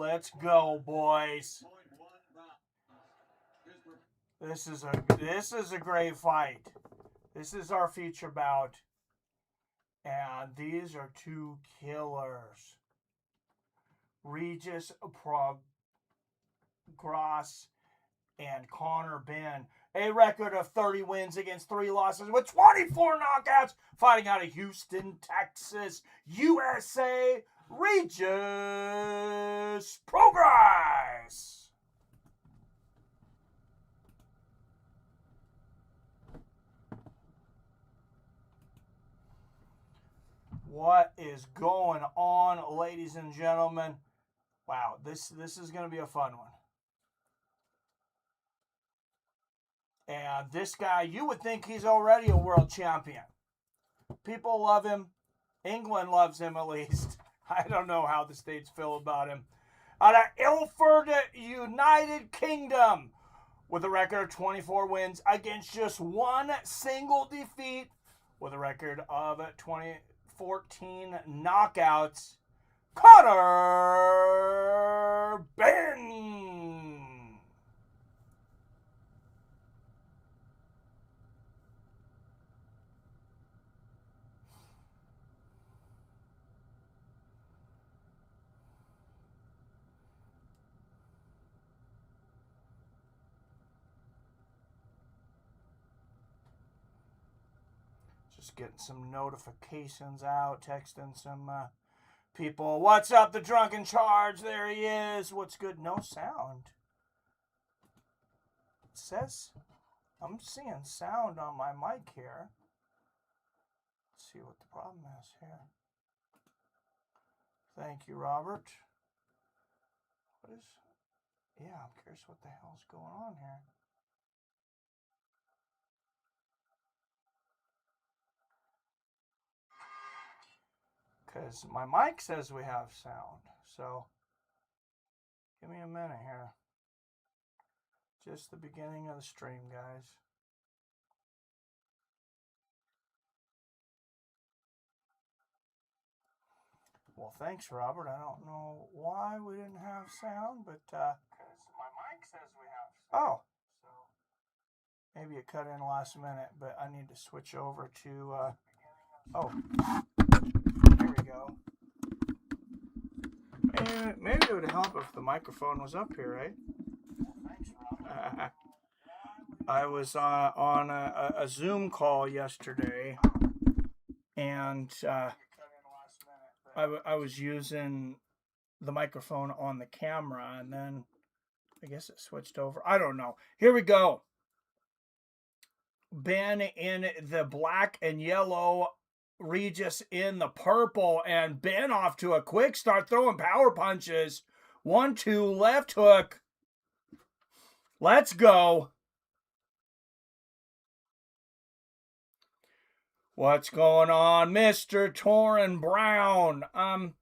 Let's go, boys. This is a great fight. This is our feature bout. And these are two killers. Regis Prochazka and Conor Ben. A record of 30 wins against 3 losses with 24 knockouts. Fighting out of Houston, Texas, USA. Regis Prochazka. What is going on, ladies and gentlemen? Wow, this is going to be a fun one. And this guy, you would think he's already a world champion. People love him. England loves him, at least. I don't know how the States feel about him. Out of Ulberg, United Kingdom, with a record of 24 wins against just one single defeat, with a record of 14 knockouts, Conor Ben. Just getting some notifications out, texting some people. What's up, the drunken charge? There he is. What's good? No sound. It says, I'm seeing sound on my mic here. Let's see what the problem is here. Thank you, Robert. What is, yeah, I'm curious what the hell's going on here. Because my mic says we have sound. So, give me a minute here. Just the beginning of the stream, guys. Well, thanks, Robert. I don't know why we didn't have sound, but because my mic says we have sound. Oh, so maybe it cut in last minute, but I need to switch over to. Oh, there we go. Maybe it would help if the microphone was up here, right? Thanks, Robert. I was on a Zoom call yesterday, and I was using the microphone on the camera, and then I guess it switched over. I don't know. Here we go. Ben in the black and yellow, Regis in the purple, and Ben off to a quick start, throwing power punches. 1-2, left hook. Let's go. What's going on, Mr. Torin Brown? Yellow,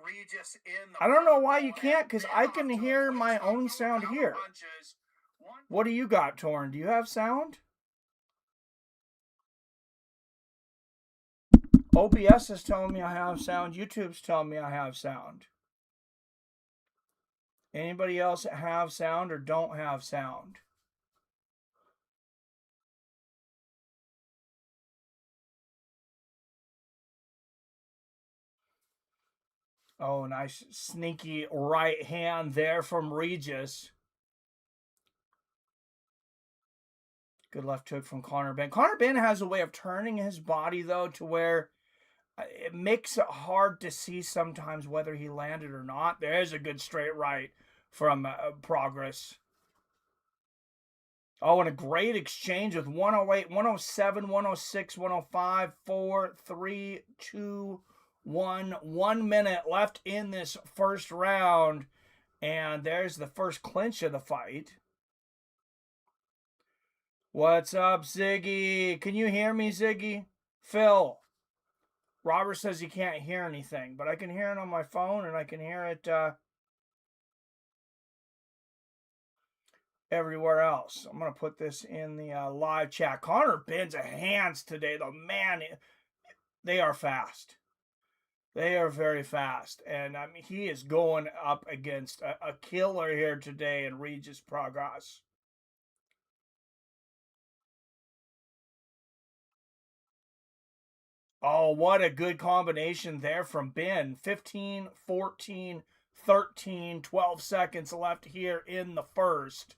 Regis in the I don't know why you can't, because I can hear my own sound here. What do you got, Torin? Do you have sound? OBS is telling me I have sound. YouTube's telling me I have sound. Anybody else have sound or don't have sound? Oh, nice sneaky right hand there from Regis. Good left hook from Conor Ben. Conor Ben has a way of turning his body, though, to where it makes it hard to see sometimes whether he landed or not. There's a good straight right from Progress. Oh, and a great exchange with 108, 107, 106, 105, 4, 3, 2, 1. 1 minute left in this first round. And there's the first clinch of the fight. What's up, Ziggy? Can you hear me, Ziggy? Phil. Robert says he can't hear anything, but I can hear it on my phone, and I can hear it everywhere else. I'm going to put this in the live chat. Conor Ben's hands today, though, man, they are fast. They are very fast. And, I mean, he is going up against a killer here today in Regis Progress. Oh, what a good combination there from Ben. 15, 14, 13, 12 seconds left here in the first.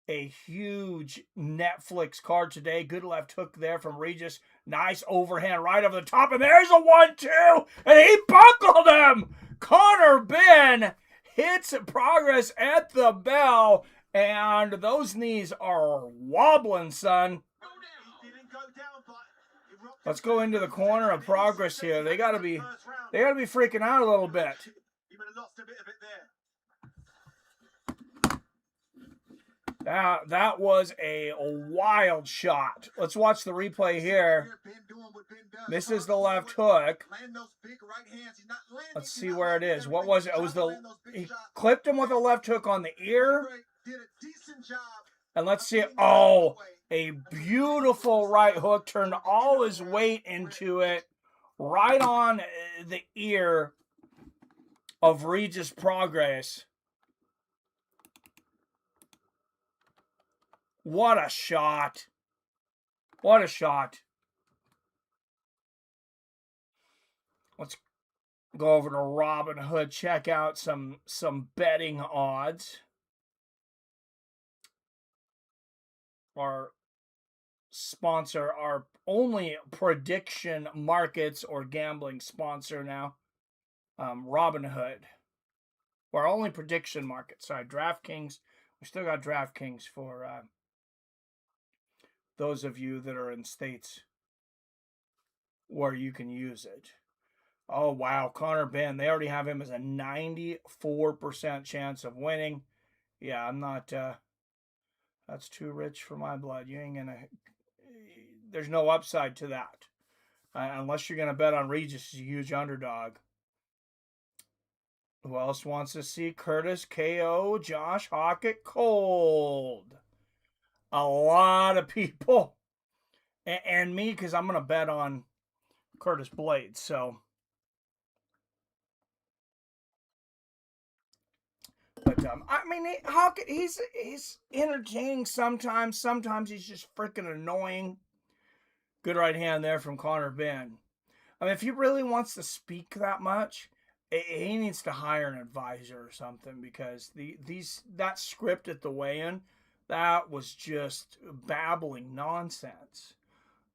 A huge Netflix card today. Good left hook there from Regis. Nice overhand right over the top. And there's a 1-2. And he buckled him. Conor Ben hits Progress at the bell. And those knees are wobbling, son. Let's go into the corner of Progress here. They gotta be freaking out a little bit. That was a wild shot. Let's watch the replay here. This is the left hook. Let's see where it is. What was it? It was he clipped him with a left hook on the ear. And let's see it. Oh, a beautiful right hook. Turned all his weight into it. Right on the ear of Regis Progress. What a shot. What a shot. Let's go over to Robinhood, check out some betting odds. Our sponsor, our only prediction markets or gambling sponsor now, Robinhood. Our only prediction market. Sorry, DraftKings. We still got DraftKings for those of you that are in states where you can use it. Oh, wow. Conor Ben, they already have him as a 94% chance of winning. Yeah, I'm not, that's too rich for my blood. You ain't gonna, there's no upside to that. Unless you're gonna bet on Regis as a huge underdog. Who else wants to see Curtis KO Josh Hockett cold? A lot of people. And me, because I'm going to bet on Curtis Blades. So, but I mean, Hockett, he's entertaining sometimes. Sometimes he's just freaking annoying. Good right hand there from Conor Ben. I mean, if he really wants to speak that much, he needs to hire an advisor or something, because that script at the weigh-in, that was just babbling nonsense.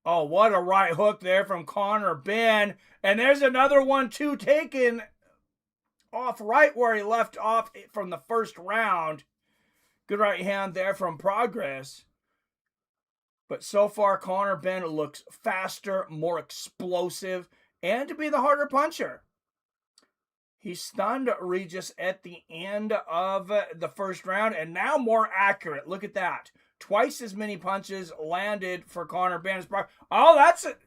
Oh, what a right hook there from Conor Ben. And there's another 1-2 taken off right where he left off from the first round. Good right hand there from Progress. But so far, Conor Ben looks faster, more explosive, and to be the harder puncher. He stunned Regis at the end of the first round, and now more accurate. Look at that. Twice as many punches landed for Conor Ben. Oh, that's it.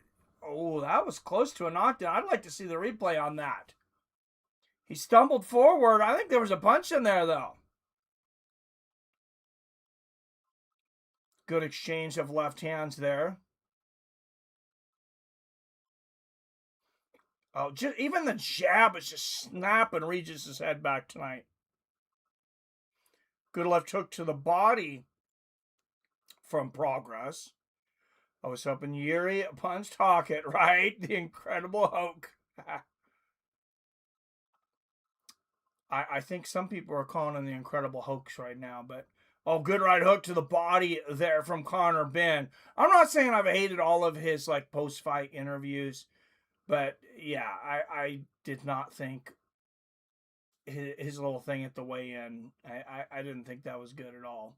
Oh, that was close to a knockdown. I'd like to see the replay on that. He stumbled forward. I think there was a punch in there, though. Good exchange of left hands there. Oh, even the jab is just snapping Regis' head back tonight. Good left hook to the body from Progress. I was hoping Jiri punched Hockett, right? The incredible hook. I think some people are calling him the incredible hoax right now, but oh, good right hook to the body there from Conor Ben. I'm not saying I've hated all of his like post-fight interviews, but yeah, I did not think his little thing at the weigh-in, I didn't think that was good at all.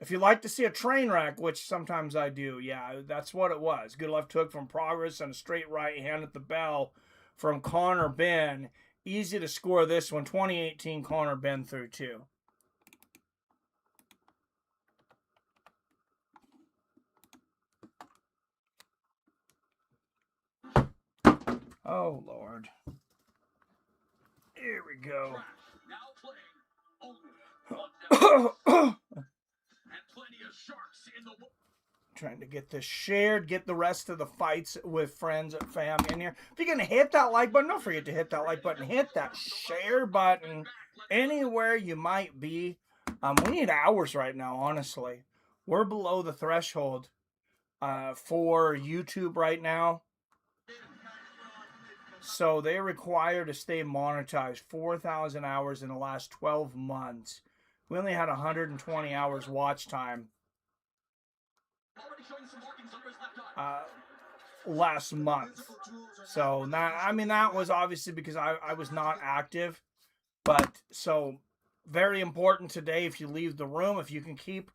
If you like to see a train wreck, which sometimes I do, yeah, that's what it was. Good left hook from Progress and a straight right hand at the bell from Conor Ben. Easy to score this one. 2018 Conor Ben through 2. Oh, Lord. Here we go. Trying to get this shared, get the rest of the fights with friends and fam in here. If you're going to hit that like button, don't forget to hit that like button. Hit that share button anywhere you might be. We need hours right now, honestly. We're below the threshold for YouTube right now. So they require to stay monetized 4,000 hours in the last 12 months. We only had 120 hours watch time last month. So that was obviously because I was not active. But so very important today, if you leave the room, if you can keep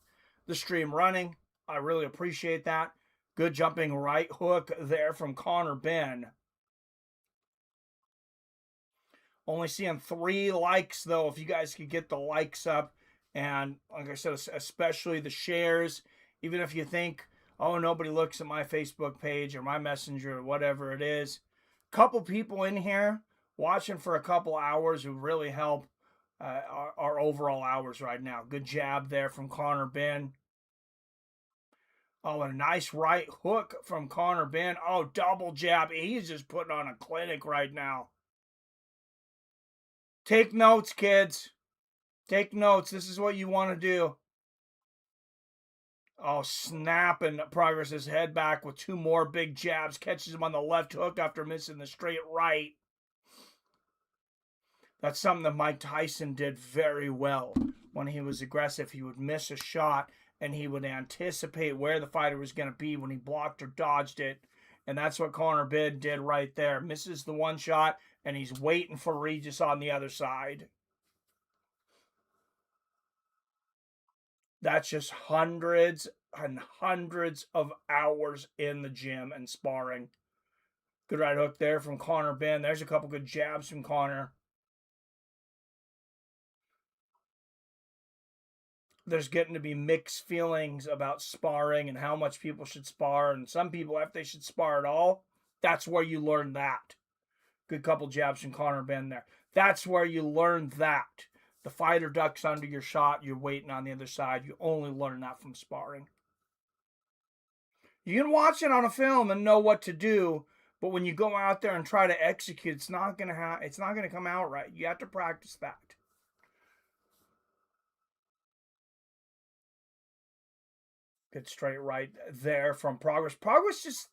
the stream running, I really appreciate that. Good jumping right hook there from Conor Ben. Only seeing 3 likes, though. If you guys could get the likes up, and like I said, especially the shares, even if you think, oh, nobody looks at my Facebook page or my Messenger or whatever it is. Couple people in here watching for a couple hours would really help our overall hours right now. Good jab there from Conor Ben. Oh, and a nice right hook from Conor Ben. Oh, double jab. He's just putting on a clinic right now. Take notes, kids. Take notes. This is what you want to do. Oh, snapping Progress his head back with 2 more big jabs. Catches him on the left hook after missing the straight right. That's something that Mike Tyson did very well when he was aggressive. He would miss a shot, and he would anticipate where the fighter was going to be when he blocked or dodged it. And that's what Conor Ben did right there. Misses the one shot, and he's waiting for Regis on the other side. That's just hundreds and hundreds of hours in the gym and sparring. Good right hook there from Conor Ben. There's a couple good jabs from Conor. There's getting to be mixed feelings about sparring and how much people should spar. And some people, if they should spar at all, that's where you learn that. Good couple jabs from Conor Ben there. That's where you learn that. The fighter ducks under your shot. You're waiting on the other side. You only learn that from sparring. You can watch it on a film and know what to do, but when you go out there and try to execute, it's not gonna come out right. You have to practice that. Good straight right there from Progress. Progress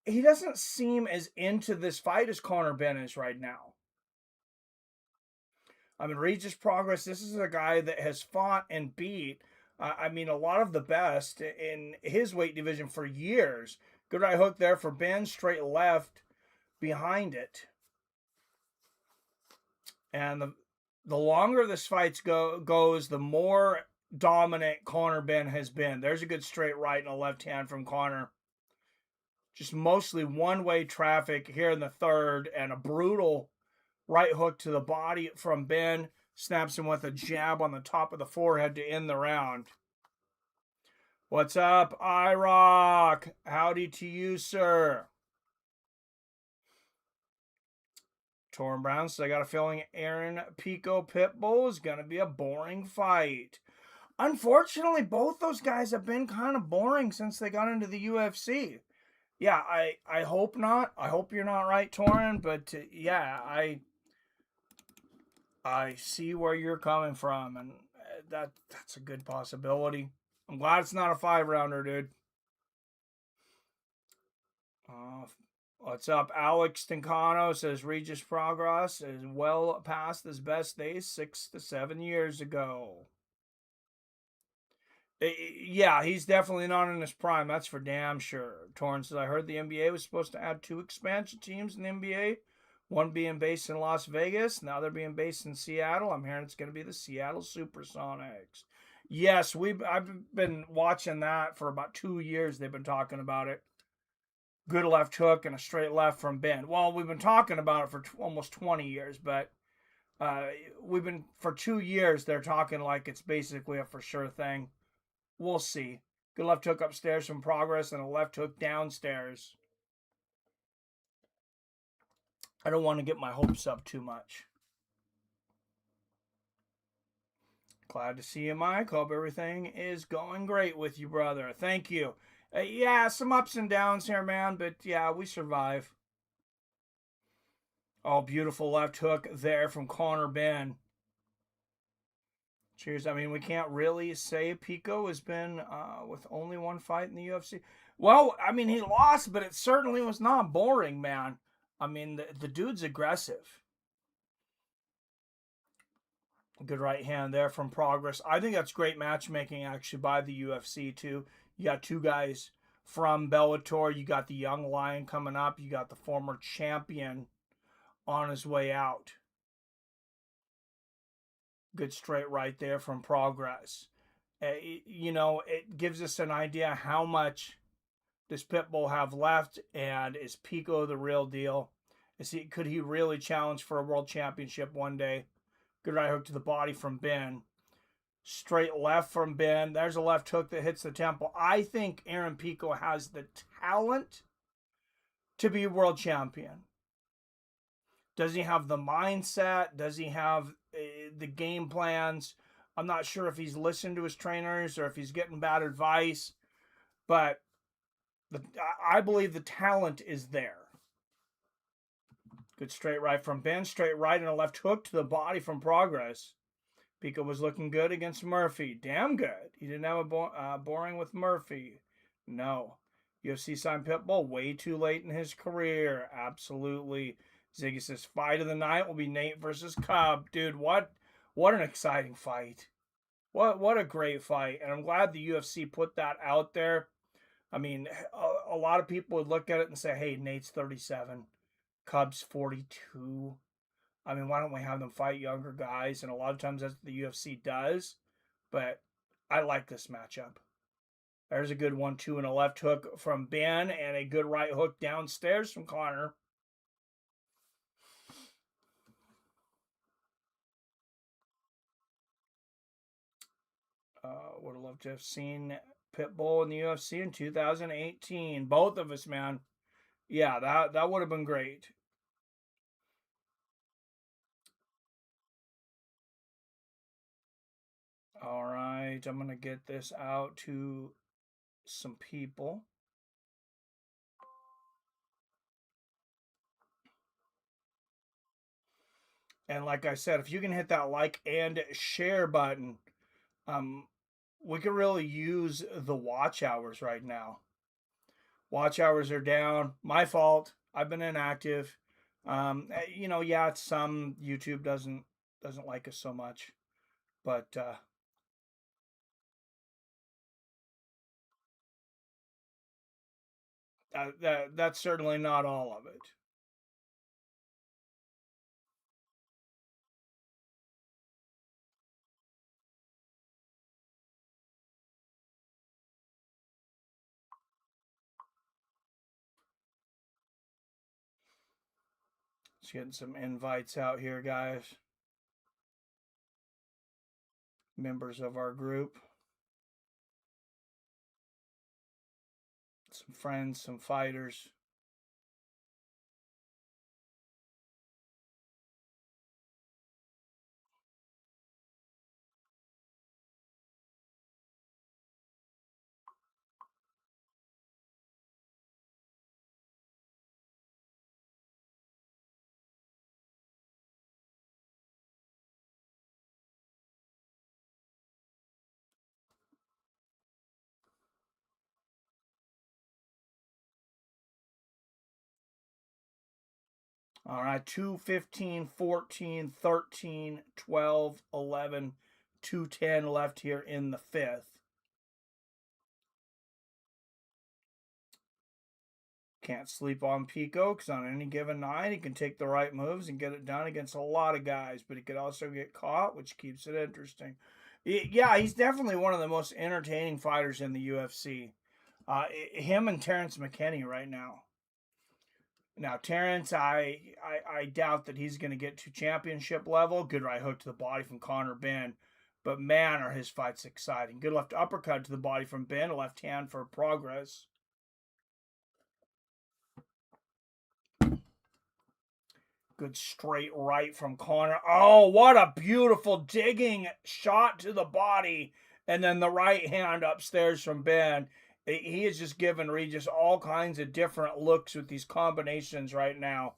he doesn't seem as into this fight as Conor Ben is right now. I mean, Regis Progress, this is a guy that has fought and beat, a lot of the best in his weight division for years. Good right hook there for Ben, straight left behind it. And the longer this fight goes, the more dominant Conor Ben has been. There's a good straight right and a left hand from Conor. Just mostly one-way traffic here in the third, and a brutal right hook to the body from Ben. Snaps him with a jab on the top of the forehead to end the round. What's up, IROC? Howdy to you, sir. Torrin Brown says, I got a feeling Aaron Pico Pitbull is going to be a boring fight. Unfortunately, both those guys have been kind of boring since they got into the UFC. Yeah, I hope not. I hope you're not right, Torrin, but yeah, I see where you're coming from, and that's a good possibility. I'm glad it's not a 5-rounder, dude. What's up? Alex Tincano says Regis Progress is well past his best days 6 to 7 years ago. Yeah, he's definitely not in his prime. That's for damn sure. Torrance says, I heard the NBA was supposed to add 2 expansion teams in the NBA. One being based in Las Vegas, the other being based in Seattle. I'm hearing it's going to be the Seattle Supersonics. Yes, I've been watching that for about 2 years. They've been talking about it. Good left hook and a straight left from Ben. Well, we've been talking about it for almost 20 years, but for 2 years, they're talking like it's basically a for sure thing. We'll see. Good left hook upstairs from Progress and a left hook downstairs. I don't want to get my hopes up too much. Glad to see you, Mike. Hope everything is going great with you, brother. Thank you. Yeah, some ups and downs here, man, but yeah, we survive. Oh, beautiful left hook there from Conor Ben. Cheers. I mean, we can't really say Pico has been with only one fight in the UFC. Well, I mean, he lost, but it certainly was not boring, man. I mean, the dude's aggressive. Good right hand there from Progress. I think that's great matchmaking, actually, by the UFC, too. You got two guys from Bellator. You got the young lion coming up. You got the former champion on his way out. Good straight right there from Progress. You know, it gives us an idea how much does Pitbull have left, and is Pico the real deal? Could he really challenge for a world championship one day? Good right hook to the body from Ben. Straight left from Ben. There's a left hook that hits the temple. I think Aaron Pico has the talent to be world champion. Does he have the mindset? Does he have the game plans? I'm not sure if he's listened to his trainers or if he's getting bad advice, but I believe the talent is there. Good straight right from Ben. Straight right and a left hook to the body from Progress. Pico was looking good against Murphy. Damn good. He didn't have a boring with Murphy. No. UFC signed Pitbull way too late in his career. Absolutely. Ziggy says, fight of the night will be Nate versus Cub. Dude, what an exciting fight. What a great fight. And I'm glad the UFC put that out there. I mean, a lot of people would look at it and say, hey, Nate's 37. Cub's 42. I mean, why don't we have them fight younger guys? And a lot of times that's what the UFC does. But I like this matchup. There's a good 1-2 and a left hook from Ben and a good right hook downstairs from Conor. Would have loved to have seen Pitbull in the UFC in 2018. Both of us, man. Yeah, that would have been great. All right, I'm going to get this out to some people. And like I said, if you can hit that like and share button, we could really use the watch hours right now. Watch hours are down. My fault. I've been inactive. You know, yeah, some YouTube doesn't like us so much, but that's certainly not all of it. Just getting some invites out here, guys. Members of our group. Some friends, some fighters. All right, 2, 15, 14, 13, 12, 11, 210 left here in the fifth. Can't sleep on Pico because on any given night he can take the right moves and get it done against a lot of guys, but he could also get caught, which keeps it interesting. Yeah, he's definitely one of the most entertaining fighters in the UFC. Him and Terrence McKinney right now. Now, Terrence, I doubt that he's going to get to championship level. Good right hook to the body from Conor Ben. But man, are his fights exciting. Good left uppercut to the body from Ben. A left hand for Progress. Good straight right from Connor. Oh, what a beautiful digging shot to the body. And then the right hand upstairs from Ben. He is just giving Regis all kinds of different looks with these combinations right now.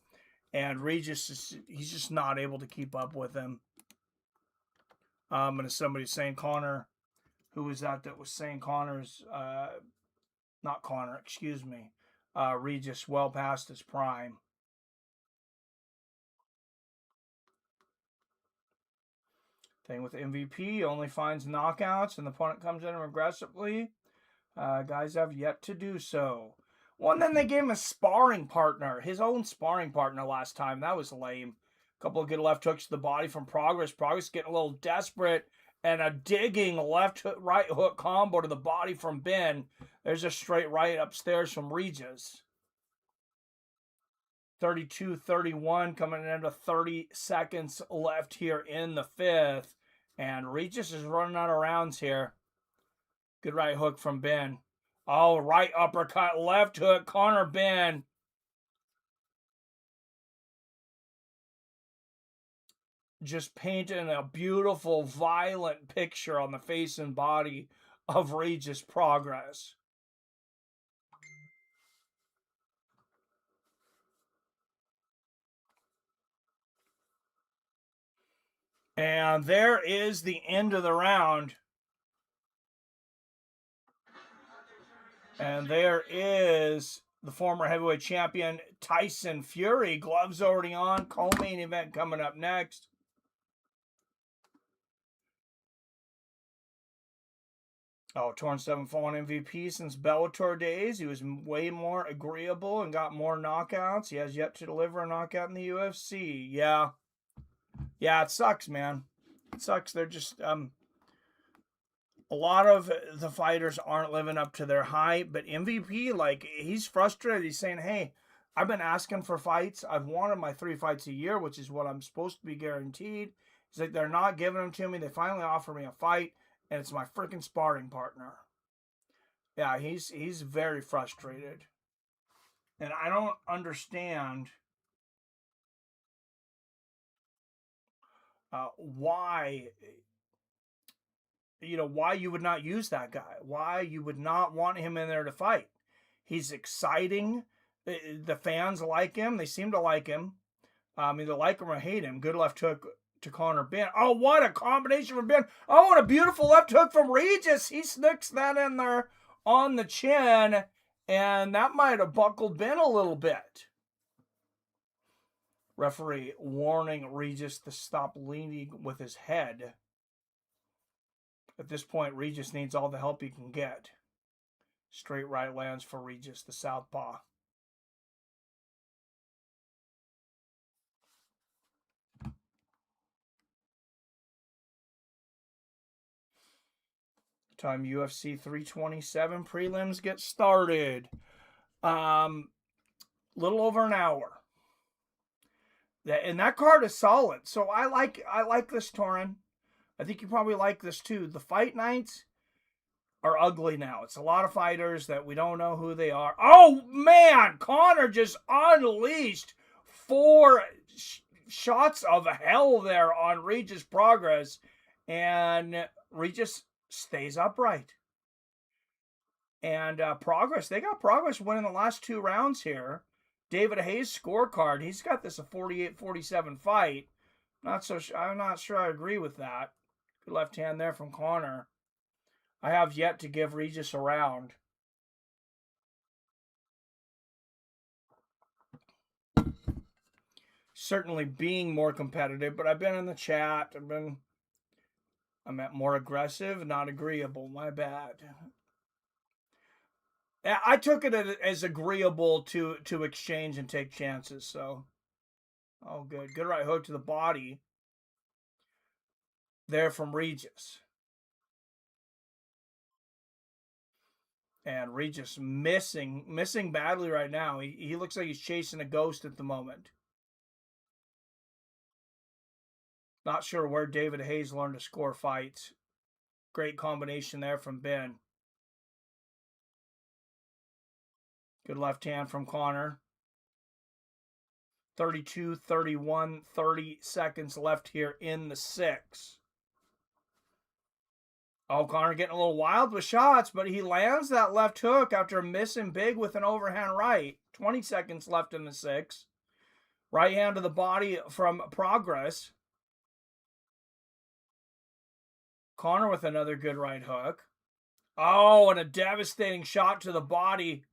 And Regis, he's just not able to keep up with him. And somebody's saying Connor, who was that was saying Connor's, not Connor, excuse me, Regis well past his prime. Thing with MVP, only finds knockouts and the opponent comes in aggressively. Guys have yet to do so. Well, and then they gave him a sparring partner, his own sparring partner last time. That was lame. A couple of good left hooks to the body from Progress. Progress getting a little desperate. And a digging left hook, right hook combo to the body from Ben. There's a straight right upstairs from Regis. 32-31 coming into 30 seconds left here in the fifth. And Regis is running out of rounds here. Good right hook from Ben. Oh, right uppercut, left hook, Connor Ben. Just painting a beautiful, violent picture on the face and body of Regis Progress. And there is the end of the round. And there is the former heavyweight champion, Tyson Fury. Gloves already on. Co-main event coming up next. Oh, torn 7-1 MVP since Bellator days. He was way more agreeable and got more knockouts. He has yet to deliver a knockout in the UFC. Yeah. Yeah, it sucks, man. It sucks. They're just, a lot of the fighters aren't living up to their hype, but MVP, like, he's frustrated. He's saying, hey, I've been asking for fights. I've wanted my 3 fights a year, which is what I'm supposed to be guaranteed. He's like, they're not giving them to me. They finally offer me a fight, and it's my freaking sparring partner. Yeah, he's very frustrated. And I don't understand why you would not use that guy. Why you would not want him in there to fight. He's exciting. The fans like him. They seem to like him. Either like him or hate him. Good left hook to Connor Ben. Oh, what a combination from Ben. Oh, what a beautiful left hook from Regis. He snicks that in there on the chin. And that might have buckled Ben a little bit. Referee warning Regis to stop leaning with his head. At this point, Regis needs all the help he can get. Straight right lands for Regis, the southpaw. Time UFC 327 prelims get started. Little over an hour. And that card is solid. So I like this, Torin. I think you probably like this too. The fight nights are ugly now. It's a lot of fighters that we don't know who they are. Oh, man! Connor just unleashed 4 shots of hell there on Regis Progress. And Regis stays upright. And Progress, they got Progress winning the last 2 rounds here. David Hayes' scorecard, he's got this a 48-47 fight. I'm not sure I agree with that. Good left hand there from Connor. I have yet to give Regis a round. Certainly being more competitive, but I've been in the chat. I'm at more aggressive, not agreeable. My bad. I took it as agreeable to exchange and take chances, so. Oh, good. Good right hook to the body. There from Regis. And Regis missing badly right now. He looks like he's chasing a ghost at the moment. Not sure where David Hayes learned to score fights. Great combination there from Ben. Good left hand from Connor. 32, 31, 30 seconds left here in the 6. Oh, Conor getting a little wild with shots, but he lands that left hook after missing big with an overhand right. 20 seconds left in the 6. Right hand to the body from Progress. Conor with another good right hook. Oh, and a devastating shot to the body.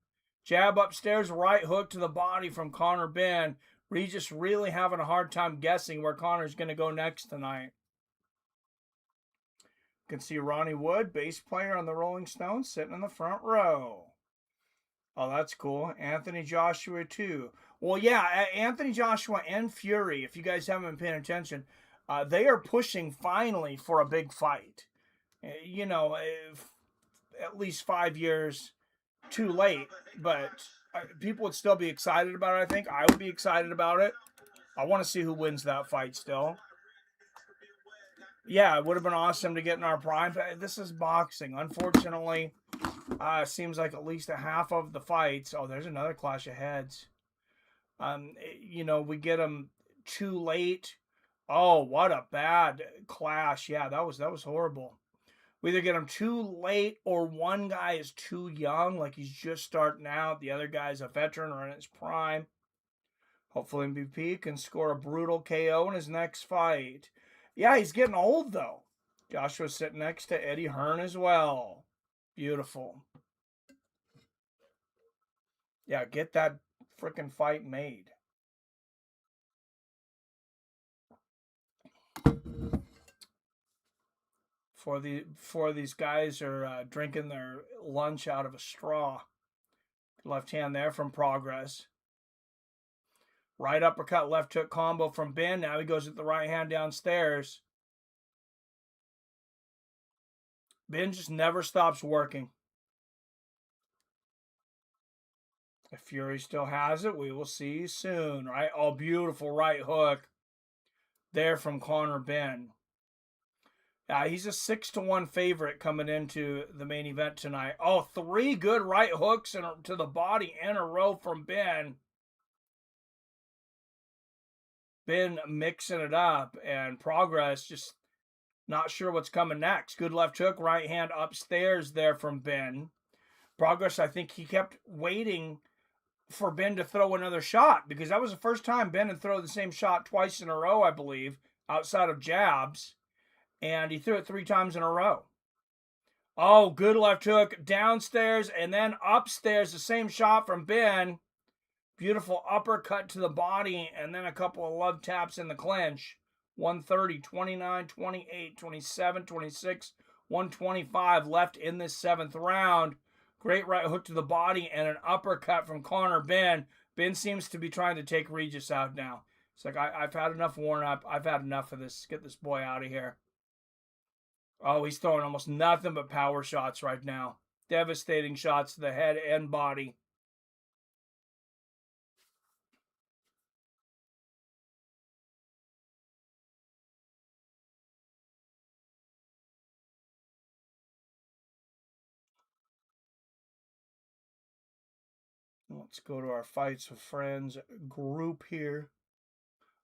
Jab upstairs, right hook to the body from Conor Benn. Regis really having a hard time guessing where Conor's going to go next tonight. You can see Ronnie Wood, bass player on the Rolling Stones, sitting in the front row. Oh, that's cool. Anthony Joshua, too. Well, yeah, Anthony Joshua and Fury, if you guys haven't been paying attention, they are pushing finally for a big fight. You know, at least 5 years too late, but people would still be excited about it, I think. I would be excited about it. I want to see who wins that fight still. Yeah, it would have been awesome to get in our prime. This is boxing. Unfortunately, seems like at least a half of the fights. Oh, there's another clash of heads. You know, we get them too late. Oh, what a bad clash. Yeah, that was horrible. We either get them too late or one guy is too young, like he's just starting out. The other guy's a veteran or in his prime. Hopefully MVP can score a brutal KO in his next fight. Yeah, he's getting old, though. Joshua's sitting next to Eddie Hearn as well. Beautiful. Yeah, get that freaking fight made. Before these guys are drinking their lunch out of a straw. Left hand there from Progress. Right uppercut, left hook combo from Ben. Now he goes with the right hand downstairs. Ben just never stops working. If Fury still has it, we will see soon, right? Oh, beautiful right hook there from Conor Benn. He's a 6-1 favorite coming into the main event tonight. Oh, 3 good right hooks to the body in a row from Ben. Ben mixing it up, and Progress just not sure what's coming next. Good left hook, right hand upstairs there from Ben. Progress, I think he kept waiting for Ben to throw another shot because that was the first time Ben had thrown the same shot twice in a row, I believe, outside of jabs. And he threw it 3 times in a row. Oh, good left hook downstairs and then upstairs. The same shot from Ben. Beautiful uppercut to the body and then a couple of love taps in the clinch. 130, 29, 28, 27, 26, 125 left in this 7th round. Great right hook to the body and an uppercut from Conor Benn. Ben seems to be trying to take Regis out now. It's like, I've had enough warm up. I've had enough of this. Get this boy out of here. Oh, he's throwing almost nothing but power shots right now. Devastating shots to the head and body. Let's go to our Fights with Friends group here.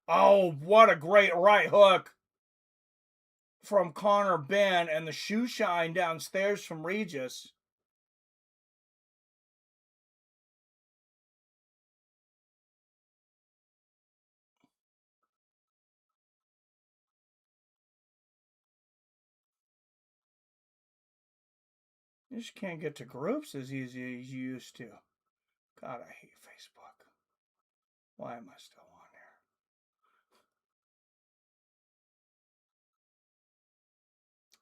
Oh, what a great right hook from Conor Benn and the shoe shine downstairs from Regis. You just can't get to groups as easy as you used to. God, I hate Facebook. Why am I still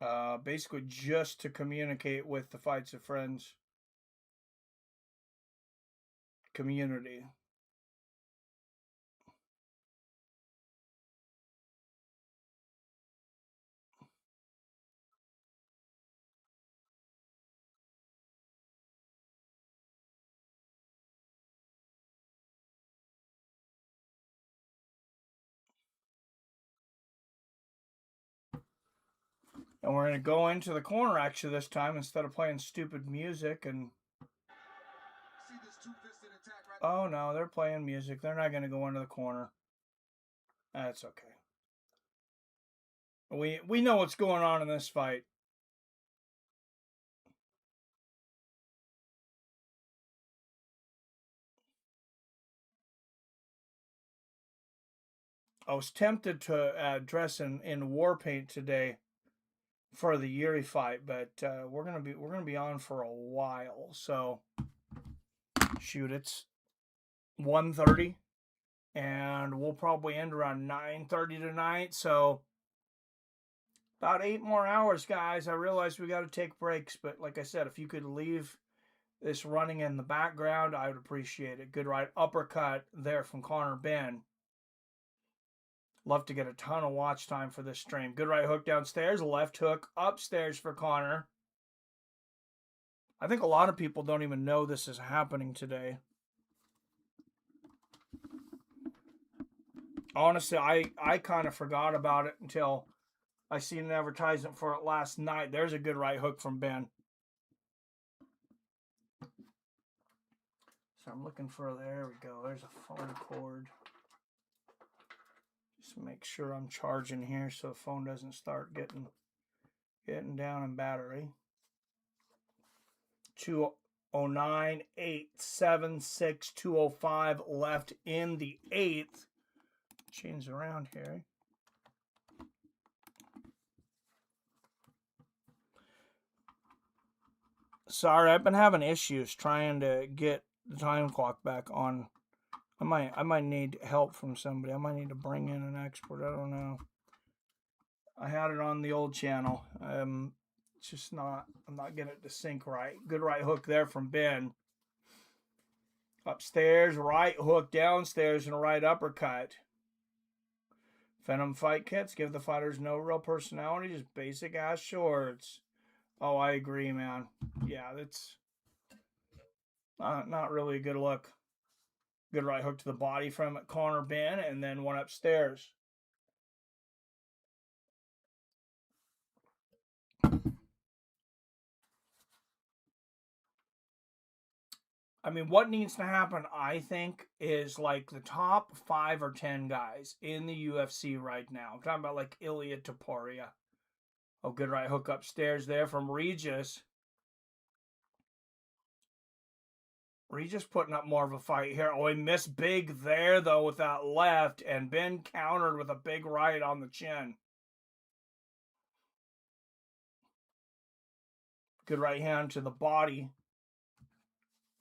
on here? Basically just to communicate with the Fights of Friends community. And we're going to go into the corner actually this time instead of playing stupid music and Oh, no, they're playing music. They're not going to go into the corner. That's okay. We know what's going on in this fight. I was tempted to dress in war paint today for the Jiri fight, but we're gonna be on for a while. So shoot, it's 1:30, and we'll probably end around 9:30 tonight. So about 8 more hours, guys. I realize we got to take breaks, but like I said, if you could leave this running in the background, I would appreciate it. Good right uppercut there from Connor Ben. Love to get a ton of watch time for this stream. Good right hook downstairs, left hook upstairs for Connor. I think a lot of people don't even know this is happening today. Honestly, I kind of forgot about it until I seen an advertisement for it last night. There's a good right hook from Ben. So I'm looking for, there we go. There's a phone cord. Just make sure I'm charging here so the phone doesn't start getting down in battery. 209, 876, 205 left in the 8th. Change around here. Sorry, I've been having issues trying to get the time clock back on. I might need help from somebody. I might need to bring in an expert. I don't know. I had it on the old channel. It's just not, I'm not getting it to sync right. Good right hook there from Ben. Upstairs, right hook downstairs, and a right uppercut. Venom fight kits give the fighters no real personality, just basic ass shorts. Oh, I agree, man. Yeah, that's not really a good look. Good right hook to the body from Connor Ben, and then one upstairs. I mean, what needs to happen, I think, is like the top 5 or 10 guys in the UFC right now. I'm talking about like Ilya Topuria. Oh, good right hook upstairs there from Regis. Regis putting up more of a fight here. Oh, he missed big there, though, with that left. And Ben countered with a big right on the chin. Good right hand to the body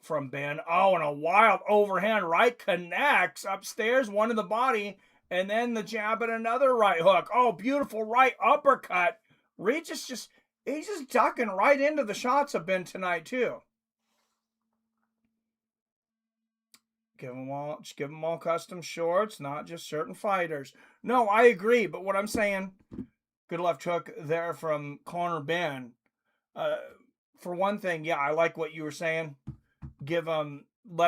from Ben. Oh, and a wild overhand right connects upstairs, one to the body. And then the jab and another right hook. Oh, beautiful right uppercut. Regis he's just ducking right into the shots of Ben tonight, too. Give them all custom shorts, not just certain fighters. No, I agree, but what I'm saying, good left hook there from Connor Ben. For one thing, yeah, I like what you were saying. Let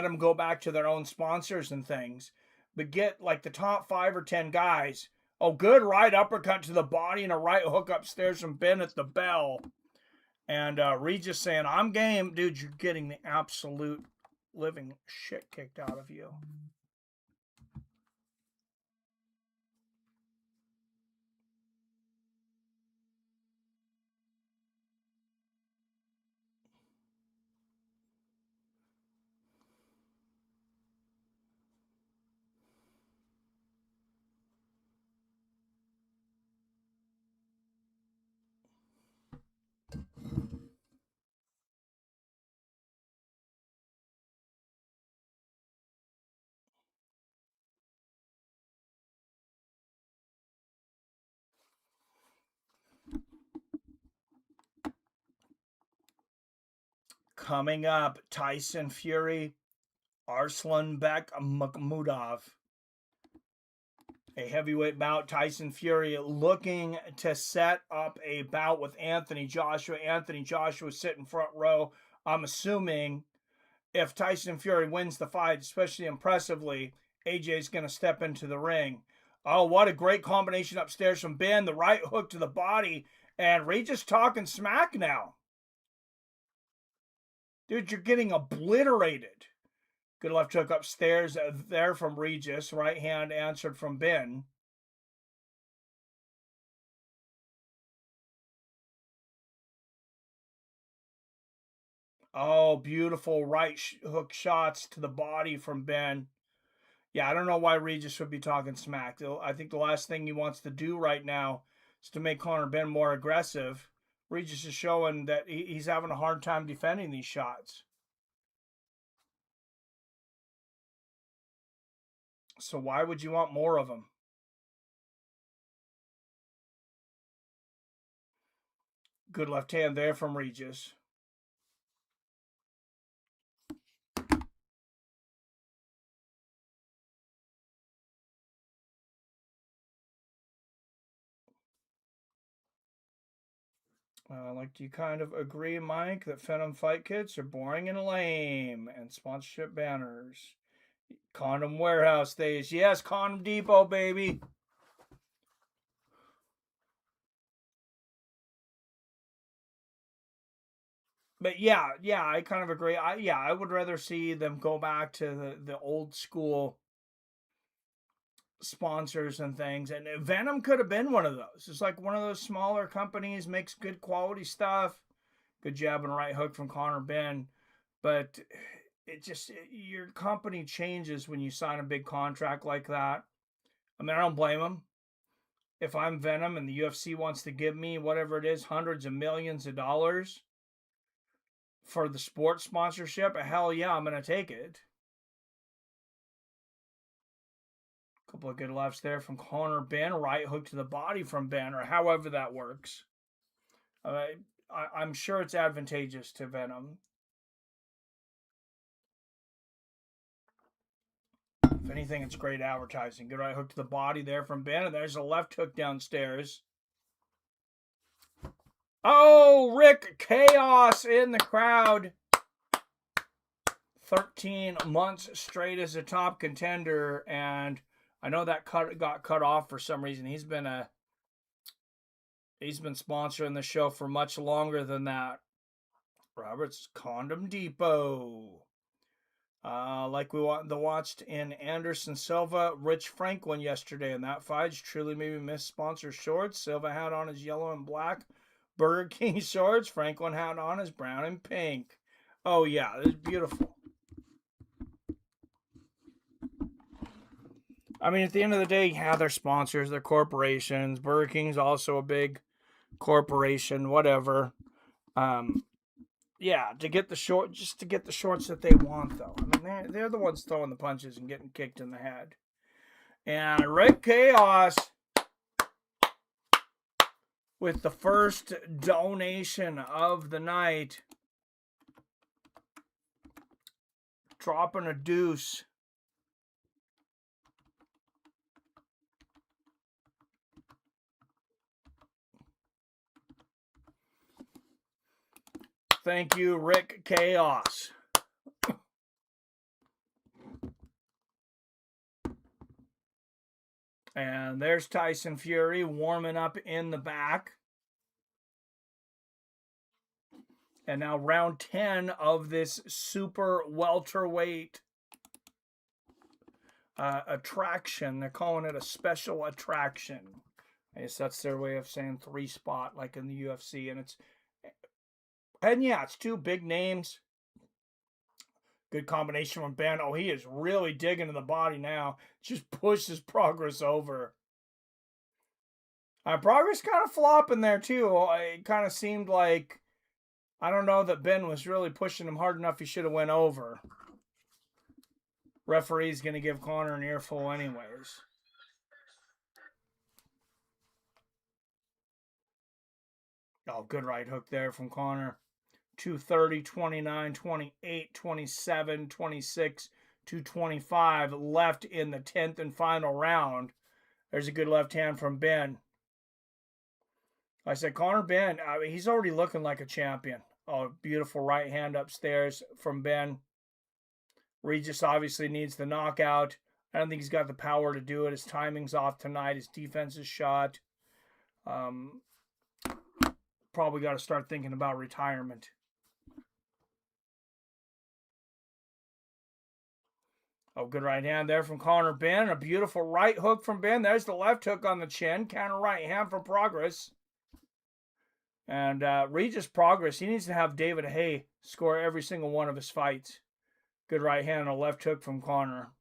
them go back to their own sponsors and things, but get like the top 5 or 10 guys. Oh, good right uppercut to the body and a right hook upstairs from Ben at the bell. And Regis saying, I'm game. Dude, you're getting the absolute living shit kicked out of you. Coming up, Tyson Fury, Arslanbek, Makhmudov. A heavyweight bout. Tyson Fury looking to set up a bout with Anthony Joshua. Anthony Joshua sitting front row. I'm assuming if Tyson Fury wins the fight, especially impressively, AJ's going to step into the ring. Oh, what a great combination upstairs from Ben. The right hook to the body. And Regis talking smack now. Dude, you're getting obliterated. Good left hook upstairs there from Regis. Right hand answered from Ben. Oh, beautiful right hook shots to the body from Ben. Yeah, I don't know why Regis would be talking smack. I think the last thing he wants to do right now is to make Conor Ben more aggressive. Regis is showing that he's having a hard time defending these shots. So why would you want more of them? Good left hand there from Regis. Like, do you kind of agree, Mike, that Phenom fight kits are boring and lame? And sponsorship banners. Condom Warehouse days. Yes, Condom Depot, baby. But yeah, I kind of agree. I would rather see them go back to the old school sponsors and things. And Venom could have been one of those. It's like one of those smaller companies, makes good quality stuff. Good jab and right hook from Conor Ben. But your company changes when you sign a big contract like that. I mean, I don't blame them. If I'm Venom and the UFC wants to give me whatever it is, hundreds of millions of dollars for the sports sponsorship, hell yeah, I'm going to take it. Couple of good lefts there from Conor Ben. Right hook to the body from Ben, or however that works. I'm sure it's advantageous to Venom. If anything, it's great advertising. Good right hook to the body there from Ben, and there's a left hook downstairs. Oh, Rick Chaos in the crowd. 13 months straight as a top contender, and I know that got cut off for some reason. He's been sponsoring the show for much longer than that. Robert's Condom Depot. Like we watched in Anderson Silva, Rich Franklin yesterday in that fight. Truly maybe missed sponsor shorts. Silva had on his yellow and black Burger King shorts. Franklin had on his brown and pink. Oh yeah, this is beautiful. I mean, at the end of the day, yeah, they're sponsors, they're corporations. Burger King's also a big corporation, whatever. Yeah, to get the shorts that they want, though. I mean, they're the ones throwing the punches and getting kicked in the head. And Rick Chaos with the first donation of the night, dropping a deuce. Thank you, Rick Chaos. And there's Tyson Fury warming up in the back. And now round 10 of this super welterweight attraction. They're calling it a special attraction. I guess that's their way of saying 3-spot like in the UFC. And yeah, it's two big names. Good combination from Ben. Oh, he is really digging in the body now. Just pushes Progress over. Progress kind of flopping there too. It kind of seemed like, I don't know that Ben was really pushing him hard enough. He should have went over. Referee's going to give Conor an earful anyways. Oh, good right hook there from Conor. 230, 29, 28, 27, 26, 225 left in the 10th and final round. There's a good left hand from Ben. I said, Conor Ben, he's already looking like a champion. Oh, beautiful right hand upstairs from Ben. Regis obviously needs the knockout. I don't think he's got the power to do it. His timing's off tonight. His defense is shot. Probably got to start thinking about retirement. Oh, good right hand there from Connor Ben. A beautiful right hook from Ben. There's the left hook on the chin. Counter right hand from Progress. And Regis Progress, he needs to have David Hay score every single one of his fights. Good right hand and a left hook from Connor.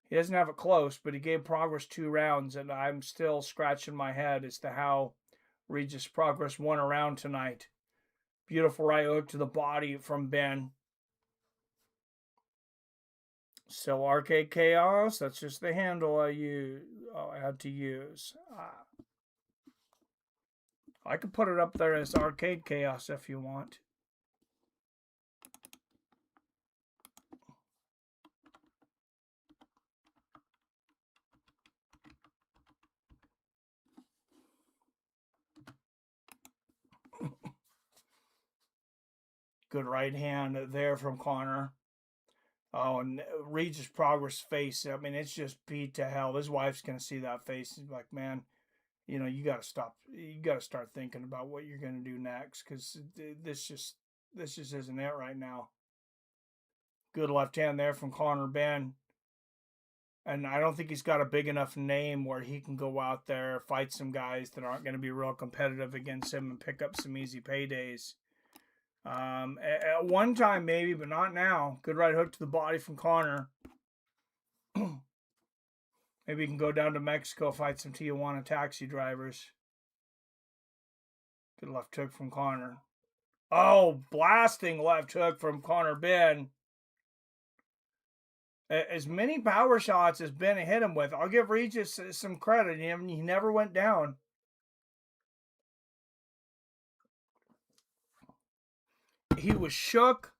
He doesn't have it close, but he gave Progress 2 rounds, and I'm still scratching my head as to how Regis Progress won a round tonight. Beautiful right hook to the body from Ben. Still Arcade Chaos. That's just the handle I had to use. I could put it up there as Arcade Chaos if you want. Good right hand there from Connor. Oh, and Regis Progress face. I mean, it's just beat to hell. His wife's going to see that face. She's like, man, you know, you got to stop. You got to start thinking about what you're going to do next, because this just isn't it right now. Good left hand there from Connor Ben. And I don't think he's got a big enough name where he can go out there, fight some guys that aren't going to be real competitive against him and pick up some easy paydays. At one time maybe, but not now. Good right hook to the body from Connor. Maybe he can go down to Mexico, fight some Tijuana taxi drivers. Good left hook from Connor. Oh, blasting left hook from Connor Ben. As many power shots as Ben hit him with, I'll give Regis some credit. He never went down. He was shook.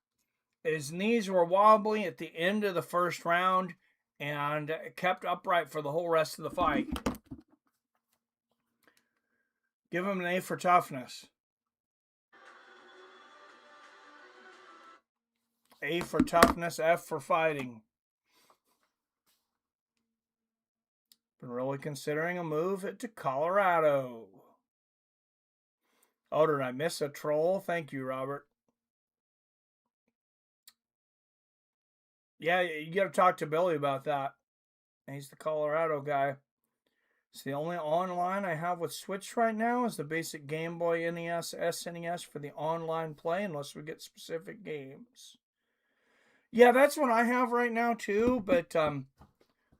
His knees were wobbly at the end of the first round and kept upright for the whole rest of the fight. Give him an A for toughness. A for toughness, F for fighting. Been really considering a move to Colorado. Oh, did I miss a troll? Thank you, Robert. Yeah, you got to talk to Billy about that. He's the Colorado guy. It's the only online I have with Switch right now is the basic Game Boy NES, SNES for the online play, unless we get specific games. Yeah, that's what I have right now too, but,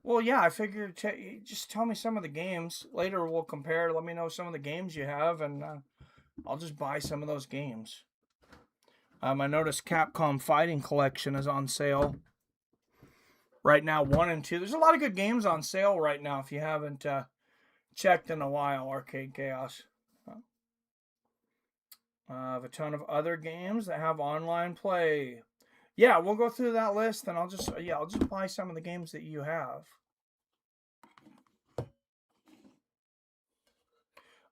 well, yeah, I figured just tell me some of the games. Later we'll compare. Let me know some of the games you have, and I'll just buy some of those games. I noticed Capcom Fighting Collection is on sale right now, 1 and 2. There's a lot of good games on sale right now if you haven't checked in a while, Arcade Chaos. I have a ton of other games that have online play. Yeah, we'll go through that list, and I'll just buy some of the games that you have.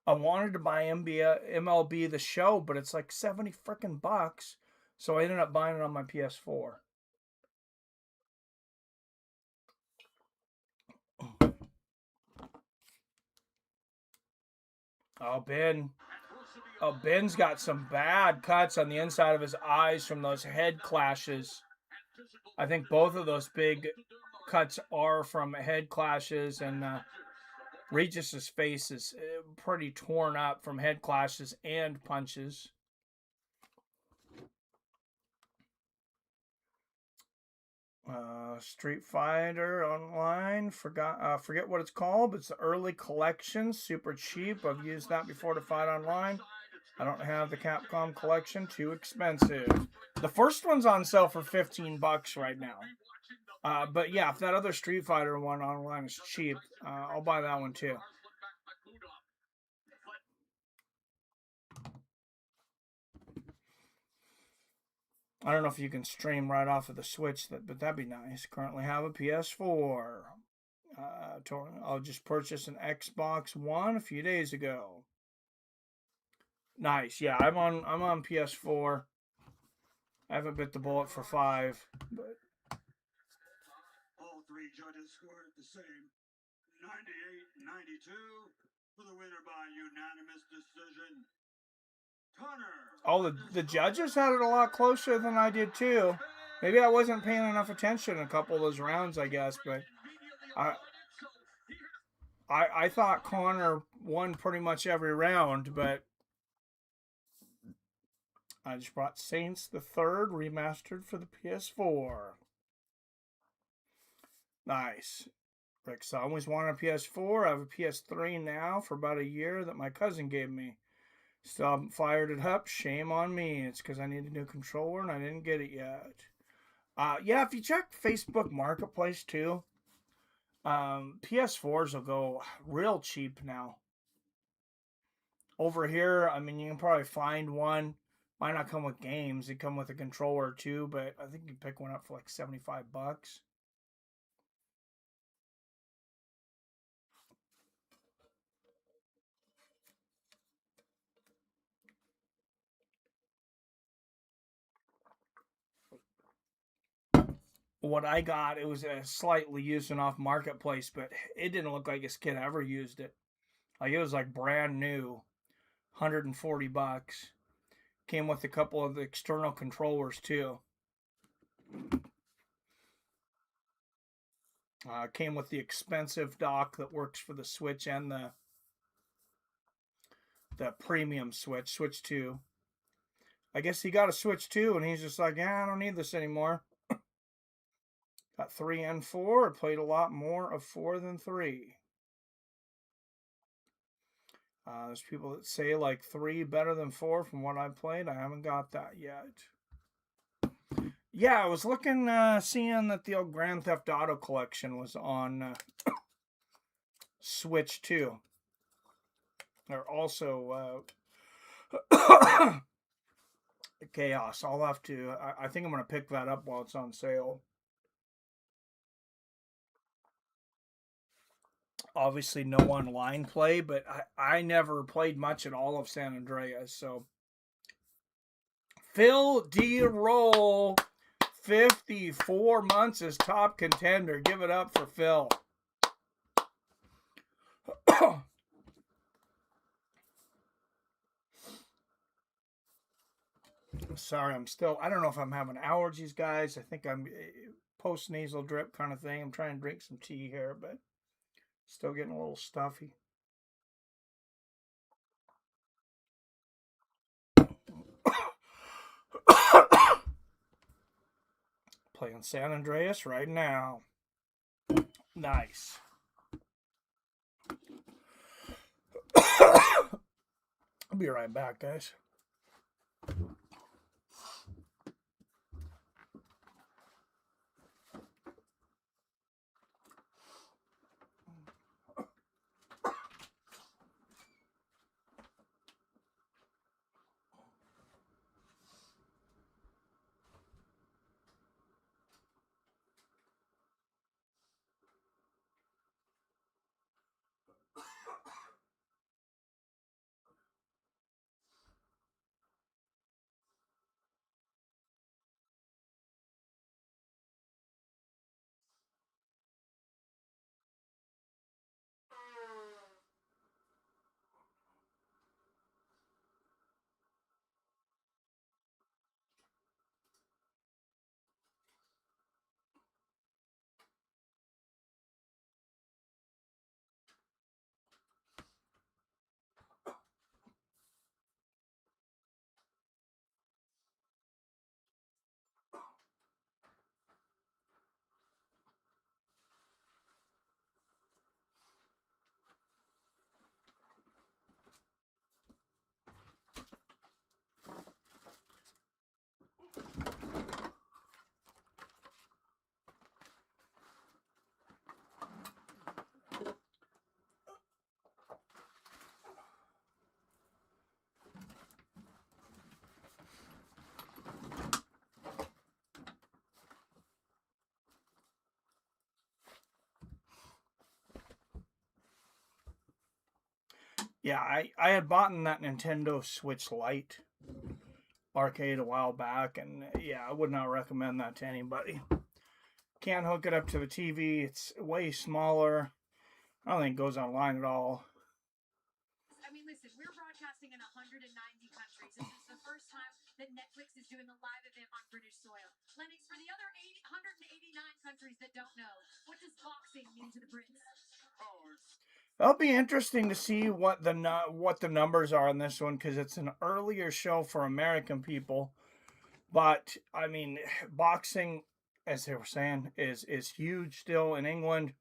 I wanted to buy MLB The Show, but it's like 70 freaking bucks, so I ended up buying it on my PS4. Ben's got some bad cuts on the inside of his eyes from those head clashes. I think both of those big cuts are from head clashes, and Regis's face is pretty torn up from head clashes and punches. Street Fighter Online, forget what it's called, but it's the early collection, super cheap. I've used that before to fight online. I don't have the Capcom collection, too expensive. The first one's on sale for 15 bucks right now. But yeah, if that other Street Fighter one online is cheap, I'll buy that one too. I don't know if you can stream right off of the Switch, but that'd be nice. Currently have a PS4. I'll just purchase an Xbox One a few days ago. Nice. Yeah, I'm on PS4. I haven't bit the bullet for 5, but all 3 judges scored the same, 98-92 for the winner by unanimous decision. Oh, the judges had it a lot closer than I did too. Maybe I wasn't paying enough attention in a couple of those rounds, I guess, but I thought Connor won pretty much every round, but I just brought Saints the Third remastered for the PS4. Nice. Rick's always wanted a PS4. I have a PS3 now for about a year that my cousin gave me. Still haven't fired it up. Shame on me. It's because I need a new controller and I didn't get it yet. Yeah, if you check Facebook Marketplace too, PS4s will go real cheap now. Over here, I mean, you can probably find one. Might not come with games. They come with a controller too, but I think you can pick one up for like $75. What I got, it was a slightly used and off marketplace, but it didn't look like his kid ever used it. Like it was like brand new, $140. Came with a couple of the external controllers too. Came with the expensive dock that works for the Switch and the premium Switch, Switch 2. I guess he got a Switch 2 and he's just like, yeah, I don't need this anymore. Got 3 and 4. I played a lot more of 4 than 3. There's people that say like 3 better than 4 from what I've played. I haven't got that yet. Yeah, I was looking, seeing that the old Grand Theft Auto collection was on Switch 2. They're also Chaos. I'll have to, I think I'm going to pick that up while it's on sale. Obviously, no online play, but I never played much at all of San Andreas, so. Phil D. Roll, 54 months as top contender. Give it up for Phil. Sorry, I don't know if I'm having allergies, guys. I think I'm post-nasal drip kind of thing. I'm trying to drink some tea here, but still getting a little stuffy. Playing San Andreas right now. Nice. I'll be right back, guys. Yeah, I had bought that Nintendo Switch Lite arcade a while back, and yeah, I would not recommend that to anybody. Can't hook it up to the TV. It's way smaller. I don't think it goes online at all. I mean, listen, we're broadcasting in 190 countries. This is the first time that Netflix is doing a live event on British soil. Lennox, for the other countries that don't know. What does boxing mean to the Brits? It'll be interesting to see what the numbers are on this one, because it's an earlier show for American people. But I mean, boxing, as they were saying, is huge still in England.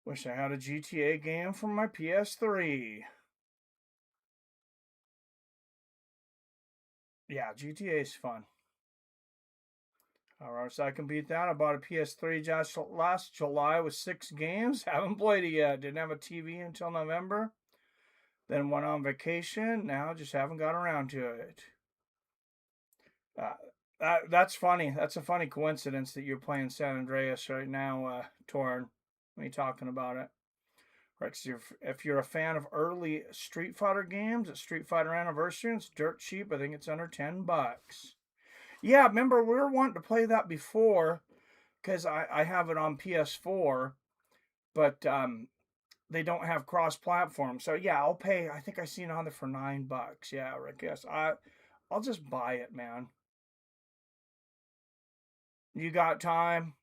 Wish I had a GTA game from my PS3. Yeah, GTA is fun. Alright, so I can beat that. I bought a PS3 just last July with 6 games. Haven't played it yet. Didn't have a TV until November. Then went on vacation. Now just haven't got around to it. That's funny. That's a funny coincidence that you're playing San Andreas right now, Torn. When you talking about it. Right, so if you're a fan of early Street Fighter games, at Street Fighter Anniversary, it's dirt cheap. I think it's under $10. Yeah, remember we were wanting to play that before, because I have it on PS4, but they don't have cross-platform. So yeah, I'll pay. I think I seen it on there for $9. Yeah, Rick. Yes, I'll just buy it, man. You got time?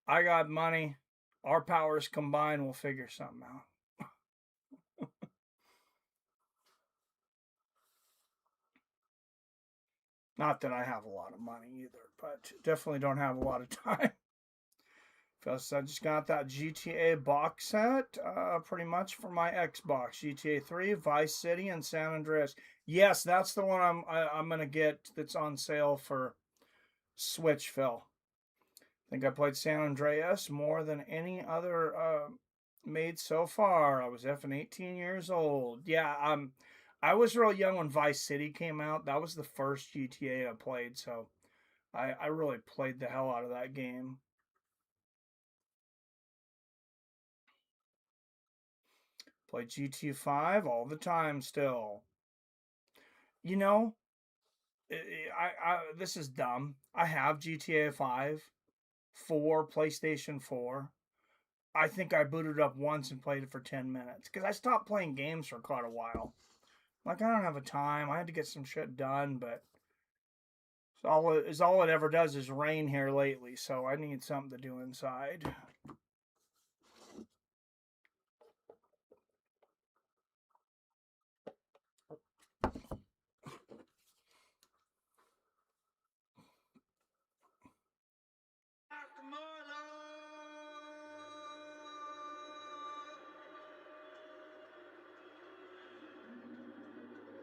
I got money. Our powers combined, we'll figure something out. Not that I have a lot of money either, but definitely don't have a lot of time. So I just got that GTA box set, pretty much for my Xbox. GTA 3, Vice City, and San Andreas. Yes, that's the one I'm gonna get. That's on sale for Switch, Phil. I think I played San Andreas more than any other made so far. I was effing 18 years old. Yeah, I was real young when Vice City came out. That was the first GTA I played, so I really played the hell out of that game. Play GTA 5 all the time still. You know, this is dumb. I have GTA 5 for PlayStation 4. I think I booted up once and played it for 10 minutes, because I stopped playing games for quite a while. Like, I don't have a time. I had to get some shit done, but all it ever does is rain here lately, so I need something to do inside.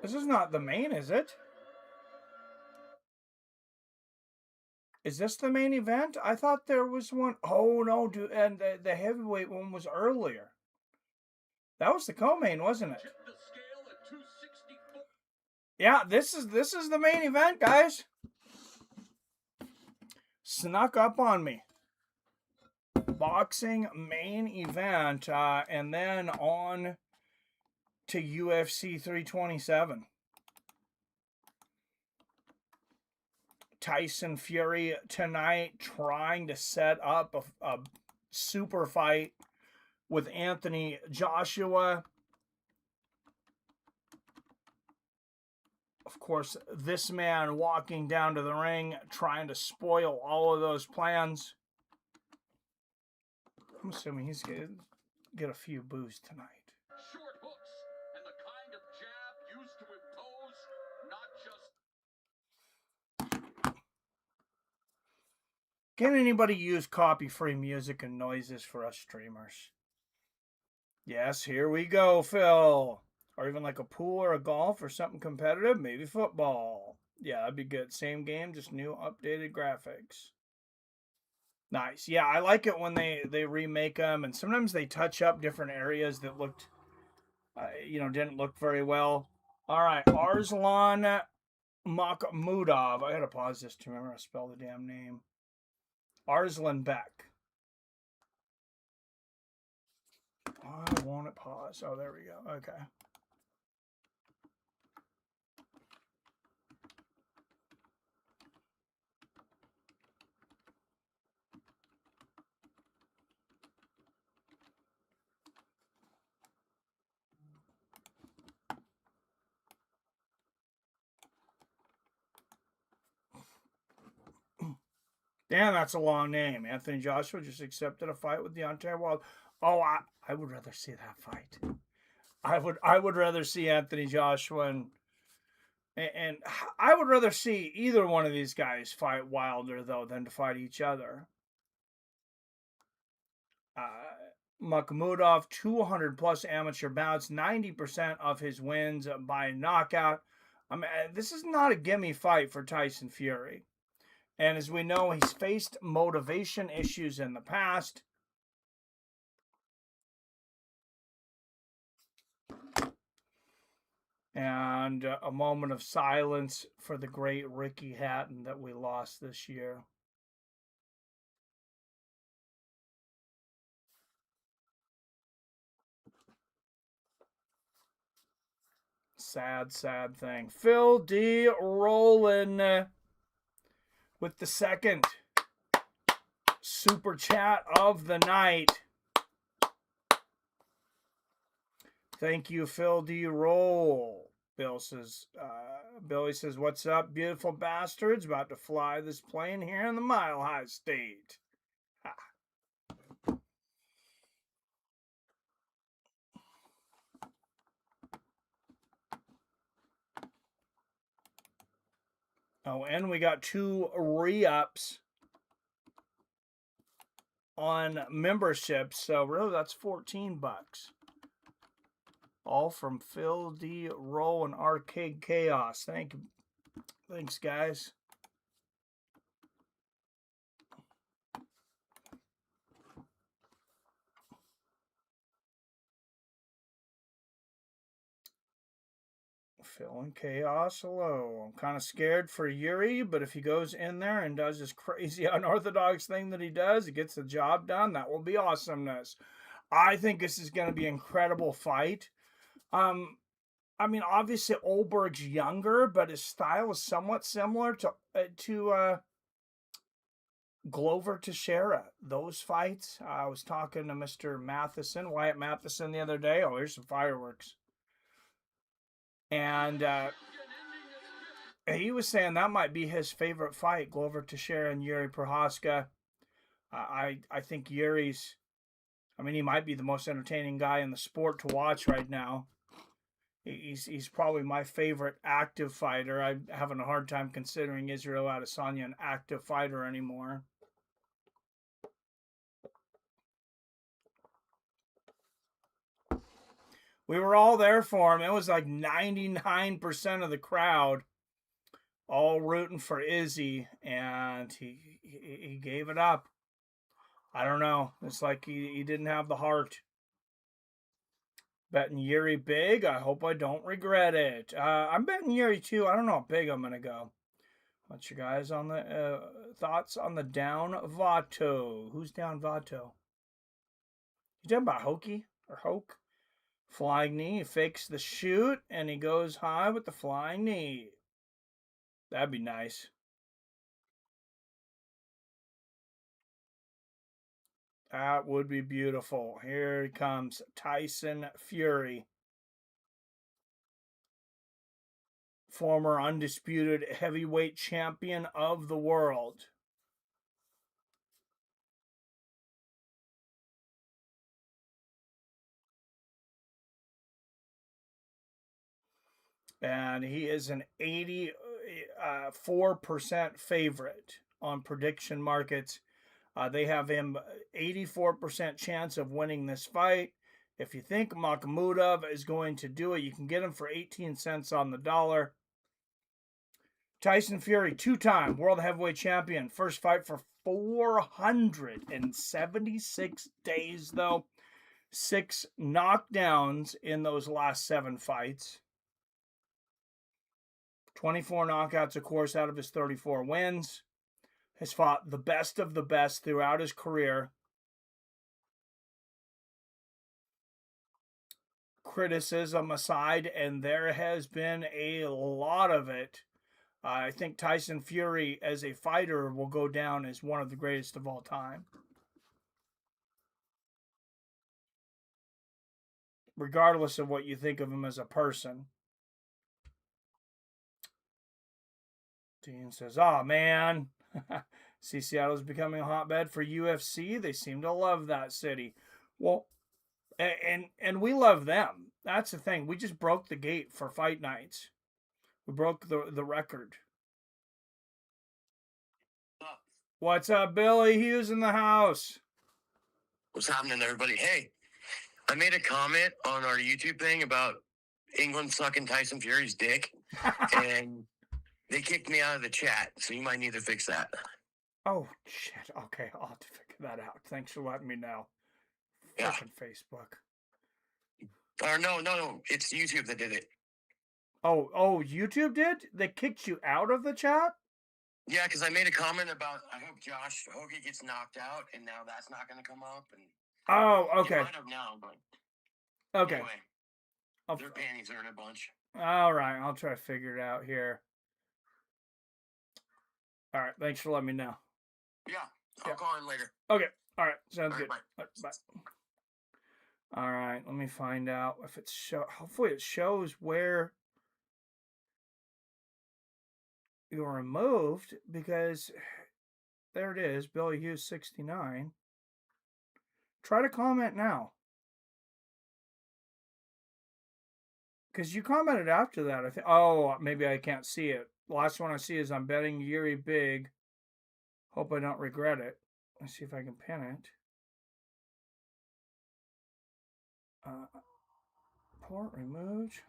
This is not the main, is it? Is this the main event? I thought there was one. Oh, no, dude. And the heavyweight one was earlier. That was the co-main, wasn't it? Yeah, this is the main event, guys. Snuck up on me. Boxing main event, and then on to UFC 327. Tyson Fury tonight trying to set up a super fight with Anthony Joshua. Of course, this man walking down to the ring trying to spoil all of those plans. I'm assuming he's going to get a few boos tonight. Short hooks and the kind of jab used to impose, not just... Can anybody use copy-free music and noises for us streamers? Yes, here we go, Phil. Or even like a pool or a golf or something competitive. Maybe football. Yeah, that'd be good. Same game, just new updated graphics. Nice. Yeah, I like it when they remake them, and sometimes they touch up different areas that looked, didn't look very well. All right, Arslan Makhmudov. I gotta pause this to remember how to spell the damn name. Arslanbek. Why won't it pause? Oh, there we go. Okay. Damn, that's a long name. Anthony Joshua just accepted a fight with Deontay Wilder. Oh, I would rather see that fight. I would rather see Anthony Joshua and I would rather see either one of these guys fight Wilder though than to fight each other. Makhmudov, 200 plus amateur bouts, 90% of his wins by knockout. I mean, this is not a gimme fight for Tyson Fury. And as we know, he's faced motivation issues in the past. And a moment of silence for the great Ricky Hatton that we lost this year. Sad, sad thing. Phil D. Rollin with the second super chat of the night. Thank you, Phil D. Roll. Billy says, what's up, beautiful bastards? About to fly this plane here in the Mile High State. Oh, and we got 2 re-ups on memberships. So really, that's $14. All from Phil D. Roll and Arcade Chaos. Thanks, guys. Phil and Chaos, hello. I'm kind of scared for Jiri, but if he goes in there and does this crazy unorthodox thing that he does, he gets the job done, that will be awesomeness. I think this is going to be an incredible fight. I mean, obviously Ulberg's younger, but his style is somewhat similar to Glover Teixeira. Those fights. I was talking to Mr. Wyatt Matheson, the other day. Oh, here's some fireworks. And he was saying that might be his favorite fight, Glover Teixeira and Jiri Prochazka. I think Jiri's, he might be the most entertaining guy in the sport to watch right now. He's probably my favorite active fighter. I'm having a hard time considering Israel Adesanya an active fighter anymore. We were all there for him. It was like 99% of the crowd all rooting for Izzy, and he gave it up. I don't know. It's like he didn't have the heart. Betting Jiri big. I hope I don't regret it. I'm betting Jiri too. I don't know how big I'm going to go. What's your guys on the thoughts on the down Vato? Who's down Vato? You talking about Hokie or Hoke? Flying knee. He fakes the shoot and he goes high with the flying knee. That'd be nice. That would be beautiful. Here comes Tyson Fury. Former undisputed heavyweight champion of the world. And he is an 84% favorite on prediction markets. They have him 84% chance of winning this fight. If you think Makhmudov is going to do it, you can get him for 18 cents on the dollar. Tyson Fury, 2-time world heavyweight champion. First fight for 476 days, though. 6 knockdowns in those last 7 fights. 24 knockouts, of course, out of his 34 wins. Has fought the best of the best throughout his career. Criticism aside, and there has been a lot of it. I think Tyson Fury as a fighter will go down as one of the greatest of all time. Regardless of what you think of him as a person. Dean says, oh man, See, Seattle's becoming a hotbed for UFC. They seem to love that city. Well, and we love them. That's the thing. We just broke the gate for fight nights. We broke the record. What's up, Billy Hughes in the house? What's happening, everybody? Hey, I made a comment on our YouTube thing about England sucking Tyson Fury's dick, and they kicked me out of the chat, so you might need to fix that. Oh, shit. Okay, I'll have to figure that out. Thanks for letting me know. Yeah. Fucking Facebook. Or no, it's YouTube that did it. Oh, YouTube did? They kicked you out of the chat? Yeah, because I made a comment about, I hope Josh Hogan gets knocked out, and now that's not going to come up. And Oh, okay. it might have now, but Okay. anyway, their panties are in a bunch. All right, I'll try to figure it out here. All right, thanks for letting me know. Yeah, I'll call in later. Okay, all right, sounds All good. right, Bye. All right, let me find out if it's hopefully it shows where you're removed, because there it is, Billy Hughes 69. Try to comment now. Because you commented after that, I think. Oh, maybe I can't see it. The last one I see is I'm betting Jiri big. Hope I don't regret it. Let's see if I can pin it. Port removed.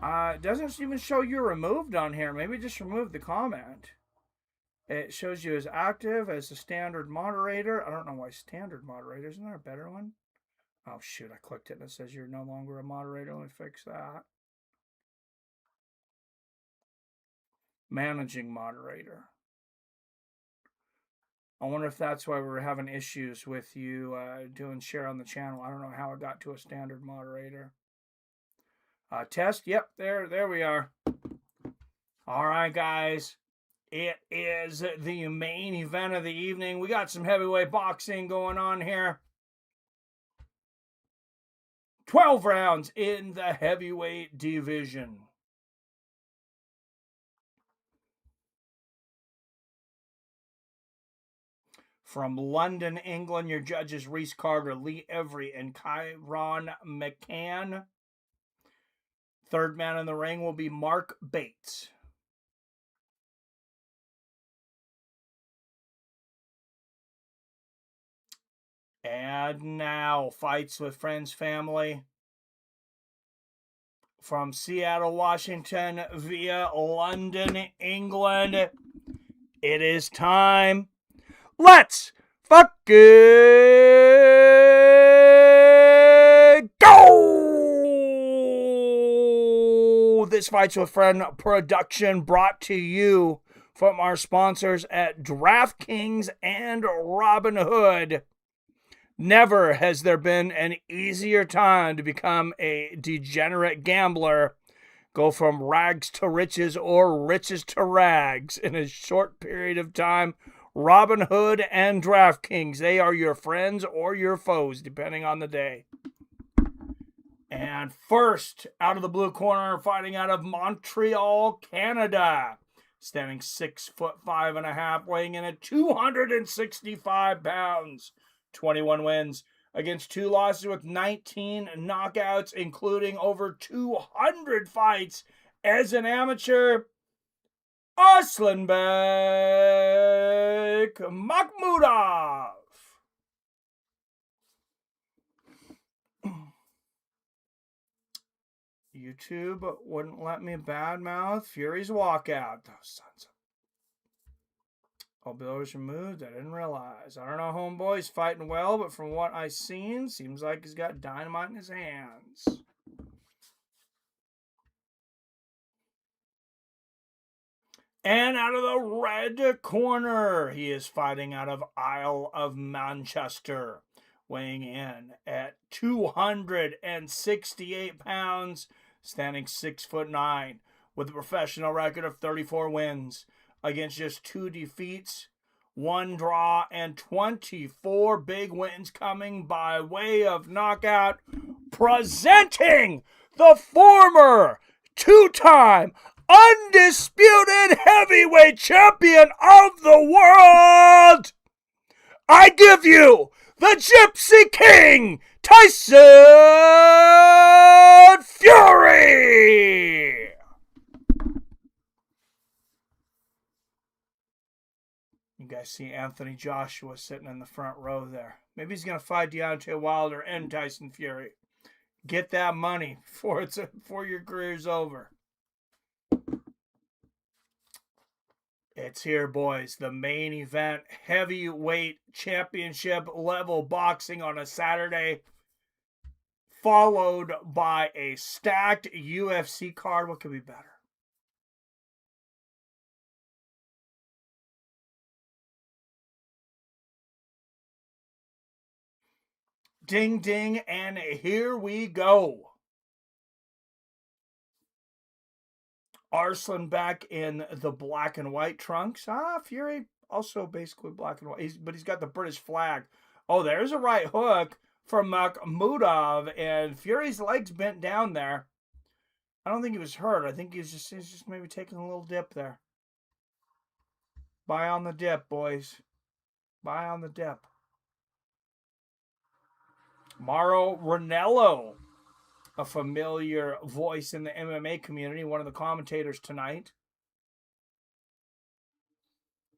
It doesn't even show you're removed on here. Maybe just remove the comment. It shows you as active as a standard moderator. I don't know why standard moderator. Isn't there a better one? Oh, shoot. I clicked it and it says you're no longer a moderator. Let me fix that. Managing moderator. I wonder if that's why we were having issues with you doing share on the channel. I don't know how it got to a standard moderator. Test. Yep, there we are. All right, guys. It is the main event of the evening. We got some heavyweight boxing going on here. 12 rounds in the heavyweight division. From London, England, your judges Reese Carter, Lee Every, and Kyron McCann. Third man in the ring will be Mark Bates. And now, fights with friends, family. From Seattle, Washington, via London, England. It is time. Let's fucking go! This Fights with Friend production brought to you from our sponsors at DraftKings and Robinhood. Never has there been an easier time to become a degenerate gambler. Go from rags to riches or riches to rags in a short period of time. Robinhood and DraftKings, they are your friends or your foes, depending on the day. And first, out of the blue corner, fighting out of Montreal, Canada. Standing 6'5.5", weighing in at 265 pounds. 21 wins against 2 losses with 19 knockouts, including over 200 fights as an amateur. Arslanbek Makhmudov. YouTube wouldn't let me badmouth Fury's walkout. Those sons of... Oh, Bill was removed. I didn't realize. I don't know, homeboy's fighting well, but from what I've seen, seems like he's got dynamite in his hands. And out of the red corner, he is fighting out of Isle of Manchester, weighing in at 268 pounds, standing 6'9", with a professional record of 34 wins against just 2 defeats, 1 draw, and 24 big wins coming by way of knockout. Presenting the former 2-time undisputed heavyweight champion of the world, I give you the Gypsy King, Tyson Fury! You guys see Anthony Joshua sitting in the front row there. Maybe he's going to fight Deontay Wilder and Tyson Fury. Get that money before your career's over. It's here, boys. The main event, heavyweight championship level boxing on a Saturday, followed by a stacked UFC card. What could be better? Ding, ding, and here we go. Arslanbek in the black and white trunks. Fury also basically black and white, but he's got the British flag. Oh, there's a right hook from Makhmudov, and Fury's legs bent down there. I don't think he was hurt. I think he's just maybe taking a little dip there. Buy on the dip, boys. Buy on the dip. Mauro Ranallo, a familiar voice in the MMA community, one of the commentators tonight.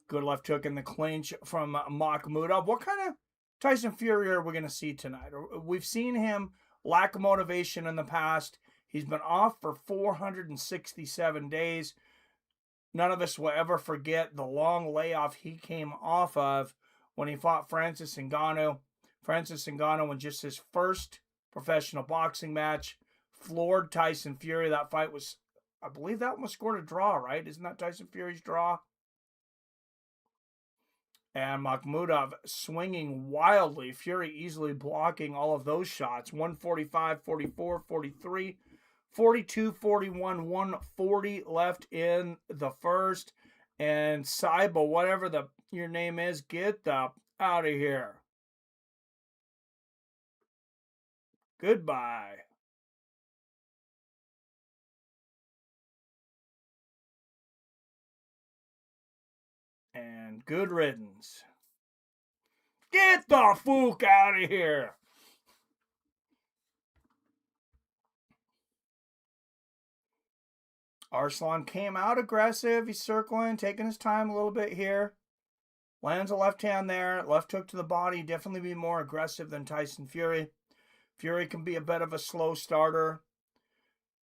Good left hook in the clinch from Makhmudov. What kind of Tyson Fury are we going to see tonight? We've seen him lack motivation in the past. He's been off for 467 days. None of us will ever forget the long layoff he came off of when he fought Francis Ngannou. Francis Ngannou in just his first professional boxing match floored Tyson Fury. That fight was, I believe that one was scored a draw, right? Isn't that Tyson Fury's draw? And Makhmudov swinging wildly. Fury easily blocking all of those shots. 145, 44, 43, 42, 41, 140 left in the first. And Saiba, whatever your name is, get the out of here. Goodbye. And good riddance. Get the fook out of here. Arslan came out aggressive. He's circling, taking his time a little bit here. Lands a left hand there. Left hook to the body. Definitely be more aggressive than Tyson Fury. Fury can be a bit of a slow starter,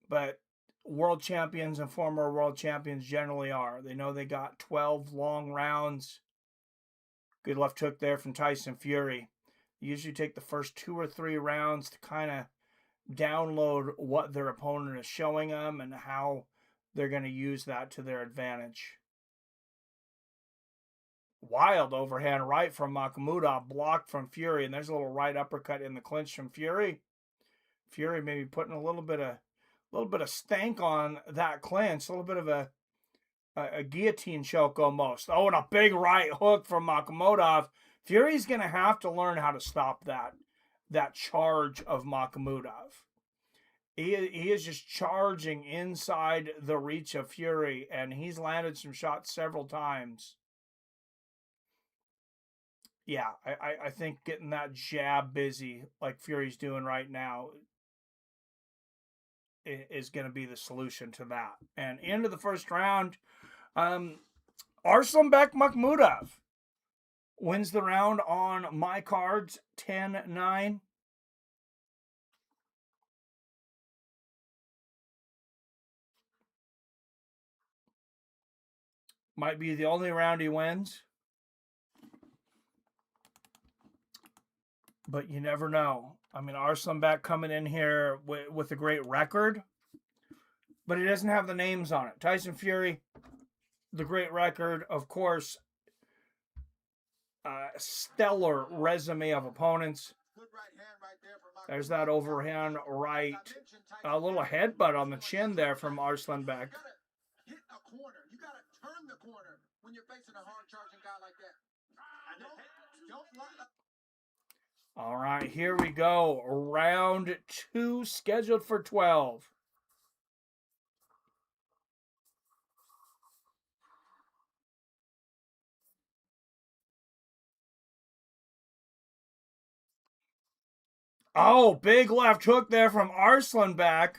but world champions and former world champions generally are. They know they got 12 long rounds. Good left hook there from Tyson Fury. They usually take the first 2 or 3 rounds to kind of download what their opponent is showing them and how they're going to use that to their advantage. Wild overhand right from Makhmudov, blocked from Fury, and there's a little right uppercut in the clinch from Fury. Fury maybe putting a little bit of stank on that clinch, a little bit of a guillotine choke almost. Oh, and a big right hook from Makhmudov. Fury's going to have to learn how to stop that charge of Makhmudov. He is just charging inside the reach of Fury, and he's landed some shots several times. Yeah, I think getting that jab busy like Fury's doing right now is going to be the solution to that. And into the first round, Arslanbek Makhmudov wins the round on my cards, 10-9. Might be the only round he wins. But you never know. I mean, Arslanbek coming in here with a great record, but he doesn't have the names on it. Tyson Fury, the great record, of course, stellar resume of opponents. There's that overhand right. A little headbutt on the chin there from Arslanbek. Hit a corner. You got to turn the corner when you're facing a hard-charging guy like that. All right, here we go. Round 2 scheduled for 12. Oh, big left hook there from Arslanbek.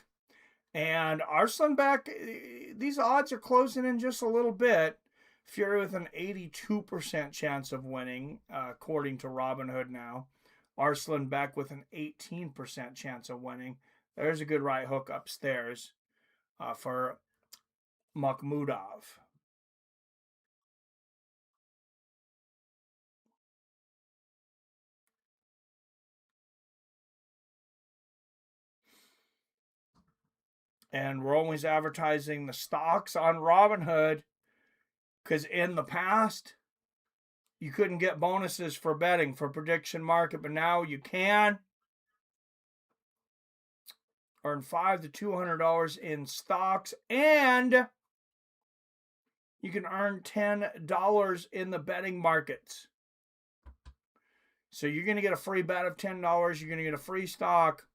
And Arslanbek, these odds are closing in just a little bit. Fury with an 82% chance of winning, according to Robinhood now. Arslanbek with an 18% chance of winning. There's a good right hook upstairs for Makhmudov. And we're always advertising the stocks on Robinhood because in the past, you couldn't get bonuses for betting for prediction market, but now you can. Earn $500 to $200 in stocks, and you can earn $10 in the betting markets. So you're going to get a free bet of $10. You're going to get a free stock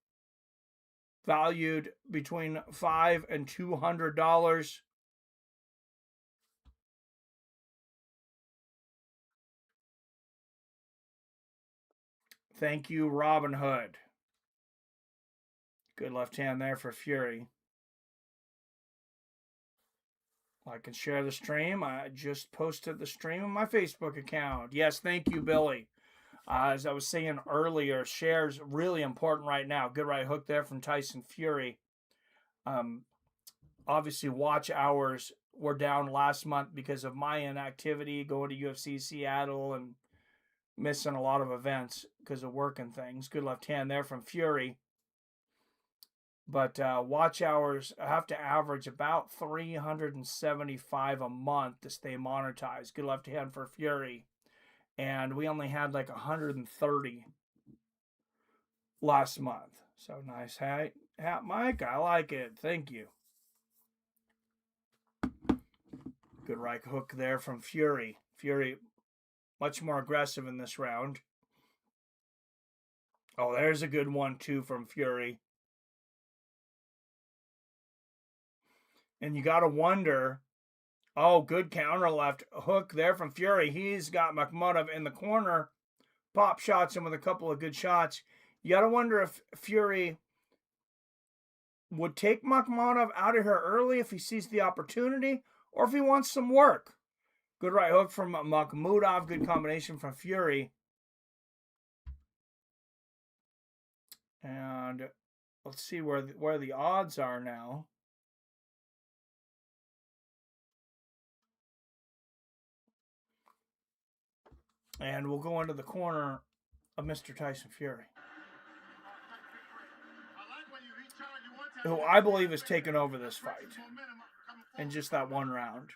valued between $500 and $200. Thank you, Robinhood. Good left hand there for Fury. Like and share the stream. I just posted the stream on my Facebook account. Yes, thank you, Billy. As I was saying earlier, shares really important right now. Good right hook there from Tyson Fury. Obviously, watch hours were down last month because of my inactivity, going to UFC Seattle and missing a lot of events because of work and things. Good left hand there from Fury. But watch hours have to average about 375 a month to stay monetized. Good left hand for Fury. And we only had like 130 last month. So nice hat, Mike. I like it. Thank you. Good right hook there from Fury. Fury much more aggressive in this round. Oh, there's a good one too from Fury. And you got to wonder, oh, good counter left hook there from Fury. He's got Makhmudov in the corner. Pop shots him with a couple of good shots. You got to wonder if Fury would take Makhmudov out of here early if he sees the opportunity or if he wants some work. Good right hook from Makhmudov. Good combination from Fury. And let's see where the odds are now. And we'll go into the corner of Mr. Tyson Fury, who I believe has taken over this fight in just that one round.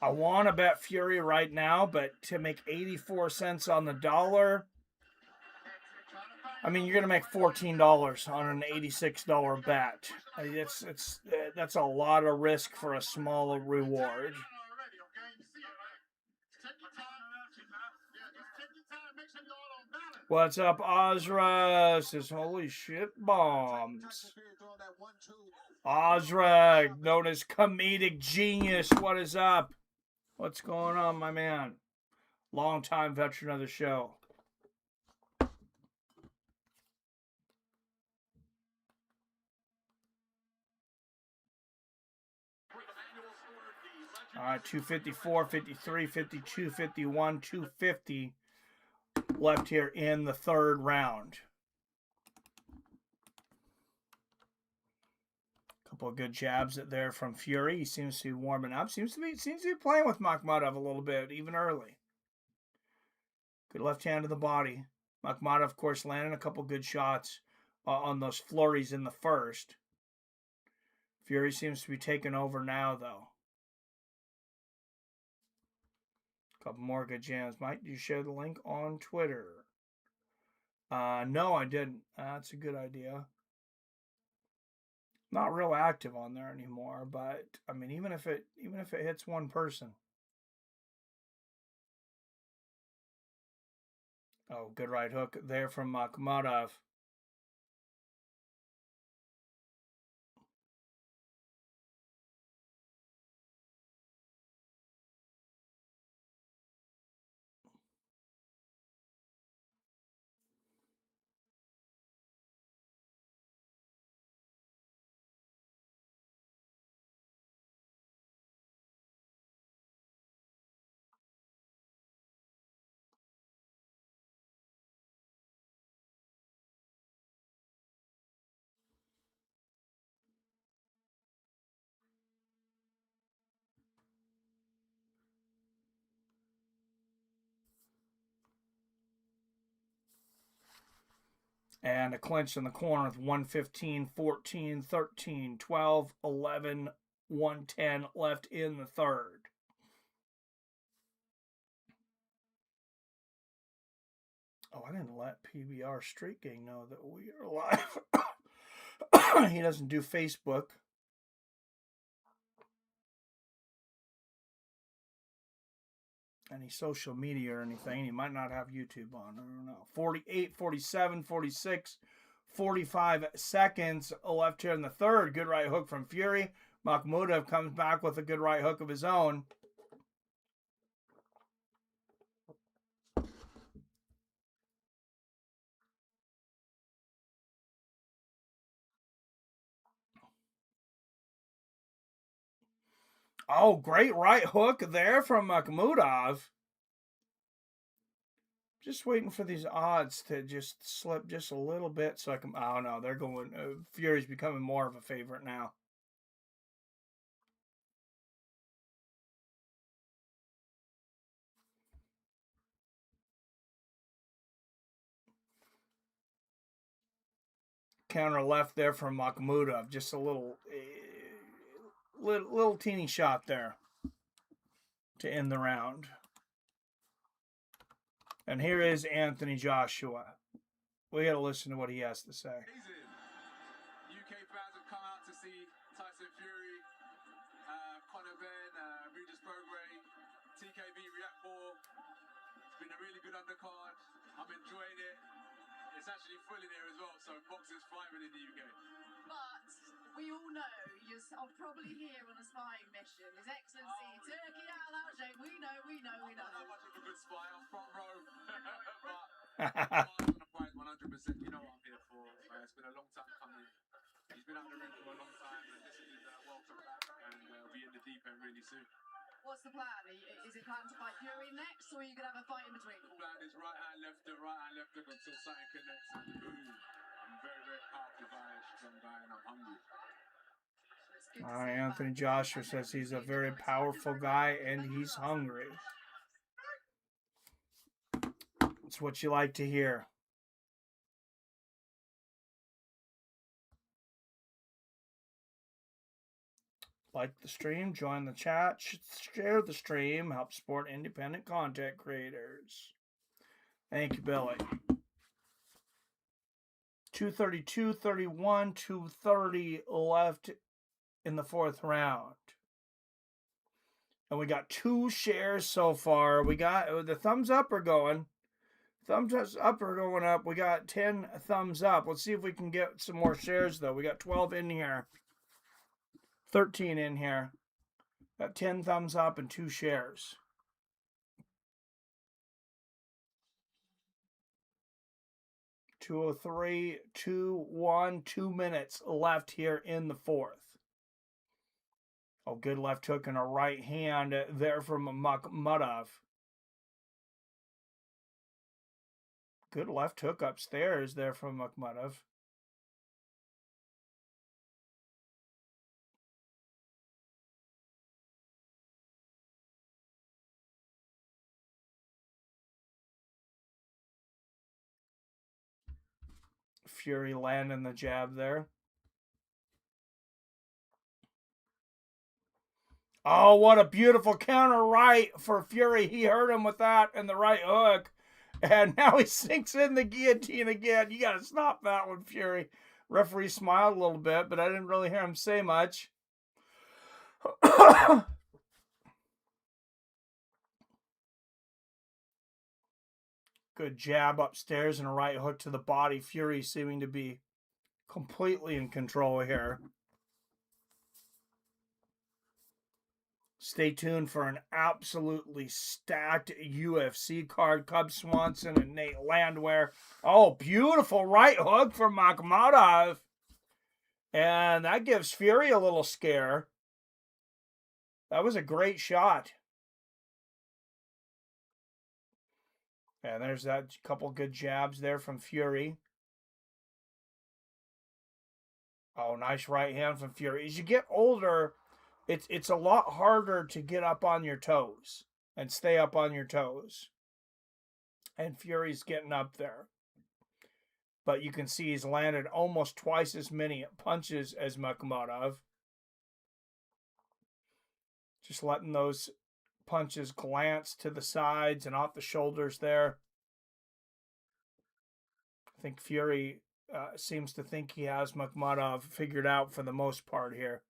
I want to bet Fury right now, but to make 84 cents on the dollar, I mean, you're going to make $14 on an $86 bet. That's a lot of risk for a small reward. What's up, Ozra? Says, holy shit, bombs. Ozra, known as Comedic Genius. What is up? What's going on, my man? Long-time veteran of the show. All right, 254, 53, 52, 51, 250 left here in the third round. Couple of good jabs there from Fury. He seems to be warming up. Seems to be playing with Makhmudov a little bit, even early. Good left hand to the body. Makhmudov, of course, landing a couple good shots on those flurries in the first. Fury seems to be taking over now, though. Couple more good jams. Mike, do you share the link on Twitter? No, I didn't. That's a good idea. Not real active on there anymore, but I mean, even if it hits one person. Oh, good right hook there from Makhmudov. And a clinch in the corner with 115, 14, 13, 12, 11, 110 left in the third. Oh, I didn't let PBR Street Gang know that we are live. He doesn't do Facebook. Any social media or anything. He might not have YouTube on. I don't know. 48, 47, 46, 45 seconds left here in the third. Good right hook from Fury. Makhmudov comes back with a good right hook of his own. Oh, great right hook there from Makhmudov. Just waiting for these odds to just slip just a little bit so I can... Oh, no, they're going... Fury's becoming more of a favorite now. Counter left there from Makhmudov. Just a little teeny shot there to end the round. And here is Anthony Joshua. We got to listen to what he has to say. UK fans have come out to see Tyson Fury, Conor Ben, Regis Prograis, TKB React 4. It's been a really good undercard. I'm enjoying it. It's actually full in here as well, so boxing's thriving in the UK. But we all know you're probably here on a spying mission. His Excellency, Turkey Al Alshay. We know. I'm not that much of a good spy. I'm front row. But I'm on the prize 100%. You know what I'm here for. It's been a long time coming. He's been out the ring for a long time, and this is welcome back, and we'll be in the deep end really soon. What's the plan? Is it planned to fight Fury next, or are you going to have a fight in between? The plan is right hand, left hook until something connects, and boom. I'm very, very powerful guy, strong guy, and I'm hungry. Anthony Joshua says he's a very powerful guy and he's hungry. That's what you like to hear. Like the stream, join the chat, share the stream, help support independent content creators. Thank you, Billy. 232, 31, 230 left in the fourth round. And we got 2 shares so far. We got the thumbs up are going. Thumbs up are going up. We got 10 thumbs up. Let's see if we can get some more shares, though. We got 12 in here. 13 in here. Got 10 thumbs up and 2 shares. .203, 2-1, 2 minutes left here in the fourth. Oh, good left hook and a right hand there from Makhmudov. Good left hook upstairs there from Makhmudov. Fury landing the jab there. Oh, what a beautiful counter right for Fury. He hurt him with that and the right hook. And now he sinks in the guillotine again. You got to stop that one, Fury. Referee smiled a little bit, but I didn't really hear him say much. Good jab upstairs and a right hook to the body. Fury seeming to be completely in control here. Stay tuned for an absolutely stacked UFC card. Cub Swanson and Nate Landwehr. Oh, beautiful right hook from Makhmudov. And that gives Fury a little scare. That was a great shot. And there's that couple good jabs there from Fury. Oh, nice right hand from Fury. As you get older, it's a lot harder to get up on your toes and stay up on your toes. And Fury's getting up there. but you can see he's landed almost twice as many punches as Makhmudov. Just letting those punches glance to the sides and off the shoulders there. I think Fury seems to think he has Makhmudov figured out for the most part here.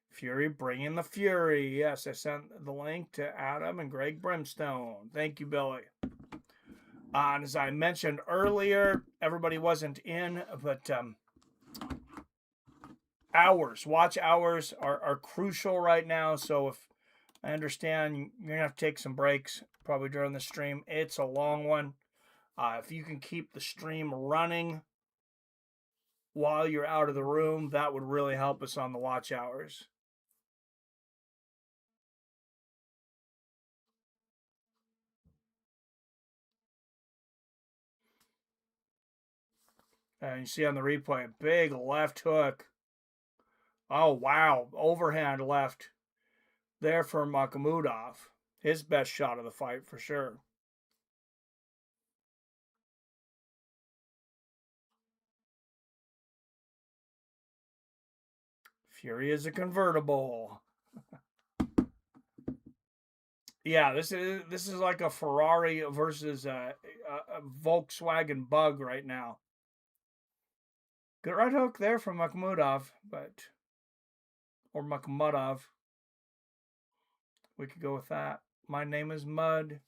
Fury bringing the Fury. Yes, I sent the link to Adam and Greg Brimstone. Thank you, Billy. And as I mentioned earlier, everybody wasn't in, but watch hours are crucial right now. So if I understand you're going to have to take some breaks probably during the stream. It's a long one. If you can keep the stream running while you're out of the room, that would really help us on the watch hours. And you see on the replay, a big left hook. Oh, wow. Overhand left there for Makhmudov. His best shot of the fight for sure. Fury is a convertible. Yeah, this is like a Ferrari versus a Volkswagen Bug right now. Good right hook there from Makhmudov, or Makhmudov. We could go with that. My name is Mud.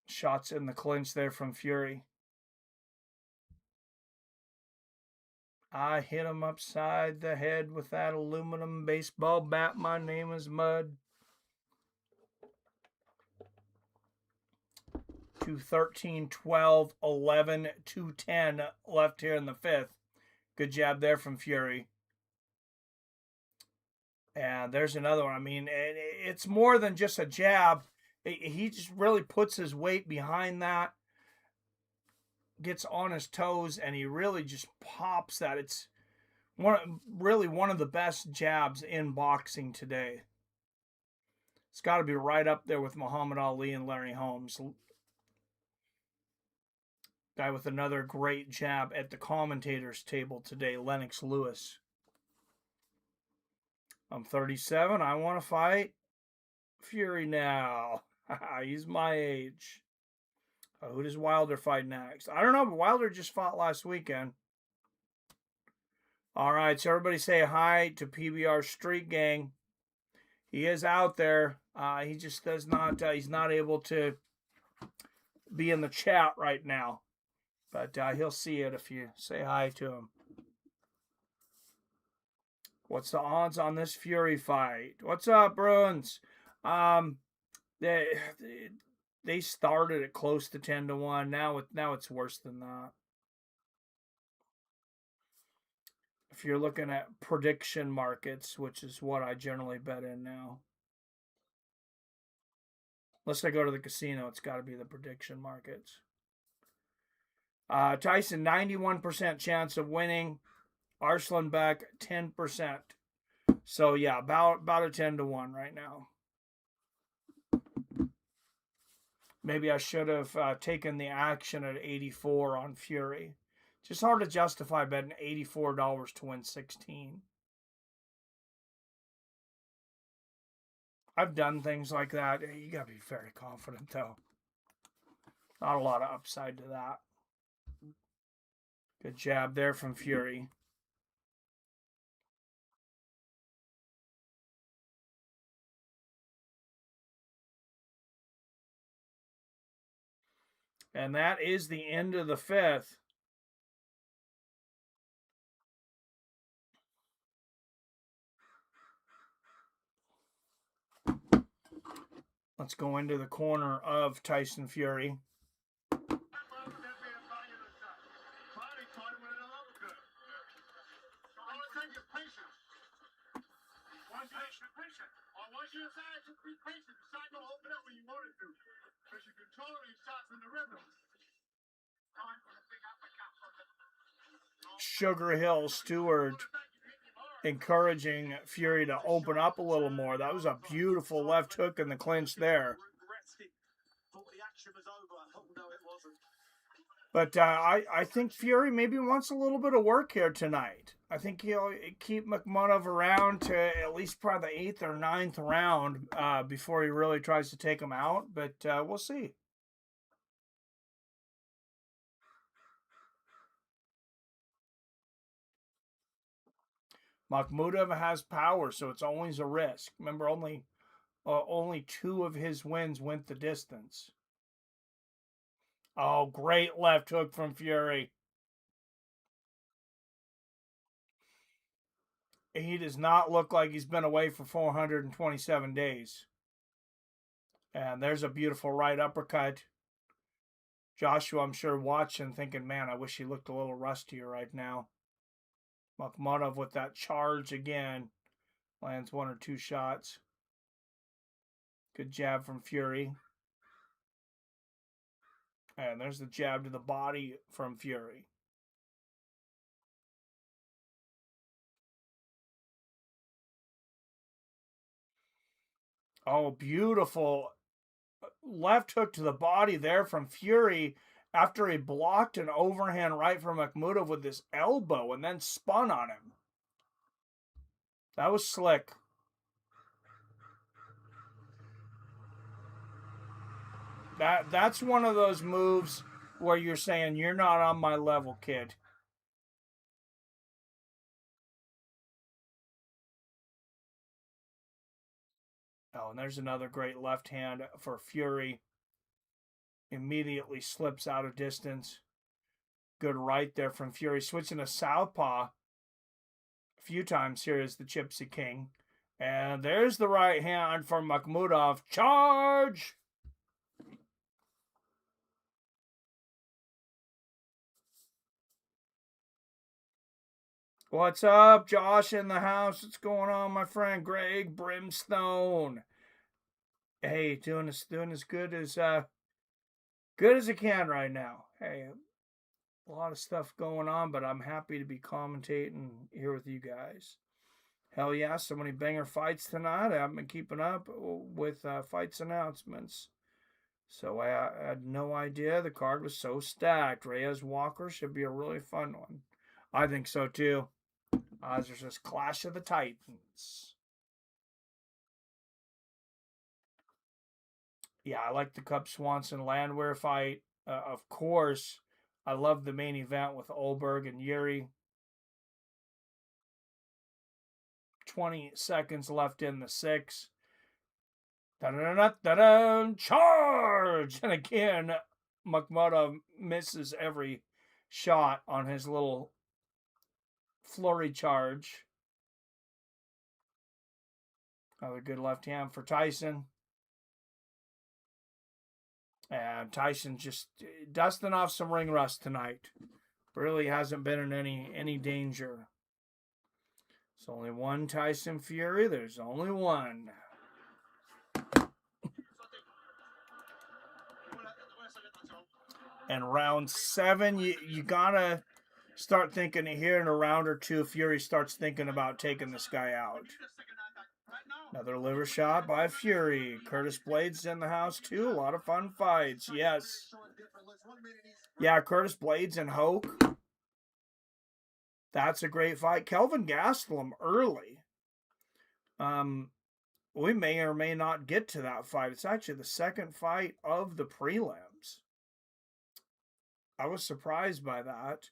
Shots in the clinch there from Fury. I hit him upside the head with that aluminum baseball bat. My name is Mud. 2:13, 12, 11, 2:10 left here in the fifth. Good jab there from Fury. And there's another one. I mean, it's more than just a jab. He just really puts his weight behind that, gets on his toes, and he really just pops that. It's really one of the best jabs in boxing today. It's got to be right up there with Muhammad Ali and Larry Holmes. Guy with another great jab at the commentators table today, Lennox Lewis. I'm 37. I want to fight Fury now. He's my age. Who does Wilder fight next? I don't know, but Wilder just fought last weekend. All right, so everybody say hi to PBR Street Gang. He is out there. He just does not, he's not able to be in the chat right now. But he'll see it if you say hi to him. What's the odds on this Fury fight? What's up, Bruins? They started at close to 10-1. Now it's worse than that. If you're looking at prediction markets, which is what I generally bet in now. Unless I go to the casino, it's got to be the prediction markets. Tyson, 91% chance of winning. Arslanbek, 10%. So, yeah, about a 10-1 right now. Maybe I should have taken the action at 84 on Fury. Just hard to justify betting $84 to win 16. I've done things like that. You got to be very confident, though. Not a lot of upside to that. Good jab there from Fury. And that is the end of the fifth. Let's go into the corner of Tyson Fury. Sugar Hill Stewart encouraging Fury to open up a little more. That was a beautiful left hook in the clinch there. action was over. Oh, no, it wasn't. But I think Fury maybe wants a little bit of work here tonight. I think he'll keep Makhmudov around to at least probably the 8th or 9th round before he really tries to take him out. But we'll see. Makhmudov has power, so it's always a risk. Remember, only 2 of his wins went the distance. Oh, great left hook from Fury. He does not look like he's been away for 427 days. And there's a beautiful right uppercut. Joshua, I'm sure, watching, thinking, man, I wish he looked a little rustier right now. Makhmudov with that charge again. Lands 1 or 2 shots. Good jab from Fury. And there's the jab to the body from Fury. Oh, beautiful left hook to the body there from Fury after he blocked an overhand right from Makhmudov with his elbow and then spun on him. That was slick. That's one of those moves where you're saying, you're not on my level, kid. Oh, and there's another great left hand for Fury. Immediately slips out of distance. Good right there from Fury. Switching to southpaw a few times here as the Gypsy King. And there's the right hand from Makhmudov. Charge! What's up, Josh in the house? What's going on, my friend Greg Brimstone? Hey, doing as good as I can right now. Hey, a lot of stuff going on, but I'm happy to be commentating here with you guys. Hell yeah, so many banger fights tonight. I haven't been keeping up with fights announcements. So I had no idea the card was so stacked. Reyes Walker should be a really fun one. I think so too. There's this Clash of the Titans. Yeah, I like the Cub Swanson Landwehr fight. Of course, I love the main event with Ulberg and Jiri. 20 seconds left in the 6. Da-da-da-da-da-da, charge! And again, Makhmudov misses every shot on his little flurry charge. Another good left hand for Tyson. And Tyson just dusting off some ring rust tonight. Really hasn't been in any danger. There's only one Tyson Fury. There's only one. And round 7, you gotta start thinking here in a round or two, Fury starts thinking about taking this guy out. Another liver shot by Fury. Curtis Blades in the house too. A lot of fun fights. Yes. Yeah, Curtis Blades and Hoke. That's a great fight. Kelvin Gastelum early. We may or may not get to that fight. It's actually the second fight of the prelims. I was surprised by that.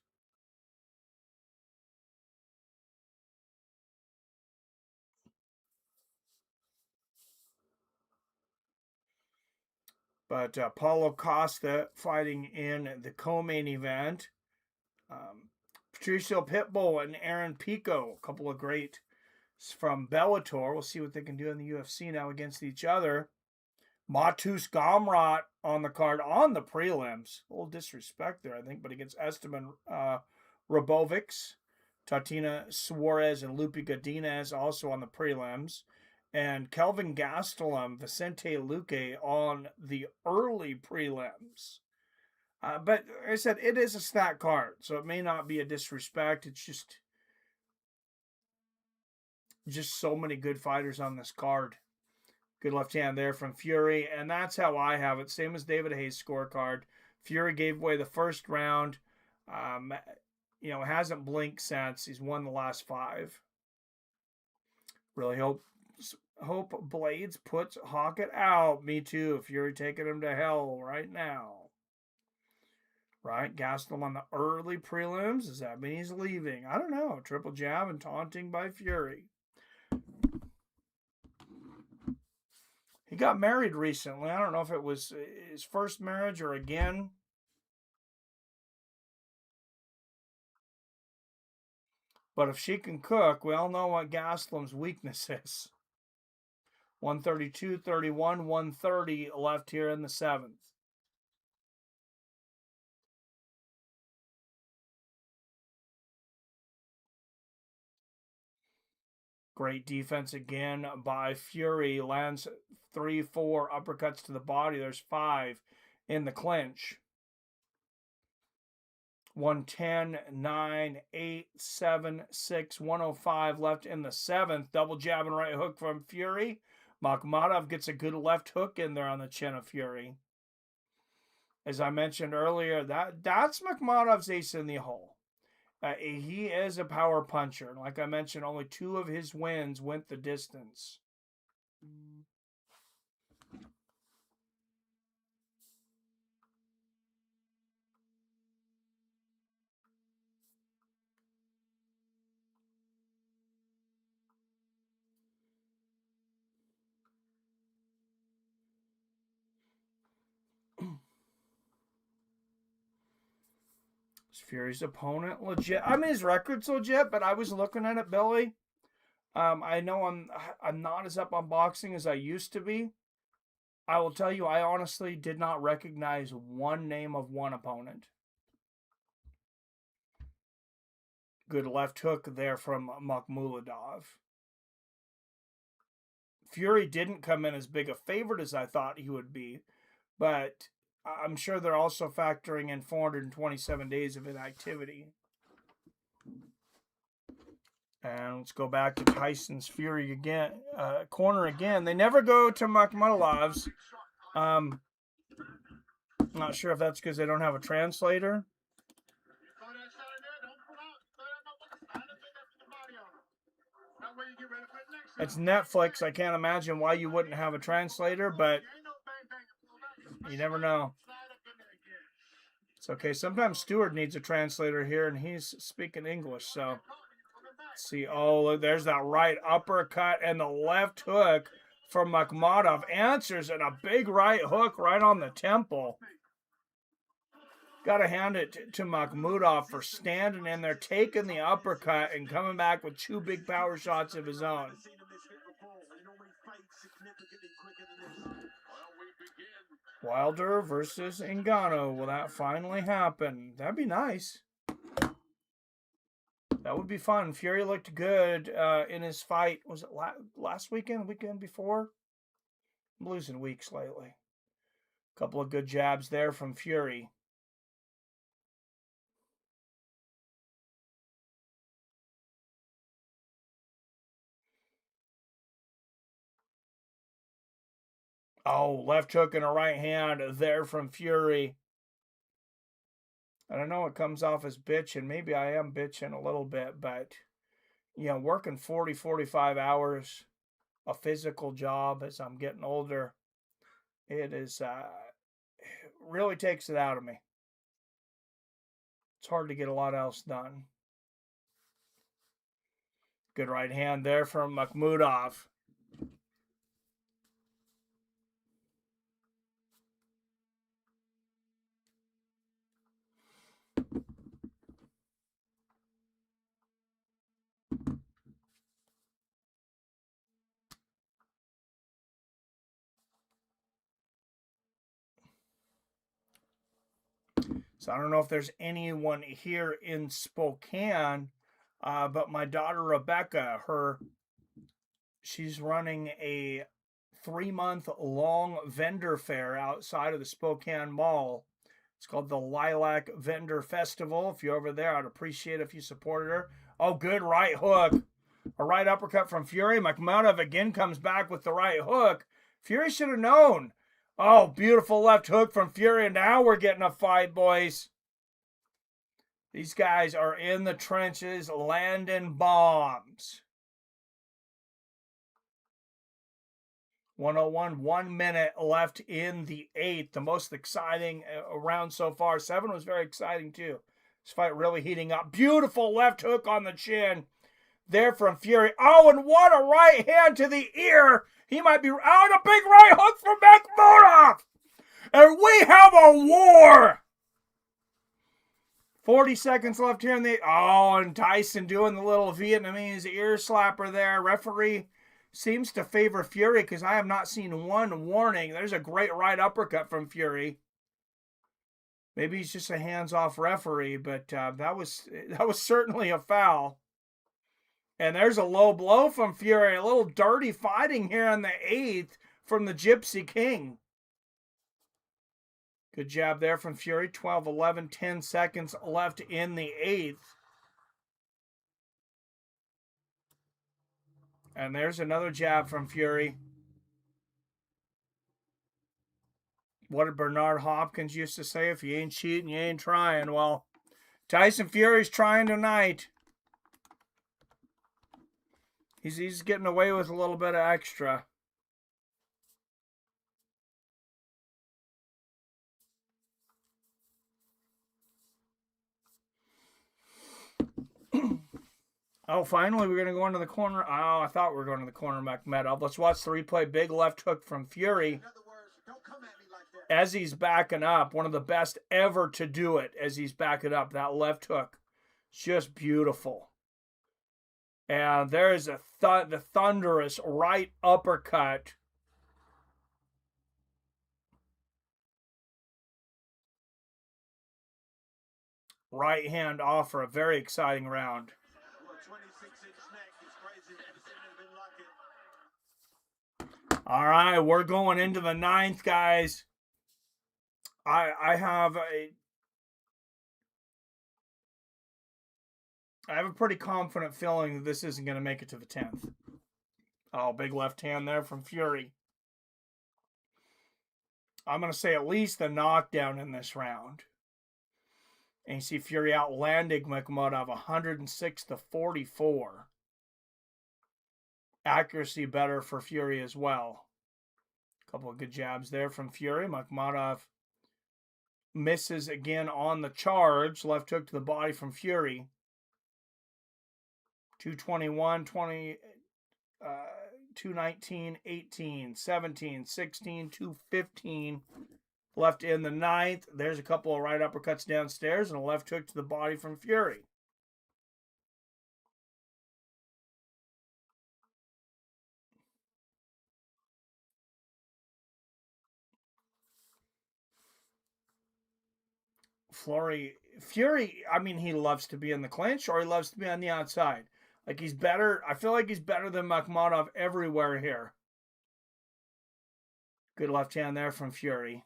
But Paulo Costa fighting in the co-main event. Patricio Pitbull and Aaron Pico, a couple of great from Bellator. We'll see what they can do in the UFC now against each other. Matus Gamrot on the card on the prelims. A little disrespect there, I think, but against Esteban Robovics, Tatiana Suarez, and Lupi Godinez also on the prelims. And Kelvin Gastelum, Vicente Luque on the early prelims. But like I said, it is a stacked card, so it may not be a disrespect. It's just so many good fighters on this card. Good left hand there from Fury, and that's how I have it. Same as David Hayes' scorecard. Fury gave away the first round. Hasn't blinked since. He's won the last 5. Really hope Blades puts Hockett out. Me too. Fury taking him to hell right now. Right, Gastelum on the early prelims. Does that mean he's leaving? I don't know. Triple jab and taunting by Fury. He got married recently. I don't know if it was his first marriage or again. But if she can cook, we all know what Gastelum's weakness is. 132, 31, 130 left here in the 7th. Great defense again by Fury. Lands 3-4 uppercuts to the body. There's 5 in the clinch. 110, 9, 8, 7, 6, 105 left in the 7th. Double jab and right hook from Fury. Makhmudov gets a good left hook in there on the chin of Fury. As I mentioned earlier, that's Makhmudov's ace in the hole. He is a power puncher. And like I mentioned, only 2 of his wins went the distance. Fury's opponent legit. I mean, his record's legit, but I was looking at it, Billy. I know I'm not as up on boxing as I used to be. I will tell you, I honestly did not recognize one name of one opponent. Good left hook there from Makhmudov. Fury didn't come in as big a favorite as I thought he would be, but I'm sure they're also factoring in 427 days of inactivity. And let's go back to Tyson's Fury again. Corner again. They never go to Makhmudov's. Not sure if that's because they don't have a translator. It's Netflix. I can't imagine why you wouldn't have a translator, but you never know. It's okay. Sometimes Stewart needs a translator here, and he's speaking English. So, let's see. Oh, there's that right uppercut and the left hook from Makhmudov. Answers and a big right hook right on the temple. Got to hand it to Makhmudov for standing in there, taking the uppercut, and coming back with 2 big power shots of his own. Wilder versus Ngannou. Will that finally happen? That'd be nice. That would be fun. Fury looked good in his fight. Was it last weekend? Weekend before? I'm losing weeks lately. A couple of good jabs there from Fury. Oh, left hook and a right hand there from Fury. And I know it comes off as bitching. Maybe I am bitching a little bit, but, working 40, 45 hours, a physical job as I'm getting older, it really takes it out of me. It's hard to get a lot else done. Good right hand there from Makhmudov. So I don't know if there's anyone here in Spokane, but my daughter Rebecca, she's running a 3-month-long vendor fair outside of the Spokane Mall. It's called the Lilac Vendor Festival. If you're over there, I'd appreciate it if you supported her. Oh, good right hook. A right uppercut from Fury. Makhmudov again comes back with the right hook. Fury should have known. Oh, beautiful left hook from Fury. And now we're getting a fight, boys. These guys are in the trenches, landing bombs. 101, 1 minute left in the 8th. The most exciting round so far. 7 was very exciting too. This fight really heating up. Beautiful left hook on the chin there from Fury. Oh, and what a right hand to the ear. He might be out. A big right hook from Makhmudov. And we have a war. 40 seconds left here in the... Oh, and Tyson doing the little Vietnamese ear slapper there. Referee seems to favor Fury because I have not seen one warning. There's a great right uppercut from Fury. Maybe he's just a hands-off referee, but that was certainly a foul. And there's a low blow from Fury. A little dirty fighting here in the 8th from the Gypsy King. Good jab there from Fury. 12, 11, 10 seconds left in the 8th. And there's another jab from Fury. What did Bernard Hopkins used to say? If you ain't cheating, you ain't trying. Well, Tyson Fury's trying tonight. He's getting away with a little bit of extra. Oh, finally, we're going to go into the corner. Oh, I thought we were going to the corner, Makhmudov. Let's watch the replay. Big left hook from Fury. In other words, don't come at me like that. As he's backing up. One of the best ever to do it as he's backing up. That left hook. Just beautiful. And there's the thunderous right uppercut. Right hand off for a very exciting round. Well, 26-inch neck is crazy. Never seen anything like it. All right, we're going into the 9th, guys. I have a pretty confident feeling that this isn't going to make it to the 10th. Oh, big left hand there from Fury. I'm going to say at least a knockdown in this round. And you see Fury outlanding Makhmudov 106-44. Accuracy better for Fury as well. A couple of good jabs there from Fury. Makhmudov misses again on the charge. Left hook to the body from Fury. 221, 20, 219, 18, 17, 16, 215. Left in the 9th. There's a couple of right uppercuts downstairs and a left hook to the body from Fury. Fury, I mean, he loves to be in the clinch or he loves to be on the outside. Like he's better. I feel like he's better than Makhmudov everywhere here. Good left hand there from Fury.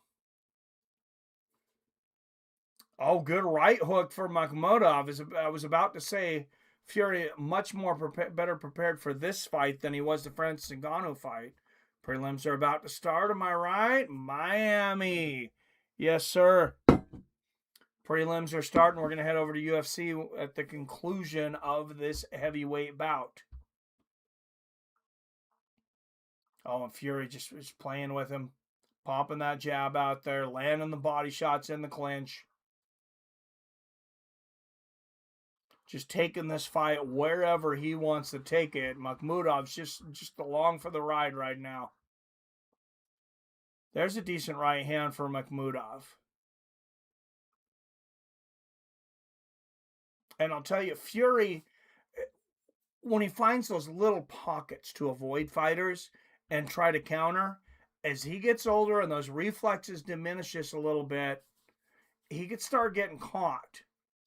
Oh, good right hook for Makhmudov. I was about to say, Fury much more better prepared for this fight than he was the Francis Ngannou fight. Prelims are about to start. Am I right? Miami. Yes, sir. Prelims are starting. We're going to head over to UFC at the conclusion of this heavyweight bout. Oh, and Fury just was playing with him. Popping that jab out there. Landing the body shots in the clinch. Just taking this fight wherever he wants to take it. Makhmudov's just along for the ride right now. There's a decent right hand for Makhmudov. And I'll tell you, Fury, when he finds those little pockets to avoid fighters and try to counter, as he gets older and those reflexes diminish just a little bit, he could start getting caught.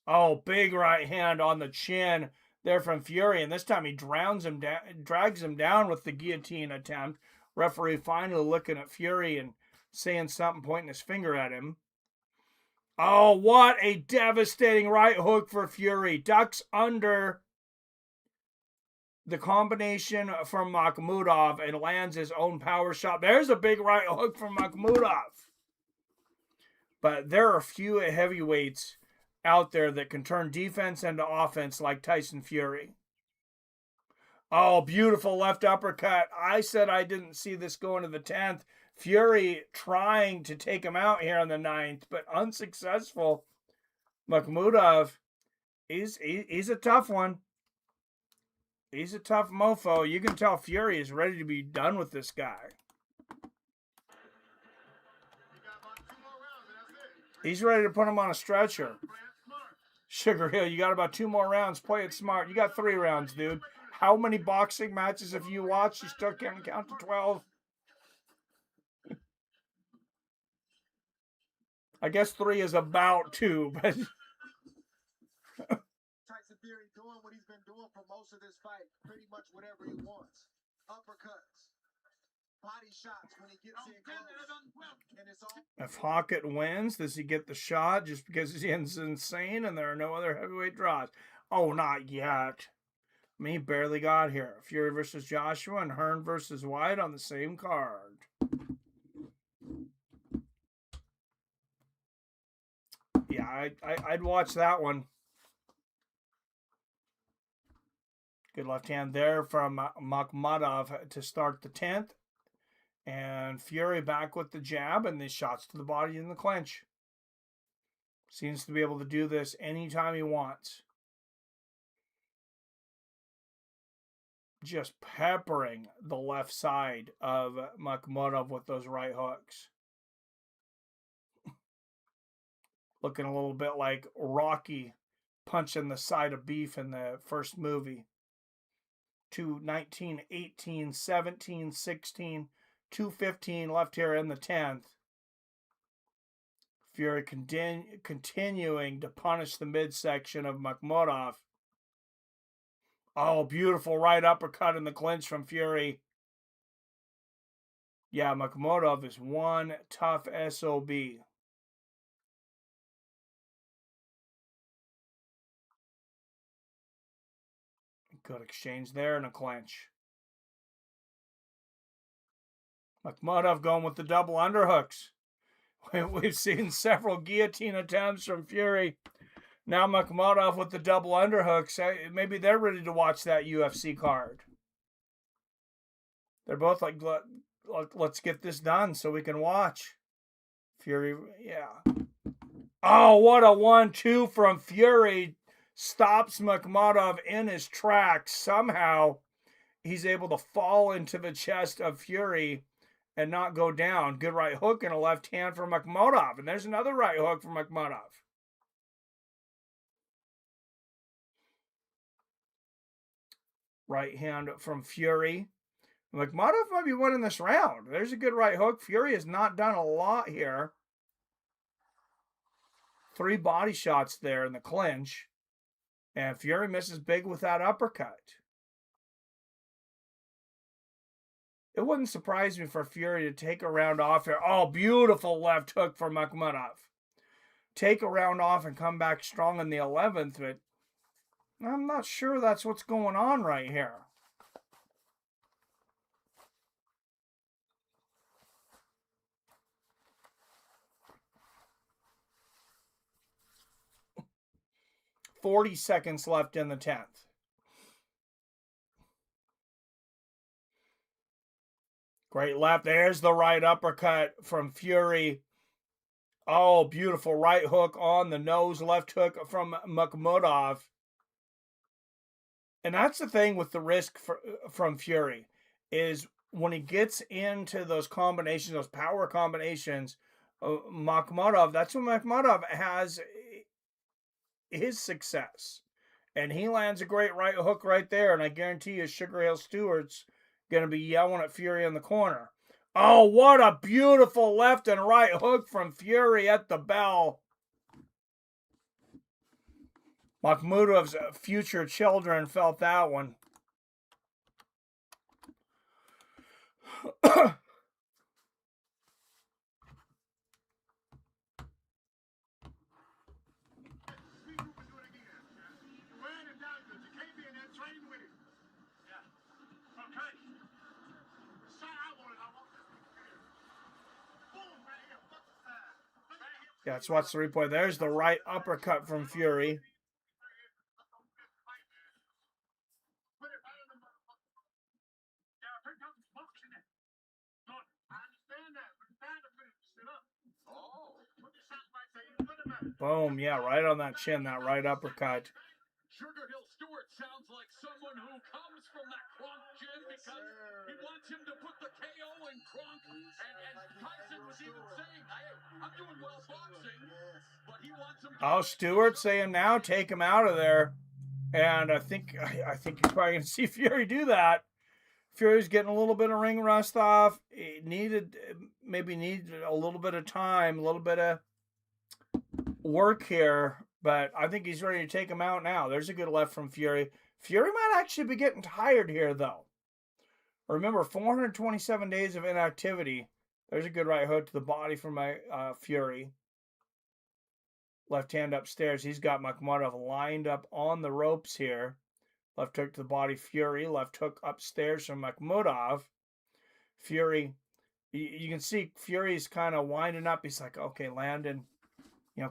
Oh, big right hand on the chin there from Fury. And this time he drags him down with the guillotine attempt. Referee finally looking at Fury and saying something, pointing his finger at him. Oh, what a devastating right hook for Fury. Ducks under the combination from Makhmudov and lands his own power shot. There's a big right hook from Makhmudov. But there are a few heavyweights out there that can turn defense into offense like Tyson Fury. Oh, beautiful left uppercut. I said I didn't see this going to the 10th. Fury trying to take him out here in the 9th, but unsuccessful. Makhmudov, he's a tough one. He's a tough mofo. You can tell Fury is ready to be done with this guy. He's ready to put him on a stretcher. Sugar Hill, you got about 2 more rounds. Play it smart. You got 3 rounds, dude. How many boxing matches have you watched? You still can't count to 12? I guess 3 is about 2, but... Tyson Fury doing what he's been doing for most of this fight. Pretty much whatever he wants. Uppercuts. Body shots when he gets in close. And it's all... If Hockett wins, does he get the shot just because he's insane and there are no other heavyweight draws? Oh, not yet. I mean, he barely got here. Fury versus Joshua and Hearn versus White on the same card. Yeah, I'd watch that one. Good left hand there from Makhmudov to start the 10th. And Fury back with the jab and the shots to the body in the clinch. Seems to be able to do this anytime he wants. Just peppering the left side of Makhmudov with those right hooks. Looking a little bit like Rocky punching the side of beef in the first movie. 2:19, 18, 17, 16, 2:15 left here in the 10th. Fury continuing to punish the midsection of Makhmudov. Oh, beautiful right uppercut in the clinch from Fury. Yeah, Makhmudov is one tough SOB. Good exchange there in a clinch. Makhmudov going with the double underhooks. We've seen several guillotine attempts from Fury. Now Makhmudov with the double underhooks. Maybe they're ready to watch that UFC card. They're both like, let's get this done so we can watch. Fury, yeah. Oh, what a 1-2 from Fury. Stops Makhmudov in his tracks. Somehow he's able to fall into the chest of Fury and not go down. Good right hook and a left hand for Makhmudov. And there's another right hook for Makhmudov. Right hand from Fury. Makhmudov might be winning this round. There's a good right hook. Fury has not done a lot here. 3 body shots there in the clinch. And Fury misses big with that uppercut. It wouldn't surprise me for Fury to take a round off here. Oh, beautiful left hook for Makhmudov. Take a round off and come back strong in the 11th, but I'm not sure that's what's going on right here. .40 seconds left in the 10th. Great left. There's the right uppercut from Fury. Oh, beautiful right hook on the nose. Left hook from Makhmudov. And that's the thing with the risk from Fury is when he gets into those combinations, those power combinations, Makhmudov, that's when Makhmudov has his success. And he lands a great right hook right there. And I guarantee you Sugar Hill Stewart's going to be yelling at Fury in the corner. Oh, what a beautiful left and right hook from Fury at the bell. Makhmudov's future children felt that one. Yeah, let's watch the replay. There's the right uppercut from Fury. Boom, yeah, right on that chin, that right uppercut. Sugar Hill Stewart sounds like someone who comes from that Kronk gym because he wants him to put the KO in Kronk. And Tyson was even saying, I'm doing well boxing, but he wants him to... Oh, Stewart saying now, take him out of there. And I think he's probably going to see Fury do that. Fury's getting a little bit of ring rust off. He maybe needed a little bit of time, a little bit of work here, but I think he's ready to take him out now. There's a good left from Fury. Fury might actually be getting tired here, though. Remember, 427 days of inactivity. There's a good right hook to the body from Fury. Left hand upstairs. He's got Makhmudov lined up on the ropes here. Left hook to the body, Fury. Left hook upstairs from Makhmudov. Fury, you can see Fury's kind of winding up. He's like, okay, landing,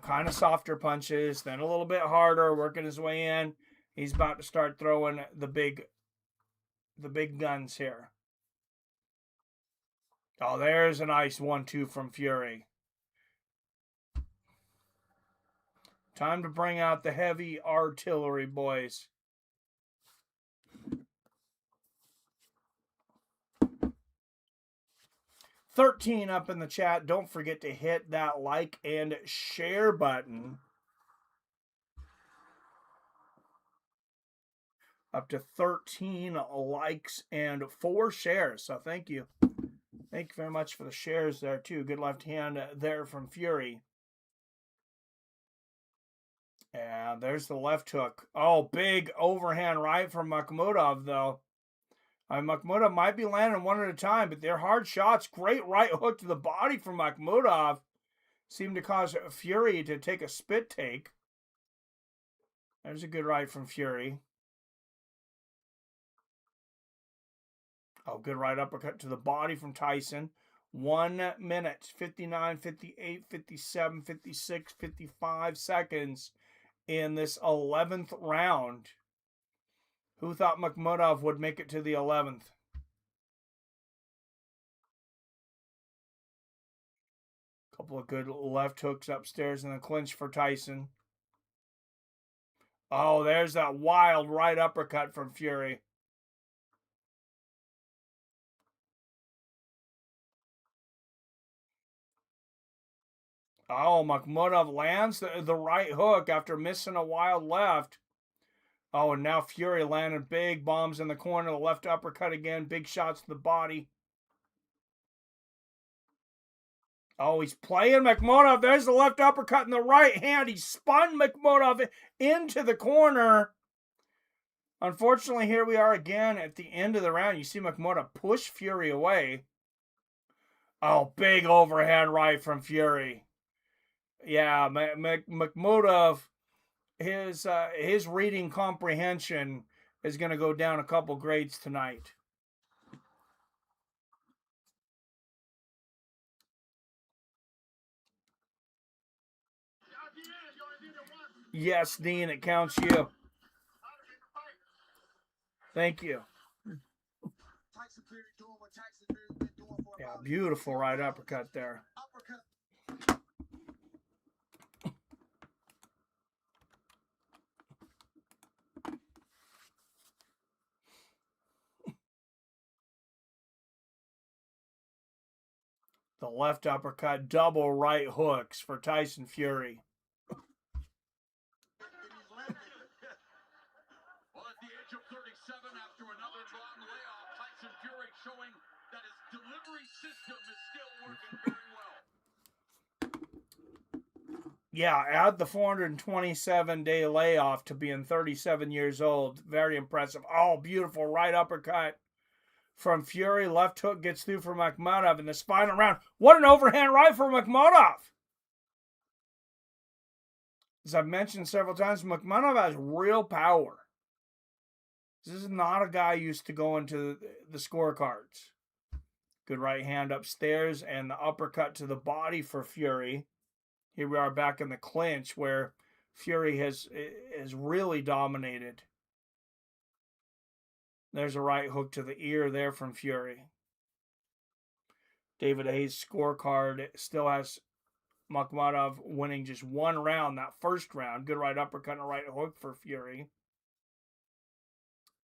kind of softer punches, then a little bit harder, working his way in. He's about to start throwing the big guns here. Oh, there's a nice 1-2 from Fury. Time to bring out the heavy artillery, boys. $13 up in the chat. Don't forget to hit that like and share button. Up to 13 likes and 4 shares. So thank you. Thank you very much for the shares there too. Good left hand there from Fury. And there's the left hook. Oh, big overhand right from Makhmudov though. Makhmudov might be landing one at a time, but they're hard shots. Great right hook to the body from Makhmudov. Seemed to cause Fury to take a spit take. There's a good right from Fury. Oh, good right uppercut to the body from Tyson. 1 minute, 59, 58, 57, 56, 55 seconds in this 11th round. Who thought Makhmudov would make it to the 11th? Couple of good left hooks upstairs in the clinch for Tyson. Oh, there's that wild right uppercut from Fury. Oh, Makhmudov lands the right hook after missing a wild left. Oh, and now Fury landing big bombs in the corner. The left uppercut again. Big shots to the body. Oh, he's playing Makhmudov. There's the left uppercut in the right hand. He spun Makhmudov into the corner. Unfortunately, here we are again at the end of the round. You see Makhmudov push Fury away. Oh, big overhand right from Fury. Yeah, Makhmudov, his reading comprehension is going to go down a couple grades tonight. Yes, Dean, it counts you. Thank you. Yeah, beautiful right uppercut there. The left uppercut, double right hooks for Tyson Fury. Well, at the age of 37, after another long layoff, Tyson Fury showing that his delivery system is still working very well. Yeah, add the 427-day layoff to being 37 years old. Very impressive. Oh, beautiful right uppercut from Fury. Left hook gets through for Makhmudov in the final round. What an overhand right for Makhmudov. As I've mentioned several times, Makhmudov has real power. This is not a guy used to going to the scorecards. Good right hand upstairs and the uppercut to the body for Fury. Here we are back in the clinch where Fury has really dominated. There's a right hook to the ear there from Fury. David Hayes' scorecard still has Makhmudov winning just one round, that first round. Good right uppercut and a right hook for Fury.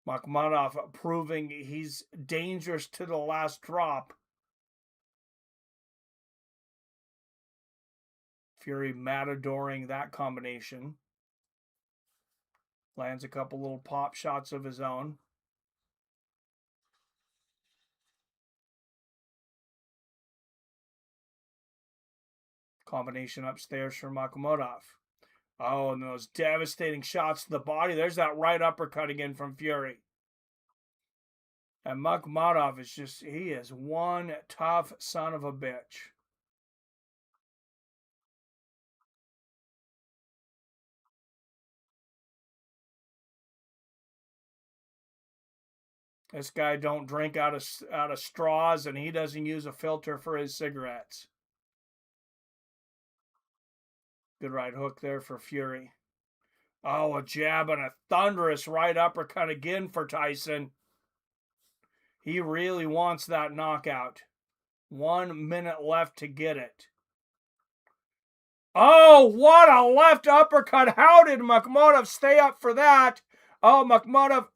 Makhmudov proving he's dangerous to the last drop. Fury matadoring that combination. Lands a couple little pop shots of his own. Combination upstairs for Makhmudov. Oh, and those devastating shots to the body. There's that right uppercut again from Fury. And Makhmudov is just, he is one tough son of a bitch. This guy don't drink out of straws, and he doesn't use a filter for his cigarettes. Good right hook there for Fury. Oh, a jab and a thunderous right uppercut again for Tyson. He really wants that knockout. 1 minute left to get it. Oh, what a left uppercut. How did Makhmudov stay up for that? Oh, Makhmudov,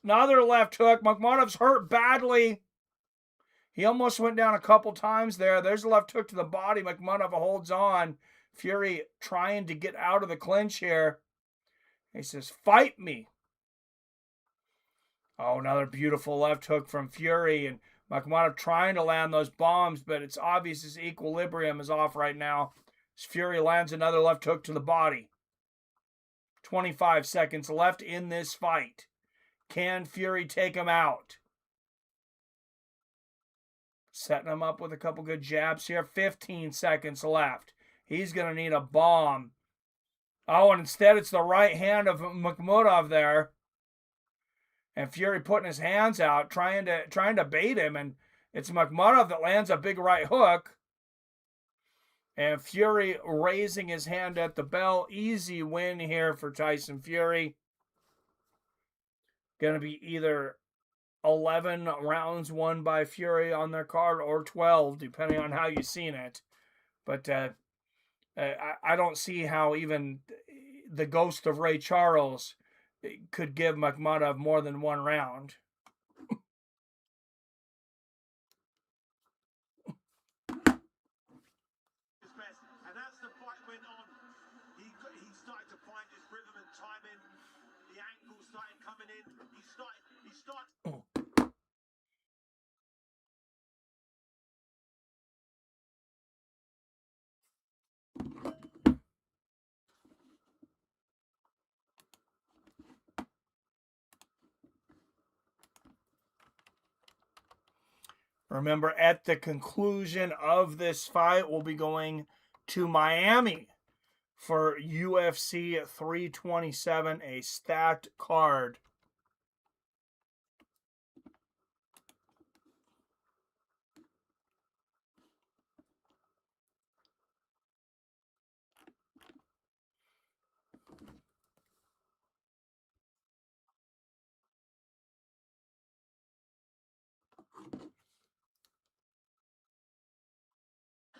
another left hook. Makhmudov's hurt badly. He almost went down a couple times there. There's a left hook to the body. Makhmudov holds on. Fury trying to get out of the clinch here. He says, fight me. Oh, another beautiful left hook from Fury. And Makhmudov trying to land those bombs, but it's obvious his equilibrium is off right now. As Fury lands another left hook to the body. 25 seconds left in this fight. Can Fury take him out? Setting him up with a couple good jabs here. 15 seconds left. He's going to need a bomb. Oh, and instead it's the right hand of Makhmudov there. And Fury putting his hands out, trying to bait him. And it's Makhmudov that lands a big right hook. And Fury raising his hand at the bell. Easy win here for Tyson Fury. Going to be either 11 rounds won by Fury on their card or 12, depending on how you've seen it. But I don't see how even the ghost of Ray Charles could give Makhmudov more than one round. And as the fight went on, he started to find his rhythm and timing. The ankles started coming in. He started. Remember, at the conclusion of this fight, we'll be going to Miami for UFC 327, a stacked card.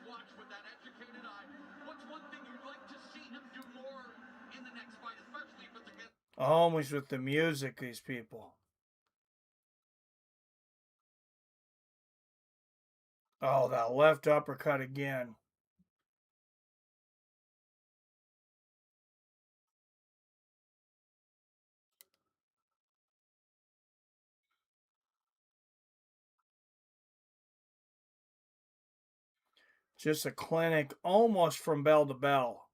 Watch with that educated eye. What's one thing you'd like to see him do more in the next fight, especially if it's against... Always with the music, these people. Oh, that left uppercut again. Just a clinic almost from bell to bell.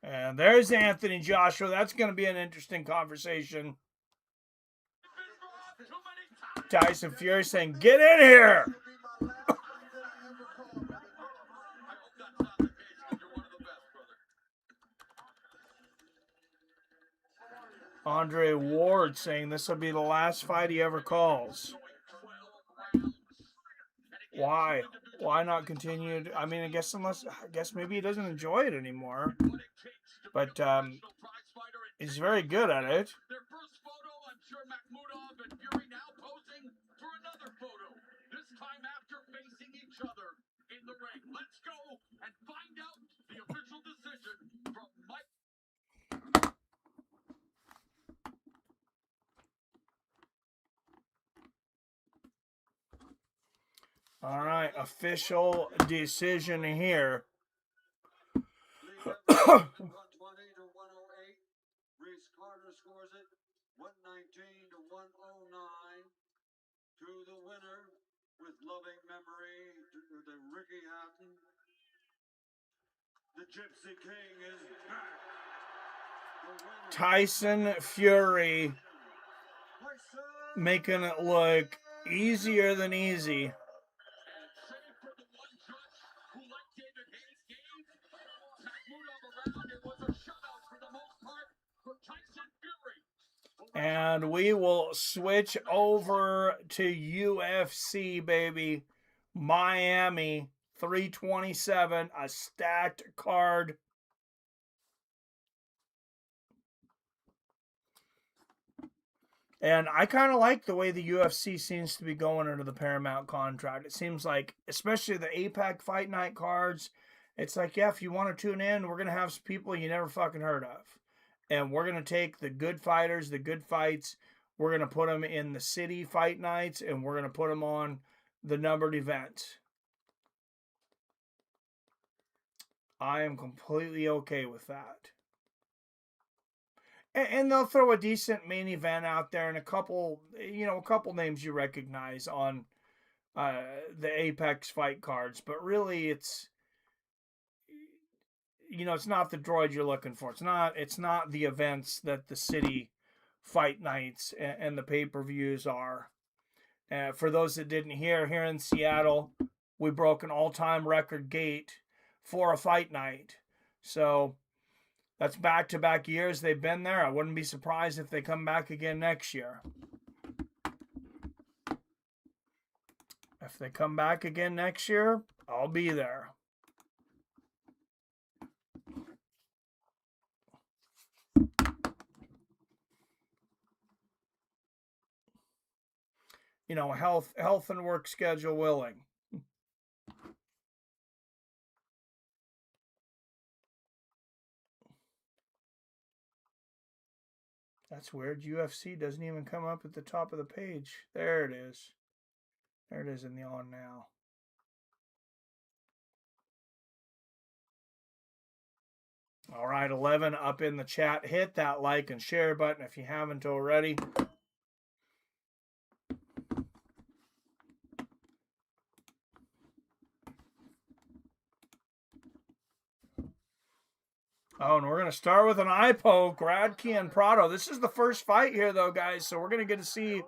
And there's Anthony Joshua. That's going to be an interesting conversation. Tyson Fury saying, "Get in here." Andre Ward saying this will be the last fight he ever calls. Why? Why not continue? I mean, I guess maybe he doesn't enjoy it anymore. But he's very good at it. Their first photo, I'm sure Makhmudov and Jiri now posing for another photo. This time after facing each other in the ring. Let's go and find out the official decision from Mike. All right, official decision here. 120 to 108. Reese Carter scores it 119 to 109. To the winner, with loving memory to the Ricky Hatton. The Gypsy King is back. The winner, Tyson Fury Tyson. making it look easier than easy. And save for the one judge who, like David Hayes, gave Makhmudov a round. It was a shutout for the most part for Tyson Fury. And we will switch over to UFC, baby. Miami, 327, a stacked card. And I kind of like the way the UFC seems to be going under the Paramount contract. It seems like, especially the APAC Fight Night cards, it's like, yeah, if you want to tune in, we're going to have some people you never fucking heard of. And we're going to take the good fighters, the good fights. We're going to put them in the city fight nights, and we're going to put them on the numbered events. I am completely okay with that. And they'll throw a decent main event out there and a couple names you recognize on the Apex fight cards. But really, it's not the droid you're looking for. It's not the events that the city fight nights and the pay-per-views are. For those that didn't hear, here in Seattle, we broke an all-time record gate for a fight night. So that's back-to-back years they've been there. I wouldn't be surprised if they come back again next year. If they come back again next year, I'll be there. Health and work schedule willing. That's weird. UFC doesn't even come up at the top of the page. There it is. There it is in the on now. All right, 11 up in the chat. Hit that like and share button if you haven't already. Oh, and we're going to start with an eye poke, Radke and Prado. This is the first fight here, though, guys, so we're going to get to see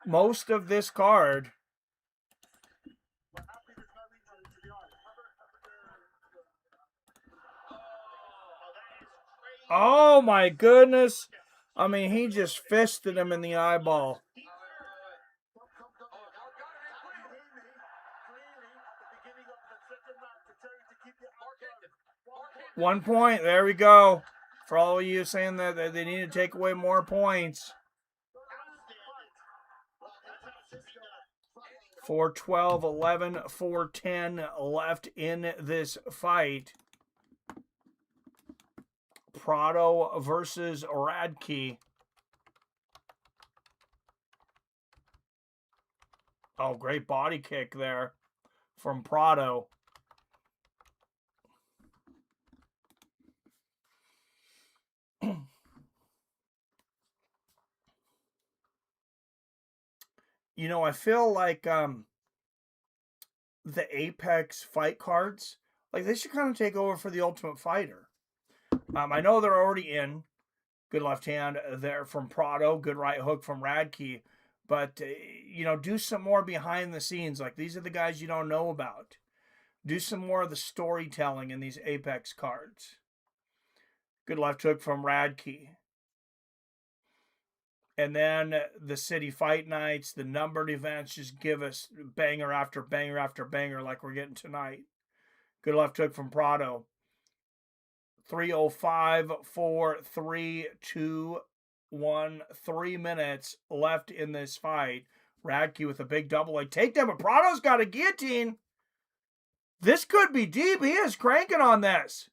most of this card. Oh, my goodness. I mean, he just fisted him in the eyeball. 1 point. There we go. For all of you saying that they need to take away more points. 4-12, 11, 4-10 left in this fight. Prado versus Radke. Oh, great body kick there from Prado. I feel like the Apex fight cards, like they should kind of take over for the Ultimate Fighter. I know they're already in. Good left hand there from Prado. Good right hook from Radke. But, do some more behind the scenes. Like, these are the guys you don't know about. Do some more of the storytelling in these Apex cards. Good left hook from Radke. And then the city fight nights, the numbered events just give us banger after banger after banger like we're getting tonight. Good left hook from Prado. 3:05, 4, 3, 2, 1. 3 minutes left in this fight. Radke with a big double leg takedown, but Prado's got a guillotine. This could be deep. He is cranking on this.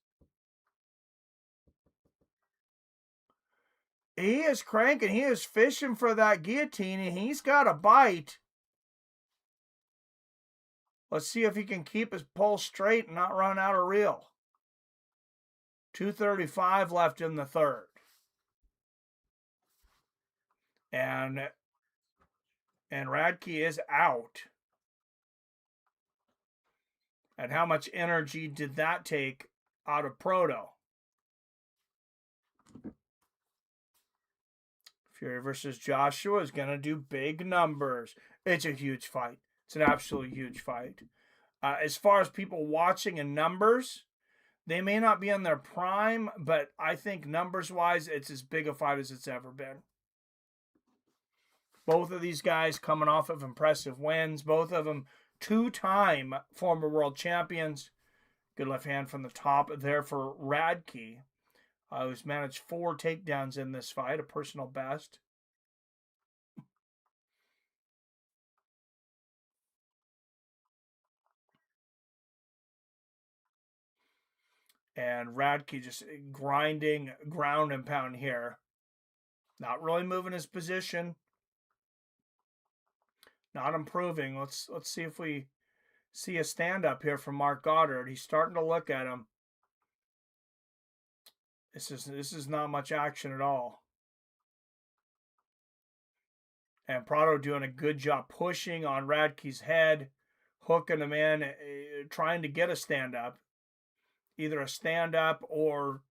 He is cranking. He is fishing for that guillotine, and he's got a bite. Let's see if he can keep his pulse straight and not run out of reel. 2:35 left in the third. And Radke is out. And how much energy did that take out of Proto? Fury versus Joshua is going to do big numbers. It's a huge fight. It's an absolutely huge fight. As far as people watching in numbers, they may not be in their prime, but I think numbers-wise, it's as big a fight as it's ever been. Both of these guys coming off of impressive wins. Both of them two-time former world champions. Good left hand from the top there for Radke, who's managed 4 takedowns in this fight, a personal best. And Radke just grinding ground and pound here. Not really moving his position. Not improving. Let's see if we see a stand-up here from Mark Goddard. He's starting to look at him. This is not much action at all. And Prado doing a good job pushing on Radke's head, hooking him in, trying to get a stand-up. Either a stand-up or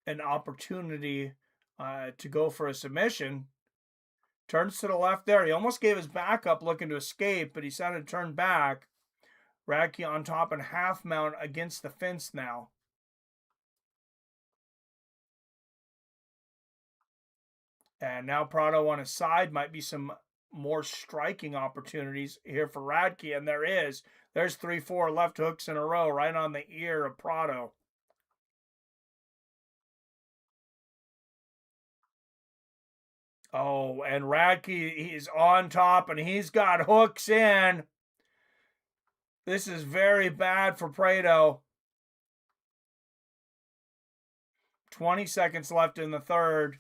an opportunity to go for a submission. Turns to the left there. He almost gave his back up looking to escape, but he decided to turn back. Radke on top and half mount against the fence now. And now Prado on his side. Might be some more striking opportunities here for Radke, and there is. There's 3-4 left hooks in a row right on the ear of Prado. Oh, and Radke, he's on top, and he's got hooks in. This is very bad for Prado. 20 seconds left in the third.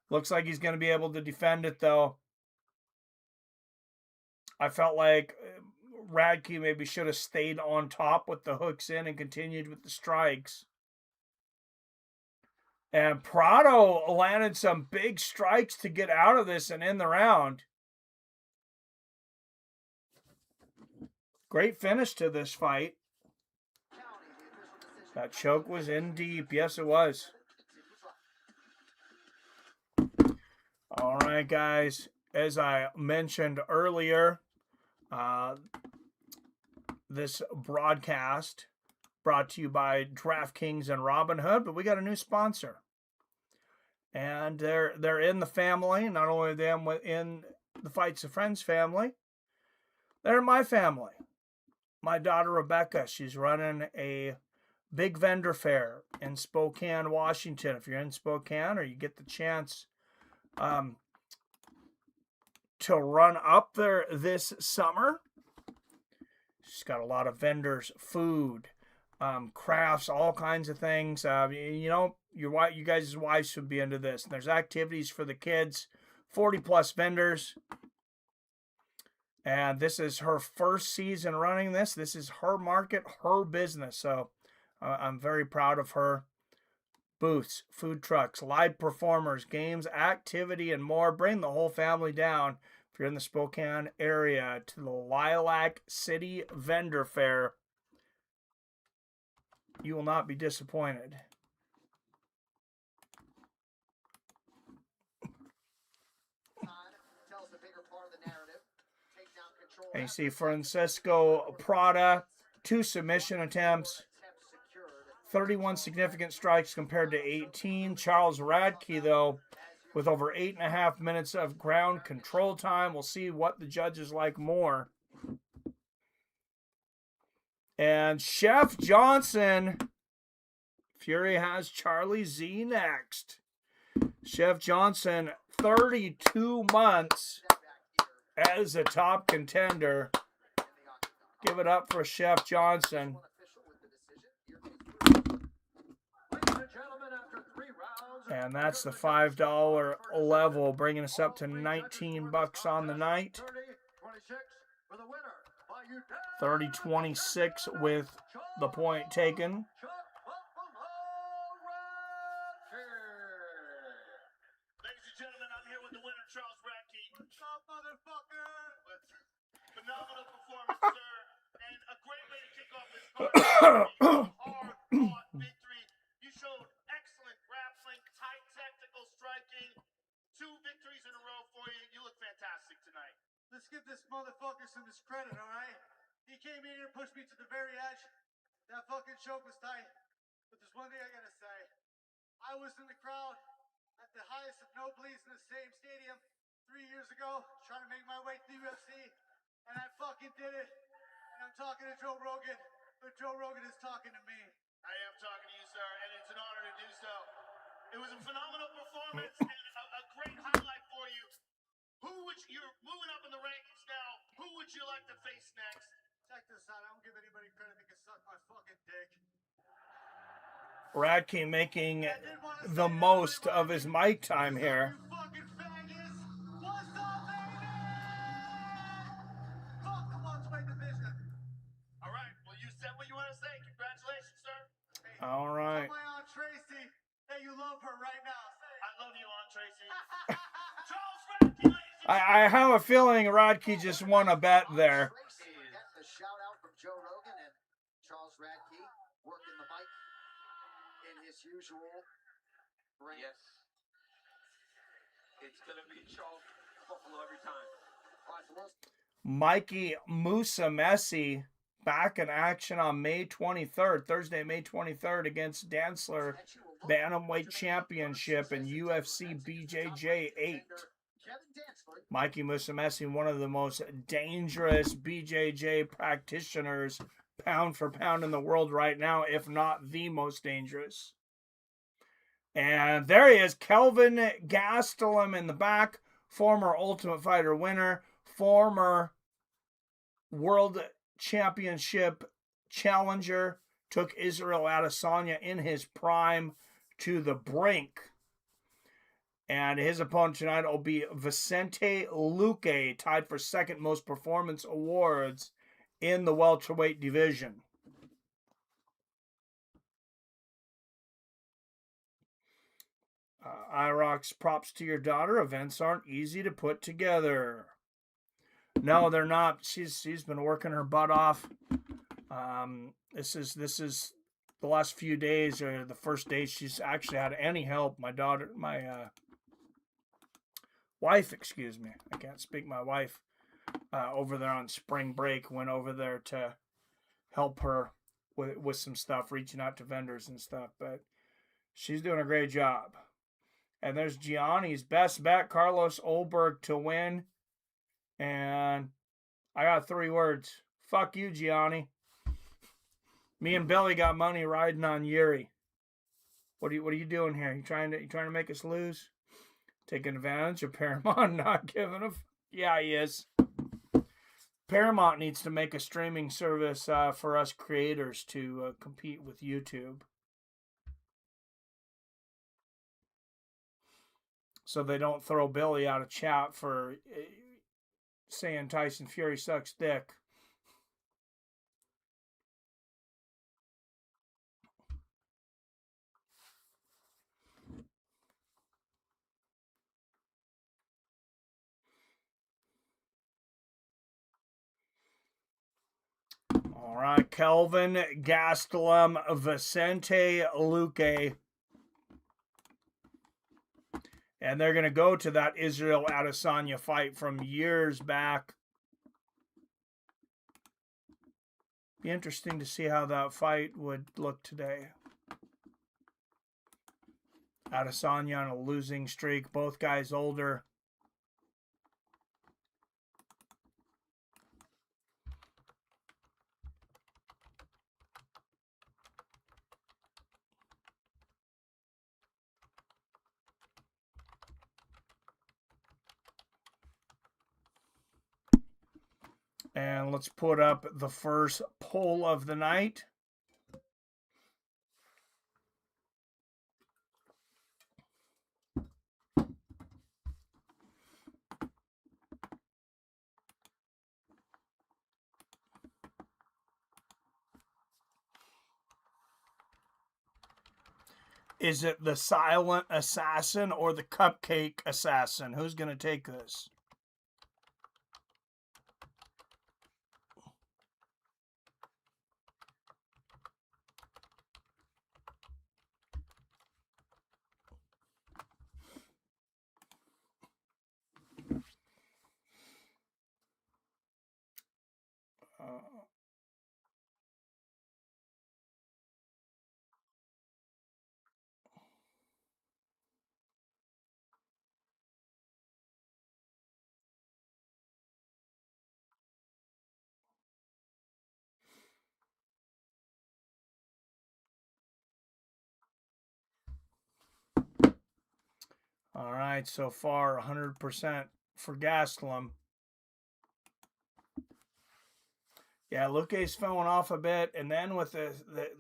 Looks like he's going to be able to defend it, though. I felt like Radke maybe should have stayed on top with the hooks in and continued with the strikes. And Prado landed some big strikes to get out of this and end the round. Great finish to this fight. That choke was in deep. Yes, it was. All right, guys. As I mentioned earlier, this broadcast brought to you by DraftKings and Robinhood, but we got a new sponsor. And they're in the family. Not only them in the Fights of Friends family, they're my family. My daughter Rebecca, she's running a big vendor fair in Spokane, Washington. If you're in Spokane or you get the chance to run up there this summer, she's got a lot of vendors, food, crafts, all kinds of things. You guys' wives would be into this. There's activities for the kids, 40+ vendors. And this is her first season running this. This is her market, her business. So I'm very proud of her. Booths, food trucks, live performers, games, activity, and more. Bring the whole family down If you're in the Spokane area, to the Lilac City Vendor Fair, you will not be disappointed. And you see Francisco Prada, 2 submission attempts, 31 significant strikes compared to 18. Charles Radke, though, with over 8.5 minutes of ground control time. We'll see what the judges like more. And Chef Johnson, Fury has Charlie Z next. Chef Johnson, 32 months as a top contender. Give it up for Chef Johnson. And that's the $5 level, bringing us up to $19 on the night. 30-26 with the point taken. Ladies and gentlemen, I'm here with the winner, Charles Radke. What's up, motherfucker? Phenomenal performance, sir. And a great way to kick off this card. Hard-fought victory. You showed excellent grappling, tight technical striking. 2 victories in a row for you. You look fantastic tonight. Let's give this motherfucker some credit, all right? He came in here and pushed me to the very edge. That fucking choke was tight. But there's one thing I gotta say. I was in the crowd at the highest of nosebleeds in the same stadium 3 years ago, trying to make my way to the UFC, and I fucking did it. And I'm talking to Joe Rogan, but Joe Rogan is talking to me. I am talking to you, sir, and it's an honor to do so. It was a phenomenal performance and a great highlight for you. You're moving up in the rankings now. Who would you like to face next? Check this out. I don't give anybody credit that can suck my fucking dick. Radke making the most of his mic time here. You fucking faggots! What's up, baby? Fuck the welterweight division. All right. Well, you said what you want to say. Congratulations, sir. Hey, All right. tell my Aunt Tracy that you love her right now. Say it. I love you, Aunt Tracy. Charles Radke, ladies and I have a feeling Radke just won a bet there. The shout out from Joe Rogan and Charles Radke working the mic in his usual rank. Yes. It's going to be Charles Buffalo every time. All right, so let's Mikey Musumeci back in action on May 23rd, Thursday, May 23rd against Dantzler, Bantamweight Championship in UFC BJJ 8. Mikey Musumeci, one of the most dangerous BJJ practitioners pound for pound in the world right now, if not the most dangerous. And there he is, Kelvin Gastelum in the back, former Ultimate Fighter winner, former World Championship challenger, took Israel Adesanya in his prime to the brink. And his opponent tonight will be Vicente Luque, tied for second most performance awards in the welterweight division. IROX, props to your daughter. Events aren't easy to put together. No, they're not. She's been working her butt off. This is the last few days, or the first day she's actually had any help. My wife, excuse me. I can't speak. My wife, over there on spring break, went over there to help her with some stuff, reaching out to vendors and stuff. But she's doing a great job. And there's Gianni's best bet, Carlos Ulberg to win. And I got 3 words. Fuck you, Gianni. Me and Billy got money riding on Jiri. What are you doing here? You trying to make us lose? Taking advantage of Paramount, not giving a yeah, he is. Paramount needs to make a streaming service for us creators to compete with YouTube. So they don't throw Billy out of chat for saying Tyson Fury sucks dick. All right, Kelvin Gastelum, Vicente Luque. And they're going to go to that Israel Adesanya fight from years back. Be interesting to see how that fight would look today. Adesanya on a losing streak. Both guys older. And let's put up the first poll of the night. Is it the silent assassin or the cupcake assassin? Who's going to take this? All right, so far 100% for Gastelum. Yeah, Luque's falling off a bit, and then with the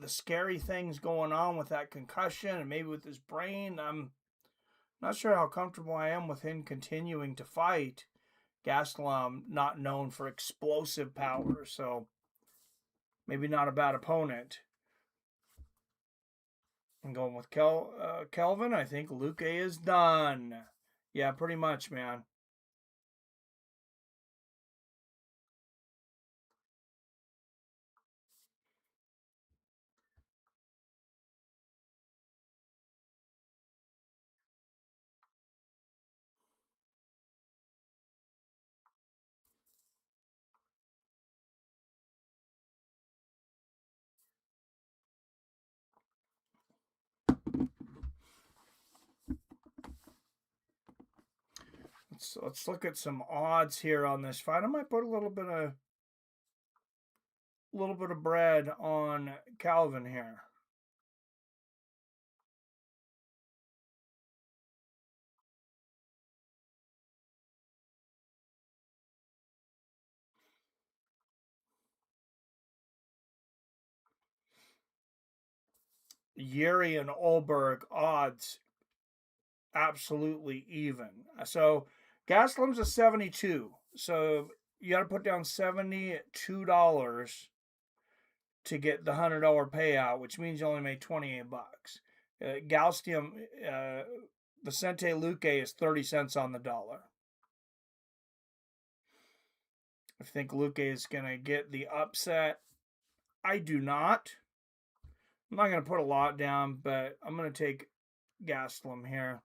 scary things going on with that concussion and maybe with his brain, I'm not sure how comfortable I am with him continuing to fight. Gastelum, not known for explosive power, so maybe not a bad opponent. I'm going with Kelvin. I think Luque is done. Yeah, pretty much, man. Let's look at some odds here on this fight. I might put a little bit of bread on Calvin here. Jiri and Ulberg odds absolutely even. So Gastelum's a 72. So you got to put down $72 to get the $100 payout, which means you only made 28 bucks. Gastelum, Vicente Luque is 30 cents on the dollar. I think Luque is going to get the upset. I do not. I'm not going to put a lot down, but I'm going to take Gastelum here.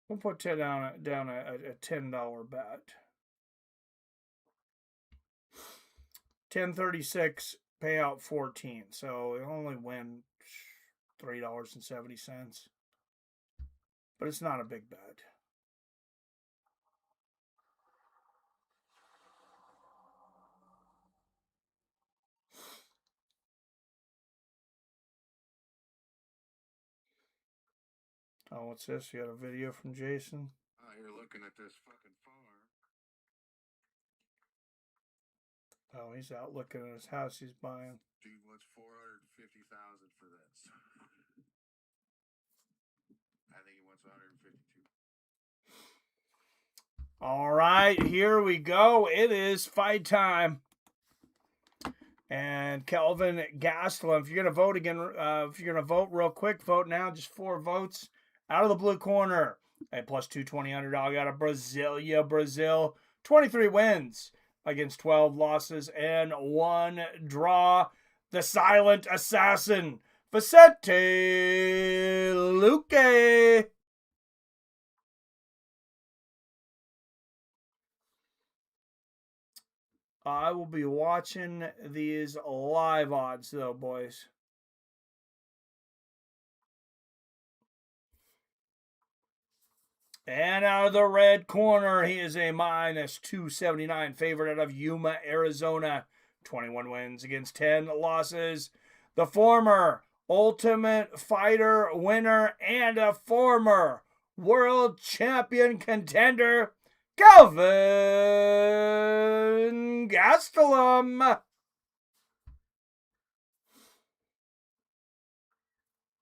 We'll put down a $10 bet. 10.36 payout 14, so it only win $3.70, but it's not a big bet. Oh, what's this? You got a video from Jason? Oh, you're looking at this fucking farm. Oh, he's out looking at his house he's buying. Dude wants $450,000 for this. I think he wants 152. All right, here we go. It is fight time. And Kelvin Gastelum, if you're gonna vote again, if you're gonna vote real quick, vote now. Just 4 votes out of the blue corner. A plus 220 underdog out of Brasilia, Brazil. 23 wins against 12 losses and 1 draw. The silent assassin, Vicente Luque. I will be watching these live odds, though, boys. And out of the red corner, he is a minus 279 favorite out of Yuma, Arizona. 21 wins against 10 losses. The former Ultimate Fighter winner and a former world champion contender, Kelvin Gastelum.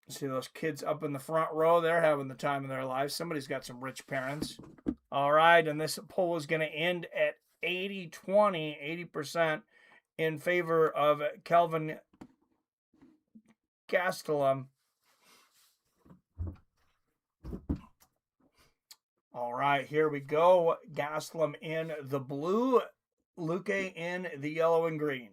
See those kids up in the front row? They're having the time of their lives. Somebody's got some rich parents. All right, and this poll is going to end at 80-20, 80% in favor of Kelvin Gastelum. All right, here we go. Gastelum in the blue, Luque in the yellow and green.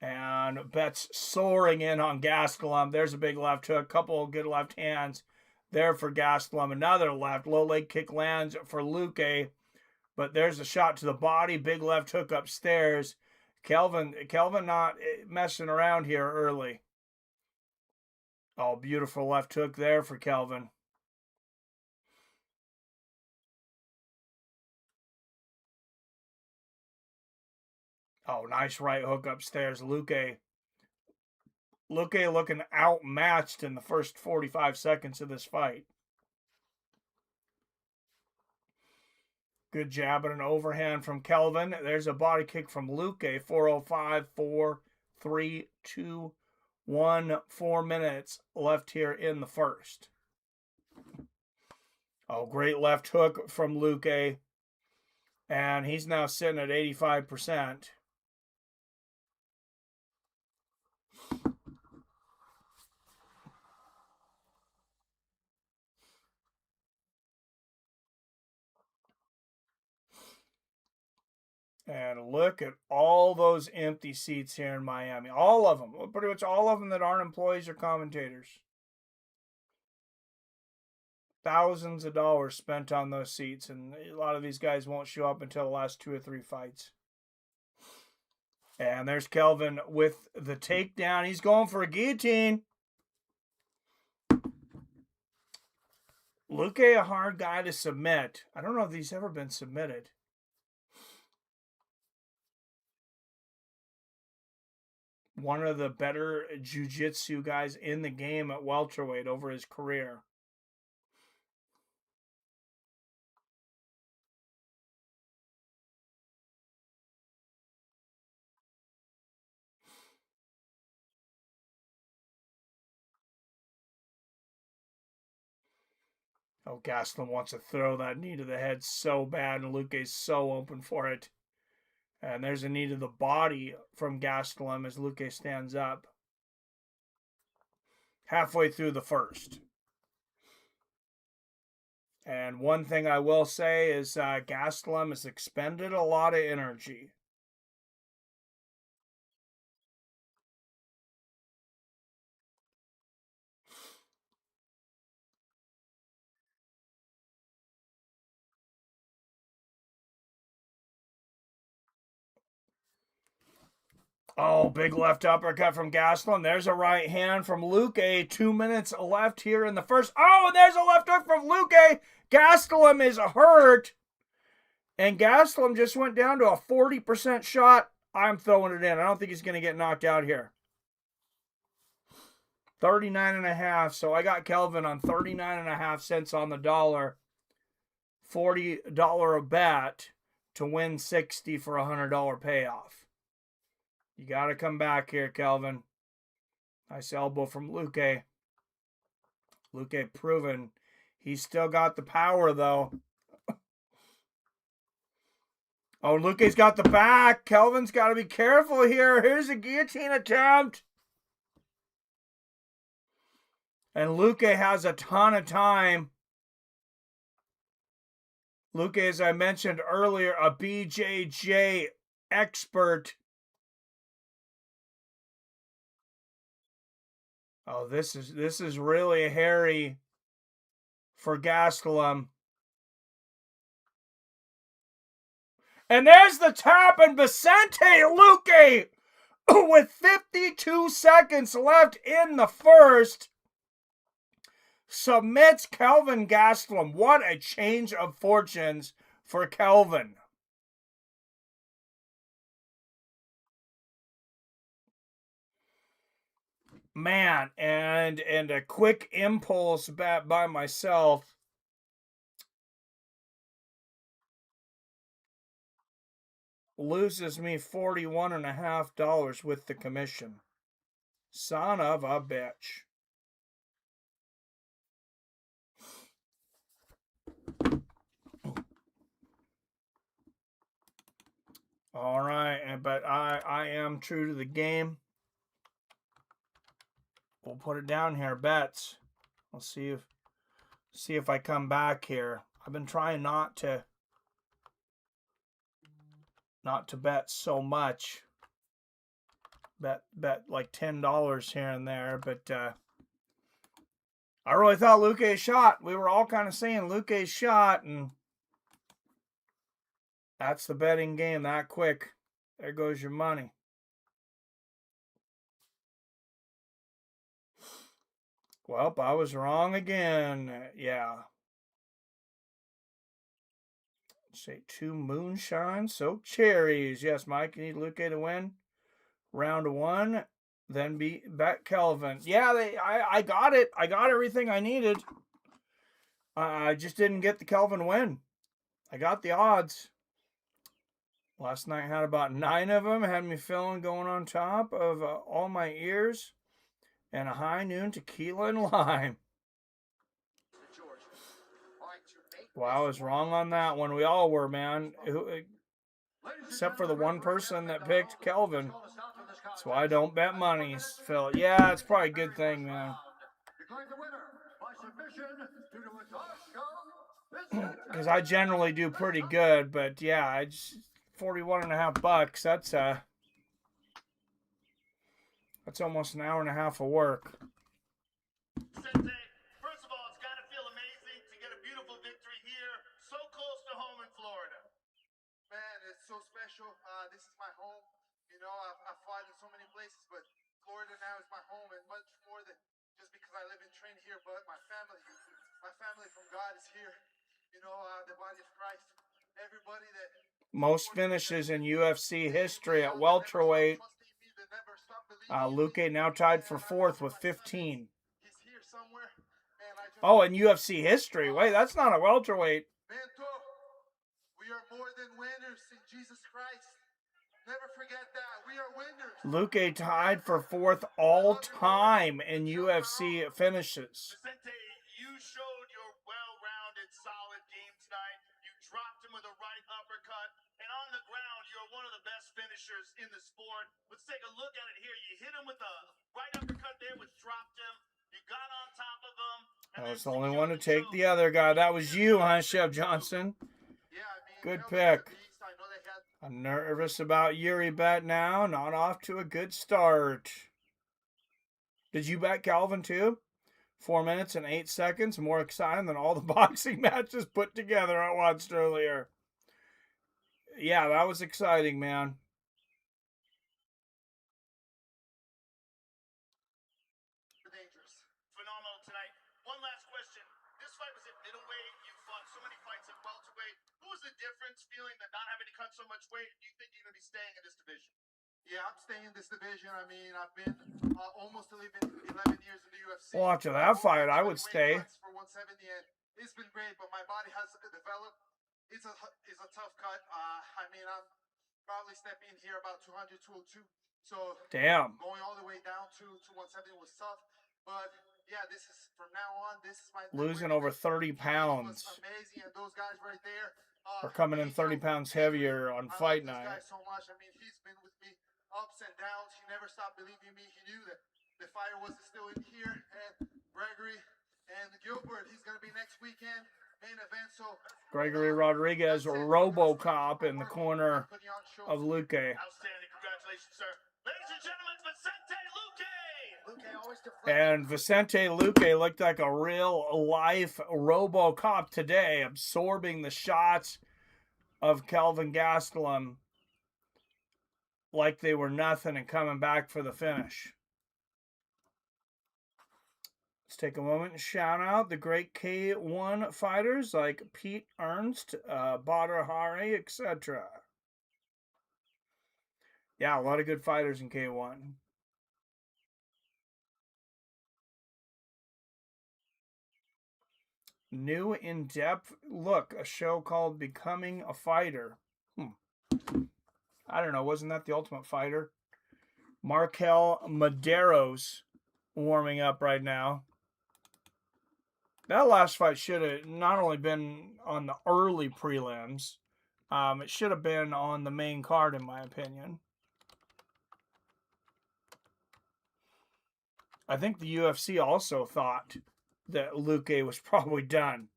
And bets soaring in on Gastelum. There's a big left hook, couple of good left hands there for Gastelum. Another left, low leg kick lands for Luque. But there's a shot to the body, big left hook upstairs. Kelvin not messing around here early. Oh, beautiful left hook there for Kelvin. Oh, nice right hook upstairs. Luque looking outmatched in the first 45 seconds of this fight. Good jab and an overhand from Kelvin. There's a body kick from Luque. 4:05, 4, 3, 2, 1. 4 minutes left here in the first. Oh, great left hook from Luque. And he's now sitting at 85%. And look at all those empty seats here in Miami. All of them. Pretty much all of them that aren't employees or commentators. Thousands of dollars spent on those seats. And a lot of these guys won't show up until the last 2 or 3 fights. And there's Kelvin with the takedown. He's going for a guillotine. Luque, a hard guy to submit. I don't know if he's ever been submitted. One of the better jiu-jitsu guys in the game at welterweight over his career. Oh, Gastelum wants to throw that knee to the head so bad, and Luque's so open for it. And there's a knee to the body from Gastelum as Luque stands up. Halfway through the first. And one thing I will say is Gastelum has expended a lot of energy. Oh, big left uppercut from Gastelum. There's a right hand from Luque. 2 minutes left here in the first. Oh, and there's a left hook from Luque. Gastelum is hurt. And Gastelum just went down to a 40% shot. I'm throwing it in. I don't think he's going to get knocked out here. 39.5. So I got Kelvin on 39.5 cents on the dollar. $40 a bet to win 60 for a $100 payoff. You got to come back here, Kelvin. Nice elbow from Luque. Luque proven. He's still got the power, though. Oh, Luke's got the back. Kelvin's got to be careful here. Here's a guillotine attempt. And Luke has a ton of time. Luke, as I mentioned earlier, a BJJ expert. Oh, this is really hairy for Gastelum. And there's the tap, and Vicente Luque, with 52 seconds left in the first, submits Kelvin Gastelum. What a change of fortunes for Kelvin. Man, and a quick impulse back by myself. Loses me $41.50 with the commission. Son of a bitch. All right, but I am true to the game. We'll put it down here. Bets. We'll see if I come back here. I've been trying not to bet so much. Bet like $10 here and there, but I really thought Luque shot. We were all kind of saying Luque shot, and that's the betting game that quick. There goes your money. Well, I was wrong again. Yeah. Say 2 moonshine soaked cherries. Yes, Mike, you need Luque to win. Round 1, then bet Kelvin. Yeah, I got it. I got everything I needed. I just didn't get the Kelvin win. I got the odds. Last night had about 9 of them. Had me feeling going on top of all my ears. And a high noon tequila and lime. Well, I was wrong on that one. We all were, man. Except for the one person that picked Kelvin. So I don't bet money, Phil. Yeah, it's probably a good thing, man. Because I generally do pretty good, but yeah, I just $41.50. That's almost an hour and a half of work. Vicente, first of all, it's got to feel amazing to get a beautiful victory here, so close to home in Florida. Man, it's so special. This is my home. You know, I've fought in so many places, but Florida now is my home, and much more than just because I live and train here, but my family from God is here. You know, the body of Christ. Everybody that... Most finishes in UFC history at welterweight. Luque now tied for 4th with 15. Oh, in UFC history. Wait, that's not a welterweight. We are more than winners in Jesus Christ. Never forget that. We are winners. Luque tied for 4th all time in UFC finishes. Vicente, you showed your well-rounded, solid game tonight. You dropped him with a right uppercut. And on the ground, you're one of the best finishers in the sport. Let's take a look at it here. You hit him with a right uppercut there, which dropped him. You got on top of him. I was the only one to take the other guy. That was you, huh, Chef Johnson? Good pick. I'm nervous about Jiri bet now. Not off to a good start. Did you bet Calvin too? 4 minutes and 8 seconds. More exciting than all the boxing matches put together I watched earlier. Yeah, that was exciting, man. Phenomenal tonight. One last question. This fight was at middleweight. You fought so many fights at welterweight. What was the difference feeling that not having to cut so much weight? Do you think you're going to be staying in this division? Yeah, I'm staying in this division. I mean, I've been almost 11 years in the UFC. Well, after that fight, I would stay. For 170, and it's been great, but my body has developed. It's a tough cut. I mean, I'm probably stepping here about 200, 202. So damn, going all the way down to 170 was tough. But yeah, this is from now on. This is my losing over 30 pounds. Amazing, and those guys right there. are coming in 30 pounds heavier on fight I love night. this guy so much. I mean, he's been with me ups and downs. He never stopped believing me. He knew that the fire was still in here. And Gregory and Gilbert, he's going to be next weekend, main event. So Gregory Rodriguez, RoboCop in the corner of Luque. Outstanding. Congratulations, sir. Ladies and gentlemen, Vicente Luque. Luque always deflecting. And Vicente Luque looked like a real life RoboCop today, absorbing the shots of Kelvin Gastelum like they were nothing and coming back for the finish. Let's take a moment and shout out the great K1 fighters like Pete Ernst, Badr Hari, etc. Yeah, a lot of good fighters in K1. New in-depth look, a show called Becoming a Fighter. I don't know, wasn't that the Ultimate Fighter? Markel Madero's warming up right now. That last fight should have not only been on the early prelims, it should have been on the main card, in my opinion. I think the UFC also thought that Luque was probably done.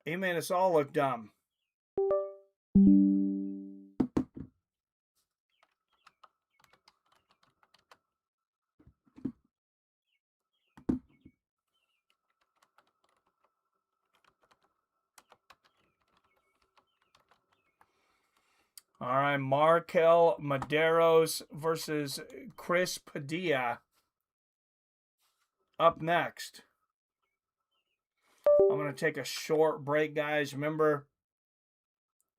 He made us all look dumb. All right, Markel Maderos versus Chris Padilla. Up next. I'm going to take a short break, guys. Remember,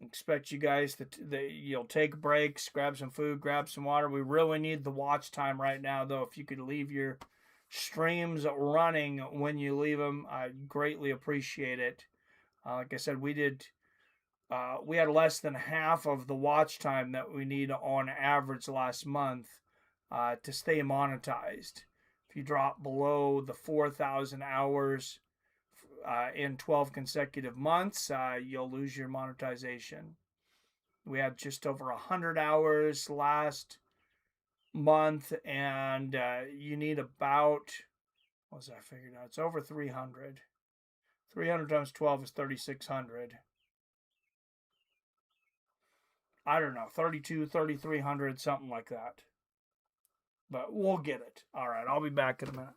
expect you guys you'll take breaks, grab some food, grab some water. We really need the watch time right now, though. If you could leave your streams running when you leave them, I'd greatly appreciate it. Like I said, we had less than half of the watch time that we need on average last month to stay monetized. If you drop below the 4,000 hours in 12 consecutive months, you'll lose your monetization. We had just over 100 hours last month, and you need about, what was I figured out? It's over 300. 300 times 12 is 3,600. I don't know, 3,300, something like that. But we'll get it. All right, I'll be back in a minute.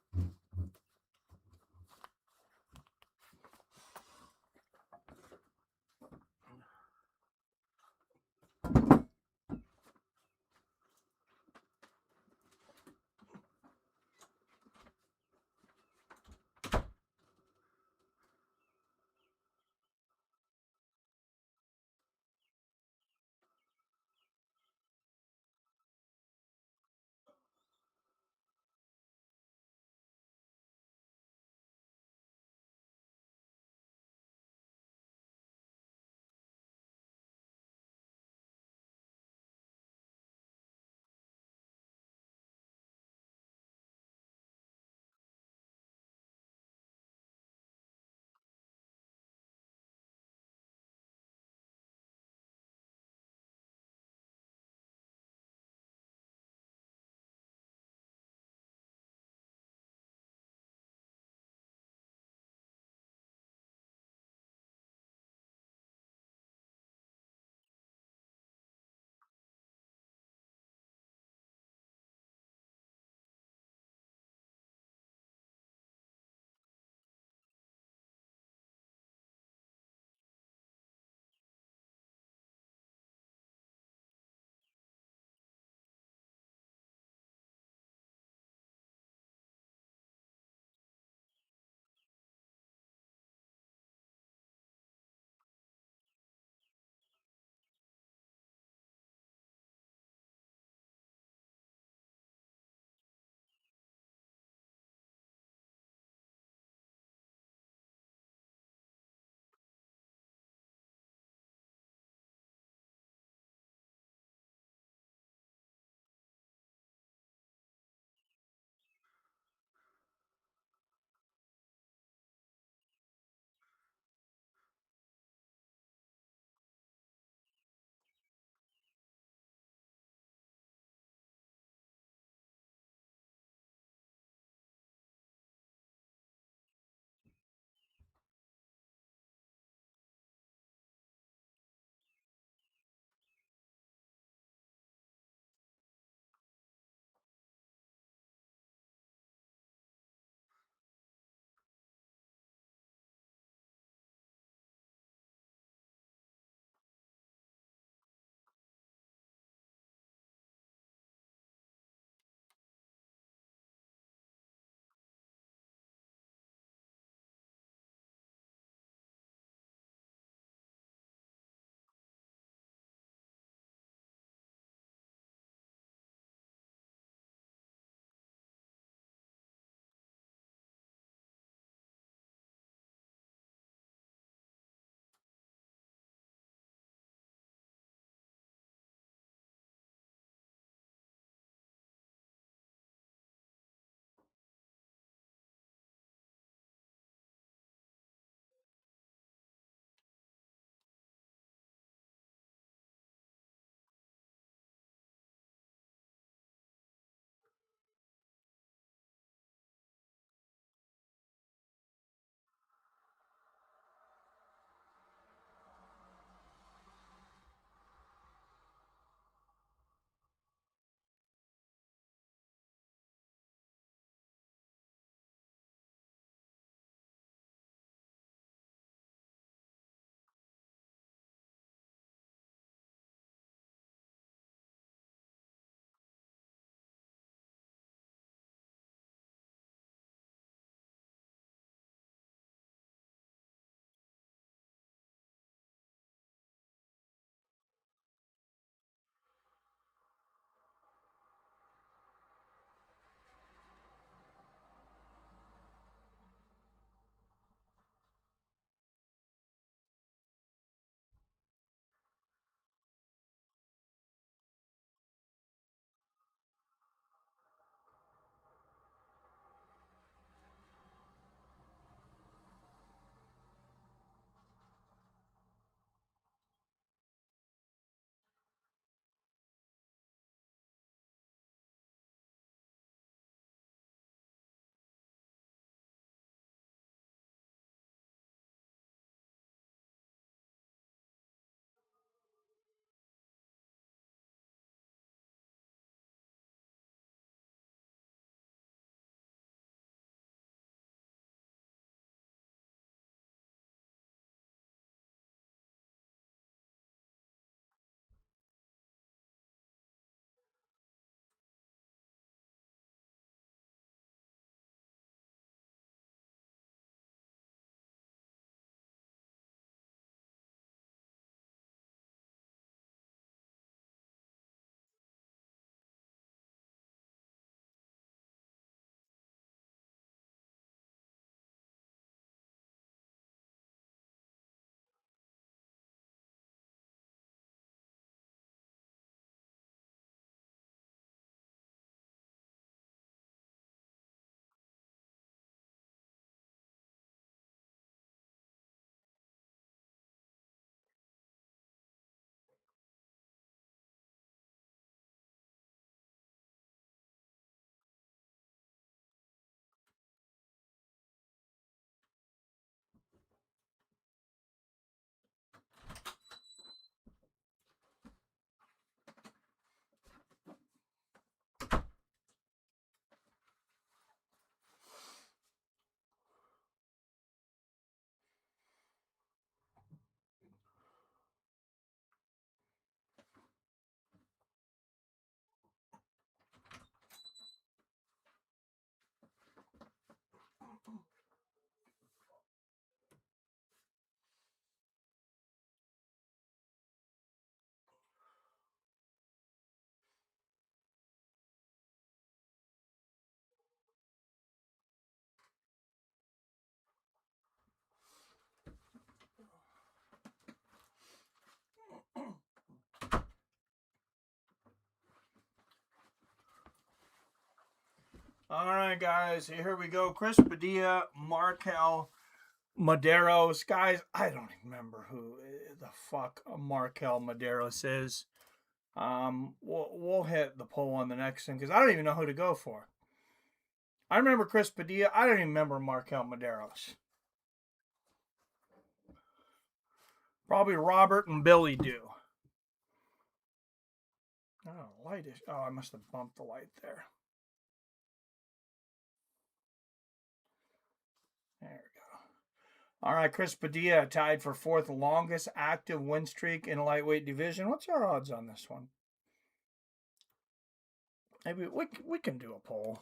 All right, guys, here we go. Chris Padilla, Markel Medeiros. Guys, I don't even remember who the fuck Markel Medeiros is. We'll hit the poll on the next one because I don't even know who to go for. I remember Chris Padilla. I don't even remember Markel Medeiros. Probably Robert and Billy do. Oh, light is. Oh, I must have bumped the light there. There we go. All right, Chris Padilla tied for 4th longest active win streak in a lightweight division. What's our odds on this one? Maybe we can do a poll.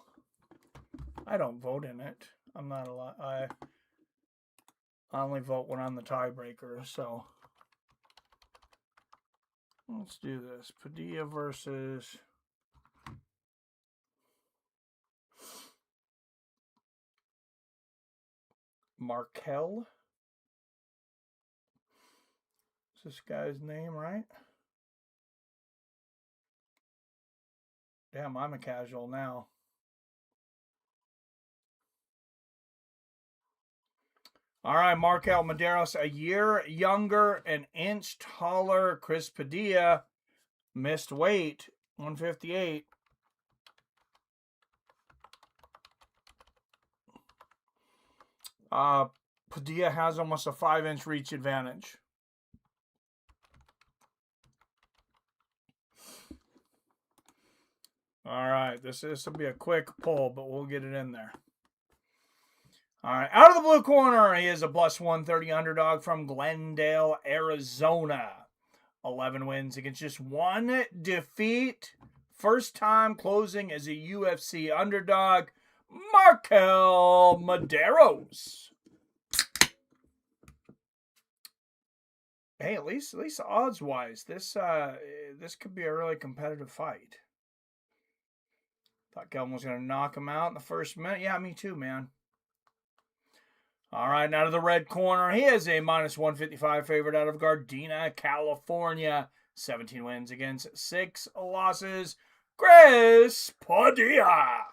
I don't vote in it. I'm not allowed. I only vote when I'm the tiebreaker. So let's do this. Padilla versus Markel. Is this guy's name right? Damn, I'm a casual now. All right, Markel Medeiros, a year younger, an inch taller. Chris Padilla missed weight, 158. Padilla has almost a 5-inch reach advantage. All right, this will be a quick poll, but we'll get it in there. All right, out of the blue corner, he is a plus 130 underdog from Glendale, Arizona. 11 wins against just 1 defeat. First time closing as a UFC underdog, Markel Medeiros. Hey, at least odds-wise, this could be a really competitive fight. Thought Kelvin was going to knock him out in the first minute. Yeah, me too, man. All right, now to the red corner. He is a minus 155 favorite out of Gardena, California. 17 wins against 6 losses. Chris Padilla.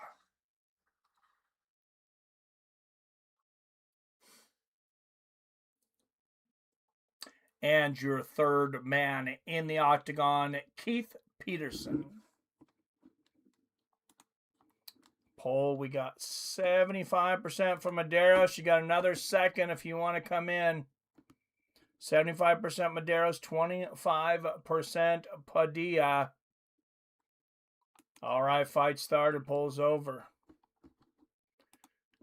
And your third man in the octagon, Keith Peterson. Poll, we got 75% for Medeiros. You got another second if you want to come in. 75% Medeiros, 25% Padilla. All right, fight started, poll's over.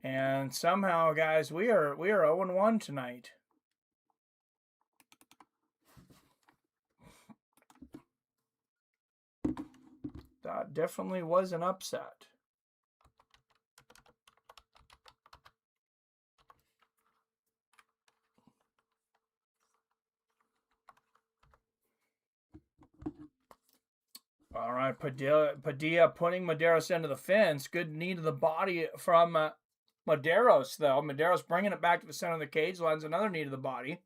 And somehow, guys, we are 0-1 tonight. That definitely was an upset. All right, Padilla putting Medeiros into the fence. Good knee to the body from Medeiros, though. Medeiros bringing it back to the center of the cage. Lands another knee to the body.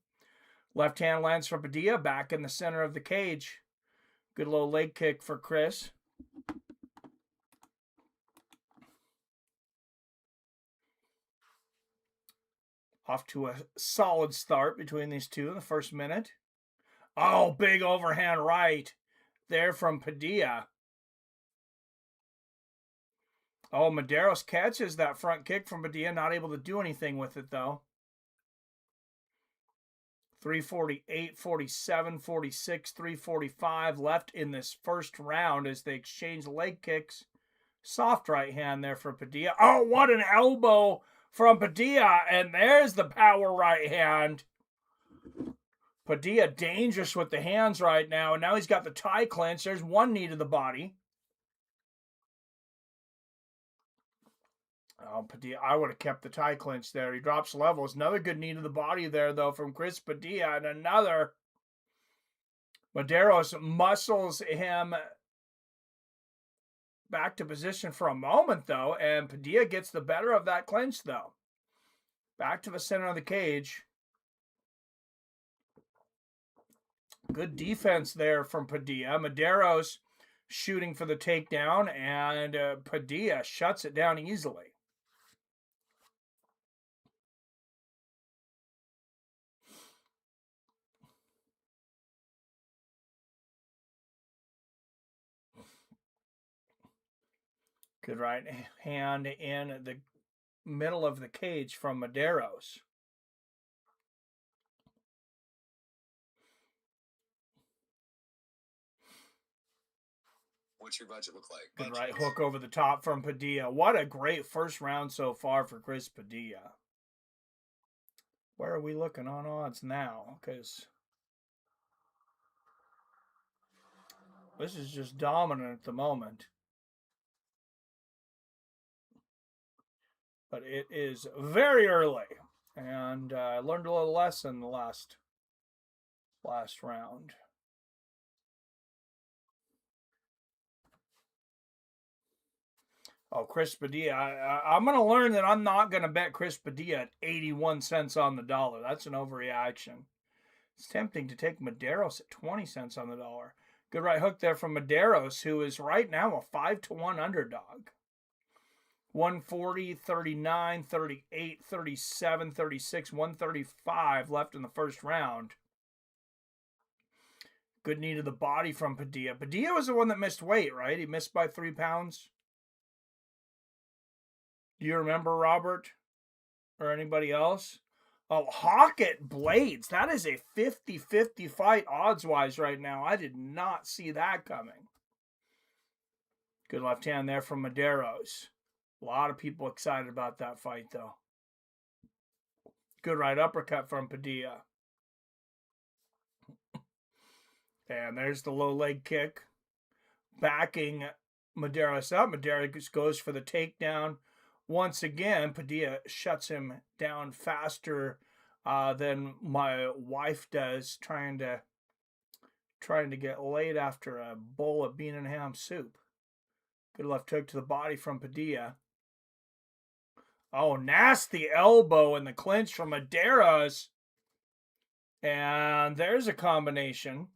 Left hand lands for Padilla, back in the center of the cage. Good little leg kick for Chris. Off to a solid start between these two in the first minute. Oh, big overhand right there from Padilla. Oh, Medeiros catches that front kick from Padilla. Not able to do anything with it, though. 348, 47, 46, 345 left in this first round as they exchange leg kicks. Soft right hand there for Padilla. Oh, what an elbow from Padilla. And there's the power right hand. Padilla dangerous with the hands right now. And now he's got the tie clinch. There's one knee to the body. Oh, Padilla, I would have kept the tie clinch there. He drops levels. Another good knee to the body there, though, from Chris Padilla. And another. Medeiros muscles him back to position for a moment, though. And Padilla gets the better of that clinch, though. Back to the center of the cage. Good defense there from Padilla. Medeiros shooting for the takedown, and Padilla shuts it down easily. Good right hand in the middle of the cage from Medeiros. What's your budget look like? Good right hook over the top from Padilla. What a great first round so far for Chris Padilla. Where are we looking on odds now? Because this is just dominant at the moment. But it is very early. And I learned a little lesson the last round. Oh, Chris Padilla. I'm going to learn that I'm not going to bet Chris Padilla at 81 cents on the dollar. That's an overreaction. It's tempting to take Medeiros at 20 cents on the dollar. Good right hook there from Medeiros, who is right now a 5-1 underdog. 140, 39, 38, 37, 36, 135 left in the first round. Good knee to the body from Padilla. Padilla was the one that missed weight, right? He missed by 3 pounds. Do you remember, Robert? Or anybody else? Oh, Hockett Blades. That is a 50-50 fight odds-wise right now. I did not see that coming. Good left hand there from Medeiros. A lot of people excited about that fight, though. Good right uppercut from Padilla. And there's the low leg kick. Backing Medeiros up. Medeiros goes for the takedown. Once again, Padilla shuts him down faster than my wife does, trying to get laid after a bowl of bean and ham soup. Good left hook to the body from Padilla. Oh, nasty elbow in the clinch from Medeiros. And there's a combination.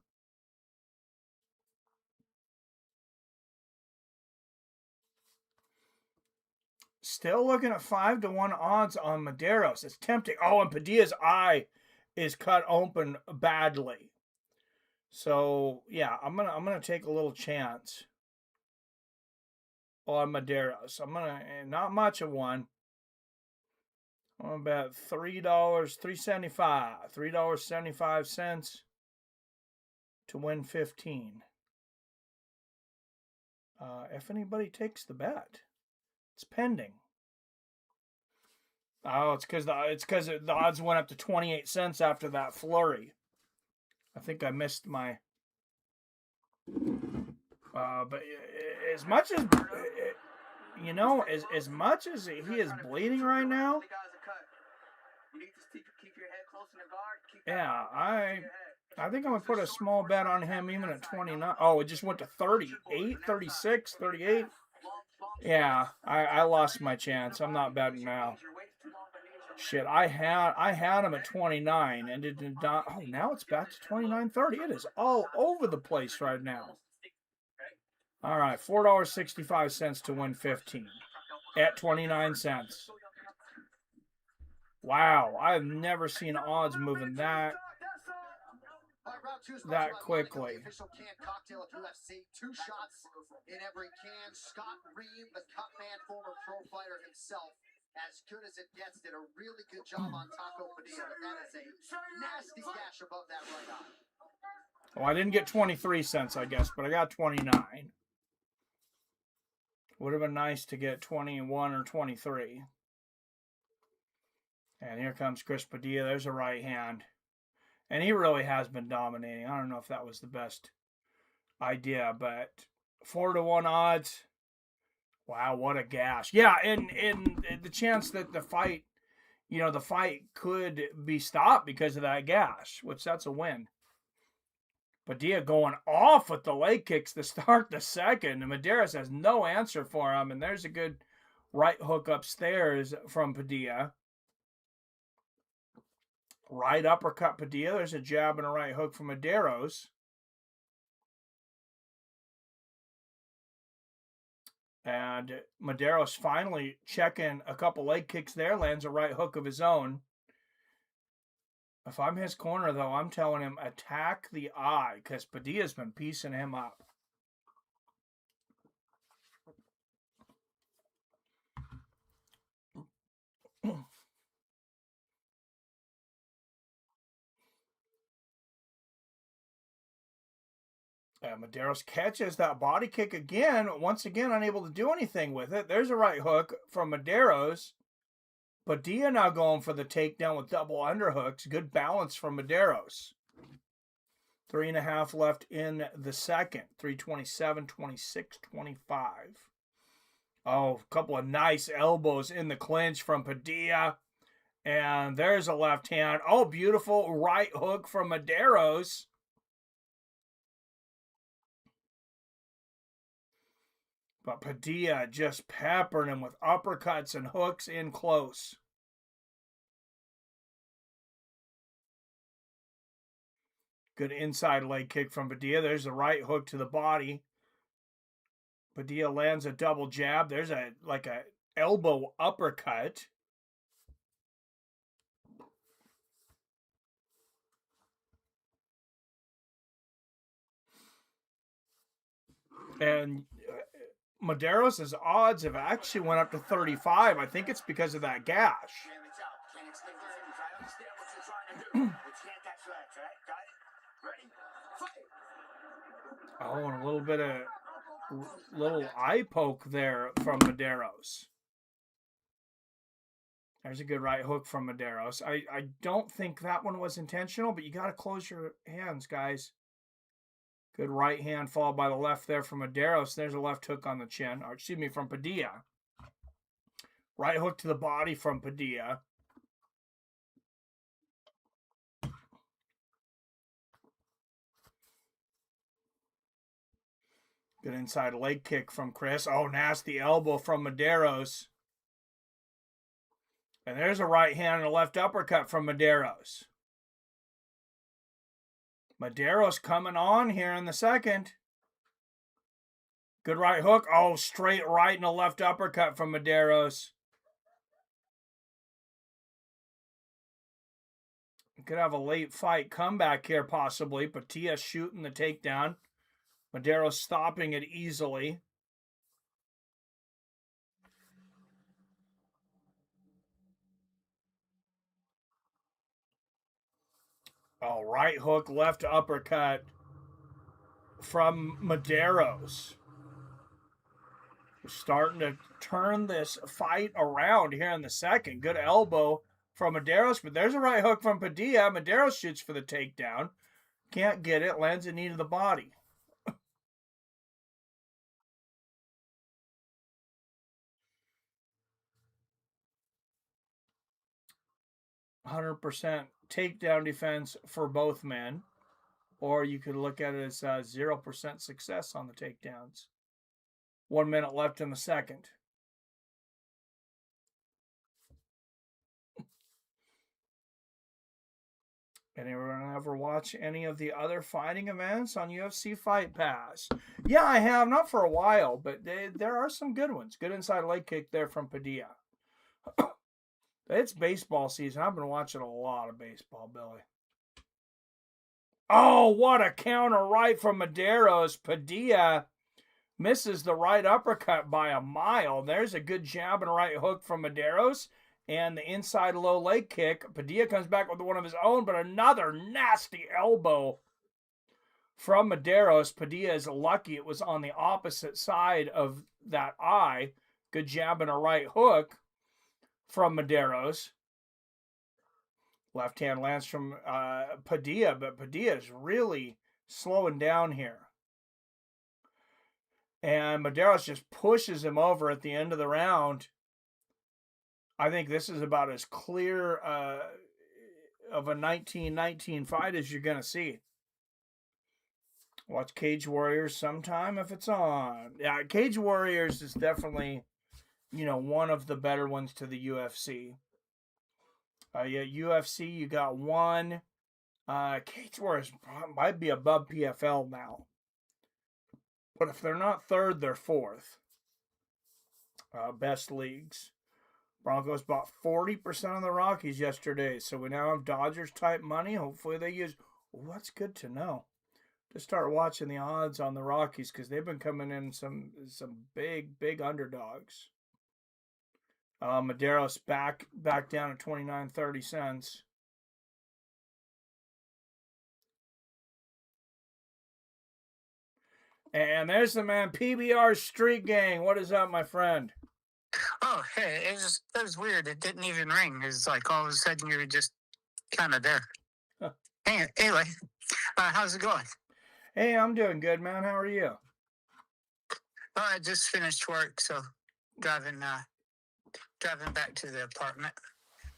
Still looking at 5-1 odds on Medeiros. It's tempting. Oh, and Padilla's eye is cut open badly. So yeah, I'm gonna take a little chance on Medeiros. Not much of one. I'm gonna bet $3.75 to win 15. If anybody takes the bet. It's pending. Oh, it's because the odds went up to 28 cents after that flurry. I think I missed my. But as much as as much as he is bleeding right now. Yeah, I think I'm gonna put a small bet on him even at 29. Oh, it just went to 38, 36, 38. Yeah, I lost my chance. I'm not betting now. Shit, I had him at 29 and it did not. Oh, now it's back to 29.30. It is all over the place right now. All right, $4.65 to win 15 at 29 cents. Wow, I've never seen odds moving that quickly. Official can cocktail of UFC. 2 shots in every can. Scott Ream, the cut man, former pro fighter himself, as good as it gets, did a really good job on Taco Padilla, but that is a nasty gash above that right eye. Well, I didn't get 23 cents, I guess, but I got 29. Would have been nice to get 21 or 23. And here comes Chris Padilla. There's a right hand. And he really has been dominating. I don't know if that was the best idea, but 4-1 odds. Wow, what a gash. Yeah, and the chance that the fight could be stopped because of that gash, which that's a win. Padilla going off with the leg kicks to start the second, and Medeiros has no answer for him, and there's a good right hook upstairs from Padilla. Right uppercut Padilla. There's a jab and a right hook from Medeiros. And Medeiros finally checking a couple leg kicks there, lands a right hook of his own. If I'm his corner, though, I'm telling him attack the eye because Padilla's been piecing him up. Medeiros catches that body kick again. Once again, unable to do anything with it. There's a right hook from Medeiros. Padilla now going for the takedown with double underhooks. Good balance from Medeiros. 3.5 left in the second. 3:27, 26, 25. Oh, a couple of nice elbows in the clinch from Padilla. And there's a left hand. Oh, beautiful right hook from Medeiros. But Padilla just peppering him with uppercuts and hooks in close. Good inside leg kick from Padilla. There's a right hook to the body. Padilla lands a double jab. There's a elbow uppercut. And Medeiros' odds have actually went up to 35. I think it's because of that gash. Oh, and a little bit of little eye poke there from Medeiros. There's a good right hook from Medeiros. I don't think that one was intentional, but you got to close your hands, guys. Good right hand followed by the left there from Medeiros. There's a left hook on the chin. Or, excuse me, from Padilla. Right hook to the body from Padilla. Good inside leg kick from Chris. Oh, nasty elbow from Medeiros. And there's a right hand and a left uppercut from Medeiros. Medeiros coming on here in the second. Good right hook. Oh, straight right and a left uppercut from Medeiros. Could have a late fight comeback here possibly. Padilla shooting the takedown. Medeiros stopping it easily. Oh, right hook, left uppercut from Medeiros. Starting to turn this fight around here in the second. Good elbow from Medeiros, but there's a right hook from Padilla. Medeiros shoots for the takedown. Can't get it. Lands a knee to the body. 100% takedown defense for both men. Or you could look at it as 0% success on the takedowns. 1 minute left in the second. Anyone ever watch any of the other fighting events on UFC Fight Pass? Yeah, I have. Not for a while, but there are some good ones. Good inside leg kick there from Padilla. It's baseball season. I've been watching a lot of baseball, Billy. Oh, what a counter right from Medeiros. Padilla misses the right uppercut by a mile. There's a good jab and a right hook from Medeiros. And the inside low leg kick. Padilla comes back with one of his own, but another nasty elbow from Medeiros. Padilla is lucky it was on the opposite side of that eye. Good jab and a right hook from Medeiros. Left hand lands from Padilla, but Padilla is really slowing down here. And Medeiros just pushes him over at the end of the round. I think this is about as clear of a 19-19 fight as you're going to see. Watch Cage Warriors sometime if it's on. Yeah, Cage Warriors is definitely, one of the better ones to the UFC. UFC, you got one. Cage Warriors might be above PFL now. But if they're not third, they're fourth. best leagues. Broncos bought 40% of the Rockies yesterday, so we now have Dodgers type money. Hopefully they use. Oh, that's good to know. To start watching the odds on the Rockies because they've been coming in some big underdogs. Madero's back down at 29.30 cents. And there's the man, PBR Street Gang. What is up, my friend? Oh, hey, it was weird. It didn't even ring. It's like all of a sudden you were just kind of there. Huh. Anyway, how's it going? Hey, I'm doing good, man. How are you? I just finished work, so driving back to the apartment.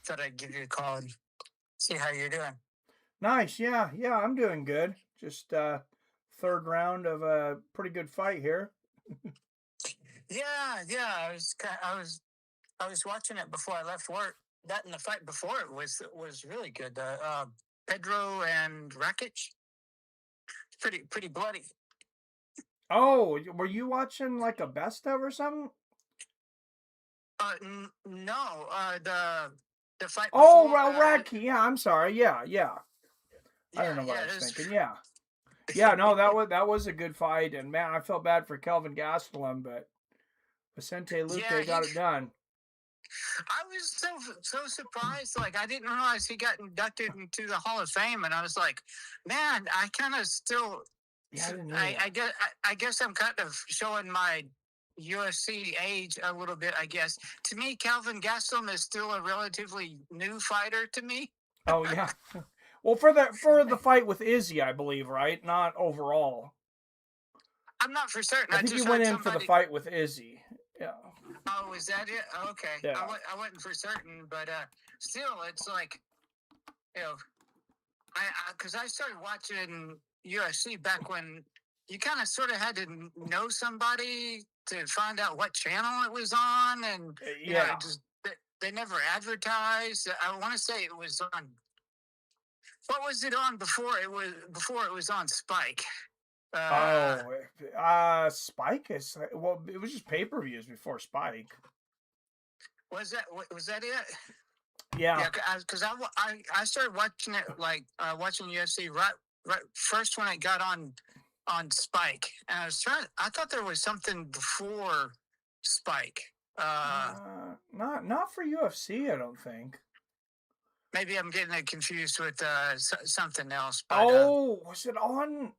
Thought I'd give you a call and see how you're doing. Nice, yeah, I'm doing good. Just third round of a pretty good fight here. Yeah. I was watching it before I left work. That and the fight before it was really good. Pedro and Rakic. Pretty bloody. Oh, were you watching like a best of or something? No. The fight. Oh, before, well, Racky. Yeah, I'm sorry. Yeah. I don't know what I was thinking. Yeah. No, that was a good fight, and man, I felt bad for Kelvin Gastelum, but Vicente Luque got it done. I was so surprised. Like, I didn't realize he got inducted into the Hall of Fame, and I was like, man, I kind of still. Yeah, I guess I'm kind of showing my UFC age a little bit. I guess to me, Kelvin Gastelum is still a relatively new fighter to me. Oh yeah. Well, for the fight with Izzy, I believe, right? Not overall. I'm not for certain. I think he went in for the fight with Izzy. Yeah. Oh, is that it? Okay. Yeah. I wasn't for certain, but still, it's like, because I started watching UFC back when you kind of sort of had to know somebody to find out what channel it was on, and they never advertised. I want to say it was on. What was it on before it was on Spike? Spike is it was just pay-per-views before Spike. Was that it? Yeah, because I started watching it watching UFC right first when it got on Spike, and I thought there was something before Spike. Not for UFC, I don't think. Maybe I'm getting it confused with something else. But, was it on?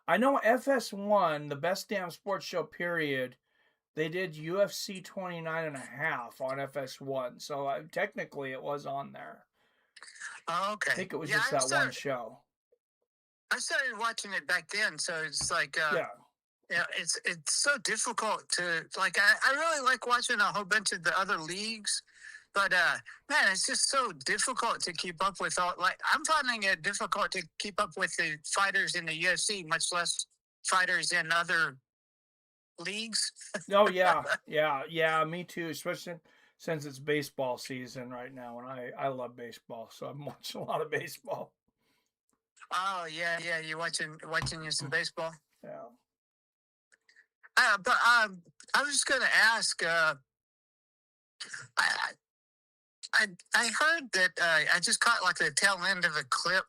I know FS1, the Best Damn Sports Show, period. They did UFC 29.5 on FS1, so technically it was on there. Oh, okay. I think it was just that one show. I started watching it back then, so it's like, it's so difficult to, like, I really like watching a whole bunch of the other leagues, but, man, it's just so difficult to keep up with all, like, I'm finding it difficult to keep up with the fighters in the UFC, much less fighters in other leagues. Oh, yeah, me too, especially since it's baseball season right now, and I love baseball, so I'm watching a lot of baseball. Oh, yeah, you watching you some baseball? Yeah. But I was just going to ask, I heard that I just caught like the tail end of a clip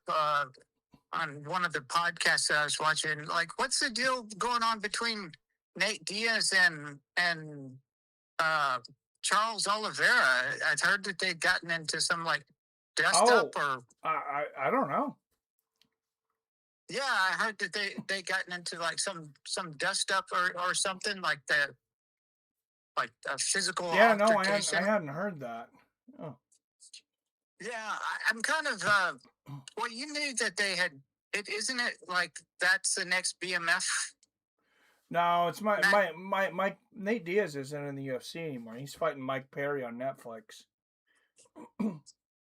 on one of the podcasts that I was watching. Like, what's the deal going on between Nate Diaz and Charles Oliveira? I've heard that they'd gotten into some like dust up or I don't know. Yeah, I heard that they gotten into like some dust up or something like that, like a physical altercation. I hadn't heard that. Oh. Yeah, I'm kind of. Well, you knew that they had. Isn't it like that's the next BMF? No, it's Mike. Nate Diaz isn't in the UFC anymore. He's fighting Mike Perry on Netflix.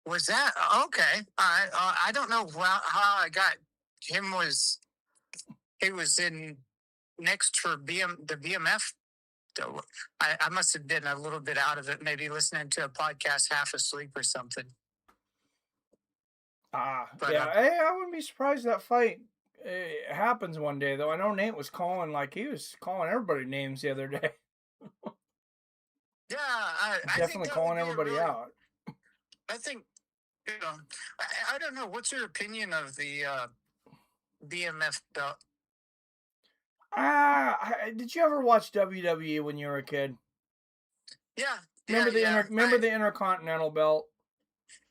Was that okay? I don't know how I got him. He was in next for the BMF. So I must have been a little bit out of it, maybe listening to a podcast half asleep or something. Hey, I wouldn't be surprised that fight happens one day, though. I know Nate was calling everybody names the other day. Yeah, I Definitely think calling everybody out. I think, I don't know. What's your opinion of the BMF belt? Did you ever watch WWE when you were a kid? Yeah. Remember the Intercontinental belt?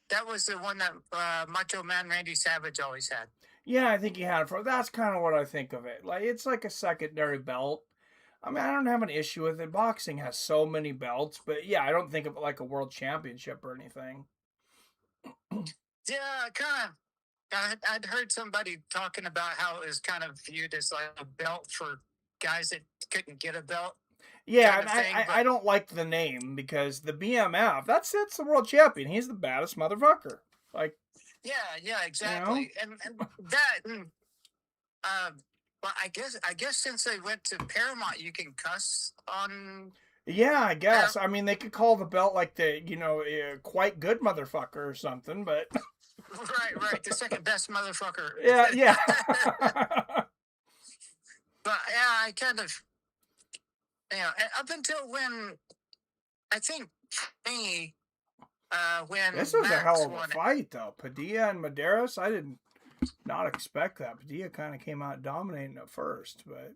That was the one that Macho Man Randy Savage always had. Yeah, I think he had it for. That's kind of what I think of it. Like, it's like a secondary belt. I mean, I don't have an issue with it. Boxing has so many belts, but yeah, I don't think of it like a world championship or anything. Yeah, kind of. I'd heard somebody talking about how it was kind of viewed as like a belt for guys that couldn't get a belt. Yeah, and I don't like the name because the BMF, that's the world champion. He's the baddest motherfucker. Like, yeah, exactly. You know? and that, well, I guess since they went to Paramount, you can cuss on. Yeah, I guess. I mean, they could call the belt like the quite good motherfucker or something, but. Right, the second best motherfucker. Yeah. But yeah, I kind of, up until when, I think me, when this was Max a hell of a fight, though. Padilla and Medeiros, I did not expect that. Padilla kind of came out dominating at first, but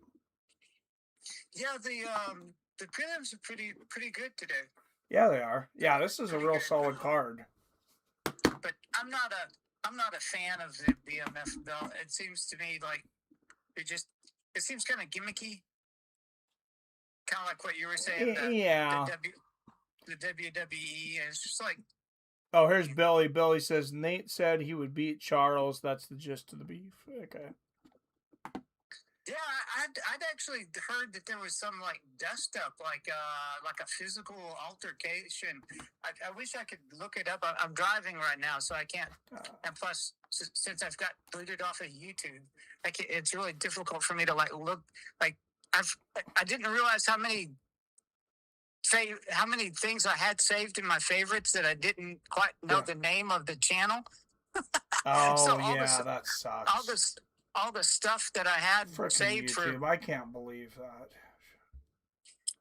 yeah, the prelims are pretty good today. Yeah, they are. Yeah, this is a real solid card. But I'm not a fan of the BMF belt. It seems to me like it seems kind of gimmicky. Kind of like what you were saying. The WWE, and it's just like. Oh, here's Billy. Billy says Nate said he would beat Charles. That's the gist of the beef. Okay. Yeah, I'd actually heard that there was some like dust up, like a physical altercation. I wish I could look it up. I'm driving right now, so I can't. And plus, since I've got booted off of YouTube, it's really difficult for me to like look. Like I didn't realize how many things I had saved in my favorites that I didn't quite know the name of the channel. Oh, so that sucks. All the stuff that I had saved YouTube. I can't believe that.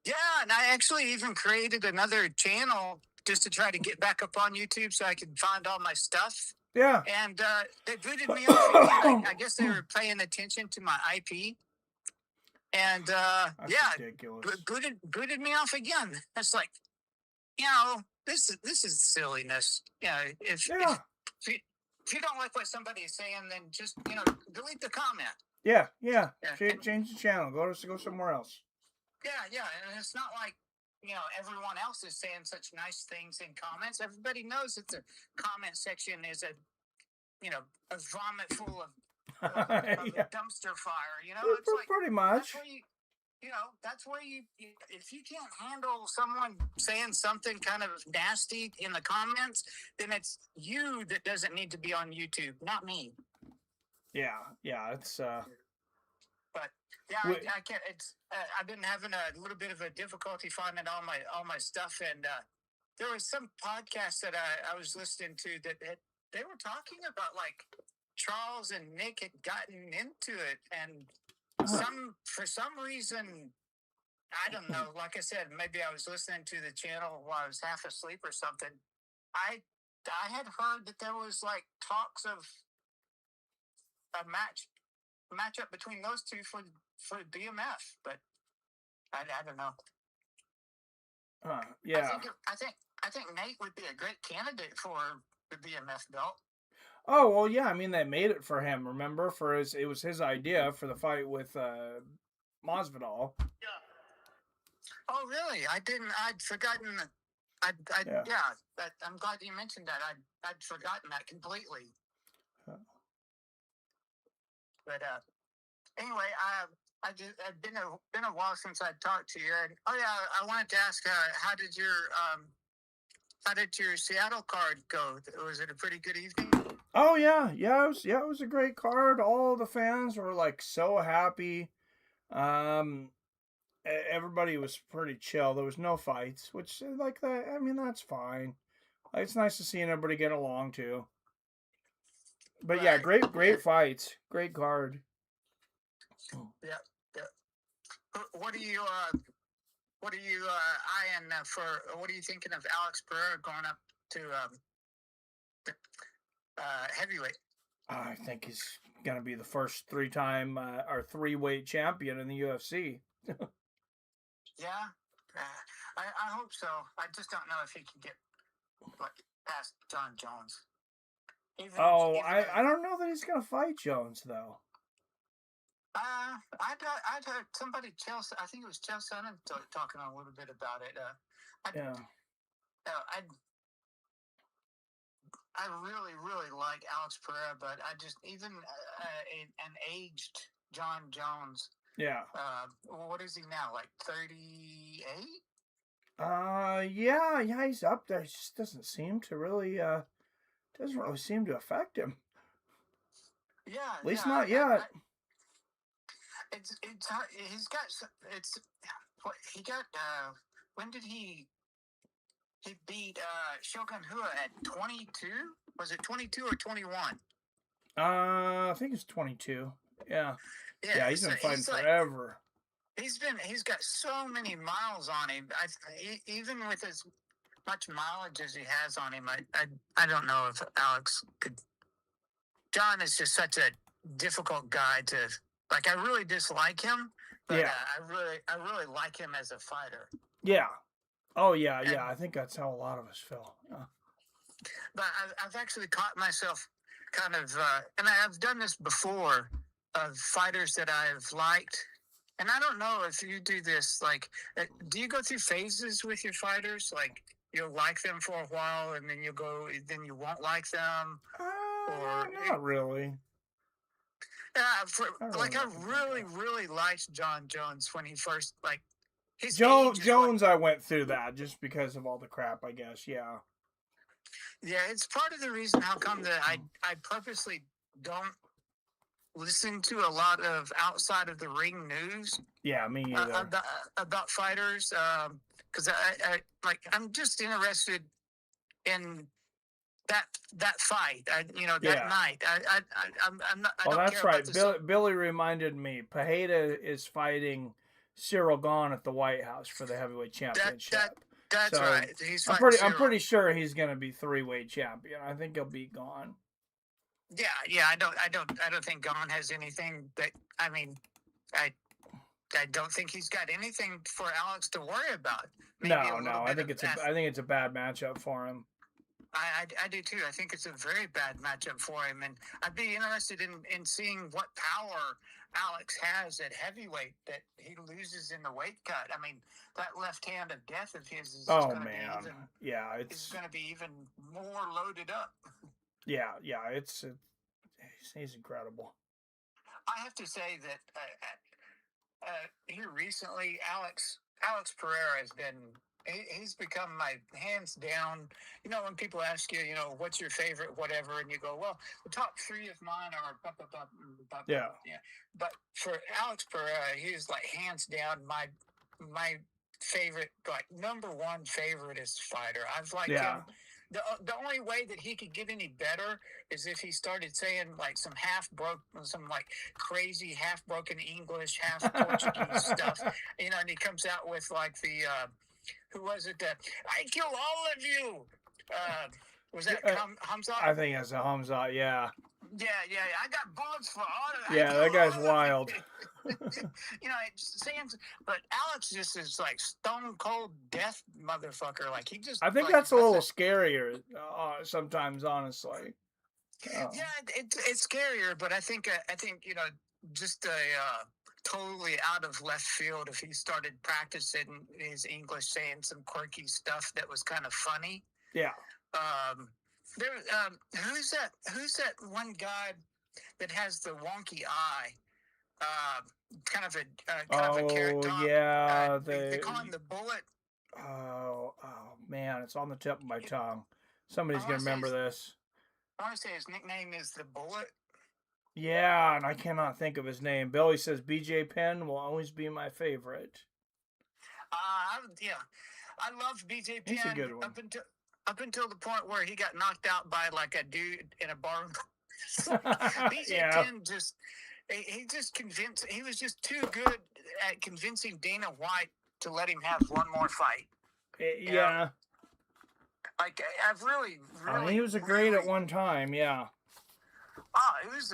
Yeah, and I actually even created another channel just to try to get back up on YouTube so I could find all my stuff. Yeah. And they booted me off again. I guess they were paying attention to my IP. And ridiculous. Booted me off again. It's like, this is silliness. If you don't like what somebody is saying, then just delete the comment. Yeah. Change the channel. Go somewhere else. Yeah, and it's not like everyone else is saying such nice things in comments. Everybody knows that the comment section is a vomit full of a dumpster fire. It's like pretty much. That's where you if you can't handle someone saying something kind of nasty in the comments, then it's you that doesn't need to be on YouTube, not me. Yeah, it's But yeah, I can't. It's I've been having a little bit of a difficulty finding all my stuff, and there was some podcast that I was listening to that they were talking about like Charles and Nick had gotten into it, and for some reason, I don't know. Like I said, maybe I was listening to the channel while I was half asleep or something. I had heard that there was like talks of a matchup between those two for BMF, but I don't know. Yeah. I think Nate would be a great candidate for the BMF belt. Oh well, yeah. I mean, they made it for him. Remember, it was his idea for the fight with Masvidal. Yeah. Oh really? I'd forgotten. I'm glad you mentioned that. I'd forgotten that completely. But anyway, I've been a while since I talked to you. And, I wanted to ask, how did your Seattle card go? Was it a pretty good evening? Oh yeah, it was a great card. All the fans were like so happy. Everybody was pretty chill. There was no fights, which like that. I mean, that's fine. It's nice to see everybody get along too. But yeah, great fights, great card. Yeah. What what are you eyeing for? What are you thinking of Alex Pereira going up to heavyweight? I think he's going to be the first three-time or three-weight champion in the UFC. Yeah, I hope so. I just don't know if he can get past John Jones. I don't know that he's going to fight Jones, though. I'd heard somebody, Chelsea, I think it was Chelsea, talking a little bit about it. I really, really like Alex Pereira, but I just, even an aged John Jones. Yeah. What is he now, like 38? Yeah, he's up there. It just doesn't seem to really, seem to affect him. Yeah. At least not yet. It's hard. He got, when did he beat Shogun Rua at 22? Was it 22 or 21? I think it's 22. Yeah. Yeah, he's been fighting forever. He's got so many miles on him. Even with as much mileage as he has on him, I don't know if Alex could. John is just such a difficult guy to like. I really dislike him, but I really like him as a fighter. Yeah. Oh yeah. I think that's how a lot of us feel. But I've actually caught myself kind of, and I've done this before, of fighters that I've liked. And I don't know if you do this, like, do you go through phases with your fighters? Like, you'll like them for a while, and then then you won't like them? Or not really. I really liked John Jones when he first, like, his Jones, I went through that just because of all the crap, I guess, yeah. Yeah, it's part of the reason how come that I purposely don't listen to a lot of outside of the ring news. Yeah, me either. About fighters, because I'm just interested in that fight. That night. I'm not. I don't that's care right. about Billy reminded me. Pereira is fighting Cyril Gane at the White House for the heavyweight championship. That's right. I'm pretty sure he's going to be three-weight champion. I think he'll beat Gane. Yeah. I don't think Gane has anything that. I mean, I don't think he's got anything for Alex to worry about. No. I think it's a bad matchup for him. I do too. I think it's a very bad matchup for him, and I'd be interested in seeing what power Alex has at heavyweight that he loses in the weight cut. I mean, that left hand of death of his is going to be even more loaded up. Yeah, he's incredible. I have to say that here recently, Alex Pereira has been. He's become my hands down. You know, when people ask you, what's your favorite, whatever, and you go, well, the top three of mine are. Yeah. But for Alex Pereira, he's like hands down my favorite, like number one favoriteest fighter. I've liked him. The only way that he could get any better is if he started saying like some like crazy half broken English, half Portuguese stuff. And he comes out with like the. Who was it that I kill all of you? Was that Hamzat? I think it's a Hamzat, yeah. Yeah. I got bullets for all of them. Yeah, that guy's wild. But Alex just is like stone cold death motherfucker. Like he just. I think that's a little scarier sometimes, honestly. Yeah, it's scarier, but I think just a. Totally out of left field if he started practicing his English, saying some quirky stuff that was kind of funny. Yeah. Who's that one guy that has the wonky eye? Kind of a carrot top. Yeah. They call him the Bullet. Oh man, it's on the tip of my tongue. Somebody's gonna remember this. I want to say his nickname is the Bullet. Yeah, and I cannot think of his name. Billy says BJ Penn will always be my favorite. I love BJ Penn. He's a good one. Up until the point where he got knocked out by like a dude in a bar. BJ Penn he was just too good at convincing Dana White to let him have one more fight. Yeah. Like, I've really, He was a great at one time, yeah. It was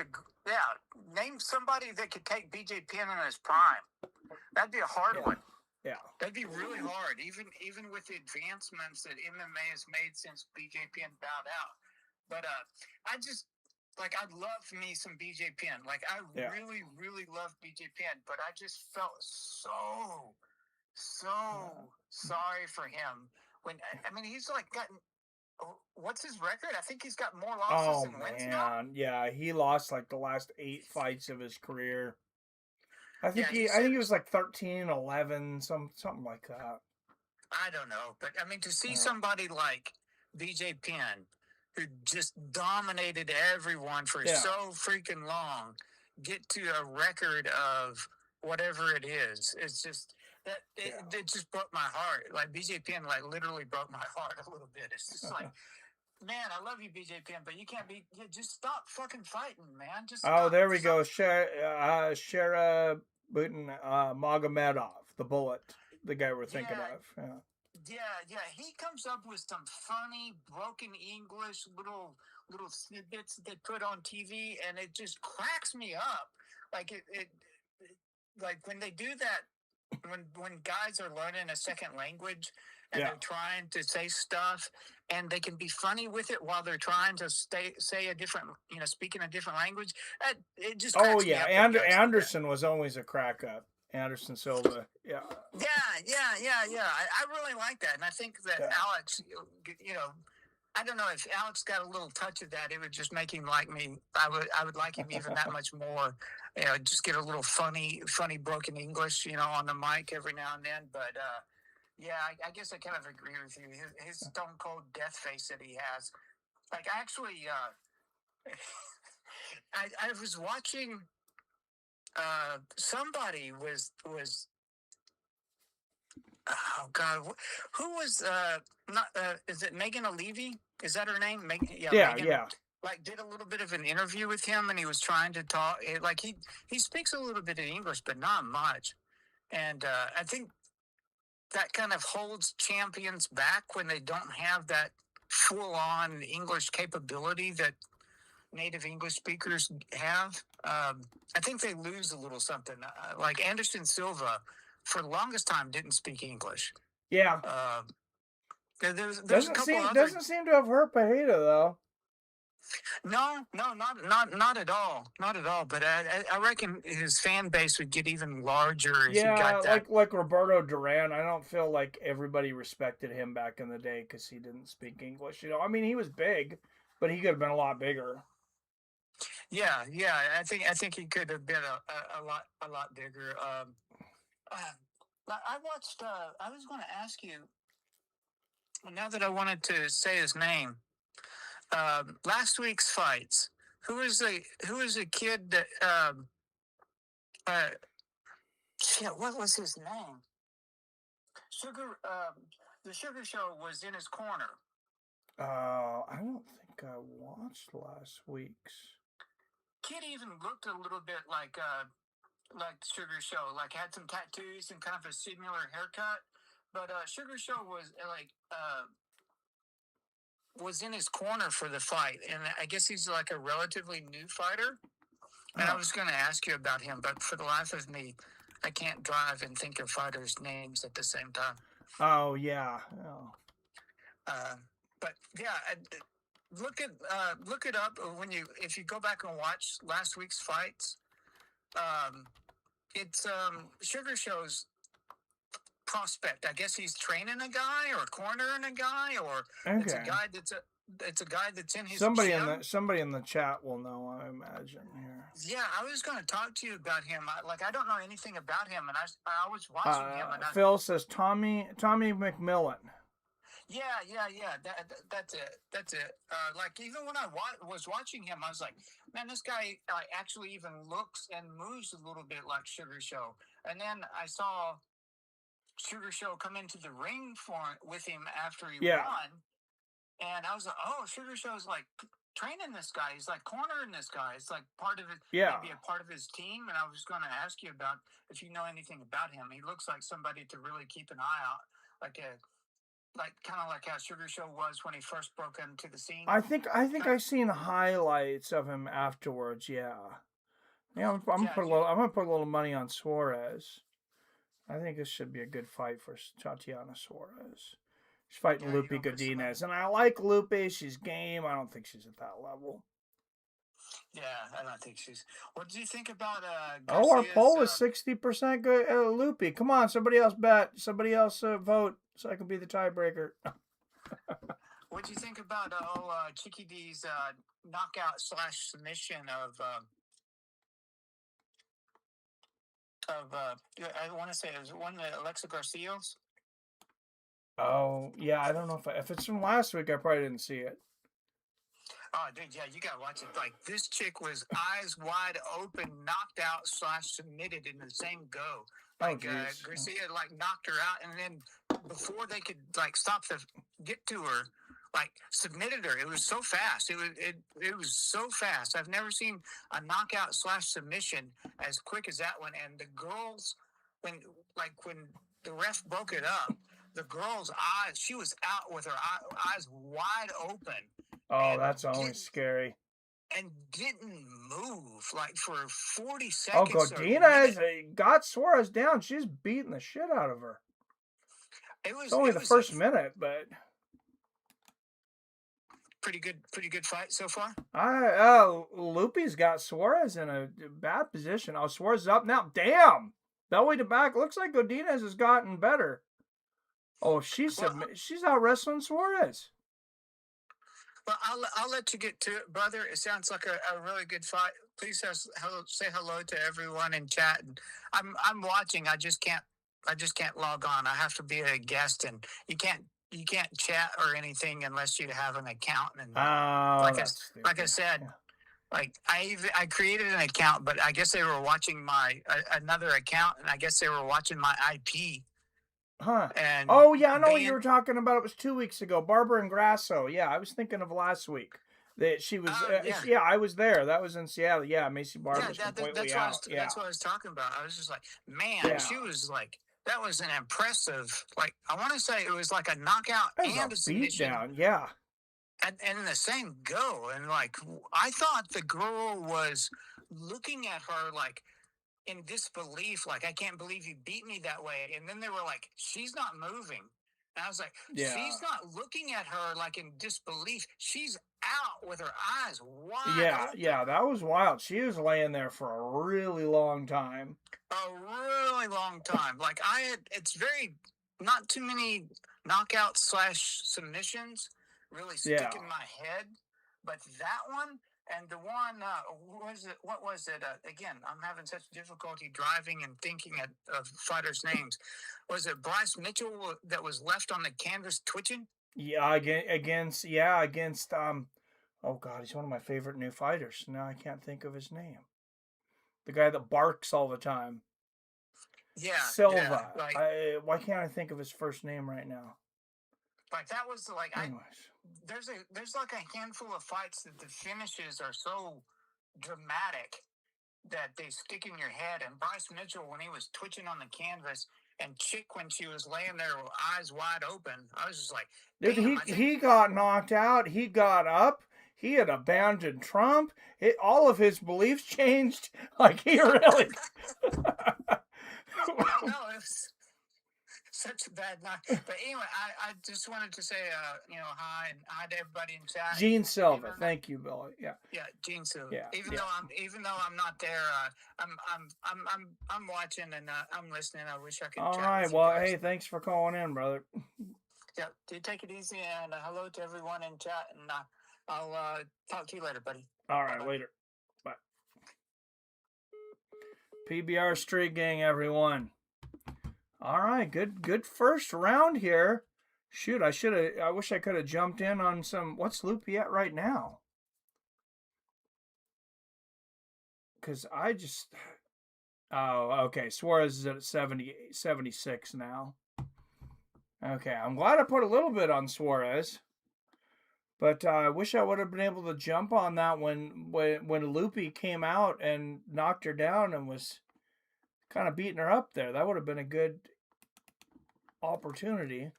name somebody that could take BJ Penn in his prime. That'd be a hard one. Yeah. That'd be really hard, even with the advancements that MMA has made since BJ Penn bowed out. But I'd love me some BJ Penn. Like, I really, really love BJ Penn, but I just felt so sorry for him. He's like gotten, what's his record? I think he's got more losses than wins now. Yeah, he lost like the last 8 fights of his career. I think he was like 13-11, something like that. I don't know, but to see somebody like BJ Penn, who just dominated everyone for so freaking long, get to a record of whatever it is, it's just it just broke my heart. Like, BJ Penn, like, literally broke my heart a little bit. It's just like, man, I love you, BJ Penn, but you can't be. Just stop fucking fighting, man. Just stop. There we go. Shara Butin Makhmudov, the bullet, the guy we're thinking of. Yeah. He comes up with some funny, broken English little snippets they put on TV, and it just cracks me up. Like it like when they do that, when guys are learning a second language and they're trying to say stuff, and they can be funny with it while they're trying to say a different, speaking a different language. It just cracks me up. Anderson was always a crack up. Anderson Silva, Yeah. I really like that, and I think that Alex, I don't know if Alex got a little touch of that, it would just make him like me. I would like him even that much more. Just get a little funny broken English, on the mic every now and then. But I guess I kind of agree with you. His stone cold death face that he has. Like, actually, I was watching. Somebody was. Oh God, who was not? Is it Megan Levy? Is that her name? Megan. Like, did a little bit of an interview with him, and he was trying to talk. Like, he speaks a little bit of English, but not much. And I think that kind of holds champions back when they don't have that full-on English capability that native English speakers have. I think they lose a little something. Like Anderson Silva, for the longest time, didn't speak English. Yeah. There's doesn't seem to have hurt Pajeda though. No, not at all. Not at all. But I reckon his fan base would get even larger if he got that. like Roberto Duran. I don't feel like everybody respected him back in the day because he didn't speak English. He was big, but he could have been a lot bigger. Yeah. I think he could have been a lot bigger. I watched. I was going to ask you. Now that I wanted to say his name, last week's fights. Who was the kid that? What was his name? Sugar. The Sugar Show was in his corner. I don't think I watched last week's. Kid even looked a little bit like Sugar Show, like had some tattoos and kind of a similar haircut. But Sugar Show was in his corner for the fight, and I guess he's like a relatively new fighter. And I was going to ask you about him, but for the life of me, I can't drive and think of fighters' names at the same time. Oh yeah. But yeah, look it up if you go back and watch last week's fights. It's Sugar Show's prospect. I guess he's training a guy or cornering a guy, or it's a guy that's in his somebody in the chat will know, I imagine. Yeah, I was going to talk to you about him. I don't know anything about him, and I was watching him. And Phil says Tommy McMillan. Yeah. That's it. Like, even when I was watching him, I was like, man, this guy actually even looks and moves a little bit like Sugar Show. And then I saw Sugar Show come into the ring with him after he won, And I was like, oh, Sugar Show's like training this guy. He's like cornering this guy. It's like part of it, maybe a part of his team. And I was going to ask you about if you know anything about him. He looks like somebody to really keep an eye out, like kind of like how Sugar Show was when he first broke into the scene. I think I've seen highlights of him afterwards. Yeah, I'm gonna put a little money on Suarez. I think this should be a good fight for Tatiana Suarez. She's fighting Lupe Godinez, and I like Lupe. She's game. I don't think she's at that level. Yeah, I don't think she's. What did you think about? Our poll is 60% good. Lupe, come on, somebody else bet. Somebody else vote so I can be the tiebreaker. What do you think about Chicky D's knockout / submission of I want to say it was one of Alexa Garcia's? Oh yeah, I don't know if it's from last week. I probably didn't see it. Oh, dude, yeah, you gotta watch it. Like, this chick was eyes wide open, knocked out / submitted in the same go. Like, Garcia knocked her out, and then before they could stop to get to her, submitted her. It was so fast. It was so fast. I've never seen a knockout / submission as quick as that one. And the girls, when the ref broke it up, the girl's eyes, she was out with her eyes wide open. Oh, that's always scary. And didn't move for 40 seconds. Oh, Godinez got Suarez down. She's beating the shit out of her. It's only the first minute, but pretty good fight so far. Lupe's got Suarez in a bad position. Oh, Suarez is up now. Damn, belly to back. Looks like Godinez has gotten better. Oh, she's out wrestling Suarez. Well, I'll let you get to it, brother. It sounds like a really good fight. Please say hello to everyone in chat. And I'm watching. I just can't log on. I have to be a guest, and you can't chat or anything unless you have an account. And like I said, I created an account, but I guess they were watching my another account, and I guess they were watching my IP. Huh. And oh, yeah, I know what you were talking about. It was 2 weeks ago. Barbara and Grasso. Yeah, I was thinking of last week. That she was, I was there. That was in Seattle. Yeah, Macy Barber's completely out. That's what I was talking about. I was just like, man, she was that was an impressive, I want to say it was like a knockout and a submission. Beatdown, yeah. And in the same go. And I thought the girl was looking at her in disbelief, I can't believe you beat me that way. And then they were like, she's not moving. And I was like, she's not looking at her in disbelief. She's out with her eyes wide open. Yeah, that was wild. She was laying there for a really long time. A really long time. It's very, not too many knockouts / submissions really stick in my head. But that one, and the one, what was it? Again, I'm having such difficulty driving and thinking of fighters' names. Was it Bryce Mitchell that was left on the canvas twitching? Yeah, against oh God, he's one of my favorite new fighters. Now I can't think of his name. The guy that barks all the time. Yeah. Silva. Yeah, why can't I think of his first name right now? That was there's a handful of fights that the finishes are so dramatic that they stick in your head. And Bryce Mitchell, when he was twitching on the canvas, and Chick, when she was laying there with eyes wide open, I was just like, dude, he got knocked out. He got up. He had abandoned Trump. All of his beliefs changed. He really. No, it's such a bad night. But anyway, I just wanted to say, hi and hi to everybody in chat. Gene Silva, thank you, Billy. Yeah. Yeah, Gene Silva. Yeah. Even though I'm not there, I'm watching and I'm listening. I wish I could. All right. Well, hey, thanks for calling in, brother. Yeah. Do take it easy, and hello to everyone in chat, and I'll talk to you later, buddy. All right. Bye-bye. Later. Bye. PBR Street Gang, everyone. All right, good first round here. Shoot, I wish I could have jumped in on some. What's Lupe at right now? Because I just. Oh, okay. Suarez is at 76 now. Okay, I'm glad I put a little bit on Suarez. But I wish I would have been able to jump on that when Loopy came out and knocked her down and was kind of beating her up there. That would have been a good opportunity.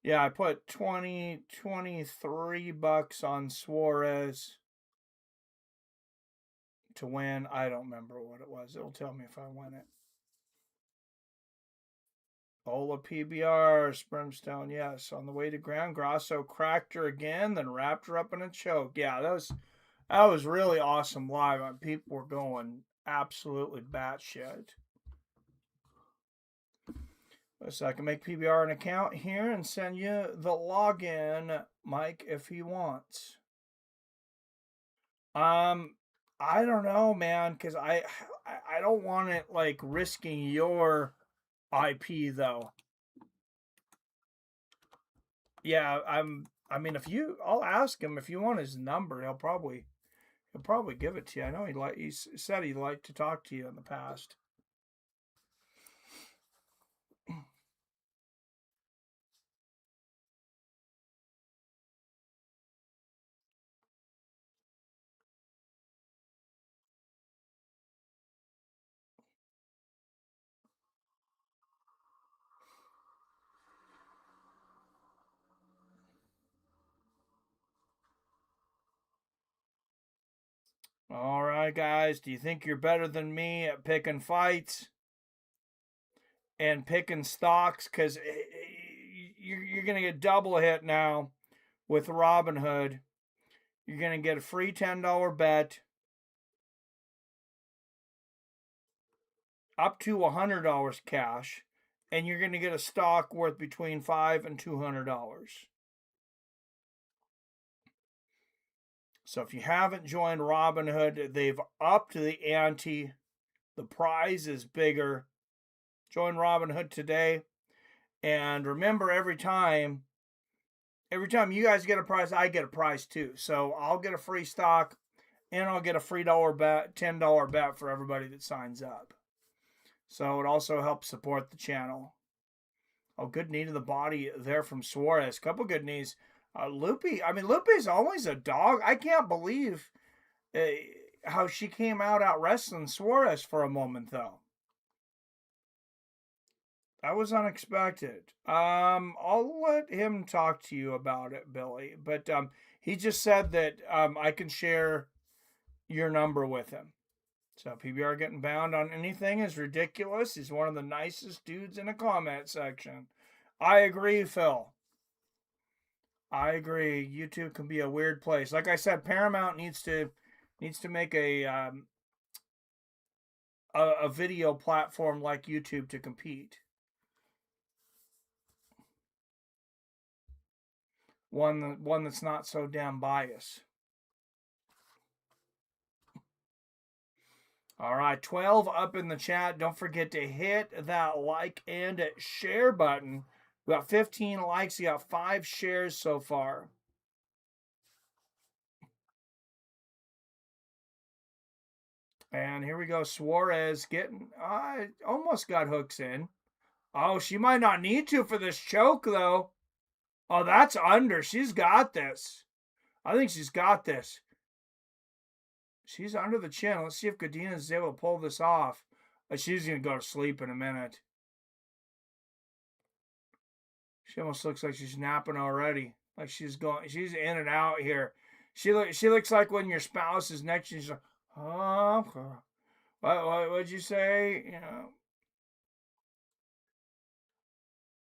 Yeah, I put 23 bucks on Suarez to win. I don't remember what it was. It'll tell me if I win it. Ola PBR, Brimstone, yes. On the way to ground, Grasso cracked her again, then wrapped her up in a choke. Yeah, that was really awesome live. People were going absolutely batshit. So I can make PBR an account here and send you the login, Mike, if he wants. I don't know, man, because I don't want it like risking your IP though. Yeah, I'll ask him if you want his number. He'll probably give it to you. I know he said he'd like to talk to you in the past. All right, guys. Do you think you're better than me at picking fights and picking stocks? Because you're going to get double hit now with Robinhood. You're going to get a free $10 bet up to $100 cash, and you're going to get a stock worth between $500 and $200. So if you haven't joined Robinhood, they've upped the ante. The prize is bigger. Join Robinhood today. And remember, every time you guys get a prize, I get a prize too. So I'll get a free stock, and I'll get a free $10 bet for everybody that signs up. So it also helps support the channel. Oh, good knee to the body there from Suarez. Couple good knees. Lupe's always a dog. I can't believe how she came out wrestling Suarez for a moment, though. That was unexpected. I'll let him talk to you about it, Billy. But he just said that I can share your number with him. So PBR getting bound on anything is ridiculous. He's one of the nicest dudes in the comment section. I agree, Phil. I agree. YouTube can be a weird place. Like I said, Paramount needs to make a video platform like YouTube to compete. One that's not so damn biased. All right, 12 up in the chat. Don't forget to hit that like and share button. We got 15 likes. We got 5 shares so far. And here we go. Suarez getting, almost got hooks in. Oh, she might not need to for this choke, though. Oh, that's under. She's got this. I think she's got this. She's under the chin. Let's see if Godinez is able to pull this off. She's going to go to sleep in a minute. She almost looks like she's napping already. Like she's in and out here. She looks like when your spouse is next to you. She's like, oh, what'd you say? You know.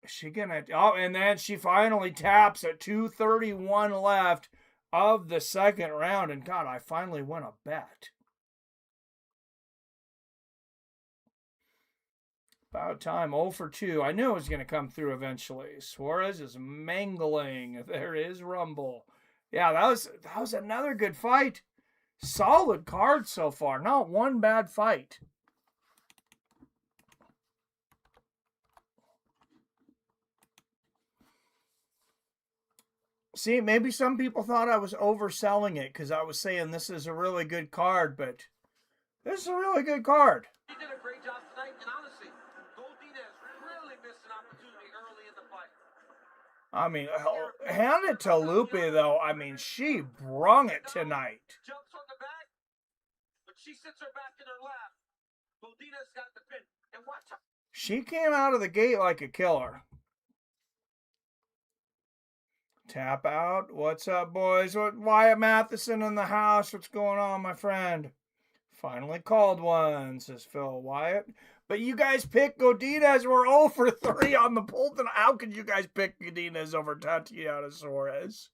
She gonna, and then she finally taps at 2:31 left of the second round. And God, I finally won a bet. About time. 0 for 2. I knew it was going to come through eventually. Suarez is mangling. There is Rumble. Yeah, that was another good fight. Solid card so far. Not one bad fight. See, maybe some people thought I was overselling it because I was saying this is a really good card, but this is a really good card. He did a great job tonight, and honestly, Godinez really missed an opportunity early in the fight. I mean, hand it to Lupe, though. I mean, she brung it tonight. Jumps on the back, but she sits her back in her lap. Godinez got the pin, and watch out. She came out of the gate like a killer. Tap out. What's up, boys? Wyatt Matheson in the house. What's going on, my friend? Finally called one, says Phil Wyatt. But you guys picked Godinez. We're 0 for 3 on the Bolton. How could you guys pick Godinez over Tatiana Suarez?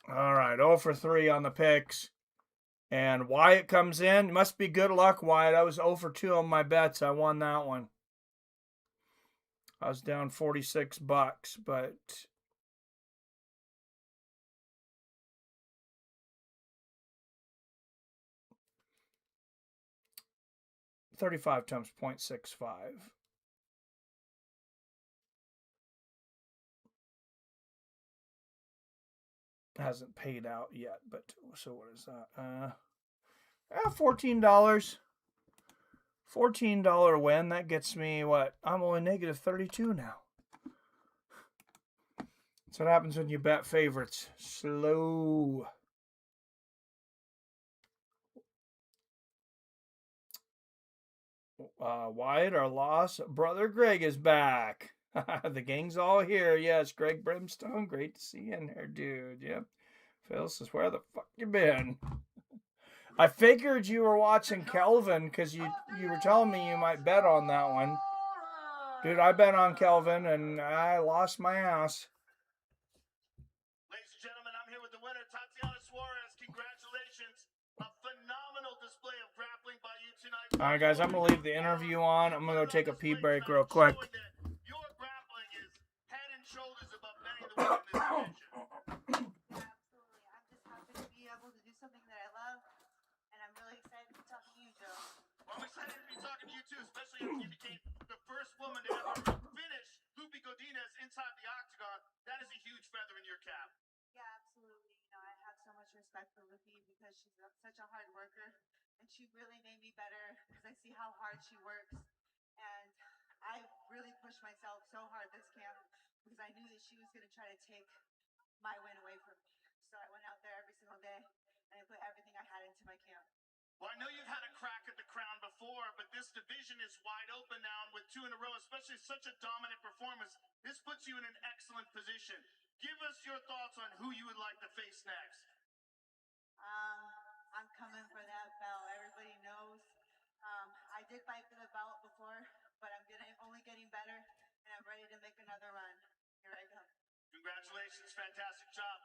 All right, 0 for 3 on the picks. And Wyatt comes in. Must be good luck, Wyatt. I was 0 for 2 on my bets. I won that one. I was down $46, but $35 times 0.65. Hasn't paid out yet, but so what is that? $14. $14 win. That gets me what? I'm only negative 32 now. That's what happens when you bet favorites. Slow. Wyatt, our loss. Brother Greg is back. The gang's all here. Yes, Greg Brimstone. Great to see you in there, dude. Yep. Phil says, where the fuck you been? I figured you were watching Kelvin because you were telling me you might bet on that one. Dude, I bet on Kelvin and I lost my ass. Ladies and gentlemen, I'm here with the winner, Tatiana Suarez. Congratulations. A phenomenal display of grappling by you tonight. All right, guys, I'm going to leave the interview on. I'm going to go take a pee break real quick. Your grappling is head and shoulders above many of the women in this division. Absolutely. I'm just happy to be able to do something that I love, and I'm really excited to be talking to you, Joe. Well, I'm excited to be talking to you too, especially after you became the first woman to ever finish Lupe Godinez inside the octagon. That is a huge feather in your cap. Yeah, absolutely. You know, I have so much respect for Lupe because she's such a hard worker, and she really made me better because I see how hard she works. And I really pushed myself so hard this camp because I knew that she was going to try to take my win away from me. So I went out there every single day and I put everything I had into my camp. Well, I know you've had a crack at the crown before, but this division is wide open now, and with 2 in a row, especially such a dominant performance, this puts you in an excellent position. Give us your thoughts on who you would like to face next. I'm coming for that belt. Everybody knows. I did fight for the belt before, but I'm only getting better, and I'm ready to make another run. Here I come. Congratulations, fantastic job.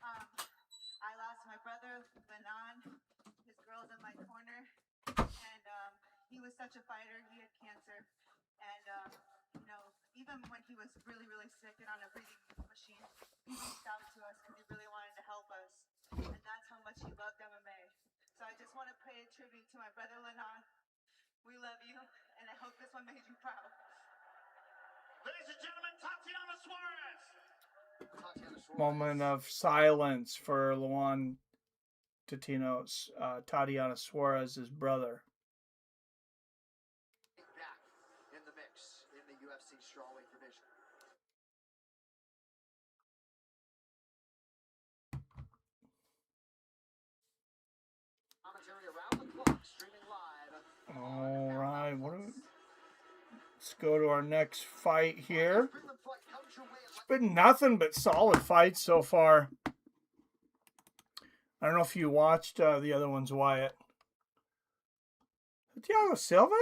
I lost my brother, Benan. His girl's in my corner, and he was such a fighter. He had cancer, and you know, even when he was really, really sick and on a breathing machine, he reached out to us because he really wanted to help us, and that's how much he loved MMA. So I just want to pay a tribute to my brother, Lenon. We love you, and I hope this one made you proud. Ladies and gentlemen, Tatiana Suarez. Moment of silence for Luan Tatiana Suarez's brother. Back in the mix in the UFC strawweight division. Commentary around the clock, streaming live. All right, let's go to our next fight here. It's been nothing but solid fights so far. I don't know if you watched the other ones, Wyatt. Thiago Silva?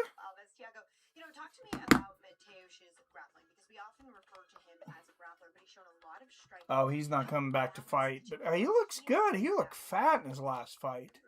Thiago, you know, talk to me about Mateusz's grappling, because we often refer to him as a grappler, but he's shown a lot of strength. Oh, he's not coming back to fight, but he looks good. He looked fat in his last fight.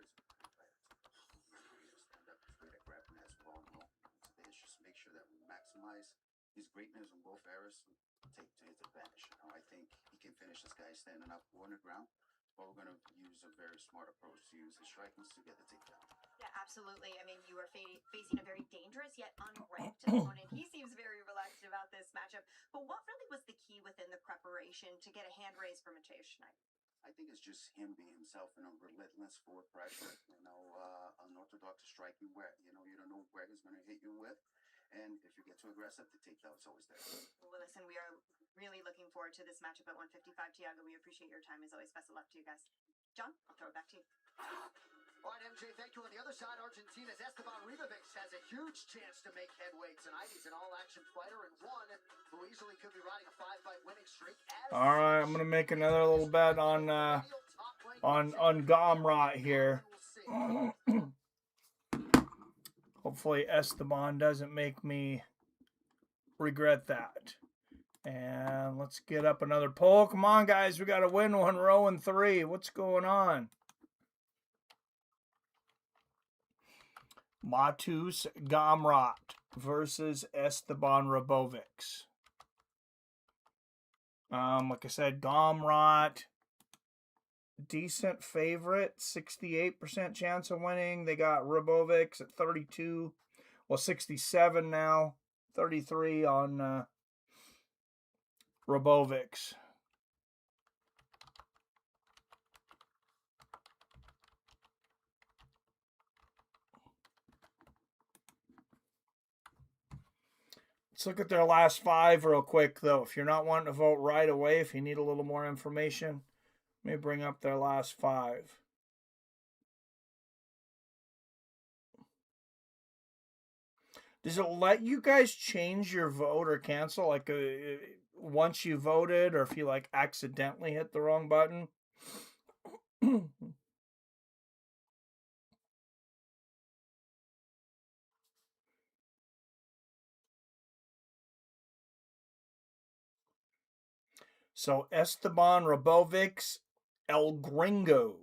Make sure that we maximize his greatness in both areas and take to his advantage. I think he can finish this guy standing up on the ground, but we're going to use a very smart approach to use his strikings to get the takedown. Yeah, absolutely. I mean, you are facing a very dangerous yet unranked opponent. He seems very relaxed about this. motivation to get a hand raised for Mateusz tonight? I think it's just him being himself and a relentless forward pressure, unorthodox striking where, you don't know where he's going to hit you with. And if you get too aggressive, the takedown's always there. Well, listen, we are really looking forward to this matchup at 155. Tiago, we appreciate your time as always. Best of luck to you guys. John, I'll throw it back to you. All right, MJ, thank you. On the other side, Argentina's Esteban Ribovics has a huge chance to make headway tonight. He's an all-action fighter and one who easily could be riding a 5-fight winning streak. All right, I'm gonna make another little bet on Gamrot here. Hopefully Esteban doesn't make me regret that. And let's get up another poll. Come on, guys, we got to win one. Row and 3. What's going on? Matus Gamrot versus Esteban Ribovics. Like I said, Gamrot, decent favorite, 68% chance of winning. They got Ribovics at 32, well, 67 now, 33 on Ribovics. Let's look at their last 5 real quick, though. If you're not wanting to vote right away, if you need a little more information, let me bring up their last 5. Does it let you guys change your vote or cancel, like, once you voted, or if you, like, accidentally hit the wrong button? So, Esteban Ribovics, El Gringo.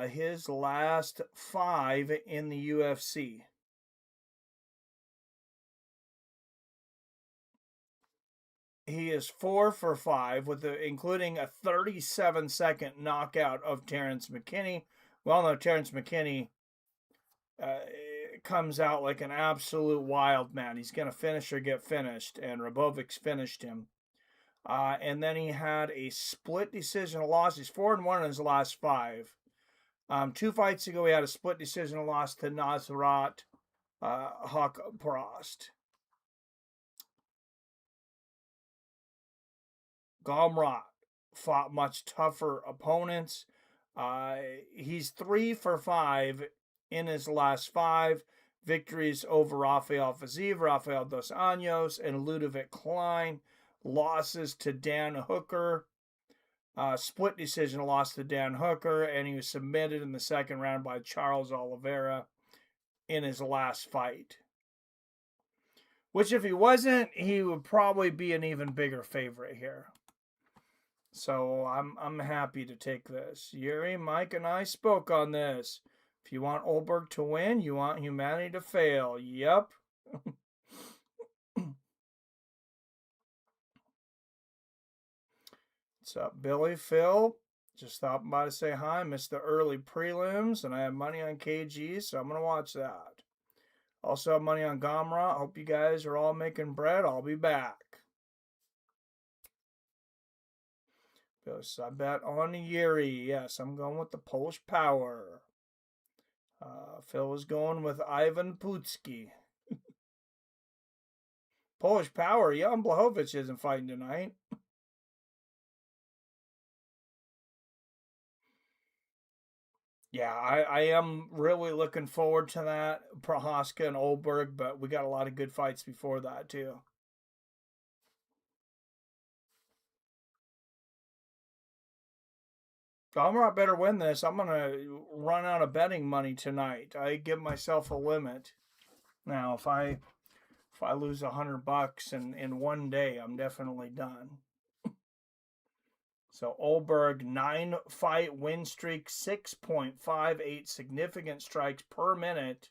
His last 5 in the UFC. He is 4 for 5, with including a 37-second knockout of Terrence McKinney. Well, no, Terrence McKinney comes out like an absolute wild man. He's going to finish or get finished, and Ribovics finished him. And then he had a split decision loss. He's 4-1 in his last 5. 2 fights ago, he had a split decision loss to Nasrat Haqparast. Gamrot fought much tougher opponents. He's 3 for 5 in his last 5. Victories over Rafael Fiziev, Rafael Dos Anjos, and Ludovic Klein. Losses to Dan Hooker. Split decision loss to Dan Hooker, and he was submitted in the second round by Charles Oliveira in his last fight. Which, if he wasn't, he would probably be an even bigger favorite here. So I'm happy to take this. Jiri, Mike, and I spoke on this. If you want Ulberg to win, you want humanity to fail. Yep. What's up, Billy? Phil? Just stopping by to say hi. Missed the early prelims, and I have money on KG, so I'm going to watch that. Also have money on Gamrot. Hope you guys are all making bread. I'll be back. I bet on Jiri. Yes, I'm going with the Polish Power. Phil was going with Ivan Putski. Polish Power. Jan Blachowicz isn't fighting tonight. Yeah, I am really looking forward to that. Prochazka and Ulberg, but we got a lot of good fights before that, too. Gamrot better win this. I'm going to run out of betting money tonight. I give myself a limit. Now, if I lose $100 in one day, I'm definitely done. So Ulberg, 9-fight win streak, 6.58 significant strikes per minute.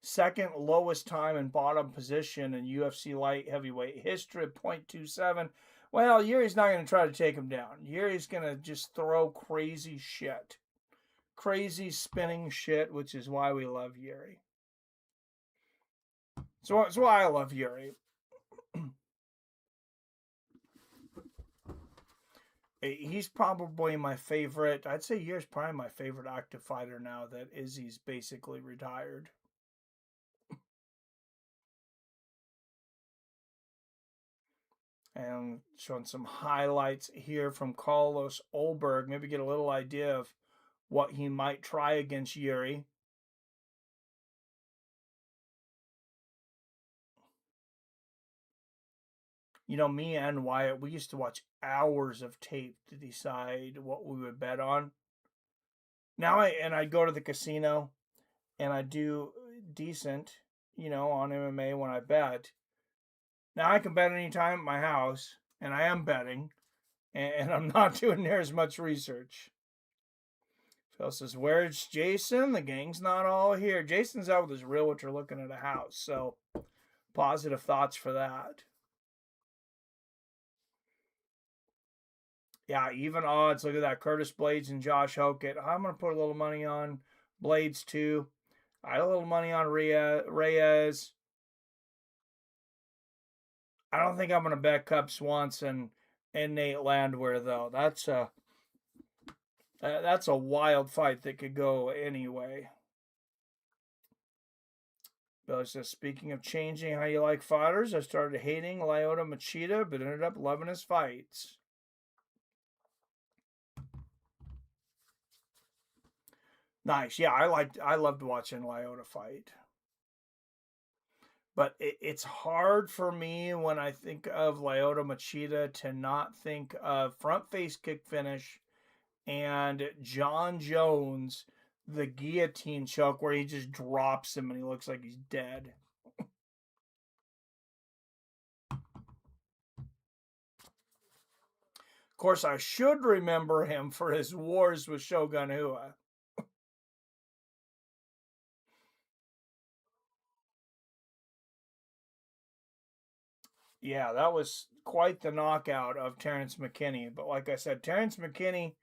Second lowest time in bottom position in UFC light heavyweight history, 0.27. Well, Jiri's not going to try to take him down. Jiri's going to just throw crazy shit. Crazy spinning shit, which is why we love Jiri. So that's why I love Jiri. He's probably my favorite. I'd say Yiri's probably my favorite active fighter now that Izzy's basically retired. And showing some highlights here from Carlos Ulberg. Maybe get a little idea of what he might try against Jiri. You know, me and Wyatt, we used to watch hours of tape to decide what we would bet on. Now I'd go to the casino and I do decent, you know, on MMA when I bet. Now I can bet anytime at my house, and I am betting, and I'm not doing near as much research. Phil says, "Where's Jason? The gang's not all here." Jason's out with his realtor looking at a house, so positive thoughts for that. Yeah, even odds. Look at that. Curtis Blades and Josh Hokett. I'm going to put a little money on Blades too. I had a little money on Reyes. I don't think I'm going to bet Cub Swanson and Nate Landwehr, though. That's a wild fight that could go anyway. Billy says, speaking of changing how you like fighters, I started hating Lyoto Machida, but ended up loving his fights. Nice. Yeah, I loved watching Lyoto fight. But it's hard for me when I think of Lyoto Machida to not think of front face kick finish and John Jones, the guillotine choke where he just drops him and he looks like he's dead. Of course, I should remember him for his wars with Shogun Rua. Yeah, that was quite the knockout of Terrence McKinney. But like I said, Terrence McKinney,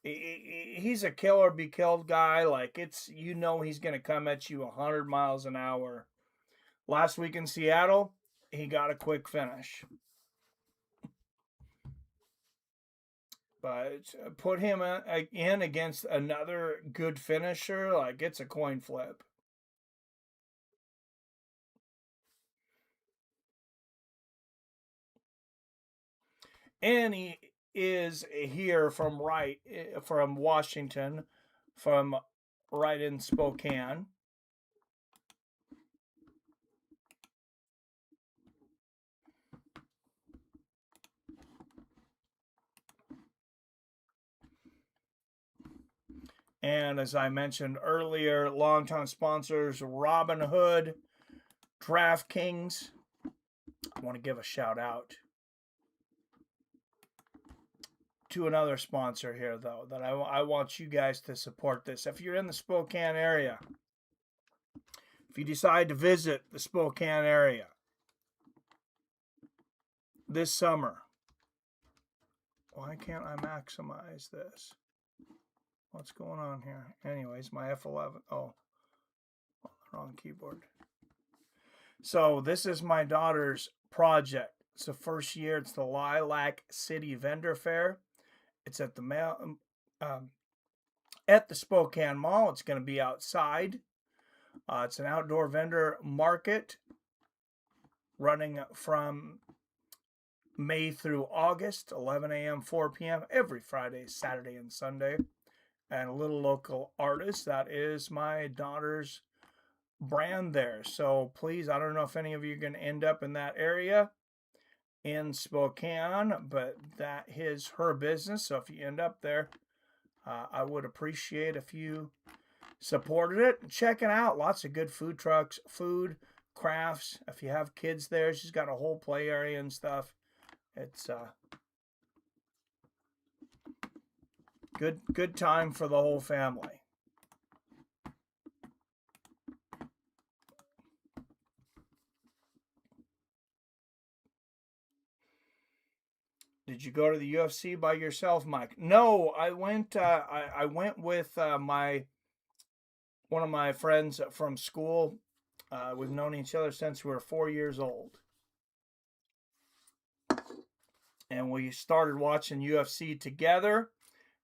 he's a kill or be killed guy. Like, you know he's going to come at you 100 miles an hour. Last week in Seattle, he got a quick finish. But put him in against another good finisher, like, it's a coin flip. And he is here from Washington, from right in Spokane. And as I mentioned earlier, longtime sponsors, Robinhood, DraftKings. I want to give a shout out to another sponsor here, though, that I want you guys to support this. If you're in the Spokane area, if you decide to visit the Spokane area this summer, why can't I maximize this? What's going on here? Anyways, my F11. Oh, wrong keyboard. So this is my daughter's project. It's the first year. It's the Lilac City Vendor Fair. It's at the Spokane Mall. It's going to be outside. It's an outdoor vendor market running from May through August, 11 a.m., 4 p.m., every Friday, Saturday, and Sunday. And a little local artist. That is my daughter's brand there. So please, I don't know if any of you are going to end up in that area in Spokane, but that is her business. So if you end up there, I would appreciate if you supported it and check it out. Lots of good food trucks, food, crafts. If you have kids there, she's got a whole play area and stuff. It's good time for the whole family. Did you go to the UFC by yourself, Mike? No, I went. I went with one of my friends from school. We've known each other since we were 4 years old. And we started watching UFC together.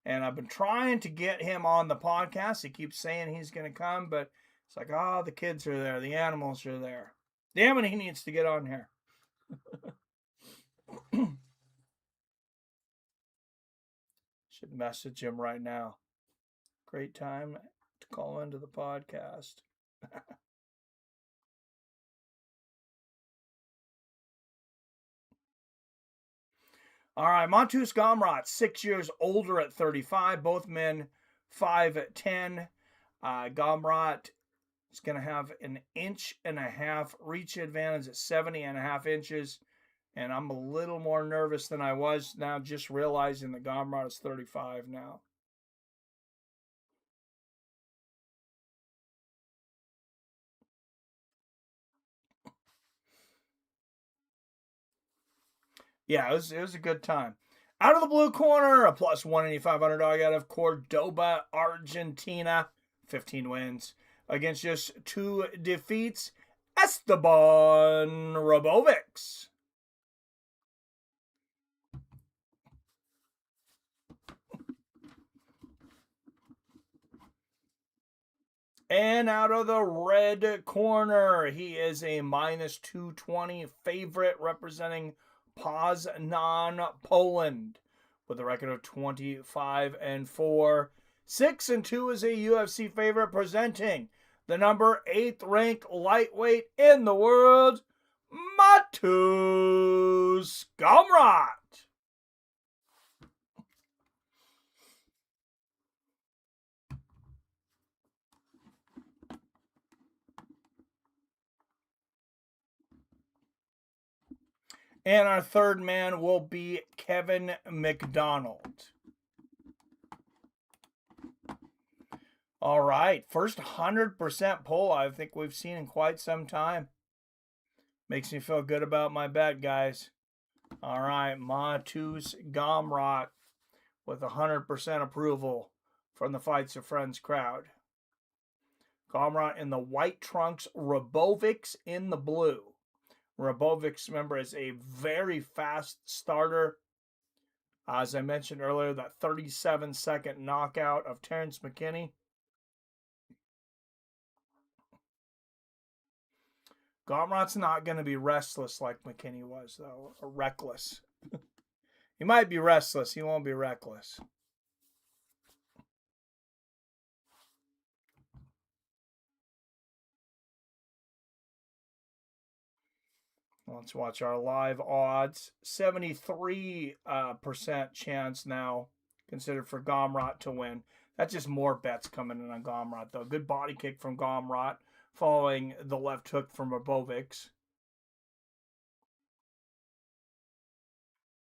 And I've been trying to get him on the podcast. He keeps saying he's going to come, but it's like, oh, the kids are there. The animals are there. Damn it, he needs to get on here. Should message him right now. Great time to call into the podcast. All right, Montus Gamrot, 6 years older at 35. Both men 5'10". Gamrot is going to have an 1.5 inch reach advantage at 70.5 inches. And I'm a little more nervous than I was now, just realizing that Gamrot is 35 now. Yeah, it was a good time. Out of the blue corner, a plus 185 underdog out of Cordoba, Argentina. 15 wins against just 2 defeats. Esteban Robovics. And out of the red corner, he is a minus 220 favorite representing Poznan, Poland, with a record of 25-4. 6-2 is a UFC favorite, presenting the number 8th ranked lightweight in the world, Montus Gamrot. And our third man will be Kevin McDonald. All right, first 100% pull I think we've seen in quite some time. Makes me feel good about my bet, guys. All right, Montus Gamrot with 100% approval from the Fights of Friends crowd. Gamrot in the white trunks, Robovics in the blue. Robovics, remember, is a very fast starter. As I mentioned earlier, that 37-second knockout of Terrence McKinney. Gamrot's not going to be restless like McKinney was, though, or reckless. He might be restless. He won't be reckless. Let's watch our live odds. 73% chance now considered for Gamrot to win. That's just more bets coming in on Gamrot, though. Good body kick from Gamrot following the left hook from Robovics.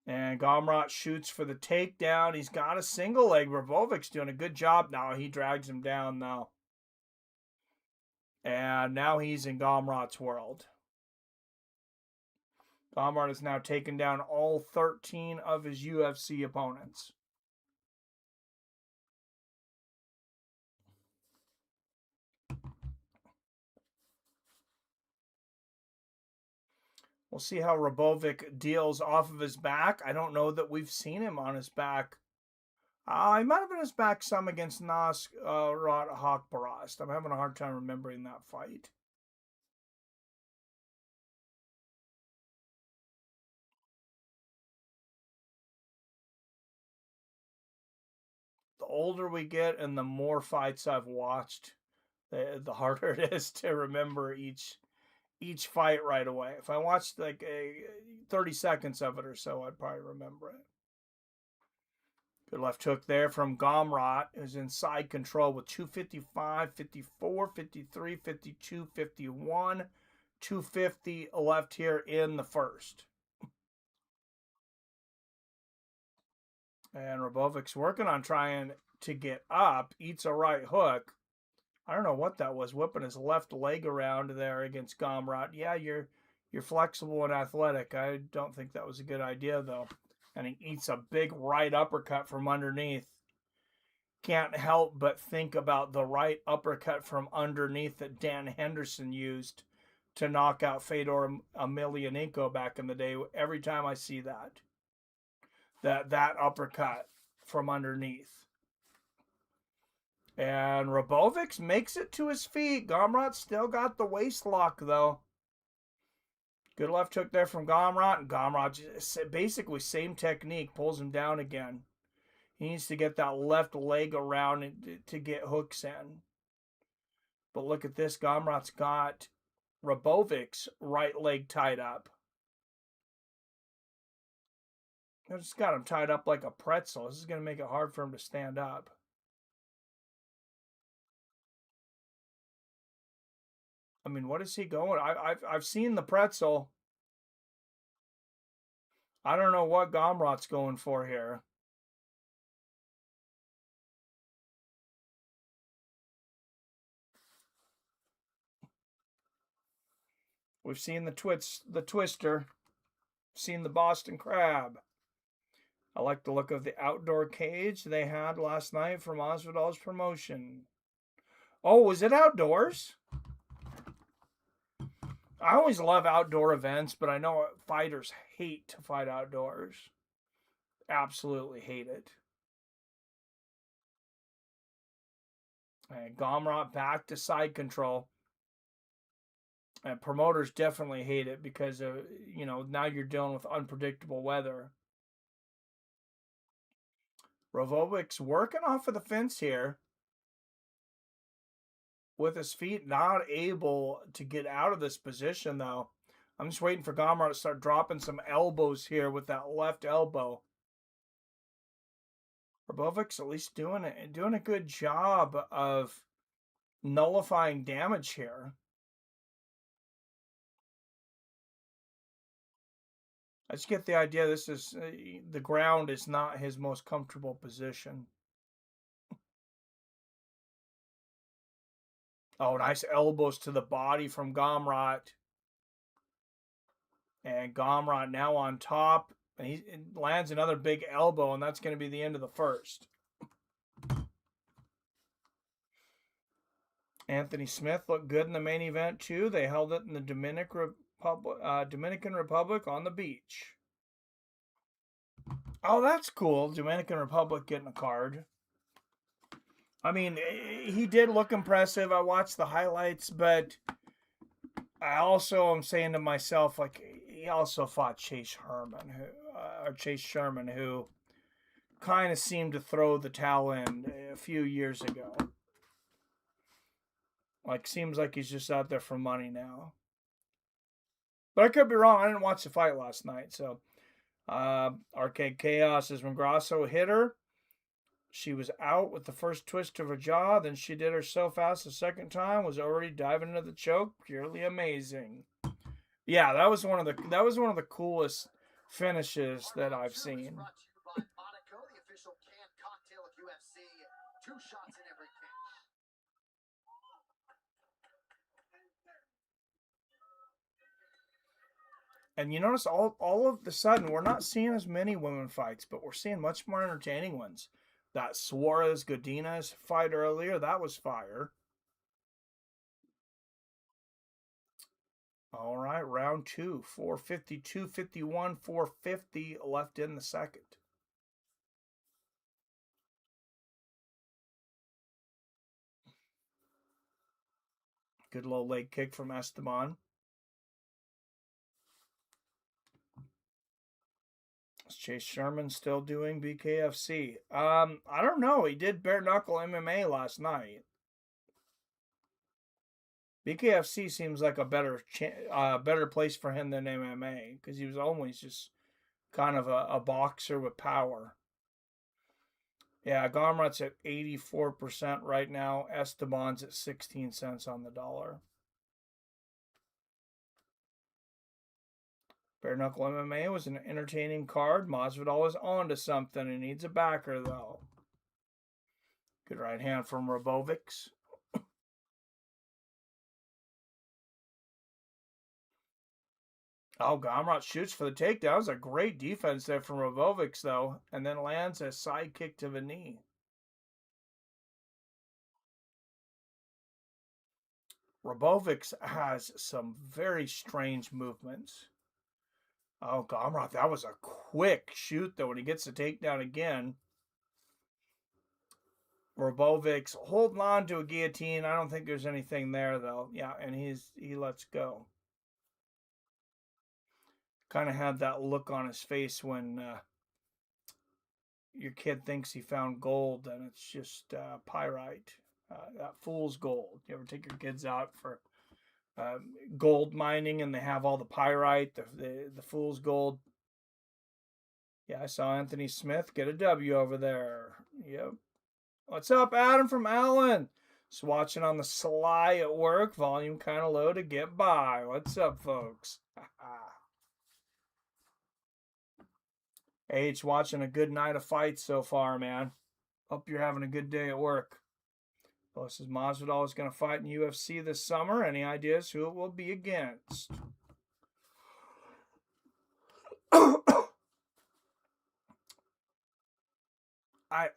And Gamrot shoots for the takedown. He's got a single leg. Robovics doing a good job now. He drags him down now. And now he's in Gamrot's world. Gamrot has now taken down all 13 of his UFC opponents. We'll see how Robovic deals off of his back. I don't know that we've seen him on his back. He might have been his back some against Nas Haqparast. I'm having a hard time remembering that fight. The older we get and the more fights I've watched, the harder it is to remember each fight right away. If I watched like 30 seconds of it or so, I'd probably remember it. Good left hook there from Gamrot, who's in side control with 255, 54, 53, 52, 51, 250 left here in the first. And Robovic's working on trying to get up, eats a right hook. I don't know what that was, whipping his left leg around there against Gamrot. Yeah, you're flexible and athletic. I don't think that was a good idea, though. And he eats a big right uppercut from underneath. Can't help but think about the right uppercut from underneath that Dan Henderson used to knock out Fedor Emelianenko back in the day. Every time I see that. that uppercut from underneath. And Robovics makes it to his feet. Gamrot still got the waist lock, though. Good left hook there from Gamrot. And Gamrot, basically same technique, pulls him down again. He needs to get that left leg around to get hooks in. But look at this. Gamrot's got Robovic's right leg tied up. I just got him tied up like a pretzel. This is going to make it hard for him to stand up. I mean, what is he going? I've seen the pretzel. I don't know what Gamrot's going for here. We've seen the twister. Seen the Boston Crab. I like the look of the outdoor cage they had last night from Masvidal's promotion. Oh, was it outdoors? I always love outdoor events, but I know fighters hate to fight outdoors. Absolutely hate it. And Gamrot back to side control. And promoters definitely hate it because of, now you're dealing with unpredictable weather. Rovovic's working off of the fence here. With his feet, not able to get out of this position, though. I'm just waiting for Gamrot to start dropping some elbows here with that left elbow. Robovic's at least doing a good job of nullifying damage here. I just get the idea this is the ground is not his most comfortable position. Oh, nice elbows to the body from Gamrot. And Gamrot now on top. And he lands another big elbow, and that's going to be the end of the first. Anthony Smith looked good in the main event, too. They held it in the Dominican Republic on the beach. Oh, that's cool. Dominican Republic getting a card. I mean, he did look impressive. I watched the highlights, but I also am saying to myself, like, he also fought Chase Sherman, who kind of seemed to throw the towel in a few years ago. Like, seems like he's just out there for money now. But I could be wrong. I didn't watch the fight last night, so Arcade Chaos is when Grasso hit her. She was out with the first twist of her jaw. Then she did her so fast the second time, was already diving into the choke. Purely amazing. Yeah, that was one of the coolest finishes that I've seen. Brought to you by Monaco, the official canned cocktail of UFC. 2 shots in every can. And you notice all of the sudden, we're not seeing as many women fights, but we're seeing much more entertaining ones. That Suarez-Godinez fight earlier, that was fire. All right, round 2, 450, 251, 450 left in the second. Good low leg kick from Esteban. Is Chase Sherman still doing BKFC? I don't know. He did bare knuckle MMA last night. BKFC seems like a better place for him than MMA because he was always just kind of a boxer with power. Yeah, Gamrot's at 84% right now. Esteban's at 16 cents on the dollar. Bare knuckle MMA was an entertaining card. Masvidal is on to something. He needs a backer, though. Good right hand from Robovics. Oh, Gamrot shoots for the takedown. It was a great defense there from Robovics, though, and then lands a side kick to the knee. Robovics has some very strange movements. Oh, Gomrot, that was a quick shoot, though, when he gets the takedown again. Robovic's holding on to a guillotine. I don't think there's anything there, though. Yeah, and he lets go. Kind of had that look on his face when your kid thinks he found gold and it's just pyrite. That fool's gold. You ever take your kids out for gold mining and they have all the pyrite, the fool's gold? Yeah, I saw Anthony Smith get a W over there. Yep. What's up, Adam from Allen? Just watching on the sly at work. Volume kind of low to get by. What's up, folks? H, watching a good night of fights so far, man. Hope you're having a good day at work. Plus, is Masvidal is going to fight in UFC this summer? Any ideas who it will be against?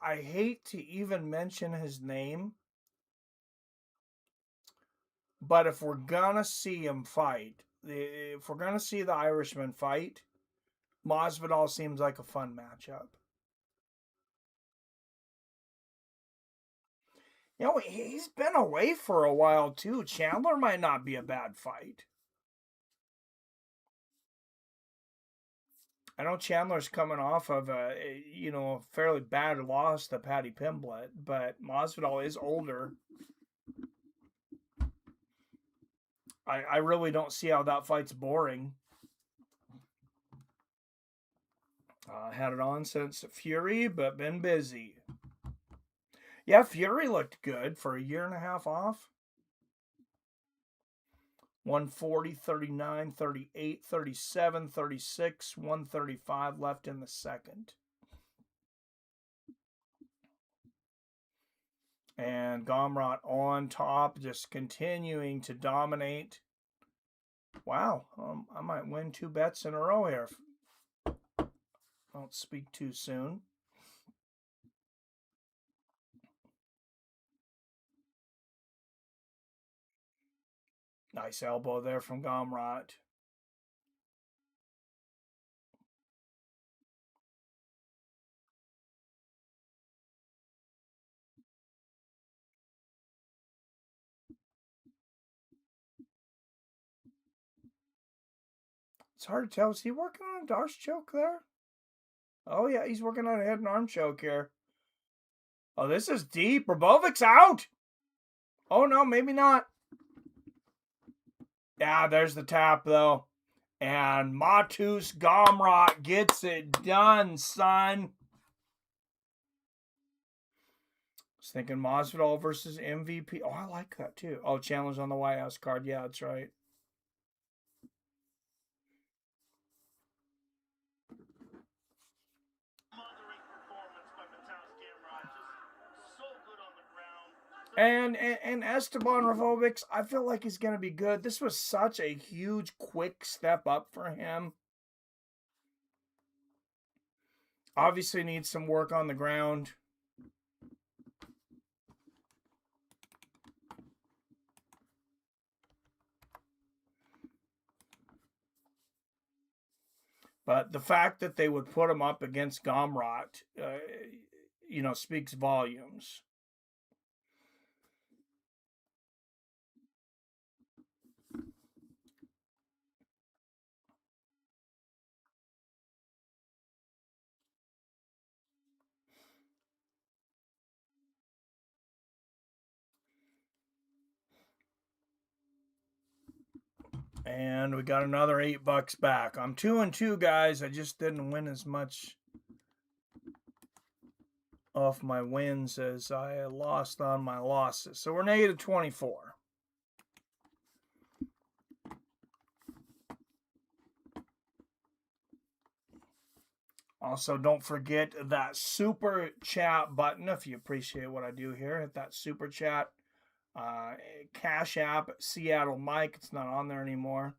I hate to even mention his name, but if we're going to see him fight, if we're going to see the Irishman fight, Masvidal seems like a fun matchup. You know, he's been away for a while, too. Chandler might not be a bad fight. I know Chandler's coming off of a fairly bad loss to Paddy Pimblett, but Masvidal is older. I really don't see how that fight's boring. Had it on since Fury, but been busy. Yeah, Fury looked good for a year and a half off. 140, 39, 38, 37, 36, 135 left in the second. And Gomrot on top, just continuing to dominate. Wow, I might win 2 bets in a row here. Don't speak too soon. Nice elbow there from Gomrot. It's hard to tell. Is he working on a Darce choke there? Oh, yeah, he's working on a head and arm choke here. Oh, this is deep. Robovic's out. Oh, no, maybe not. Yeah, there's the tap, though. And Matus Gomrot gets it done, son. I was thinking Masvidal versus MVP. Oh, I like that, too. Oh, challenge on the White House card. Yeah, that's right. And Esteban Ravovics, I feel like he's going to be good. This was such a huge, quick step up for him. Obviously needs some work on the ground. But the fact that they would put him up against Gomrot, speaks volumes. And we got another $8 back. I'm 2-2, guys. I just didn't win as much off my wins as I lost on my losses. So we're negative 24. Also, don't forget that super chat button. If you appreciate what I do here, hit that super chat. Cash App, Seattle Mike. It's not on there anymore.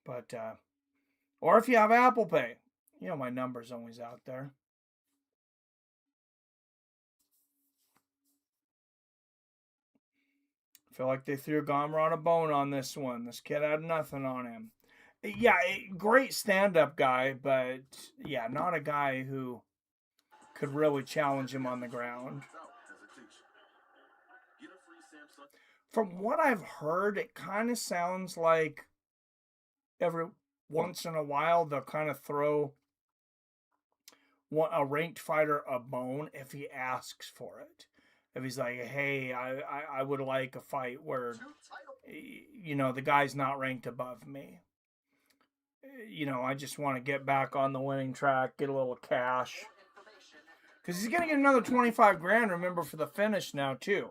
But, or if you have Apple Pay, my number's always out there. I feel like they threw Gomrot a bone on this one. This kid had nothing on him. Yeah, great stand-up guy, but yeah, not a guy who could really challenge him on the ground. From what I've heard, it kind of sounds like every once in a while they'll kind of throw a ranked fighter a bone if he asks for it. If he's like, hey, I would like a fight where, you know, the guy's not ranked above me. You know, I just want to get back on the winning track, get a little cash. Because he's going to get another 25 grand, remember, for the finish now, too.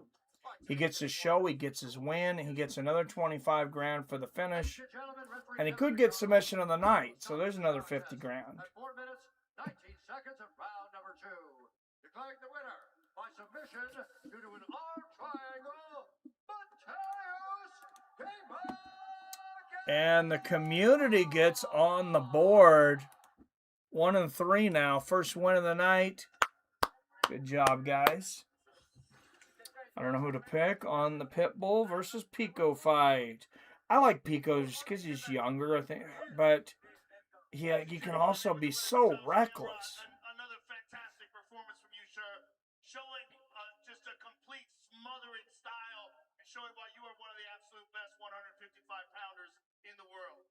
He gets his show, he gets his win, he gets another 25 grand for the finish. And he could get submission of the night, so there's another 50 grand. 4 minutes, 19 seconds of round number 2. Declaring the winner by submission due to an arm triangle, And the community gets on the board. 1-3 now. First win of the night. Good job, guys. I don't know who to pick on the Pitbull versus Pico fight. I like Pico just because he's younger, I think. But he can also be so reckless. Another fantastic performance from you, sir. Showing just a complete smothering style and showing why you are one of the absolute best 155-pounders in the world.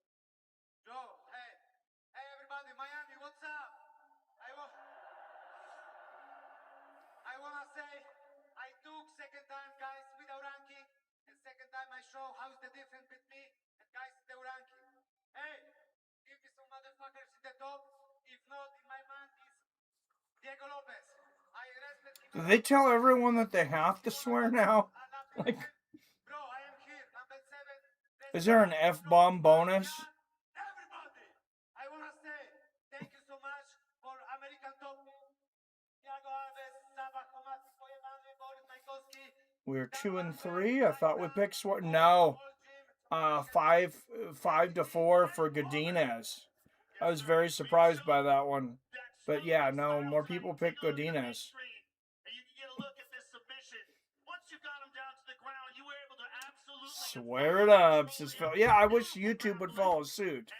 Joe, hey everybody, Miami, what's up? I wanna say I took second time guys without ranking, and second time I show how's the difference with me and guys with the ranking. Hey, give me some motherfuckers in the top. If not, in my mind is Diego Lopez. I respect him. Do they tell everyone that they have to swear now? Like, bro, I am here, number 7. Is there an F-bomb bonus? Everybody, I wanna say thank you so much for American top. We're 2-3. I thought we picked Swear. No. 5-4 for Godinez. I was very surprised by that one. But yeah, no, more people picked Godinez. Swear it up, says Phil. Yeah, I wish YouTube would follow suit.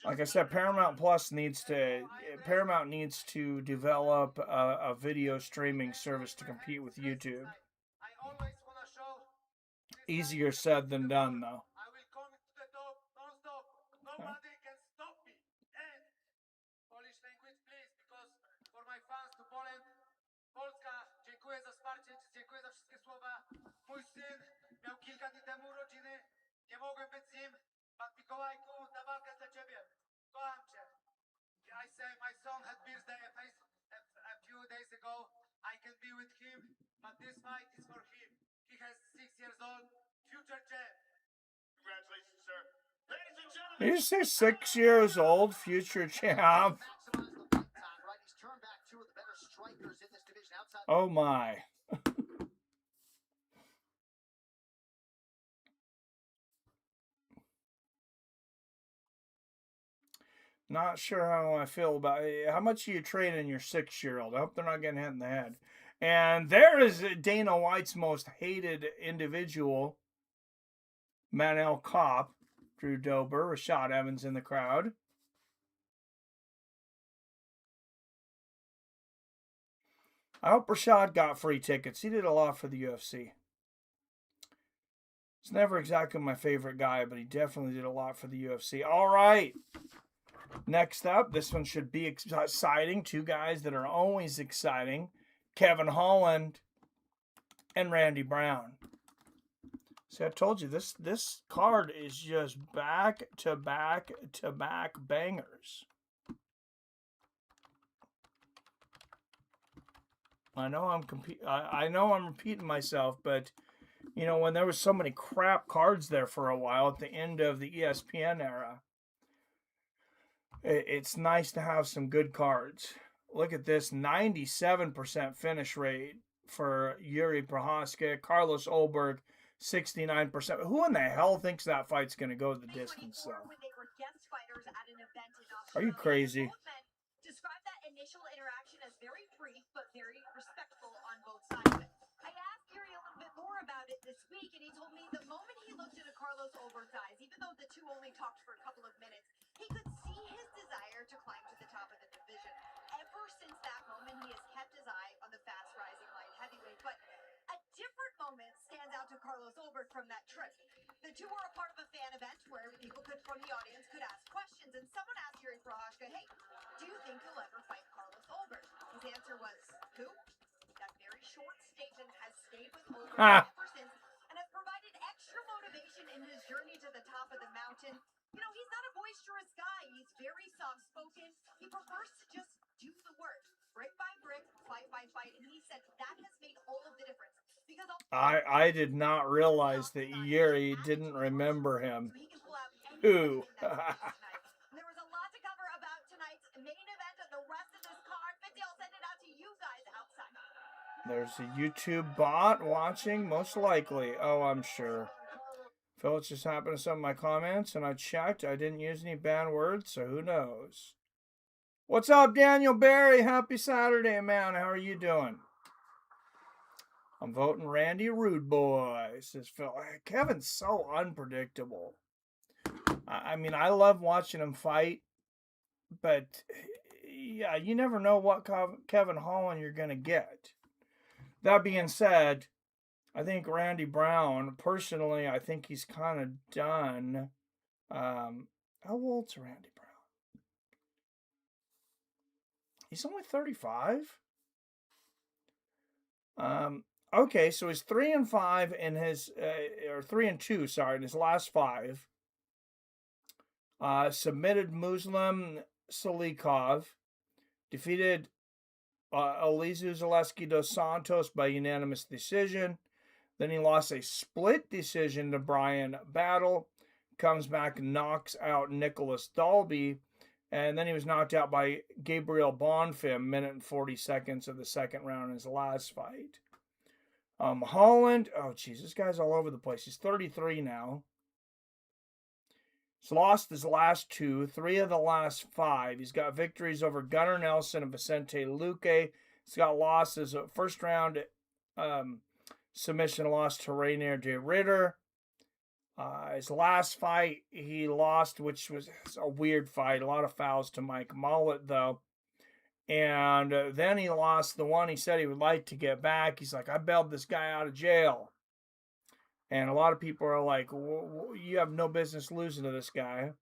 Like I said, Paramount needs to develop a video streaming service to compete with YouTube. Easier said than done, though. I will come to the top, non-stop. Nobody can stop me. And Polish language, please, because for my fans to Poland, Polska, dziękuję za wsparcie, dziękuję za wszystkie słowa. Mój syn miał kilka dni temu urodziny, nie mogłem być z nim, but Mikołajku, ta walka jest dla ciebie. Kocham cię. I say my son had birthday a few days ago. I can be with him, but this fight is for him. He has 6 years old, future champ. Congratulations, sir. Ladies and gentlemen. Did you say 6 years old, future champ? Oh my. Not sure how I feel about it. How much are you training your 6-year-old? I hope they're not getting hit in the head. And there is Dana White's most hated individual, Manel Kopp, Drew Dober, Rashad Evans in the crowd. I hope Rashad got free tickets. He did a lot for the UFC. He's never exactly my favorite guy, but he definitely did a lot for the UFC. All right. Next up, this one should be exciting. Two guys that are always exciting. Kevin Holland and Randy Brown. See, I told you, this card is just back-to-back bangers. I know I'm repeating myself, but you know, when there was so many crap cards there for a while at the end of the ESPN era, it's nice to have some good cards. Look at this, 97% finish rate for Jiri Prochazka. Carlos Ulberg, 69%. Who in the hell thinks that fight's going to go the distance, though? Are you crazy? Describe that initial interaction as very brief, but very respectful on both sides. I asked Jiri a little bit more about it this week, and he told me the moment he looked into Carlos Ulberg's eyes, even though two only talked for a couple of minutes, he could see his desire to climb to the top of the division. Ever since that moment, he has kept his eye on the fast-rising light heavyweight. But a different moment stands out to Carlos Ulberg from that trip. The two were a part of a fan event where people from the audience could ask questions, and someone asked Jiri Prochazka, hey, do you think you'll ever fight Carlos Ulberg? His answer was, who? That very short statement has stayed with Ulberg ever since and has provided extra motivation in his journey to the top of the mountain. You know, he's not a boisterous guy. He's very soft-spoken. He prefers to just do the work, brick by brick, fight by fight, and he said that has made all of the difference. Because I did not realize that Jiri didn't remember him. Who? There was a lot to cover about tonight's main event and the rest of this card. 50, I'll send it out to you guys outside. There's a YouTube bot watching, most likely. Oh, I'm sure. Phil, it just happened to some of my comments, and I checked. I didn't use any bad words, so who knows? What's up, Daniel Barry? Happy Saturday, man. How are you doing? I'm voting Randy Rude Boy, says Phil. Kevin's so unpredictable. I mean, I love watching him fight, but yeah, you never know what Kevin Holland you're going to get. That being said, I think Randy Brown, personally, I think he's kind of done. How old's Randy Brown? He's only 35. Okay, so he's 3-5 in his, or 3-2, sorry, in his last 5. Submitted Muslim Salikov, defeated Elizu Zaleski dos Santos by unanimous decision. Then he lost a split decision to Brian Battle, comes back and knocks out Nicholas Dalby, and then he was knocked out by Gabriel Bonfim, minute and 40 seconds of the second round in his last fight. Holland, oh geez, this guy's all over the place. He's 33 now. He's lost his last 2, 3 of the last 5. He's got victories over Gunnar Nelson and Vicente Luque. He's got losses, first round submission loss to Rainier de Ritter. His last fight he lost, which was a weird fight, a lot of fouls to Mike Mullet though. And then he lost the one he said he would like to get back. He's like, I bailed this guy out of jail. And a lot of people are like, you have no business losing to this guy.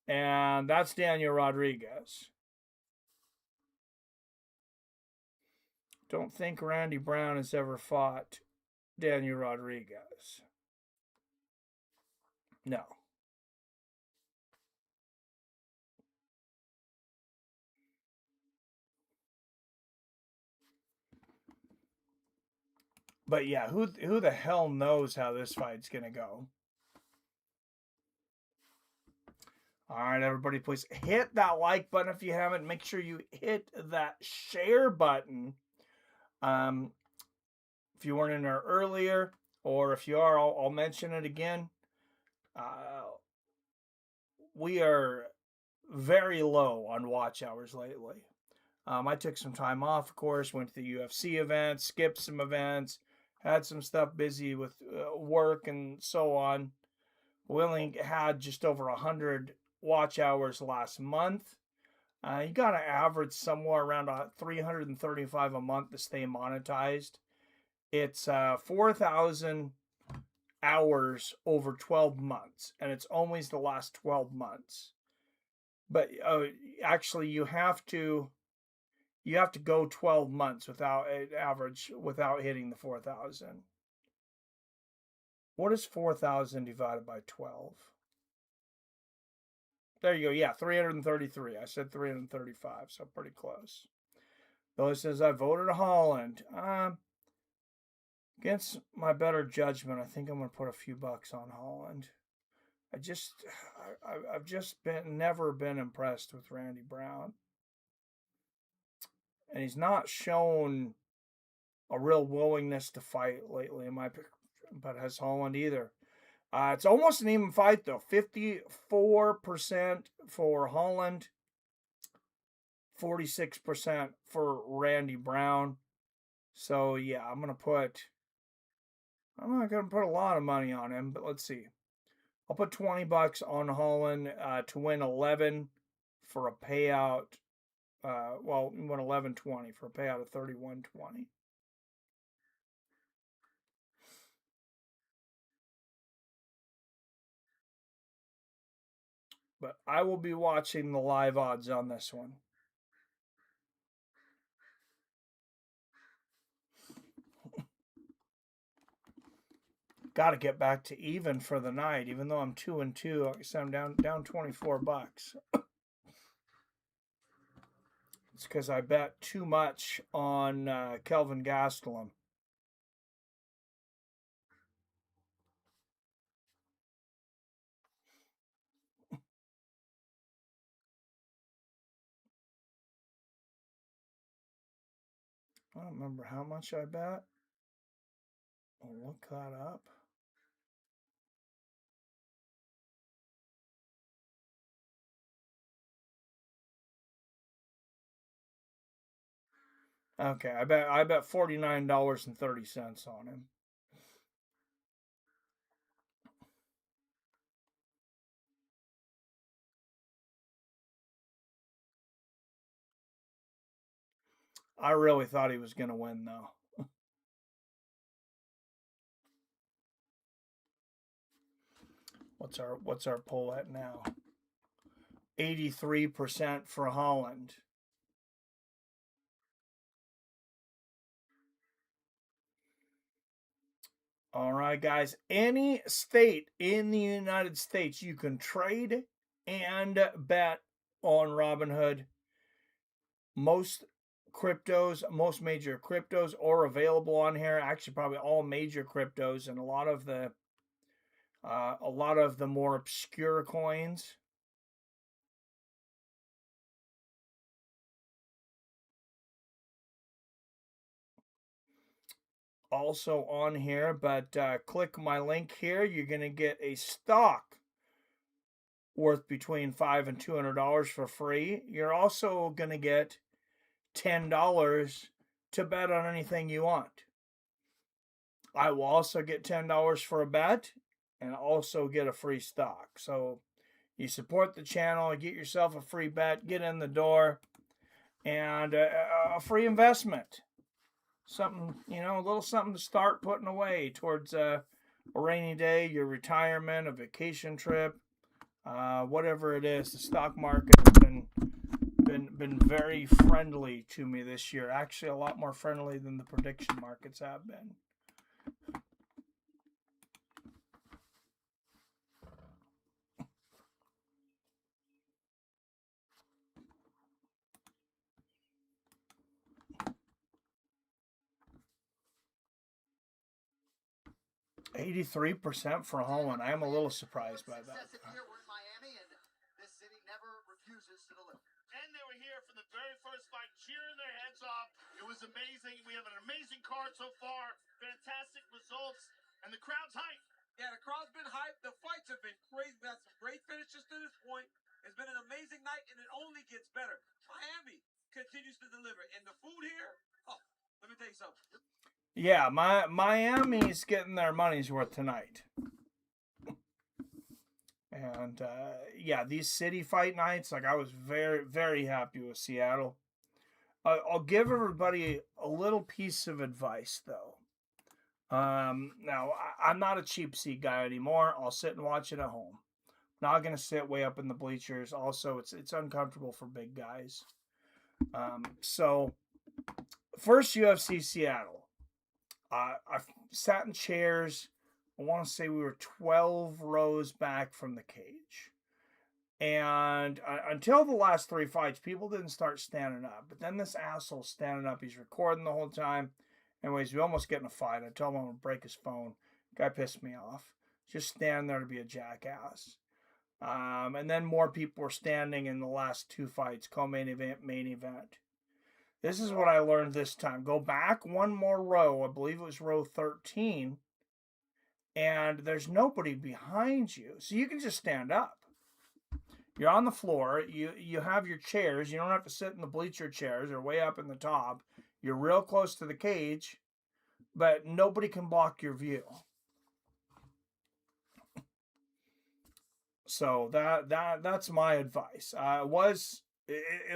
And that's Daniel Rodriguez. Don't think Randy Brown has ever fought Daniel Rodriguez. No. But yeah, who the hell knows how this fight's going to go? All right, everybody, please hit that like button if you haven't. Make sure you hit that share button. If you weren't in there earlier, or if you are, I'll mention it again. We are very low on watch hours lately. I took some time off, of course, went to the UFC events, skipped some events, had some stuff busy with work and so on. We only had just over 100 watch hours last month. You got to average somewhere around 335 a month to stay monetized. It's 4,000 hours over 12 months, and it's always the last 12 months. But actually, you have to go 12 months without hitting the 4,000. What is 4,000 divided by 12? There you go. Yeah, 333. I said 335, so pretty close. Billy says, I voted Holland. Against my better judgment, I think I'm going to put a few bucks on Holland. I've just never been impressed with Randy Brown. And he's not shown a real willingness to fight lately, in my opinion, but has Holland either. It's almost an even fight, though. 54% for Holland, 46% for Randy Brown. So, yeah, I'm not going to put a lot of money on him, but let's see. I'll put $20 on Holland to win 11 for a payout. Well, you win 11.20 for a payout of 31.20. But I will be watching the live odds on this one. Got to get back to even for the night, even though I'm 2-2. Like I said, I'm down $24. It's because I bet too much on Kelvin Gastelum. I don't remember how much I bet. I'll look that up. Okay, I bet $49.30 on him. I really thought he was going to win, though. What's our poll at now? 83% for Holland. All right, guys. Any state in the United States you can trade and bet on Robinhood. Most major cryptos are available on here. Actually, probably all major cryptos and a lot of the more obscure coins. Also on here, but click my link here. You're going to get a stock worth between $5 and $200 for free. You're also going to get $10 to bet on anything you want. I will also get $10 for a bet and also get a free stock. So you support the channel, get yourself a free bet, get in the door, and a free investment. Something, a little something to start putting away towards a rainy day, your retirement, a vacation trip, whatever it is. The stock market has been very friendly to me this year. Actually, a lot more friendly than the prediction markets have been. $83% for Holland. I am a little surprised by that. And they were here from the very first fight, cheering their heads off. It was amazing. We have an amazing card so far. Fantastic results. And the crowd's hyped. Yeah, the crowd's been hyped. The fights have been crazy. We've had some great finishes to this point. It's been an amazing night, and it only gets better. Miami continues to deliver. And the food here, let me tell you something. Yeah, Miami's getting their money's worth tonight. And, these city fight nights, I was very, very happy with Seattle. I'll give everybody a little piece of advice, though. Now, I'm not a cheap seat guy anymore. I'll sit and watch it at home. Not going to sit way up in the bleachers. Also, it's uncomfortable for big guys. So, first UFC Seattle. I sat in chairs. I want to say we were 12 rows back from the cage. And until the last three fights, people didn't start standing up. But then this asshole's standing up. He's recording the whole time. Anyways, we almost get in a fight. I told him I'm going to break his phone. Guy pissed me off. Just stand there to be a jackass. And then more people were standing in the last two fights, co-main event, main event. This is what I learned this time. Go back one more row. I believe it was row 13. And there's nobody behind you. So you can just stand up. You're on the floor. You have your chairs. You don't have to sit in the bleacher chairs. They're way up in the top. You're real close to the cage. But nobody can block your view. So that's my advice. It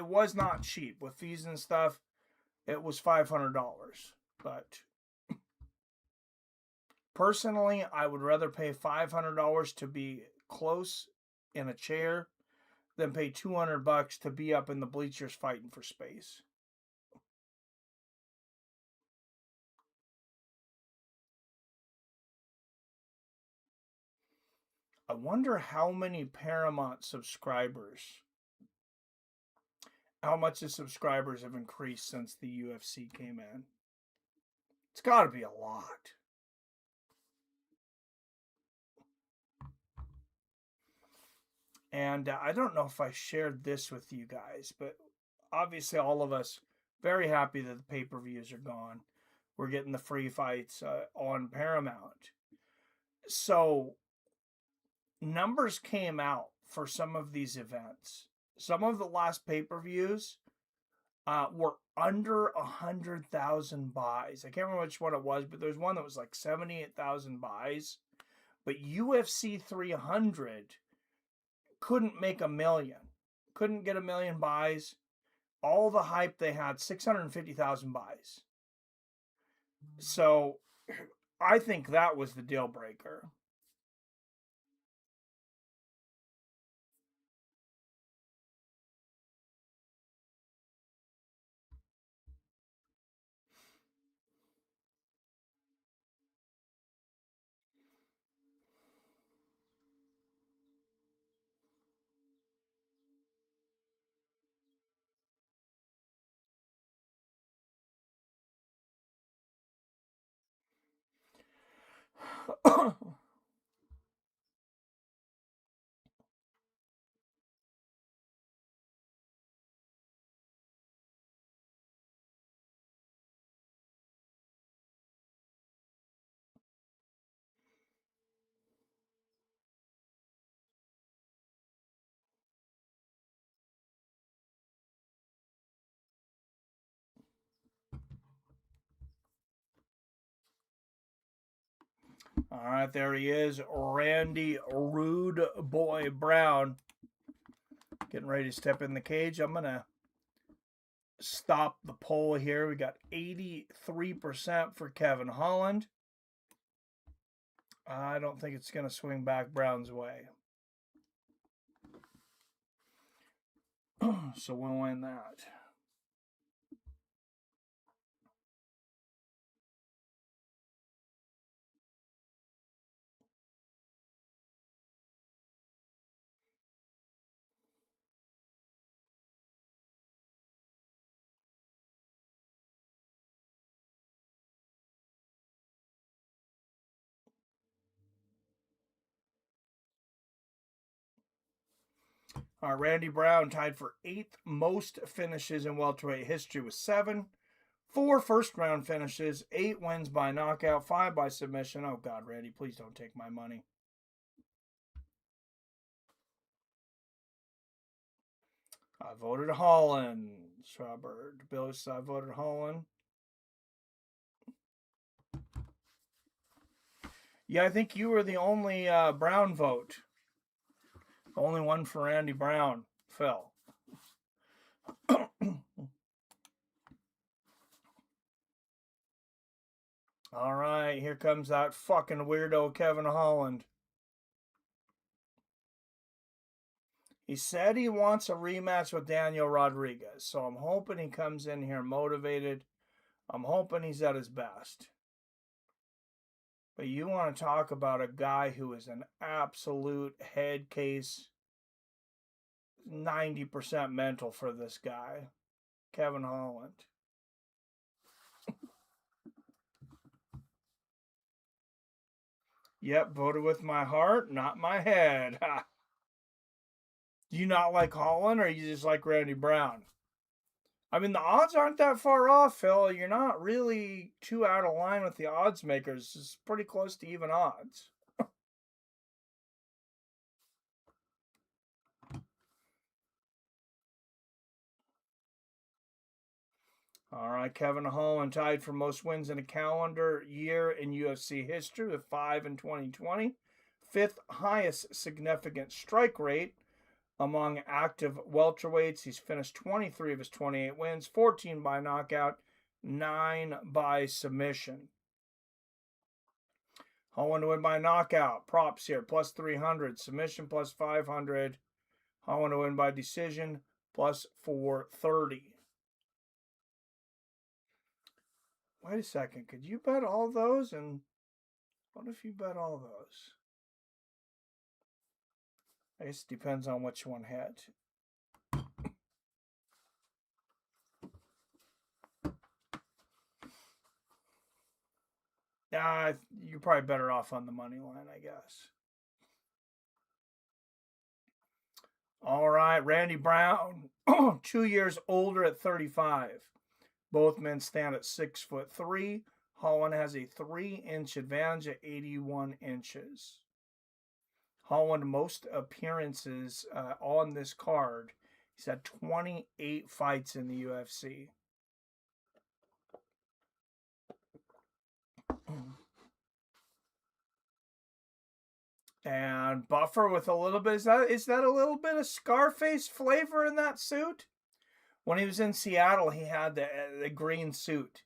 was not cheap with fees and stuff. It was $500, but personally, I would rather pay $500 to be close in a chair than pay $200 to be up in the bleachers fighting for space. I wonder how many Paramount subscribers, how much the subscribers have increased since the UFC came in. It's got to be a lot. And I don't know if I shared this with you guys, but obviously all of us very happy that the pay-per-views are gone. We're getting the free fights on Paramount. So numbers came out for some of these events. Some of the last pay-per-views were under 100,000 buys. I can't remember which one it was, but there's one that was like 78,000 buys. But UFC 300 couldn't make 1 million. Couldn't get 1 million buys. All the hype they had, 650,000 buys. So I think that was the deal breaker. All right, there he is, Randy Rude Boy Brown, getting ready to step in the cage. I'm going to stop the poll here. We got 83% for Kevin Holland. I don't think it's going to swing back Brown's way. So we'll win that. Randy Brown tied for 8th most finishes in welterweight history with 7. 4 first-round finishes, 8 wins by knockout, 5 by submission. Oh, God, Randy, please don't take my money. I voted Holland. Robert Billis, I voted Holland. Yeah, I think you were the only Brown vote. Only one for Randy Brown, Phil. All right, here comes that fucking weirdo Kevin Holland. He said he wants a rematch with Daniel Rodriguez, so I'm hoping he comes in here motivated. I'm hoping he's at his best. But you want to talk about a guy who is an absolute head case, 90% mental for this guy, Kevin Holland. Yep, voted with my heart, not my head. Do you not like Holland, or you just like Randy Brown? I mean, the odds aren't that far off, Phil. You're not really too out of line with the odds makers. It's pretty close to even odds. All right, Kevin Holland tied for most wins in a calendar year in UFC history with 5 in 2020, fifth highest significant strike rate among active welterweights. He's finished 23 of his 28 wins, 14 by knockout, 9 by submission. Holland to win by knockout. Props here, plus 300. Submission, plus 500. Holland to win by decision, plus 430. Wait a second. Could you bet all those? And what if you bet all those? I guess it depends on which one hit. You're probably better off on the money line, I guess. All right, Randy Brown, 2 years older at 35. Both men stand at 6'3". Holland has a 3-inch advantage at 81 inches. Holland, most appearances on this card. He's had 28 fights in the UFC. And Buffer with a little bit, is that a little bit of Scarface flavor in that suit? When he was in Seattle, he had the green suit.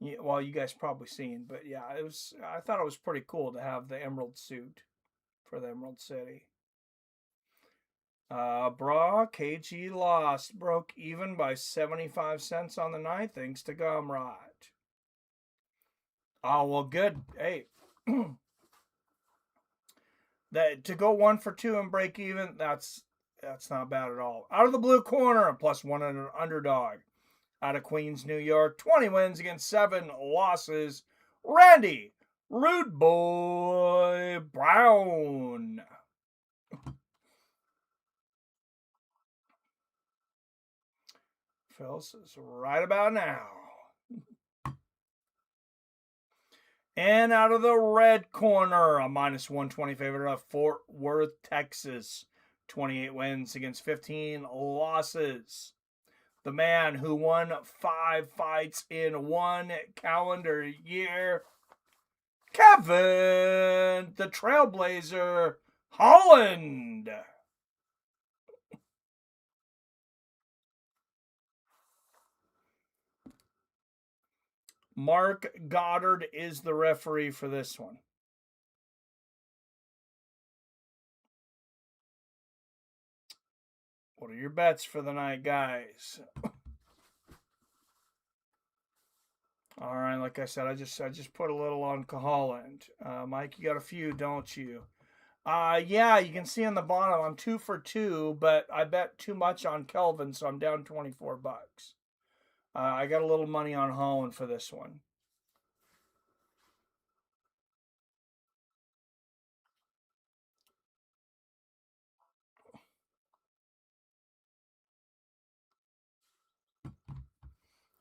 Well, you guys probably seen, but yeah, I thought it was pretty cool to have the emerald suit for the Emerald City. KG lost, broke even by 75 cents on the night, thanks to Gumrod. Oh, well, good. Hey, to go 1 for 2 and break even, that's not bad at all. Out of the blue corner, plus 1 underdog. Out of Queens, New York, 20 wins against 7 losses. Randy Rude Boy Brown. Phil says right about now. And out of the red corner, a minus 120 favorite of Fort Worth, Texas. 28 wins against 15 losses. The man who won 5 fights in 1 calendar year, Kevin, the Trailblazer, Holland. Mark Goddard is the referee for this one. What are your bets for the night, guys? All right, like I said, I just put a little on Holland. Mike, you got a few, don't you? Yeah, you can see on the bottom, I'm 2 for 2, but I bet too much on Kelvin, so I'm down $24. I got a little money on Holland for this one.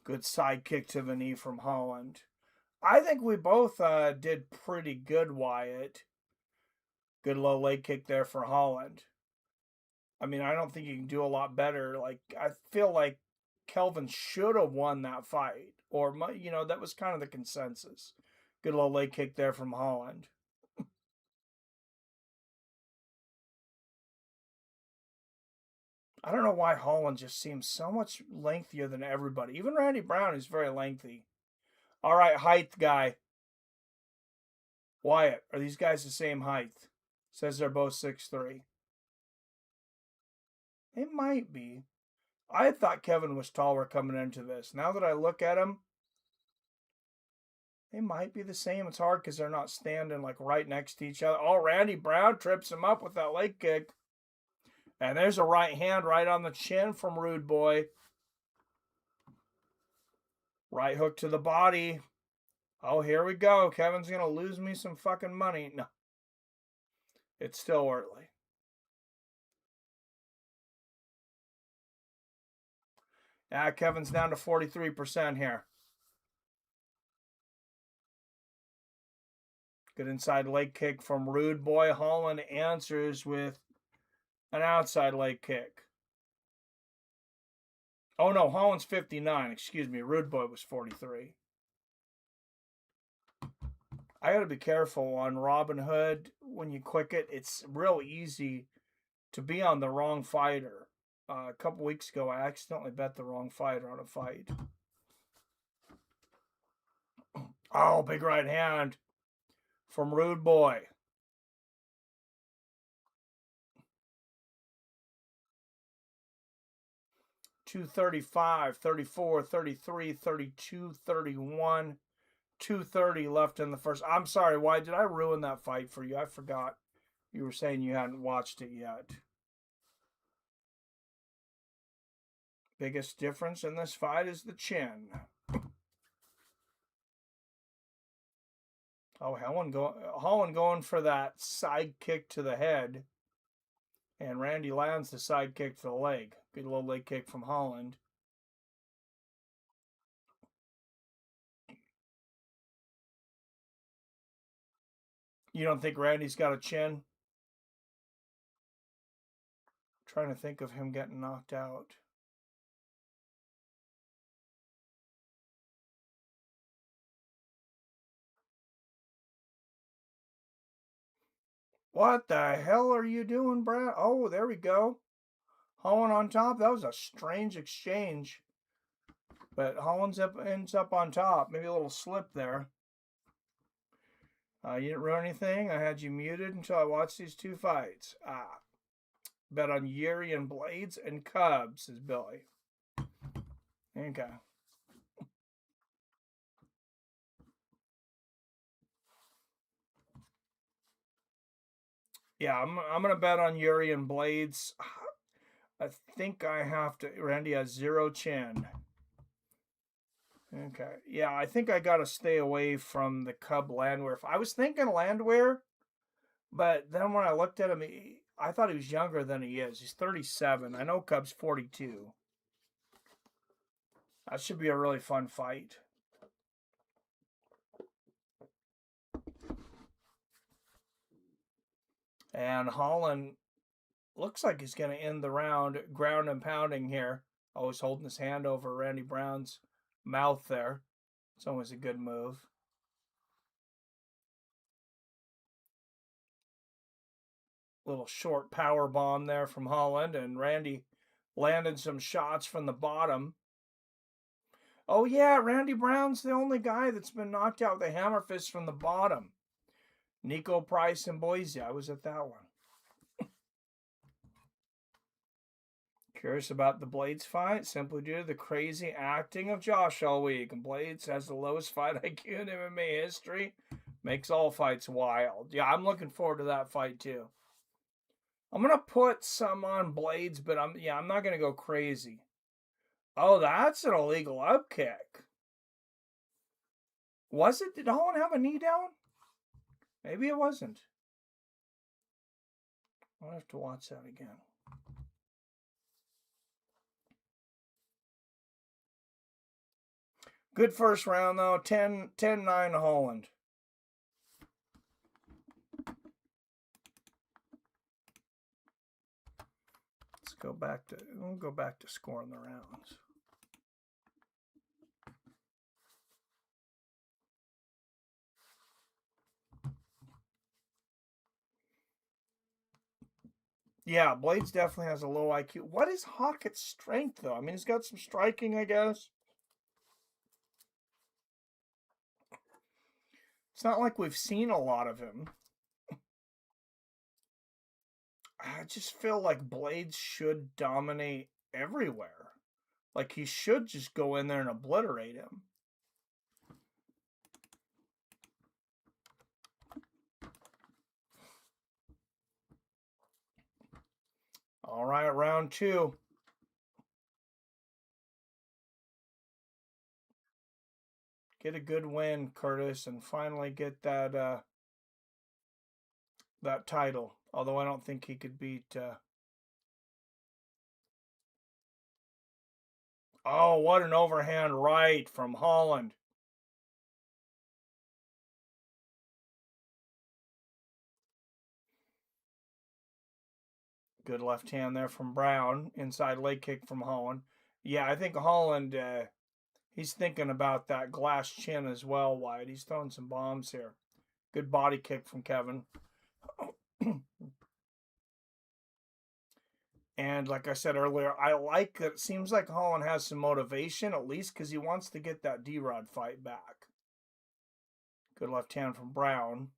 Good side kick to the knee from Holland. I think we both did pretty good, Wyatt. Good low leg kick there for Holland. I mean, I don't think you can do a lot better. Like, I feel like Kelvin should have won that fight. Or, that was kind of the consensus. Good low leg kick there from Holland. I don't know why Holland just seems so much lengthier than everybody. Even Randy Brown is very lengthy. All right, height guy. Wyatt, are these guys the same height? Says they're both 6'3". It might be. I thought Kevin was taller coming into this. Now that I look at him, they might be the same. It's hard because they're not standing like right next to each other. Oh, Randy Brown trips him up with that leg kick. And there's a right hand right on the chin from Rude Boy. Right hook to the body. Oh, here we go. Kevin's going to lose me some fucking money. No. It's still early. Yeah, Kevin's down to 43% here. Good inside leg kick from Rude Boy. Holland answers with an outside leg kick. Oh, no, Holland's 59. Excuse me. Rude Boy was 43. I got to be careful on Robinhood. When you click it, it's real easy to be on the wrong fighter. A couple weeks ago, I accidentally bet the wrong fighter on a fight. Oh, big right hand from Rude Boy. $235, 34, 33, 32, 31, 230 left in the first. I'm sorry, why did I ruin that fight for you? I forgot. You were saying you hadn't watched it yet. Biggest difference in this fight is the chin. Oh, Holland going for that side kick to the head. And Randy lands the side kick to the leg. Good little leg kick from Holland. You don't think Randy's got a chin? Trying to think of him getting knocked out. What the hell are you doing, Brad? Oh, there we go. Holland on top. That was a strange exchange. But Holland ends up on top. Maybe a little slip there. You didn't ruin anything. I had you muted until I watched these two fights. Bet on Jiri and Blades and Cubs, says Billy. Okay. Yeah, I'm gonna bet on Jiri and Blades. I think I have to. Randy has 0 chin. Okay. Yeah, I think I gotta stay away from the Cub Landwehr. I was thinking Landwehr, but then when I looked at him, I thought he was younger than he is. He's 37. I know Cub's 42. That should be a really fun fight. And Holland looks like he's going to end the round ground and pounding here. Always holding his hand over Randy Brown's mouth there. It's always a good move. Little short power bomb there from Holland, and Randy landed some shots from the bottom. Oh yeah, Randy Brown's the only guy that's been knocked out with a hammer fist from the bottom. Nico Price in Boise. I was at that one. Curious about the Blades fight, simply due to the crazy acting of Josh all week. And Blades has the lowest fight IQ in MMA history. Makes all fights wild. Yeah, I'm looking forward to that fight too. I'm going to put some on Blades, but I'm not going to go crazy. Oh, that's an illegal up kick. Was it? Did Holland have a knee down? Maybe it wasn't. I'll have to watch that again. Good first round, though. 10-9 Holland. We'll go back to scoring the rounds. Yeah, Blades definitely has a low IQ. What is Hockett's strength, though? I mean, he's got some striking, I guess. It's not like we've seen a lot of him. I just feel like Blades should dominate everywhere. Like, he should just go in there and obliterate him. All right, round 2. Get a good win, Curtis, and finally get that that title. Although I don't think he could beat... Oh, what an overhand right from Holland. Good left hand there from Brown. Inside leg kick from Holland. Yeah, I think Holland, he's thinking about that glass chin as well, Wyatt. He's throwing some bombs here. Good body kick from Kevin. And like I said earlier, I like that it seems like Holland has some motivation, at least because he wants to get that D-Rod fight back. Good left hand from Brown.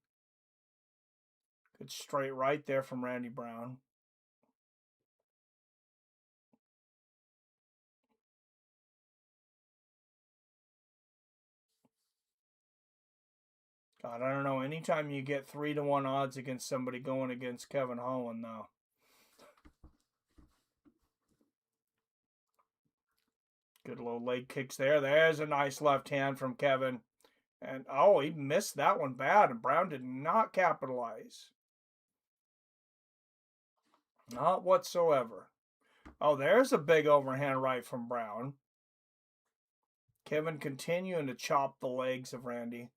Good straight right there from Randy Brown. God, I don't know. Anytime you get 3-1 odds against somebody going against Kevin Holland, though. Good low leg kicks there. There's a nice left hand from Kevin. And, oh, he missed that one bad. And Brown did not capitalize. Not whatsoever. Oh, there's a big overhand right from Brown. Kevin continuing to chop the legs of Randy.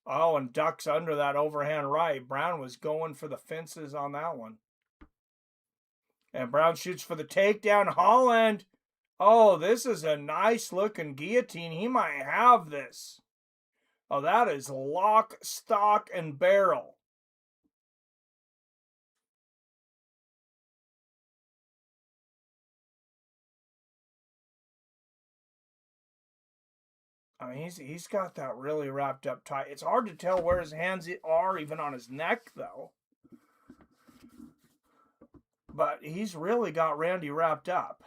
Oh, and ducks under that overhand right. Brown was going for the fences on that one. And Brown shoots for the takedown. Holland. Oh, this is a nice looking guillotine. He might have this. Oh, that is lock, stock, and barrel. I mean, he's got that really wrapped up tight. It's hard to tell where his hands are, even on his neck, though. But he's really got Randy wrapped up.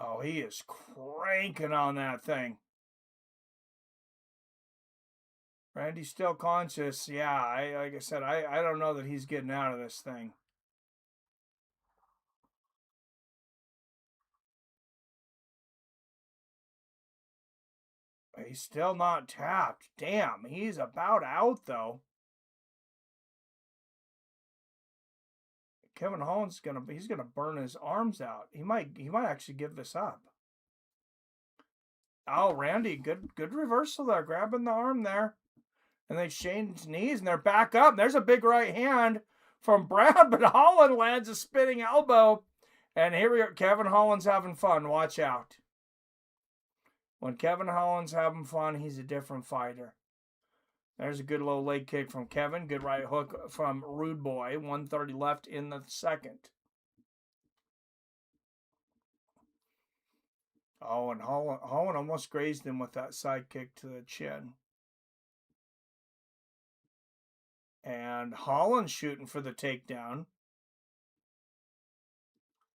Oh, he is cranking on that thing. Randy's still conscious. Yeah, like I said, I don't know that he's getting out of this thing. He's still not tapped. Damn, he's about out, though. Kevin Holland's he's gonna burn his arms out. He might actually give this up. Oh, Randy, good reversal there, grabbing the arm there. And they exchange knees, and they're back up. There's a big right hand from Brown, but Holland lands a spinning elbow. And here we go. Kevin Holland's having fun. Watch out. When Kevin Holland's having fun, he's a different fighter. There's a good low leg kick from Kevin. Good right hook from Rude Boy. 1:30 left in the second. Oh, and Holland almost grazed him with that side kick to the chin. And Holland shooting for the takedown.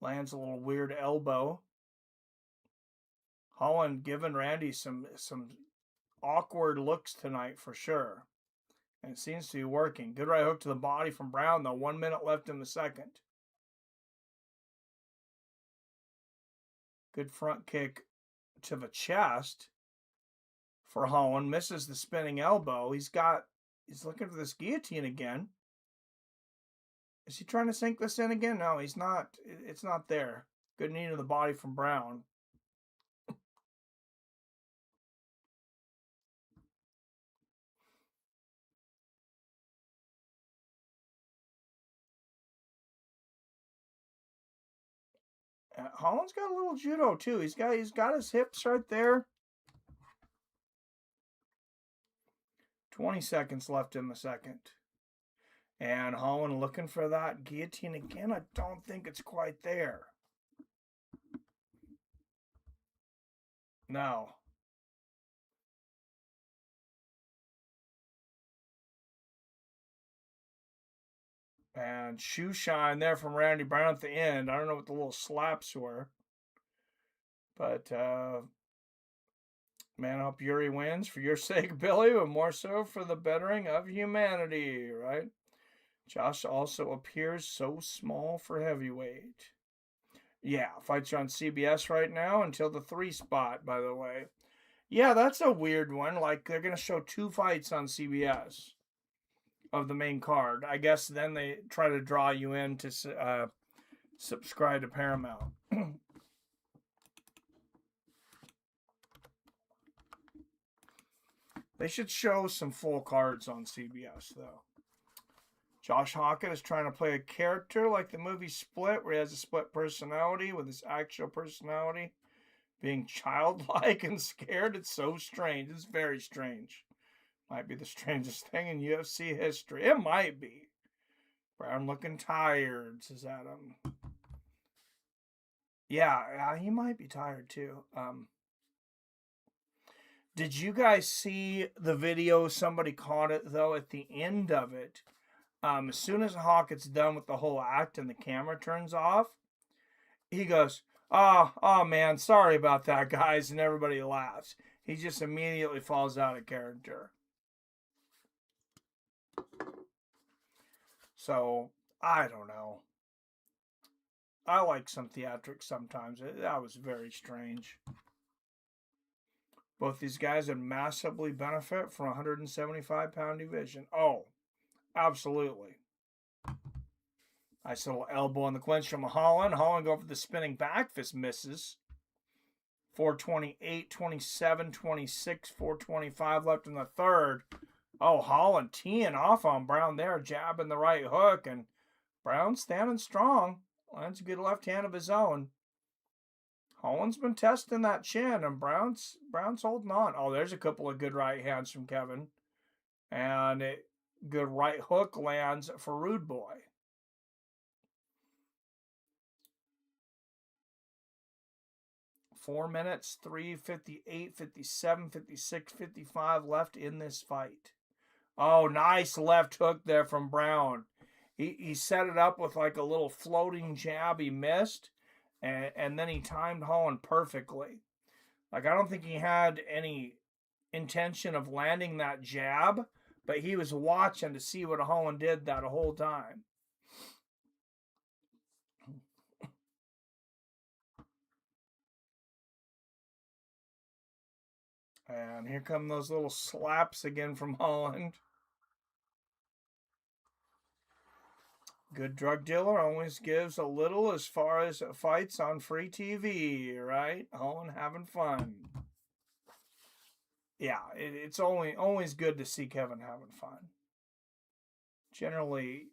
Lands a little weird elbow. Holland giving Randy some awkward looks tonight for sure. And it seems to be working. Good right hook to the body from Brown, though. 1 minute left in the second. Good front kick to the chest for Holland. Misses the spinning elbow. He's looking for this guillotine again. Is he trying to sink this in again? No, he's not. It's not there. Good knee to the body from Brown. Holland's got a little judo too. He's got his hips right there. 20 seconds left in the second. And Holland looking for that guillotine again. I don't think it's quite there. No. And shoe shine there from Randy Brown at the end. I don't know what the little slaps were. But, man, I hope Jiri wins for your sake, Billy, but more so for the bettering of humanity, right? Josh also appears so small for heavyweight. Yeah, fights are on CBS right now until the 3 spot, by the way. Yeah, that's a weird one. Like, they're going to show 2 fights on CBS of the main card. I guess then they try to draw you in to subscribe to Paramount. They should show some full cards on CBS, though. Josh Hawkins is trying to play a character like the movie Split, where he has a split personality with his actual personality being childlike and scared. It's so strange. It's very strange. Might be the strangest thing in UFC history. It might be. Brown looking tired, says Adam. Yeah, he might be tired too. Did you guys see the video? Somebody caught it, though, at the end of it. As soon as Hawk gets done with the whole act and the camera turns off, he goes, oh man, sorry about that, guys, and everybody laughs. He just immediately falls out of character. So, I don't know. I like some theatrics sometimes. That was very strange. Both these guys would massively benefit from a 175-pound division. Oh, absolutely. Nice little elbow on the clinch from Holland. Holland go for the spinning back fist, misses. 428, 27, 26, 425 left in the third. Oh, Holland teeing off on Brown there, jabbing the right hook, and Brown standing strong. Lands a good left hand of his own. Holland's been testing that chin, and Brown's holding on. Oh, there's a couple of good right hands from Kevin. And a good right hook lands for Rude Boy. Four minutes, 3:58, 57, 56, 55 left in this fight. Oh, nice left hook there from Brown. He set it up with like a little floating jab. He missed, and then he timed Holland perfectly. Like, I don't think he had any intention of landing that jab, but he was watching to see what Holland did that whole time. And here come those little slaps again from Holland. Good drug dealer always gives a little as far as fights on free TV, right? Holland having fun. Yeah, it's always good to see Kevin having fun. Generally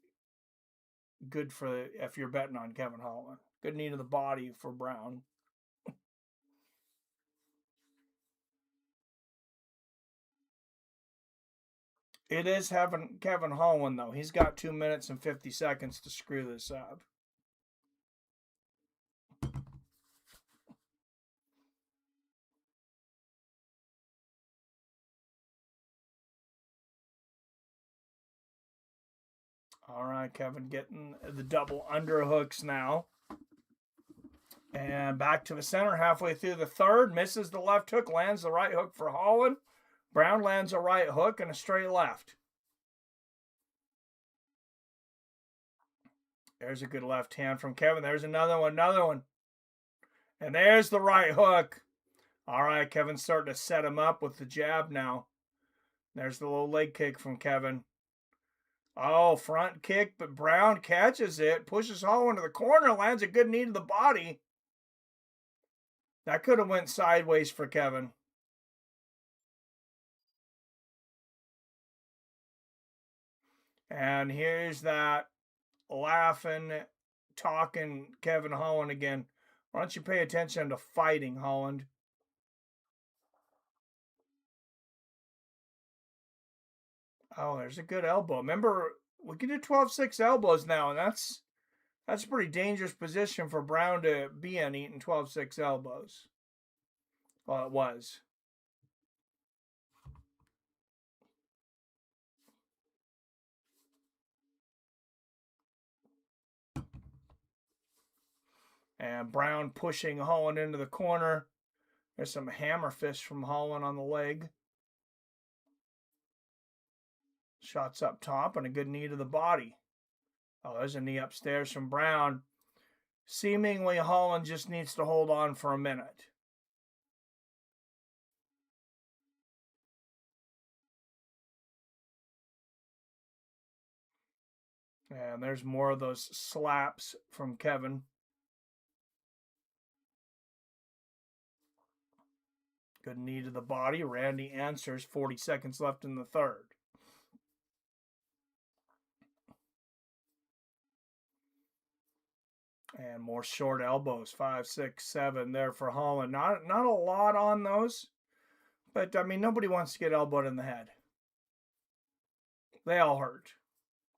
good for if you're betting on Kevin Holland. Good knee to the body for Brown. It is having Kevin Holland, though. He's got 2 minutes and 50 seconds to screw this up. All right, Kevin getting the double underhooks now. And back to the center halfway through the third. Misses the left hook, lands the right hook for Holland. Brown lands a right hook and a straight left. There's a good left hand from Kevin. There's another one. And there's the right hook. All right, Kevin's starting to set him up with the jab now. There's the little leg kick from Kevin. Oh, front kick, but Brown catches it, pushes Holland into the corner, lands a good knee to the body. That could have went sideways for Kevin. And here's that laughing, talking Kevin Holland again. Why don't you pay attention to fighting, Holland? Oh, there's a good elbow. Remember, we can do 12-6 elbows now, and that's a pretty dangerous position for Brown to be in, eating 12-6 elbows. Well, it was. And Brown pushing Holland into the corner. There's some hammer fist from Holland on the leg. Shots up top and a good knee to the body. Oh, there's a knee upstairs from Brown. Seemingly, Holland just needs to hold on for a minute. And there's more of those slaps from Kevin. Good knee to the body. Randy answers. 40 seconds left in the third. And more short elbows, 5, 6, 7 there for Holland. Not a lot on those, but I mean, nobody wants to get elbowed in the head. They all hurt.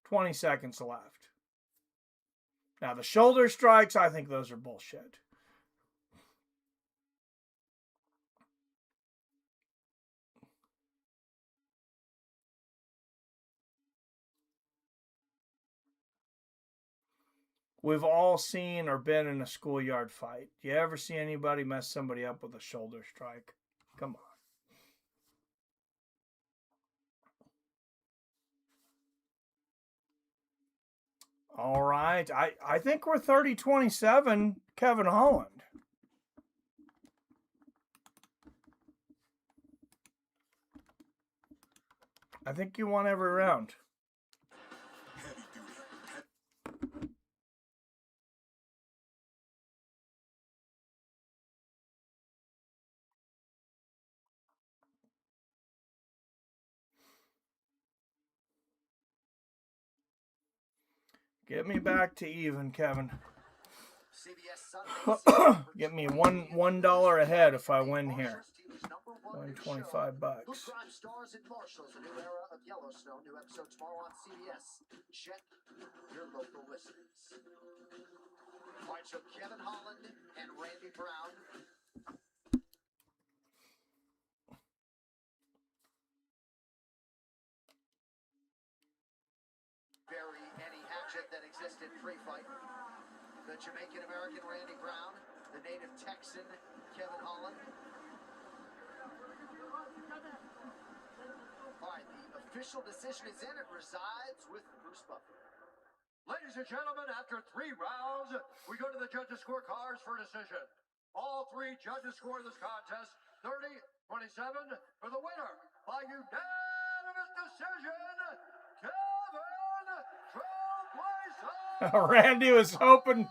20 seconds left. Now the shoulder strikes, I think those are bullshit. We've all seen or been in a schoolyard fight. You ever see anybody mess somebody up with a shoulder strike? Come on. All right. I think we're 30-27, Kevin Holland. I think you won every round. Get me back to even, Kevin. Get me $1 ahead if I win here. $125. Crime Stars and Marshals, a new era of Yellowstone. New episode tomorrow on CBS. Check your local listings. All right, so Kevin Holland and Randy Brown. Bury any hatchet that existed pre-fight. The Jamaican-American Randy Brown, the native Texan Kevin Holland. All right, the official decision is in. It resides with Bruce Buffer. Ladies and gentlemen, after 3 rounds, we go to the judges' scorecards for decision. All 3 judges score this contest 30-27 for the winner by unanimous decision, Kevin Trailblazer. Randy was hoping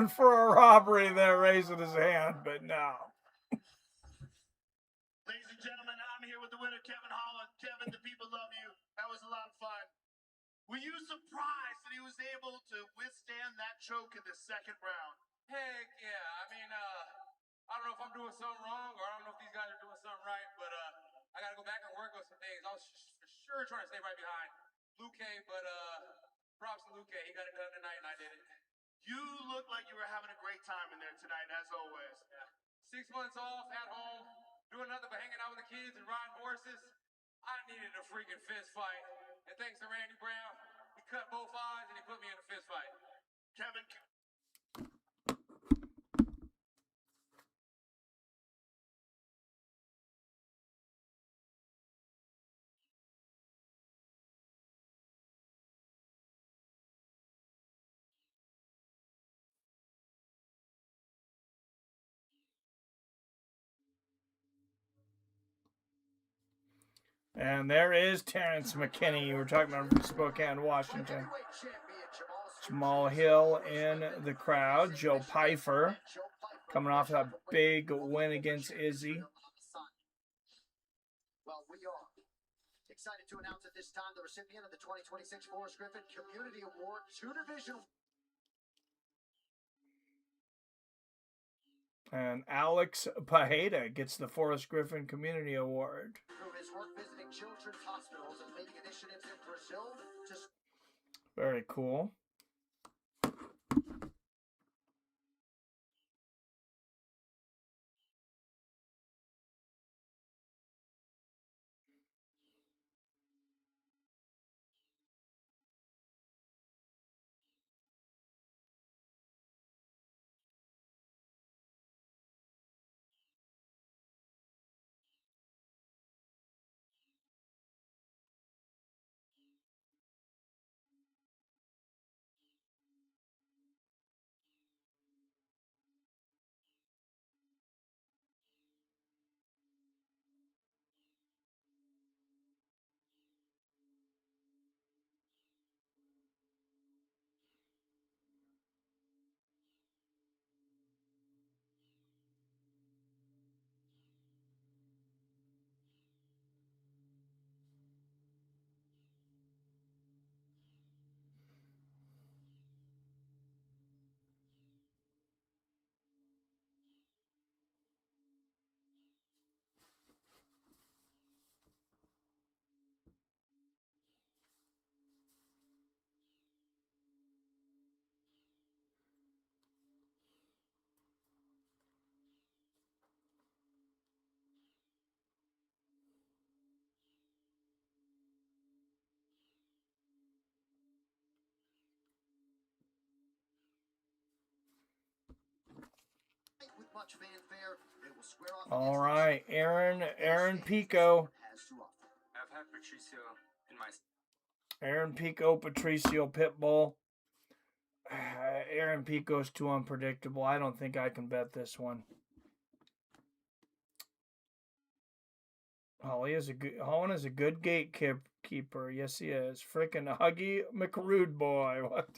for a robbery there, raising his hand, but no. Ladies and gentlemen, I'm here with the winner, Kevin Holland. Kevin, the people love you. That was a lot of fun. Were you surprised that he was able to withstand that choke in the 2nd round? Heck yeah. I mean, I don't know if I'm doing something wrong or I don't know if these guys are doing something right, but I got to go back and work on some things. I was for sure trying to stay right behind Luke, but props to Luke. He got it done tonight and I did it. You look like you were having a great time in there tonight, as always. Yeah. 6 months off at home, doing nothing but hanging out with the kids and riding horses. I needed a freaking fist fight. And thanks to Randy Brown, he cut both eyes and he put me in a fist fight. Kevin. And there is Terrence McKinney. You were talking about from Spokane, Washington. Jamal Hill in the crowd. Joe Pfeiffer coming off that big win against Izzy. Well, we are excited to announce at this time the recipient of the 2026 Forrest Griffin Community Award, 2 division. And Alex Pajeda gets the Forrest Griffin Community Award. Through his work visiting children's hospitals and leading initiatives in Brazil to... Very cool. much fanfare. They will square off. All right, Aaron Pico. I've had Patricio in my. Aaron Pico, Patricio Pitbull. Aaron Pico's too unpredictable. I don't think I can bet this one. Holland is a good gatekeeper. Yes, he is. Freaking Huggy McRude boy. What?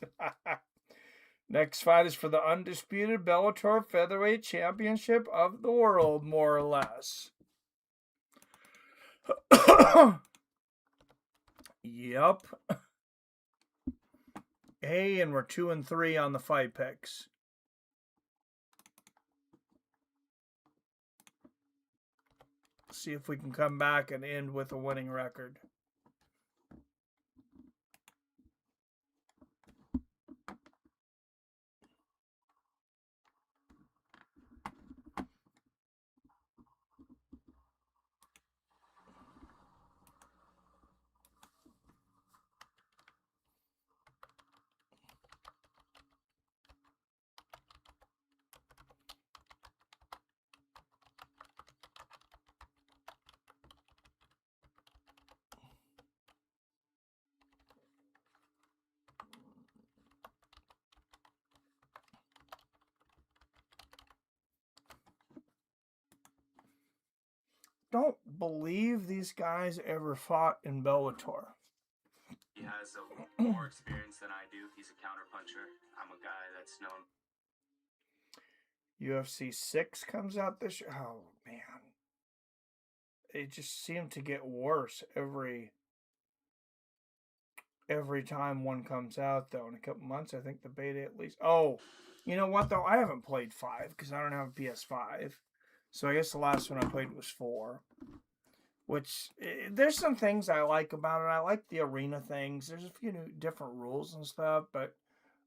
Next fight is for the undisputed Bellator Featherweight Championship of the world, more or less. Yup. Hey, and we're 2-3 on the fight picks. See if we can come back and end with a winning record. Don't believe these guys ever fought in Bellator. He has more experience than I do. He's a counterpuncher. I'm a guy that's known. UFC 6 comes out this year. Oh, man. It just seemed to get worse every time one comes out, though. In a couple months, I think the beta at least. Oh, you know what, though? I haven't played 5 because I don't have a PS5. So I guess the last one I played was 4. Which, there's some things I like about it. I like the arena things. There's a few new different rules and stuff, but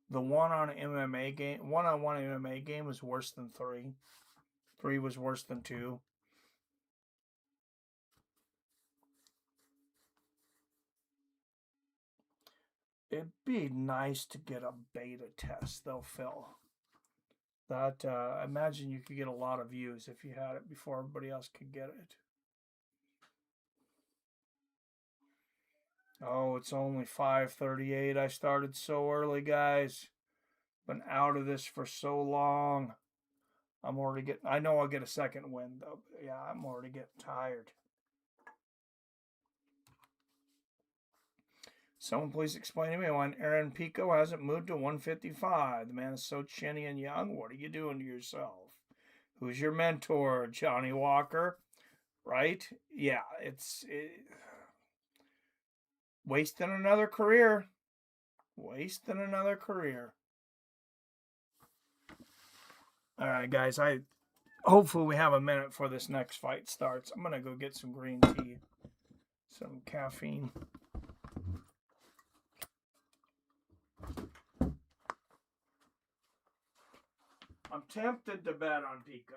the one-on-one MMA game was worse than 3. 3 was worse than 2. It'd be nice to get a beta test, though, Phil. That, I imagine you could get a lot of views if you had it before everybody else could get it. Oh, it's only 5:38. I started so early, guys. Been out of this for so long. I'm already getting... I know I'll get a second win, though. But yeah, I'm already getting tired. Someone please explain to me why Aaron Pico hasn't moved to 155. The man is so chinny and young. What are you doing to yourself? Who's your mentor? Johnny Walker? Right? Yeah, wasting another career. Wasting another career. All right, guys. Hopefully we have a minute before this next fight starts. I'm going to go get some green tea. Some caffeine. I'm tempted to bet on Pico.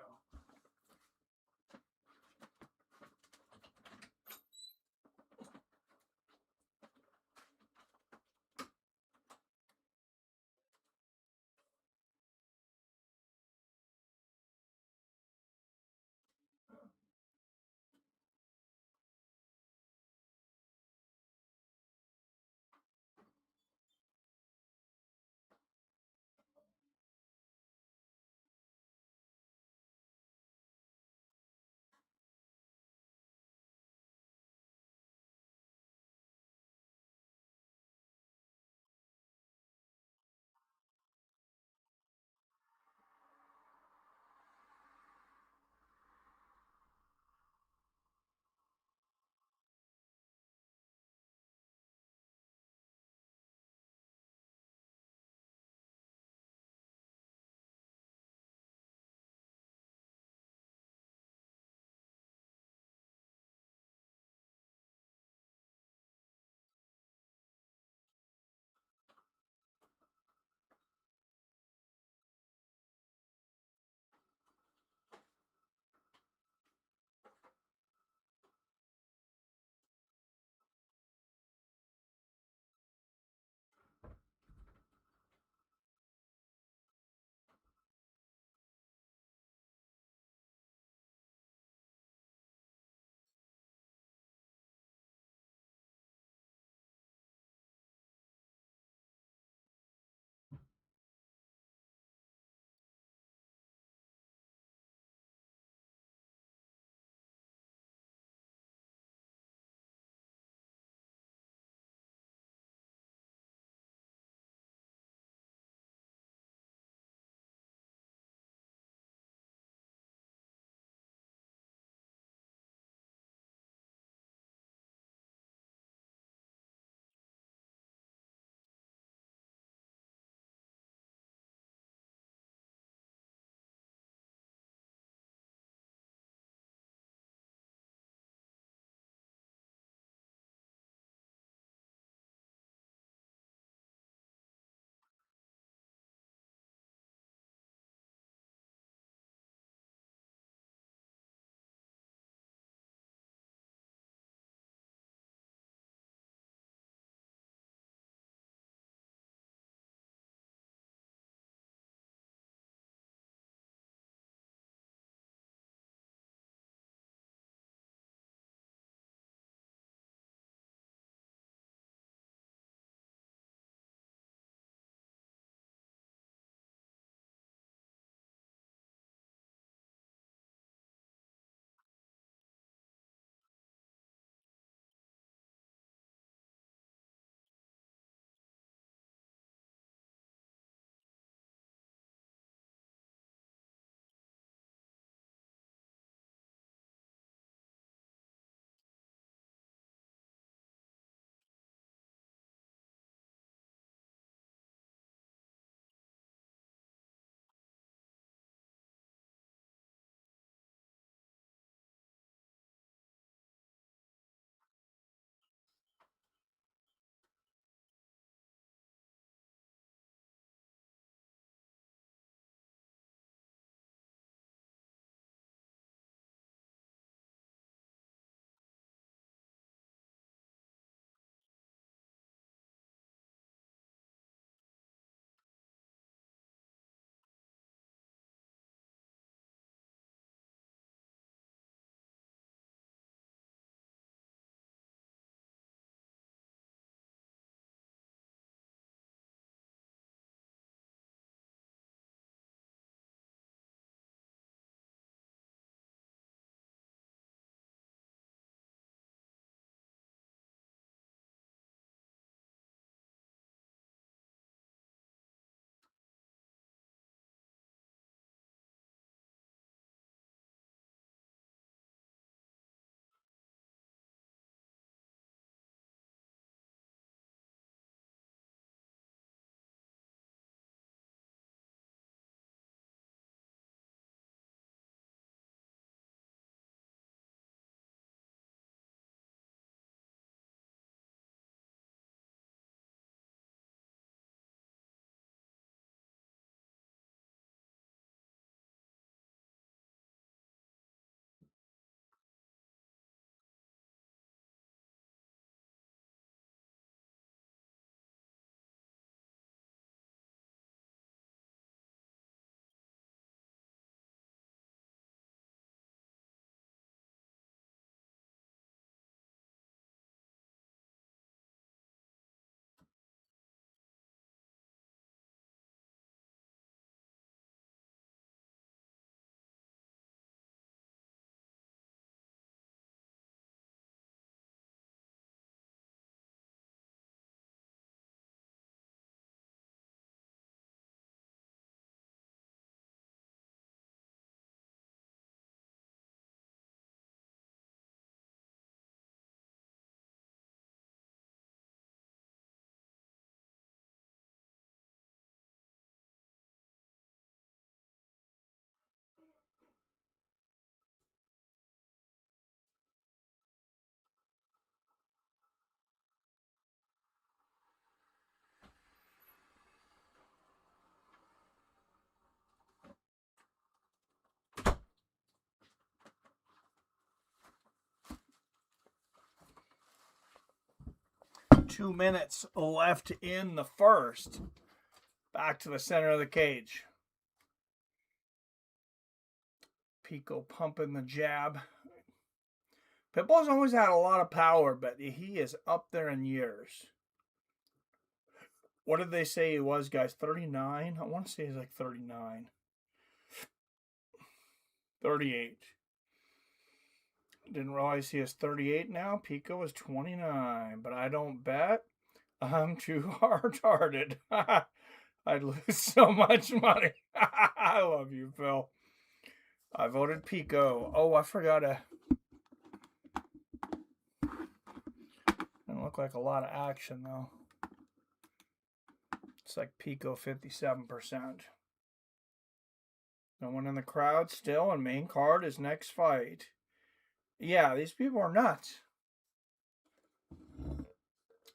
2 minutes left in the first. Back to the center of the cage. Pico pumping the jab. Pitbull's always had a lot of power, but he is up there in years. What did they say he was, guys? 39? I want to say he's like 39. 38. Didn't realize he is 38 now. Pico is 29, but I don't bet. I'm too hard-hearted. I'd lose so much money. I love you, Phil. I voted Pico. Oh, I forgot to... Doesn't look like a lot of action, though. It's like Pico 57%. No one in the crowd still, and main card is next fight. Yeah, these people are nuts.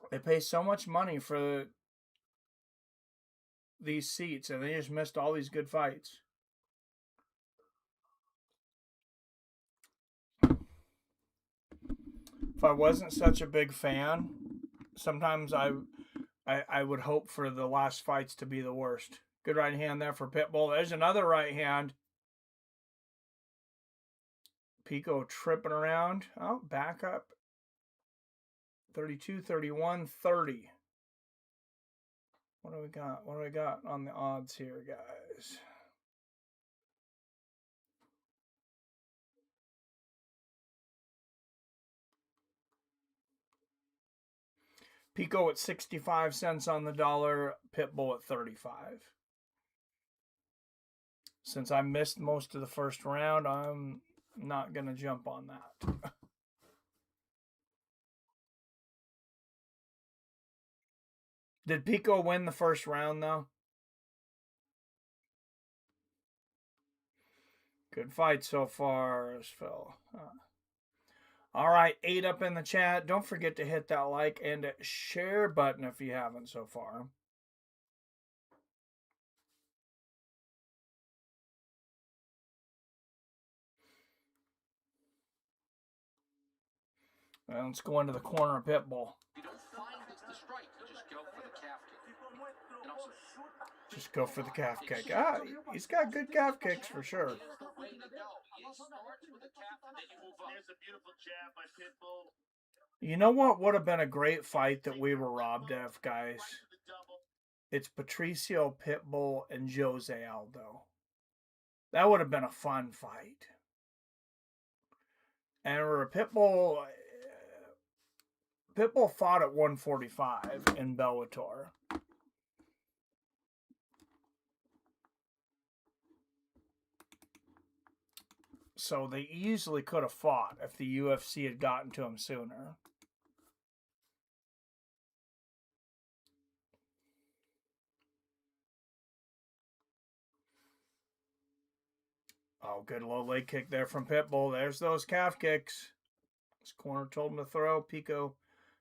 They pay so much money for these seats, and they just missed all these good fights. If I wasn't such a big fan, sometimes I would hope for the last fights to be the worst. Good right hand there for Pitbull. There's another right hand. Pico tripping around. Oh, back up. 32, 31, 30. What do we got? What do we got on the odds here, guys? Pico at 65 cents on the dollar. Pitbull at 35. Since I missed most of the first round, I'm not going to jump on that. Did Pico win the first round, though? Good fight so far, Phil. All right, 8 up in the chat. Don't forget to hit that like and share button if you haven't so far. Well, let's go into the corner of Pitbull. You don't find it's the strike, you just go for the calf kick. And also, just go for the calf kick. Ah, he's got good calf kicks for sure. the way to go. You start with the calf and then you move up. There's a beautiful jab by Pitbull. You know what would have been a great fight that we were robbed of, guys? It's Patricio Pitbull and Jose Aldo. That would have been a fun fight. And Pitbull fought at 145 in Bellator. So they easily could have fought if the UFC had gotten to him sooner. Oh, good low leg kick there from Pitbull. There's those calf kicks. His corner told him to throw. Pico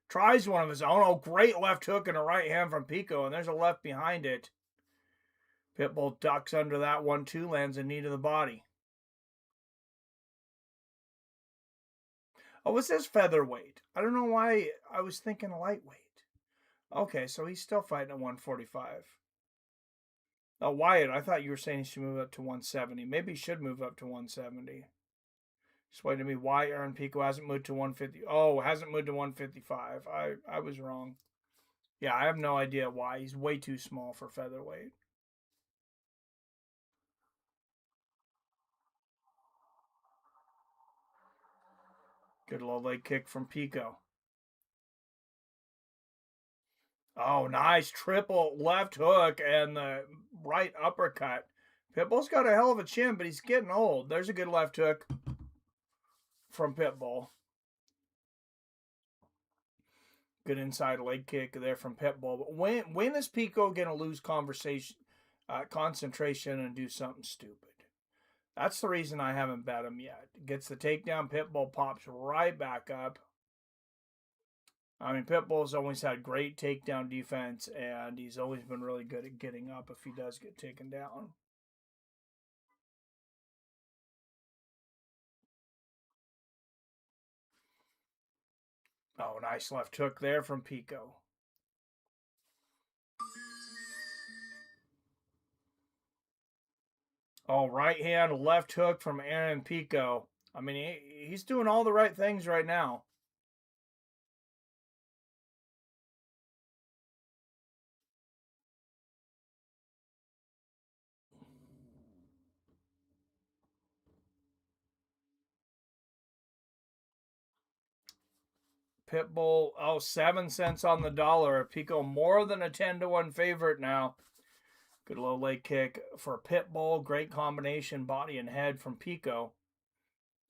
tries one of his own. Oh, great left hook and a right hand from Pico, and there's a left behind it. Pitbull ducks under that 1-2, lands a knee to the body. Oh, what's this featherweight? I don't know why I was thinking lightweight. Okay, so he's still fighting at 145. Oh, Wyatt, I thought you were saying he should move up to 170. Maybe he should move up to 170. Just wait to me. Why Aaron Pico hasn't moved to 150? Oh, hasn't moved to 155. I was wrong. Yeah, I have no idea why. He's way too small for featherweight. Good low leg kick from Pico. Oh, nice triple left hook and the right uppercut. Pitbull's got a hell of a chin, but he's getting old. There's a good left hook from Pitbull. Good inside leg kick there from Pitbull. But when is Pico going to lose concentration and do something stupid? That's the reason I haven't bet him yet. Gets the takedown. Pitbull pops right back up. I mean, Pitbull's always had great takedown defense, and he's always been really good at getting up if he does get taken down. Oh, nice left hook there from Pico. Oh, right hand, left hook from Aaron Pico. I mean, he's doing all the right things right now. Pitbull, 7 cents on the dollar. Pico more than a 10-1 favorite now. Good low leg kick for Pitbull. Great combination, body and head from Pico.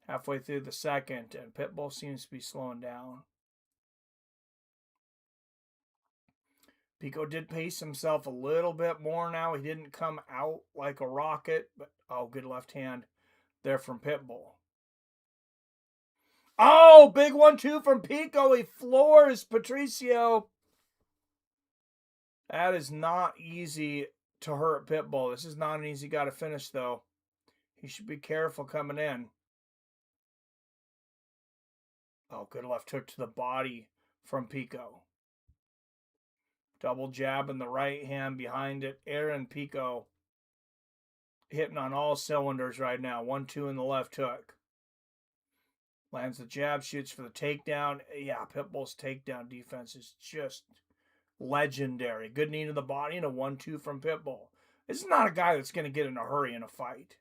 Halfway through the second, and Pitbull seems to be slowing down. Pico did pace himself a little bit more now. He didn't come out like a rocket, but good left hand there from Pitbull. Oh, big 1-2 from Pico. He floors Patricio. That is not easy to hurt Pitbull. This is not an easy guy to finish, though. He should be careful coming in. Oh, good left hook to the body from Pico. Double jab in the right hand behind it. Aaron Pico hitting on all cylinders right now. 1-2 in the left hook. Lands the jab, shoots for the takedown. Yeah, Pitbull's takedown defense is just legendary. Good knee to the body and a 1-2 from Pitbull. This is not a guy that's going to get in a hurry in a fight.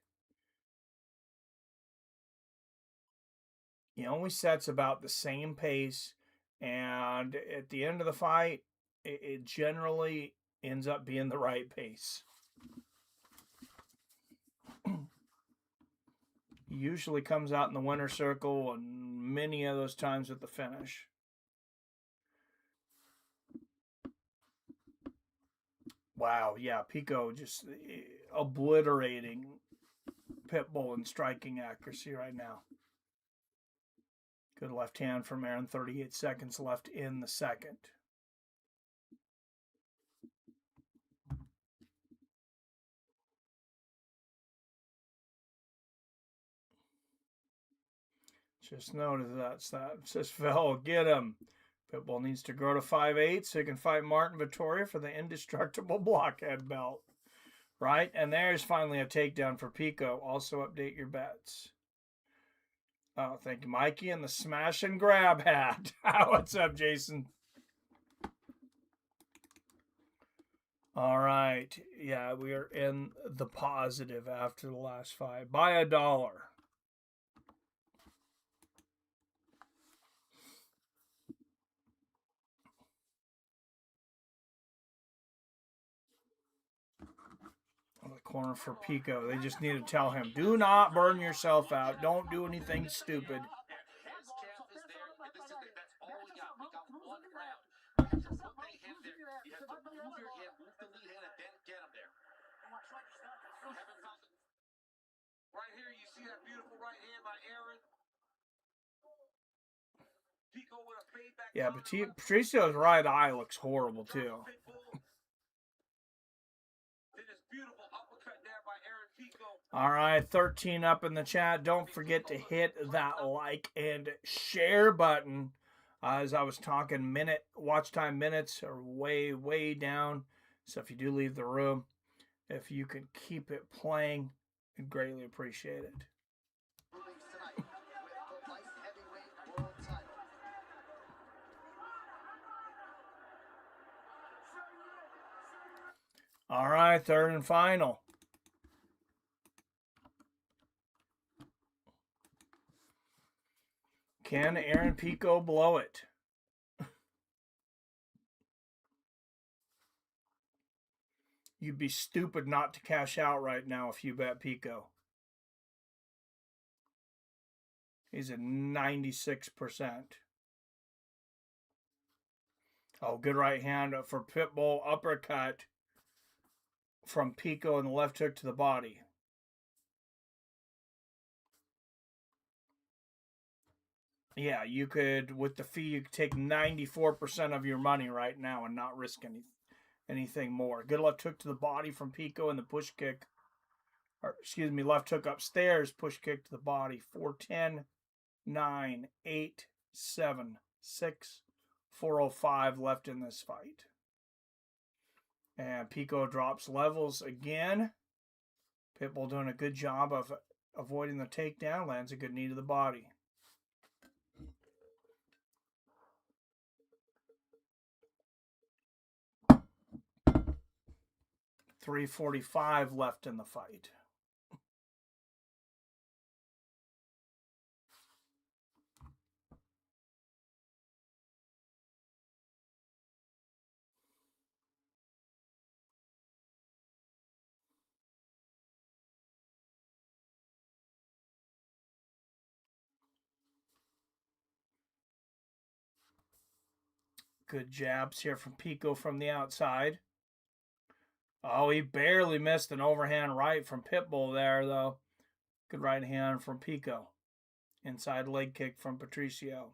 He only sets about the same pace, and at the end of the fight, it generally ends up being the right pace. He usually comes out in the winner's circle, and many of those times at the finish. Wow, yeah, Pico just obliterating Pitbull in striking accuracy right now. Good left hand from Aaron, 38 seconds left in the second. Just noticed that. Says Phil, get him. Pitbull needs to grow to 5'8" so he can fight Martin Vittoria for the indestructible blockhead belt. Right? And there's finally a takedown for Pico. Also update your bets. Oh, thank you, Mikey, and the smash and grab hat. What's up, Jason? All right. Yeah, we are in the positive after the last fight. By $1. The corner for Pico. They just need to tell him, do not burn yourself out. Don't do anything stupid. Right here, you see that beautiful right hand by Aaron. Pico with a fade back. Yeah, but Patricio's right eye looks horrible too. All right, 13 up in the chat. Don't forget to hit that like and share button. As I was talking, watch time minutes are way, way down. So if you do leave the room, if you can keep it playing, I'd greatly appreciate it. All right, third and final. Can Aaron Pico blow it? You'd be stupid not to cash out right now if you bet Pico. He's at 96%. Oh, good right hand for Pitbull. Uppercut from Pico and the left hook to the body. Yeah, you could, with the fee, you could take 94% of your money right now and not risk anything more. Good left hook to the body from Pico and the push kick. Or, excuse me, left hook upstairs, push kick to the body. 4-10, 9, 8, 7, 6, 4:05 left in this fight. And Pico drops levels again. Pitbull doing a good job of avoiding the takedown, lands a good knee to the body. .345 left in the fight. Good jabs here from Pico from the outside. Oh, he barely missed an overhand right from Pitbull there, though. Good right hand from Pico. Inside leg kick from Patricio.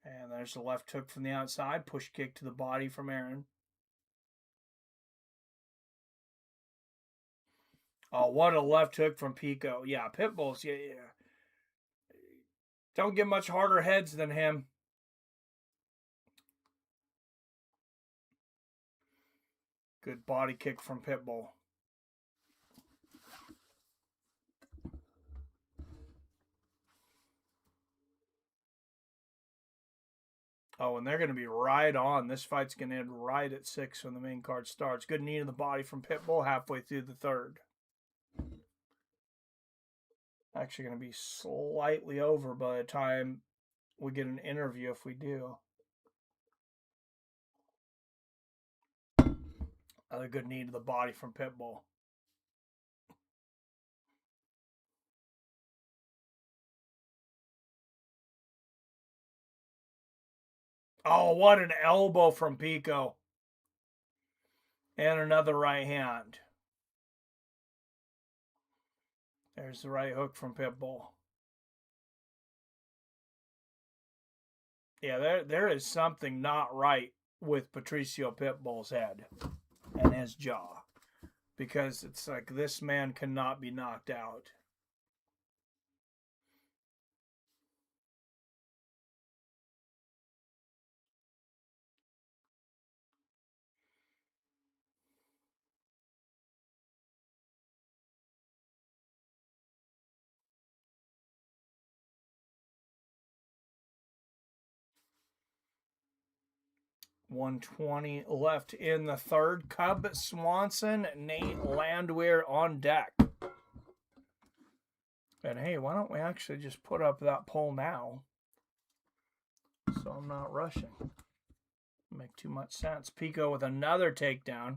And there's the left hook from the outside. Push kick to the body from Aaron. Oh, what a left hook from Pico. Yeah, Pitbull's, yeah. Don't get much harder heads than him. Good body kick from Pitbull. Oh, and they're going to be right on. This fight's going to end right at 6 when the main card starts. Good knee to the body from Pitbull halfway through the third. Actually going to be slightly over by the time we get an interview if we do. Another good knee to the body from Pitbull. Oh, what an elbow from Pico. And another right hand. There's the right hook from Pitbull. Yeah, there is something not right with Patricio Pitbull's head and his jaw. Because it's like this man cannot be knocked out. .120 left in the third. Cub Swanson, Nate Landwehr on deck. And hey, why don't we actually just put up that poll now? So I'm not rushing. Make too much sense. Pico with another takedown.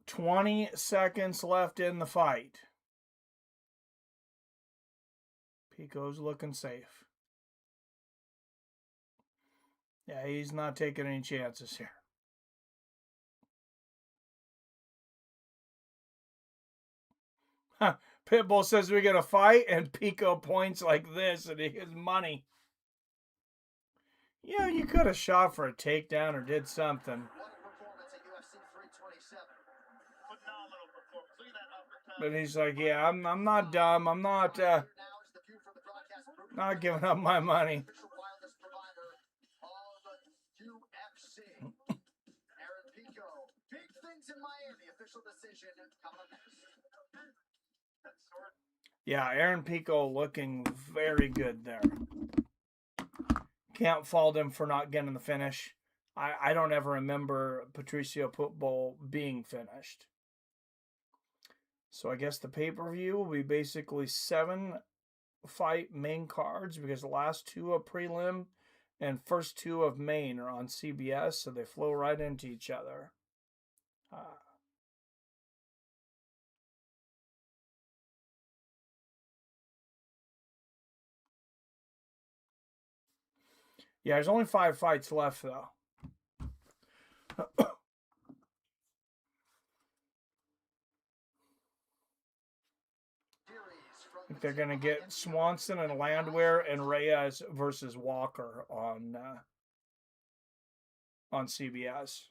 .20 seconds left in the fight. Pico's looking safe. Yeah, he's not taking any chances here. Pitbull says we're going to fight, and Pico points like this, and he gets money. Yeah, you could have shot for a takedown or did something. But he's like, yeah, I'm not dumb. I'm not giving up my money. Yeah, Aaron Pico looking very good there. Can't fault him for not getting the finish. I don't ever remember Patricio Pitbull being finished. So I guess the pay-per-view will be basically 7 fight main cards because the last 2 of prelim and first 2 of main are on CBS, so they flow right into each other. Yeah, there's only 5 fights left, though. I think they're going to get Swanson and Landwehr and Reyes versus Walker on CBS.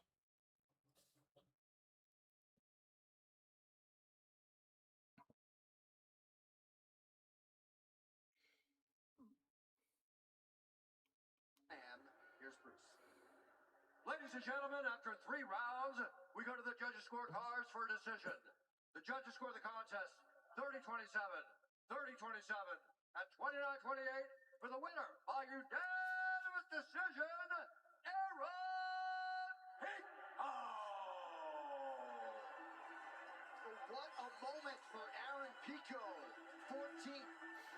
Here's Bruce. Ladies and gentlemen, after 3 rounds, we go to the judges' scorecards for a decision. The judges score the contest 30-27, 30-27, at 29-28 for the winner by unanimous decision, What a moment for Aaron Pico. 14th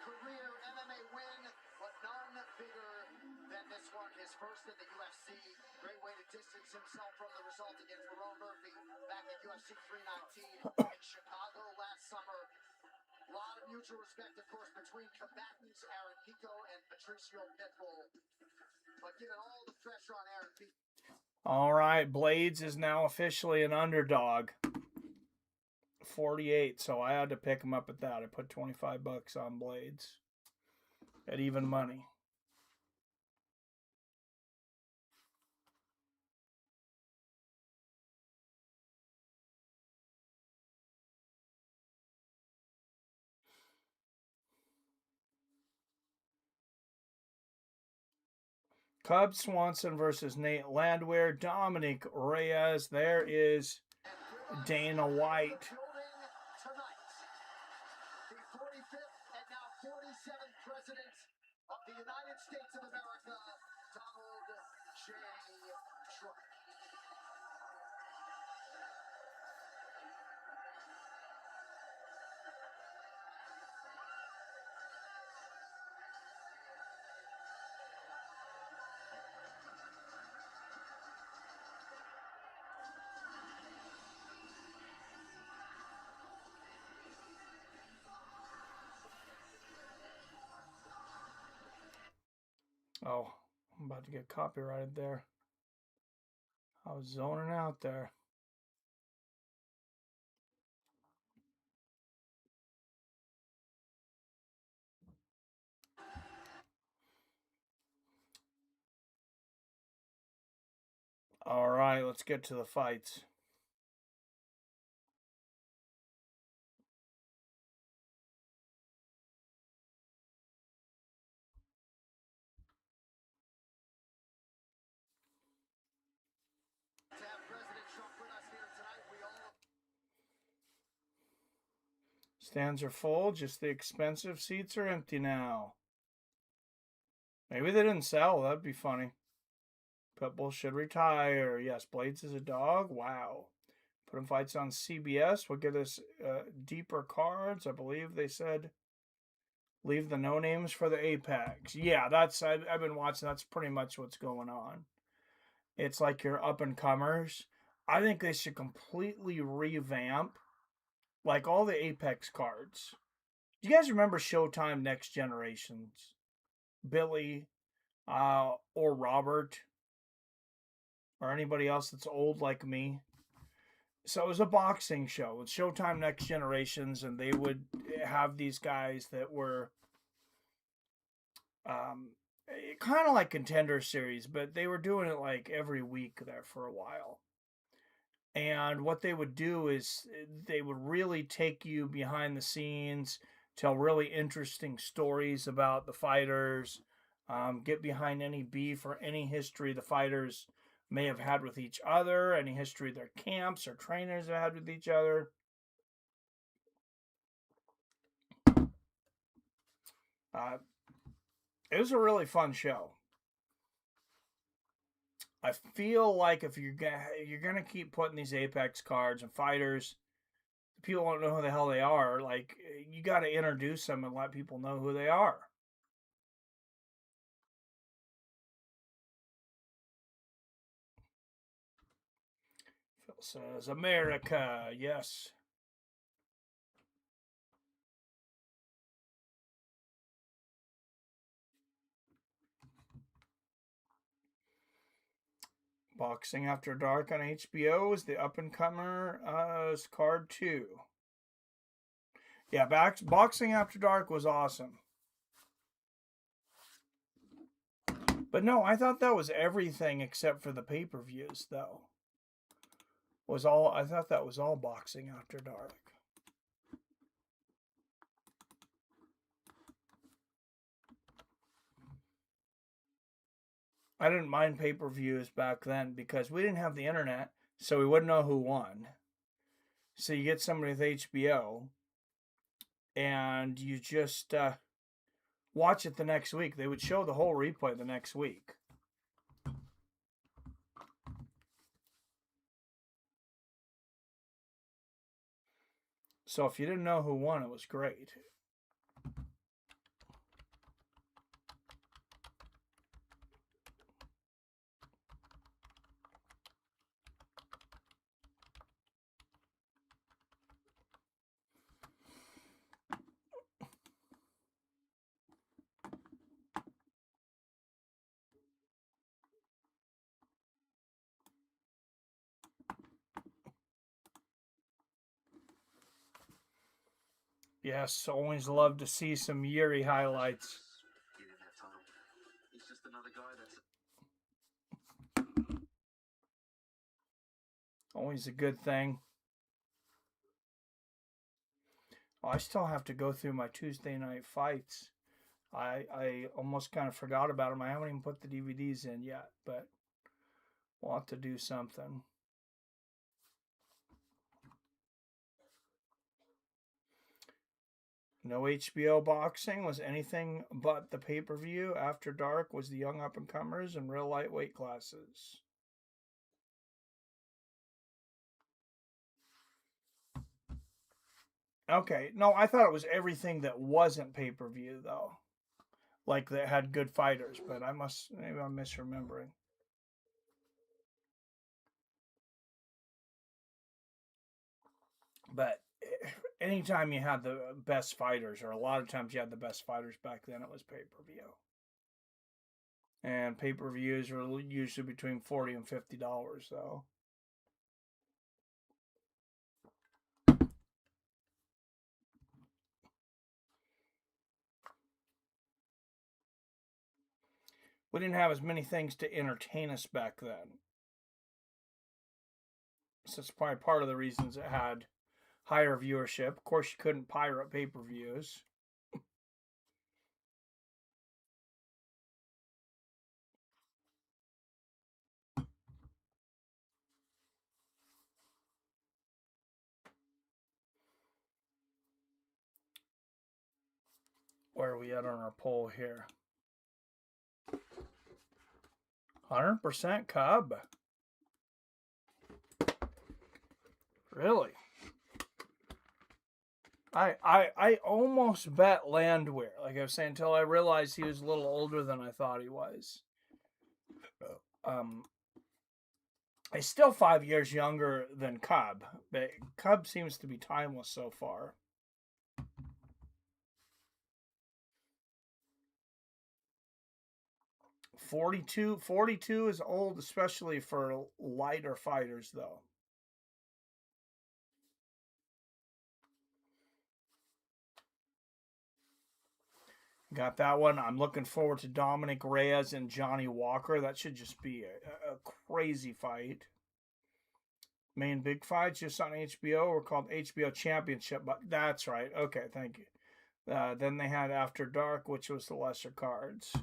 career MMA win, but none bigger than this one. His first in the UFC. Great way to distance himself from the result against Lerone Murphy back at UFC 319 in Chicago last summer. A lot of mutual respect, of course, between combatants Aaron Pico and Patricio Pitbull. But given all the pressure on Aaron Pico. All right, Blades is now officially an underdog. 48, so I had to pick him up at that. I put $25 on Blades at even money. Cub Swanson versus Nate Landwehr. Dominic Reyes. There is Dana White. The 45th and now 47th President of the United States of America, Donald J. Trump. Oh, I'm about to get copyrighted there. I was zoning out there. All right, let's get to the fights. Stands are full, just the expensive seats are empty now. Maybe they didn't sell, that'd be funny. Pitbull should retire. Yes, Blades is a dog. Wow. Put him fights on CBS. We'll get us deeper cards. I believe they said leave the no names for the Apex. Yeah, I've been watching. That's pretty much what's going on. It's like your up and comers. I think they should completely revamp like all the Apex cards. Do you guys remember Showtime Next Generations? Billy or Robert or anybody else that's old like me. So it was a boxing show. It's Showtime Next Generations, and they would have these guys that were kind of like Contender Series, but they were doing it like every week there for a while. And what they would do is they would really take you behind the scenes, tell really interesting stories about the fighters, get behind any beef or any history the fighters may have had with each other, any history their camps or trainers have had with each other. It was a really fun show. I feel like if you're gonna keep putting these Apex cards and fighters, people don't know who the hell they are. Like, you got to introduce them and let people know who they are. Phil says, America, yes. Boxing After Dark on HBO is the up-and-comer card 2. Yeah, Boxing After Dark was awesome. But no, I thought that was everything except for the pay-per-views, though. I thought that was all Boxing After Dark. I didn't mind pay-per-views back then because we didn't have the internet, so we wouldn't know who won. So you get somebody with HBO, and you just watch it the next week. They would show the whole replay the next week. So if you didn't know who won, it was great. Yes, always love to see some Jiri highlights. He didn't have time. He's just another guy that's... Always a good thing. Oh, I still have to go through my Tuesday night fights. I almost kind of forgot about them. I haven't even put the DVDs in yet, but we'll have to do something. No HBO boxing was anything but the pay-per-view. After Dark was the young up-and-comers and real lightweight classes. Okay, no, I thought it was everything that wasn't pay-per-view, though. Like, that had good fighters, but maybe I'm misremembering. But anytime you had the best fighters, or a lot of times you had the best fighters back then, it was pay-per-view. And pay-per-views were usually between $40 and $50, though. We didn't have as many things to entertain us back then. So it's probably part of the reasons it had higher viewership. Of course, you couldn't pirate pay-per-views. Where are we at on our poll here? 100% Cub. Really? I almost bet Landwehr, like I was saying, until I realized he was a little older than I thought he was. He's still 5 years younger than Cub, but Cub seems to be timeless so far. .42 is old, especially for lighter fighters, though. Got that one. I'm looking forward to Dominic Reyes and Johnny Walker. That should just be a crazy fight. Main big fights just on HBO were called HBO Championship. But that's right. Okay, thank you. Then they had After Dark, which was the lesser cards.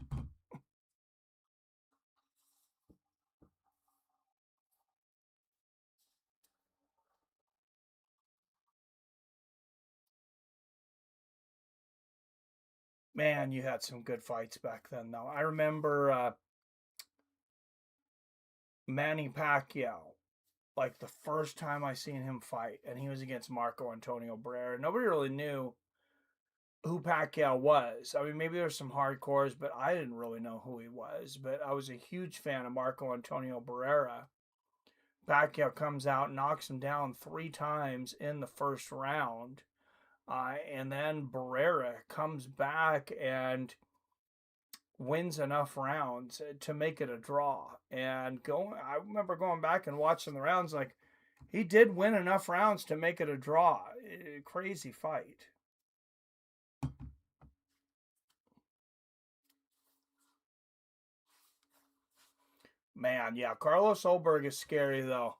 Man, you had some good fights back then, though. I remember Manny Pacquiao, like the first time I seen him fight, and he was against Marco Antonio Barrera. Nobody really knew who Pacquiao was. I mean, maybe there's some hardcores, but I didn't really know who he was. But I was a huge fan of Marco Antonio Barrera. Pacquiao comes out, knocks him down 3 times in the first round. And then Barrera comes back and wins enough rounds to make it a draw. And I remember going back and watching the rounds, like, he did win enough rounds to make it a draw. Crazy fight. Man, yeah, Carlos Ulberg is scary, though.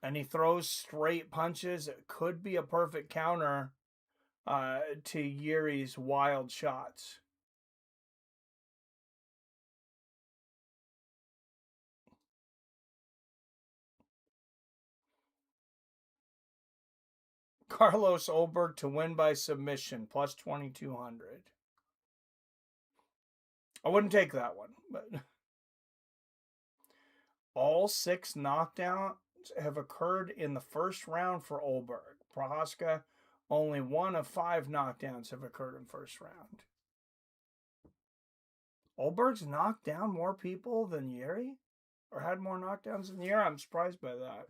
And he throws straight punches. It could be a perfect counter to Jiri's wild shots. Carlos Ulberg to win by submission, plus 2,200. I wouldn't take that one, but all 6 knockdowns have occurred in the first round for Ulberg. Prochazka, only 1 of 5 knockdowns have occurred in first round. Ulberg's knocked down more people than Jiri? Or had more knockdowns than Jiri? I'm surprised by that.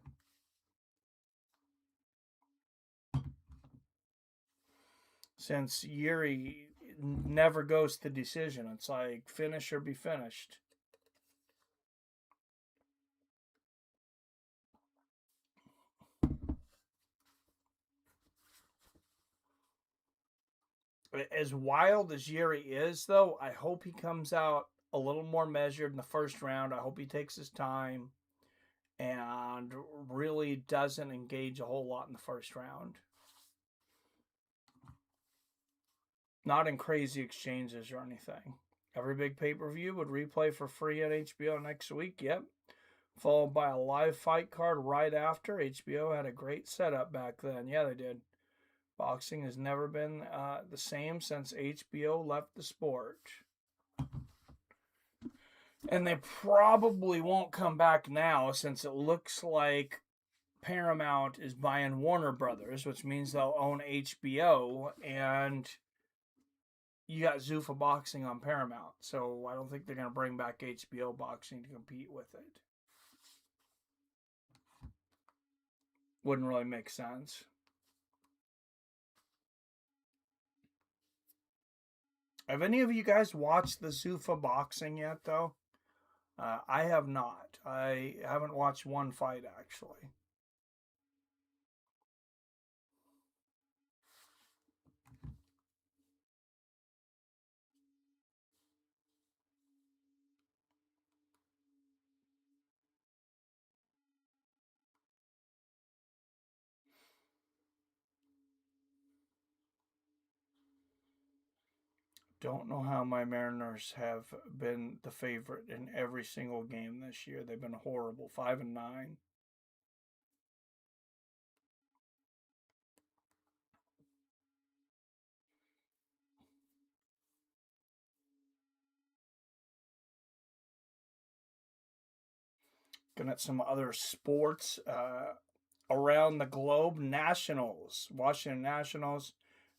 Since Jiri never goes to decision. It's like finish or be finished. As wild as Jiri is, though, I hope he comes out a little more measured in the first round. I hope he takes his time and really doesn't engage a whole lot in the first round. Not in crazy exchanges or anything. Every big pay-per-view would replay for free at HBO next week. Yep. Followed by a live fight card right after. HBO had a great setup back then. Yeah, they did. Boxing has never been the same since HBO left the sport. And they probably won't come back now since it looks like Paramount is buying Warner Brothers, which means they'll own HBO, and you got Zuffa Boxing on Paramount. So I don't think they're going to bring back HBO Boxing to compete with it. Wouldn't really make sense. Have any of you guys watched the Zuffa Boxing yet, though? I have not. I haven't watched one fight, actually. Don't know how my Mariners have been the favorite in every single game this year. They've been horrible. 5-9. Looking at some other sports around the globe. Nationals. Washington Nationals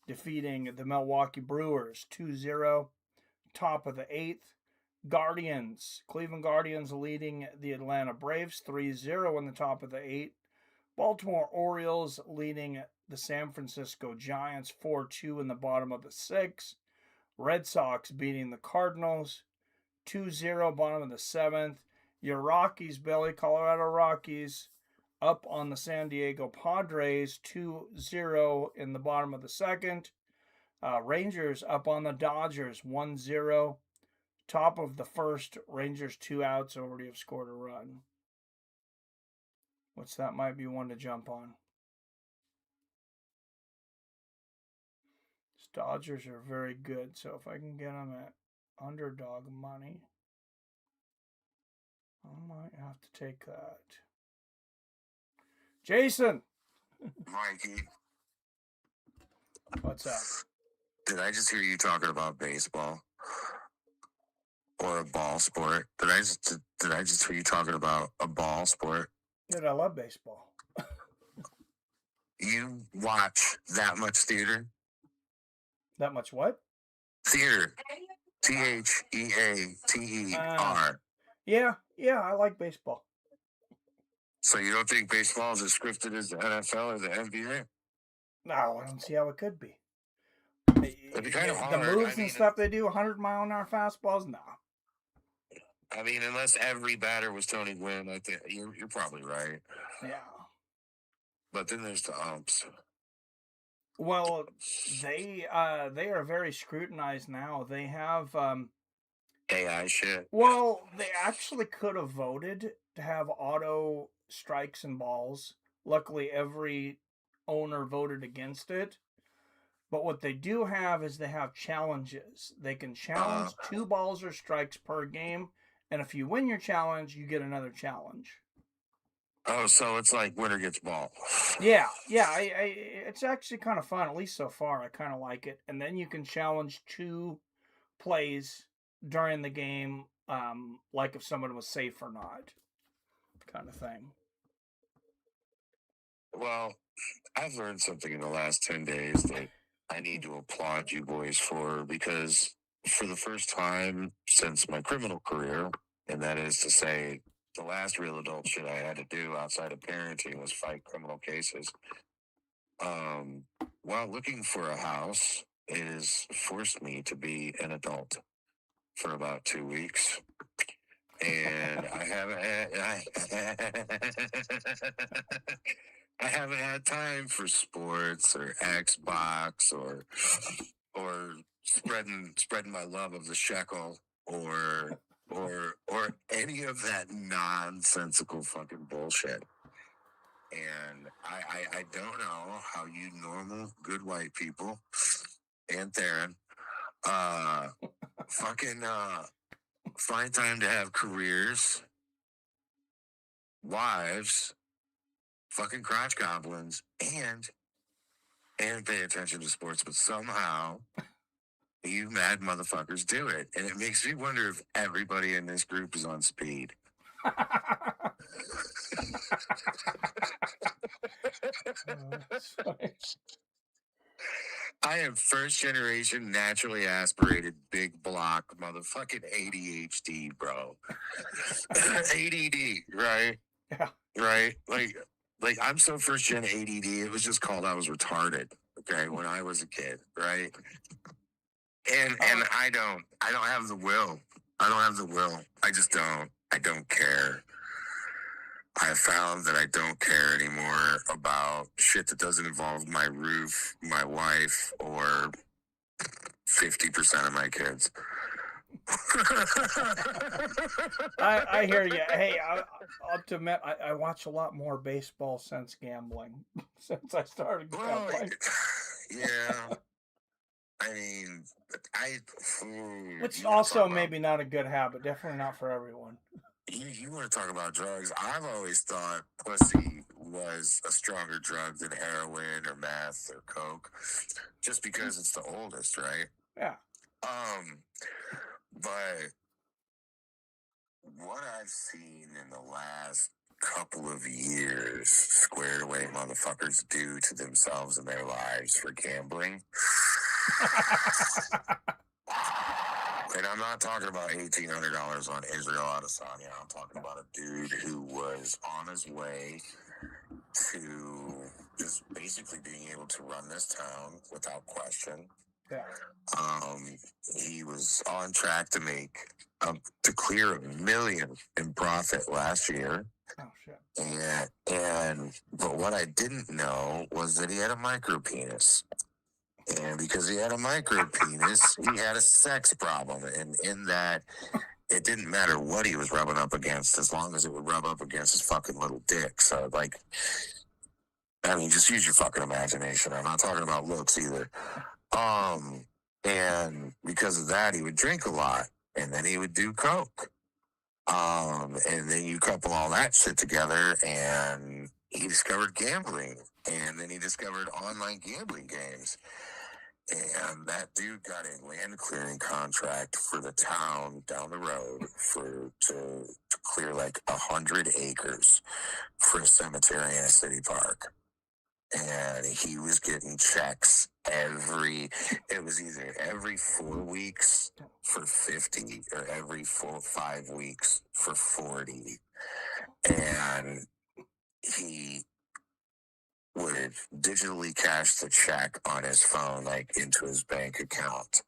defeating the Milwaukee Brewers 2-0. Top of the 8th. Guardians. Cleveland Guardians leading the Atlanta Braves 3-0 in the top of the 8th. Baltimore Orioles leading the San Francisco Giants 4-2 in the bottom of the 6th. Red Sox beating the Cardinals 2-0 bottom of the 7th. Your Rockies, Billy, Colorado Rockies, up on the San Diego Padres 2-0 in the bottom of the 2nd. Rangers up on the Dodgers 1-0. Top of the 1st, Rangers 2 outs, already have scored a run. Which that might be one to jump on. Dodgers are very good, so if I can get them at underdog money, I might have to take that. Jason! Mikey. What's up? Did I just hear you talking about baseball? Or a ball sport? Did I just hear you talking about a ball sport? Dude, I love baseball. You watch that much theater? That much what? Theater. Theater. Yeah, I like baseball. So you don't think baseball is as scripted as the NFL or the NBA? No, I don't see how it could be. It'd be kind of hard. The moves and stuff they do, 100-mile-an-hour fastballs, nah. I mean, unless every batter was Tony Gwynn, I think you're probably right. Yeah. But then there's the umps. Well, they are very scrutinized now. They have AI shit. Well, they actually could have voted to have auto strikes and balls. Luckily, every owner voted against it. But what they do have is they have challenges. They can challenge 2 balls or strikes per game, and if you win your challenge, you get another challenge. Oh, so it's like winner gets ball. Yeah. It's actually kind of fun, at least so far. I kind of like it. And then you can challenge 2 plays during the game, like if someone was safe or not, kind of thing. Well, I've learned something in the last 10 days that I need to applaud you boys for, because for the first time since my criminal career, and that is to say, the last real adult shit I had to do outside of parenting was fight criminal cases. While looking for a house, it has forced me to be an adult for about 2 weeks. And I haven't had time for sports or Xbox or spreading my love of the shekel or any of that nonsensical fucking bullshit. And I don't know how you normal good white people and Theron fucking find time to have careers, wives, fucking crotch goblins, and pay attention to sports, but somehow you mad motherfuckers do it. And it makes me wonder if everybody in this group is on speed. I am first generation naturally aspirated big block motherfucking ADHD, bro. ADD, right? Yeah. Right? Like I'm so first gen ADD, it was just called I was retarded, okay, when I was a kid, right? And I don't have the will. I don't have the will. I just don't. I don't care. I found that I don't care anymore about shit that doesn't involve my roof, my wife, or 50% of my kids. I hear you. Hey, I'll to admit, I watch a lot more baseball since gambling, since I started gambling. Yeah. I mean, Which also maybe not a good habit. Definitely not for everyone. You want to talk about drugs? I've always thought pussy was a stronger drug than heroin or meth or coke, just because it's the oldest, right? Yeah. But what I've seen in the last couple of years, squared away motherfuckers do to themselves and their lives for gambling. And I'm not talking about $1,800 on Israel Adesanya. I'm talking about a dude who was on his way to just basically being able to run this town without question. Yeah. He was on track to make to clear $1 million in profit last year. Oh shit. But what I didn't know was that he had a micro penis. And because he had a micro penis, he had a sex problem. And in that, it didn't matter what he was rubbing up against, as long as it would rub up against his fucking little dick. So, like, I mean, just use your fucking imagination. I'm not talking about looks either. And because of that, he would drink a lot. And then he would do coke. And then you couple all that shit together, and he discovered gambling. And then he discovered online gambling games. And that dude got a land clearing contract for the town down the road to clear like 100 acres for a cemetery in a city park. And he was getting checks it was either every 4 weeks for 50 or every 5 weeks for 40. And he would digitally cash the check on his phone, like into his bank account,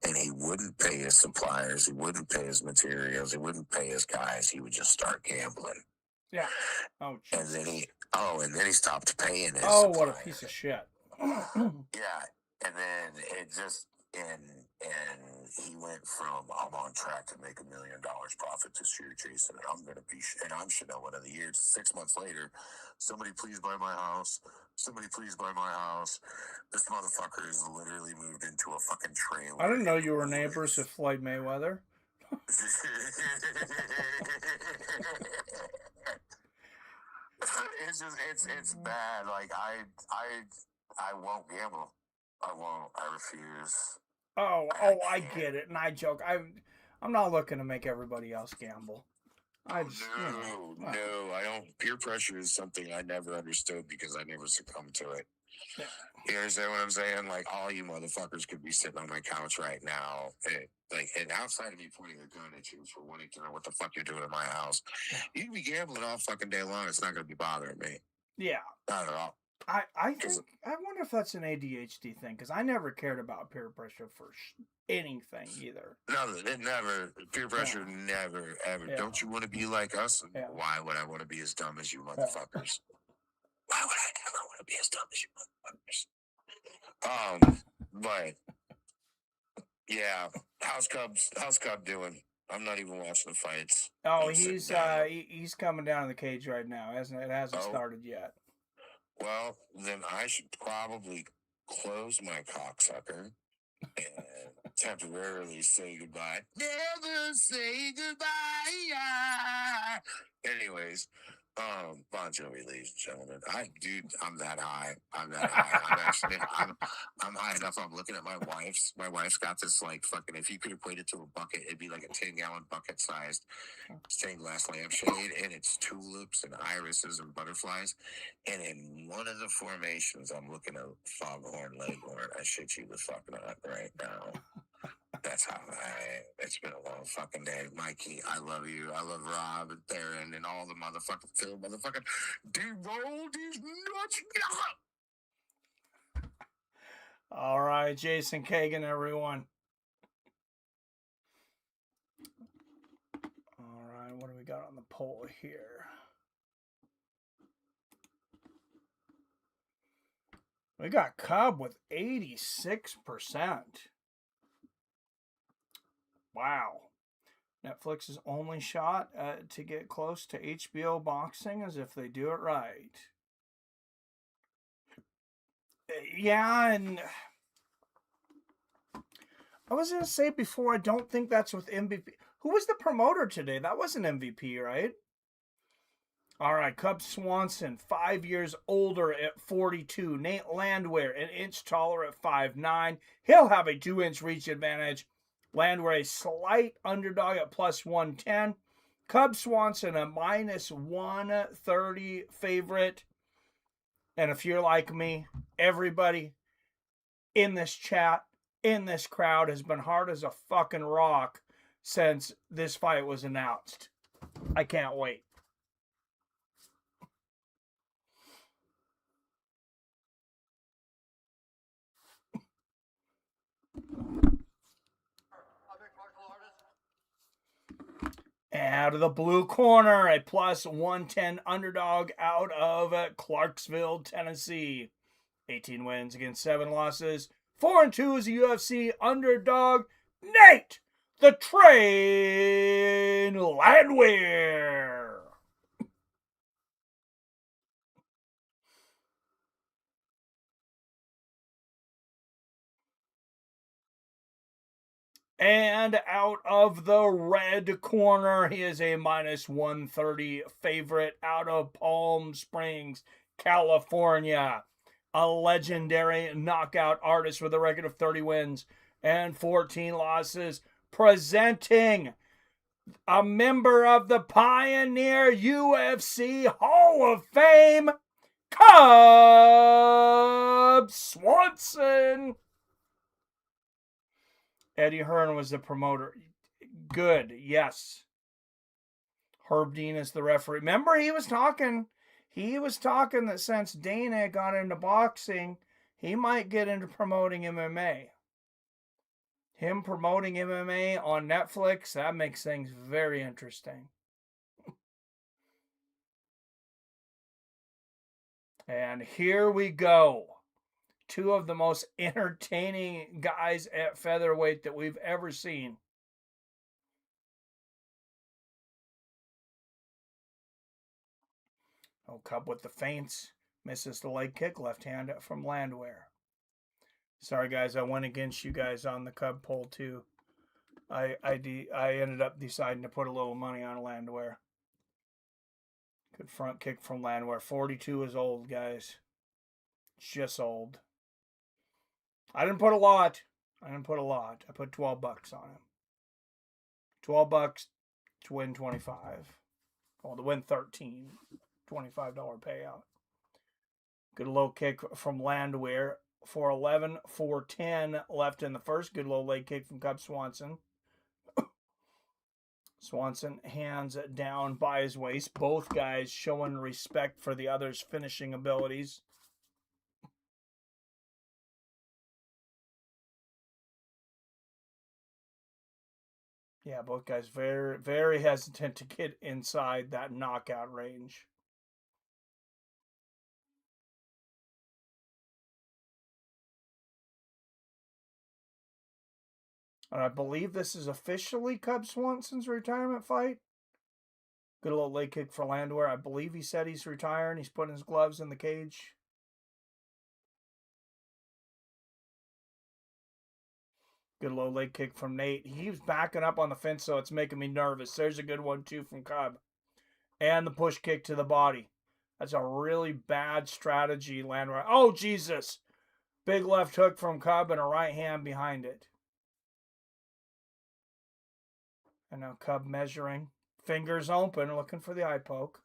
and he wouldn't pay his suppliers, he wouldn't pay his materials, he wouldn't pay his guys. He would just start gambling. Yeah. Oh, and then he stopped paying his. Oh, what a piece of shit. Yeah, and then it just and he went from I'm on track to make $1 million profit this year, Jason, and I'm gonna be and I'm Chanel of the year. 6 months later, somebody please buy my house. Somebody please buy my house. This motherfucker has literally moved into a fucking trailer. I didn't know you were neighbors with Floyd Mayweather. It's bad. Like I won't gamble. I won't. I refuse. I get it, and I joke. I'm not looking to make everybody else gamble. No, I don't. Peer pressure is something I never understood because I never succumbed to it. Yeah. You understand what I'm saying? Like, all you motherfuckers could be sitting on my couch right now, and outside of me pointing a gun at you for wanting to know what the fuck you're doing in my house, you can be gambling all fucking day long. It's not going to be bothering me. Yeah. Not at all. I wonder if that's an ADHD thing, because I never cared about peer pressure for anything either. No, it never. Peer pressure never, ever. Yeah. Don't you want to be like us? Yeah. Why would I want to be as dumb as you motherfuckers? Why would I ever want to be as dumb as you motherfuckers? But yeah, how's Cub doing? I'm not even watching the fights. Oh, he's coming down in the cage right now. It hasn't started yet. Well, then I should probably close my cocksucker and temporarily say goodbye. Never say goodbye. Anyways, Bon Jovi, ladies and gentlemen. I'm that high. I'm high enough. I'm looking at my wife's. My wife's got this, like, fucking, if you could equate it to a bucket, it'd be like a 10-gallon bucket-sized stained glass lampshade, and it's tulips and irises and butterflies. And in one of the formations, I'm looking at Foghorn Leghorn. I shit you the fuck not right now. That's how it's been a long fucking day. Mikey, I love you. I love Rob and Theron and all the motherfucking Phil motherfucking deroll these nuts. All right, Jason Kagan, everyone. All right, what do we got on the poll here? We got Cub with 86%. Wow. Netflix's only shot to get close to HBO boxing is if they do it right. Yeah, and I was going to say before, I don't think that's with MVP. Who was the promoter today? That wasn't MVP, right? All right, Cub Swanson, 5 years older at 42. Nate Landwehr, an inch taller at 5'9". He'll have a 2-inch reach advantage. Landwehr, a slight underdog at plus 110. Cub Swanson, a minus 130 favorite. And if you're like me, everybody in this chat, in this crowd, has been hard as a fucking rock since this fight was announced. I can't wait. Out of the blue corner, a plus 110 underdog out of Clarksville, Tennessee. 18 wins against 7 losses. 4-2 is a UFC underdog. Nate the Train Landwehr. And out of the red corner, he is a minus 130 favorite out of Palm Springs, California. A legendary knockout artist with a record of 30 wins and 14 losses. Presenting a member of the Pioneer UFC Hall of Fame, Cub Swanson. Eddie Hearn was the promoter. Good, yes. Herb Dean is the referee. Remember, he was talking He was talking that since Dana got into boxing, he might get into promoting MMA. Him promoting MMA on Netflix, that makes things very interesting. And here we go. Two of the most entertaining guys at featherweight that we've ever seen. Oh, Cub with the feints. Misses the leg kick. Left hand from Landwehr. Sorry, guys. I went against you guys on the Cub poll, too. I ended up deciding to put a little money on Landwehr. Good front kick from Landwehr. 42 is old, guys. Just old. I didn't put a lot. I put 12 bucks on him. 12 bucks to win 25. Well, to win 13. $25 payout. Good low kick from Landwehr. 4-11, 4-10 left in the first. Good low leg kick from Cub Swanson. Swanson hands it down by his waist. Both guys showing respect for the other's finishing abilities. Yeah, both guys very, very hesitant to get inside that knockout range. And I believe this is officially Cub Swanson's retirement fight. Good little leg kick for Landwehr. I believe he said he's retiring. He's putting his gloves in the cage. Good low leg kick from Nate. He's backing up on the fence, so it's making me nervous. There's a good one, too, from Cub. And the push kick to the body. That's a really bad strategy, Landwehr. Oh, Jesus! Big left hook from Cub and a right hand behind it. And now Cub measuring. Fingers open, looking for the eye poke.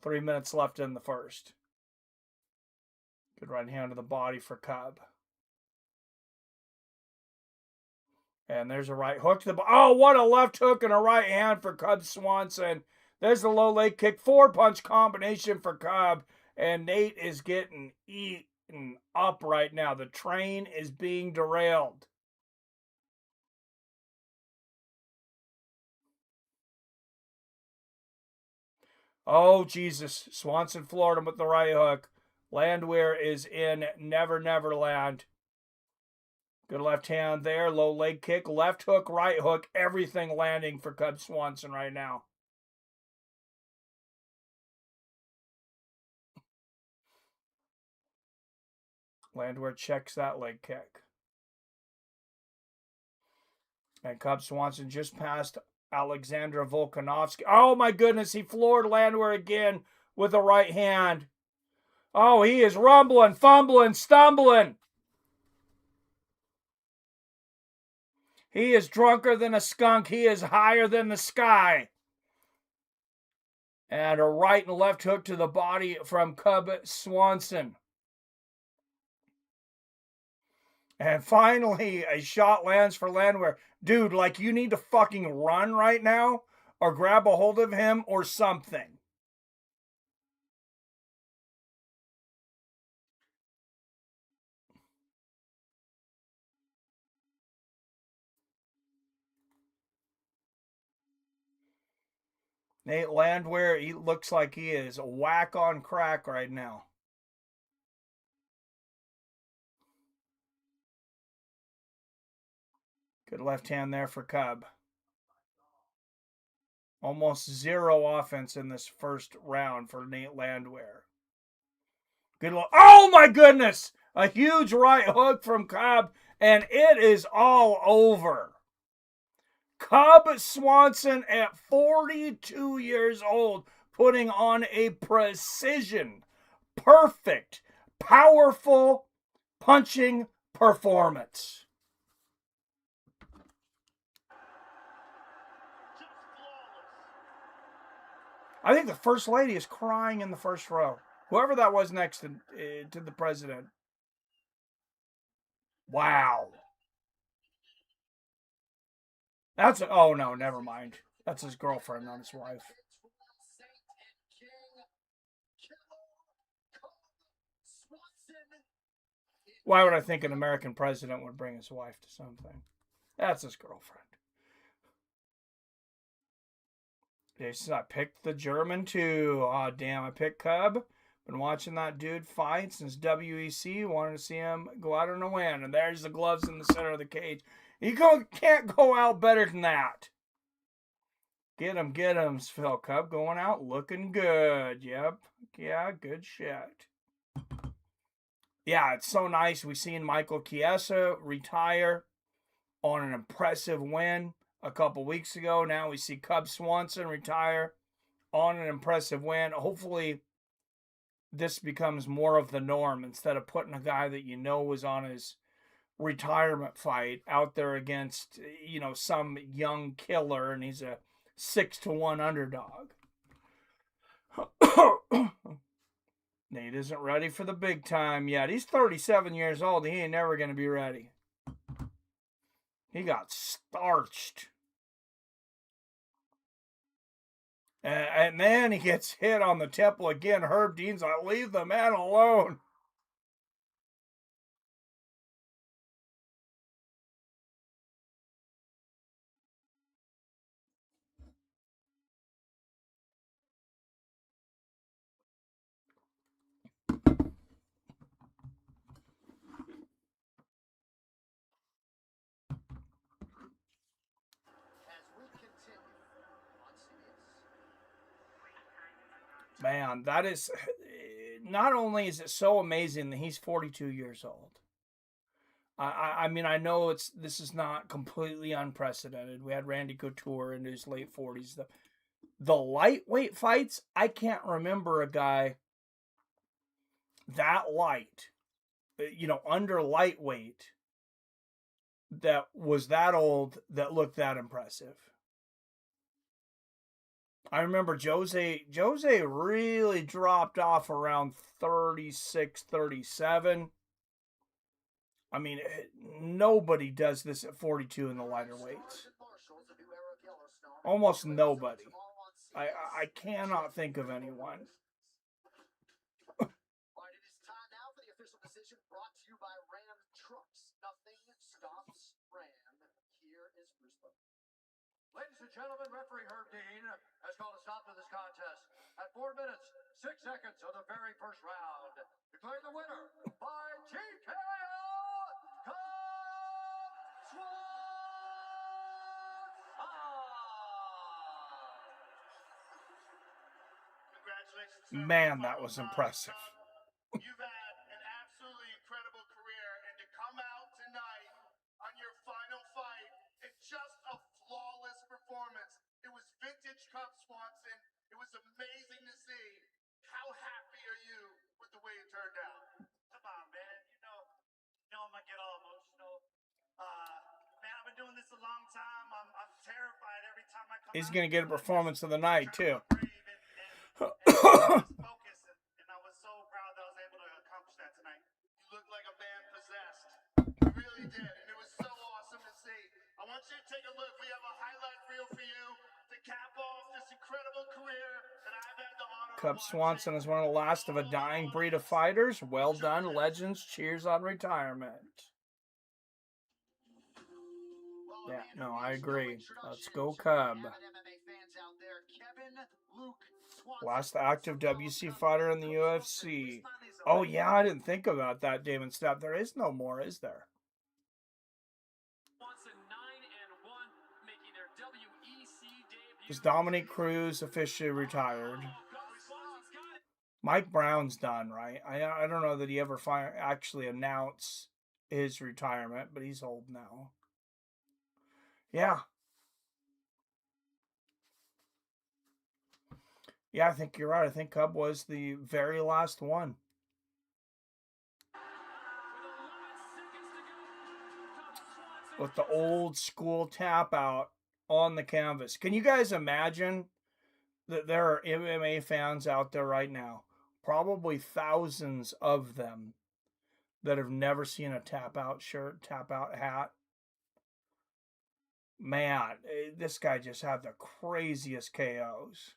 3 minutes left in the first. Good right hand to the body for Cub. And there's a right hook to the body. Oh, what a left hook and a right hand for Cub Swanson. There's the low leg kick. 4-punch combination for Cub. And Nate is getting eaten up right now. The train is being derailed. Oh, Jesus. Swanson floored him with the right hook. Landwehr is in Never Never Land. Good left hand there. Low leg kick. Left hook, right hook. Everything landing for Cub Swanson right now. Landwehr checks that leg kick. And Cub Swanson just passed Alexander Volkanovski. Oh, my goodness. He floored Landwehr again with a right hand. Oh, he is rumbling, fumbling, stumbling. He is drunker than a skunk. He is higher than the sky. And a right and left hook to the body from Cub Swanson. And finally, a shot lands for Landwehr. Dude, like, you need to fucking run right now or grab a hold of him or something. Nate Landwehr, he looks like he is whack on crack right now. Good left hand there for Cub. Almost zero offense in this first round for Nate Landwehr. Good look. Oh my goodness! A huge right hook from Cub, and it is all over. Cub Swanson at 42 years old, putting on a precision, perfect, powerful punching performance. I think the First Lady is crying in the first row. Whoever that was next to the president. Wow. Oh no, never mind. That's his girlfriend, not his wife. Why would I think an American president would bring his wife to something? That's his girlfriend. Jason, I picked the German too. Oh, damn, I picked Cub. Been watching that dude fight since WEC. Wanted to see him go out on a win. And there's the gloves in the center of the cage. You can't go out better than that. Get him, Phil. Cub going out looking good. Yep. Yeah, good shit. Yeah, it's so nice. We seen Michael Chiesa retire on an impressive win a couple weeks ago. Now we see Cub Swanson retire on an impressive win. Hopefully this becomes more of the norm instead of putting a guy that you know was on his retirement fight out there against, you know, some young killer and he's a 6-1 underdog. Nate isn't ready for the big time yet. He's 37 years old. He ain't never going to be ready. He got starched. And then he gets hit on the temple again. Herb Dean's like, leave the man alone. Man, that is, not only is it so amazing that he's 42 years old. I mean, I know this is not completely unprecedented. We had Randy Couture in his late 40s. The lightweight fights, I can't remember a guy that light, you know, under lightweight, that was that old, that looked that impressive. I remember Jose really dropped off around 36, 37. I mean, nobody does this at 42 in the lighter weights. Almost nobody. I cannot think of anyone. All right, it is time now for the official decision brought to you by Ram Trucks. Nothing stops Ram. Here is Bruce Bowen. Ladies and gentlemen, referee Herb Dean has called a stop to this contest at 4 minutes, 6 seconds of the very first round. Declaring the winner by TKO, Congratulations, sir. Man, that was impressive. You've had an absolutely incredible career, and to come out tonight on your final fight, it's just a flawless performance. It was vintage Cub Swanson. It was amazing to see. How happy are you with the way it turned out? Come on, man. You know I'm gonna get all emotional. Man, I've been doing this a long time. I'm terrified every time I come. He's gonna get a performance of the night too. Focus, and I was so proud that I was able to accomplish that tonight. You look like a man possessed. You really did, and it was so awesome to see. I want you to take a look. We have a highlight reel for you to cap off this incredible career that I've had the honor. Cub Swanson is one of the last of a dying breed of fighters. Well done, legends. Cheers on retirement. Yeah, no, I agree. Let's go, Cub. Last active WC fighter in the UFC. Oh, yeah, I didn't think about that, Damon Stapp. There is no more, is there? Is Dominic Cruz officially retired? Mike Brown's done, right? I don't know that he ever actually announced his retirement, but he's old now. Yeah. Yeah, I think you're right. I think Cub was the very last one. With the old school tap out on the canvas. Can you guys imagine that there are MMA fans out there right now, probably thousands of them, that have never seen a tap out shirt, tap out hat? Man, this guy just had the craziest KOs.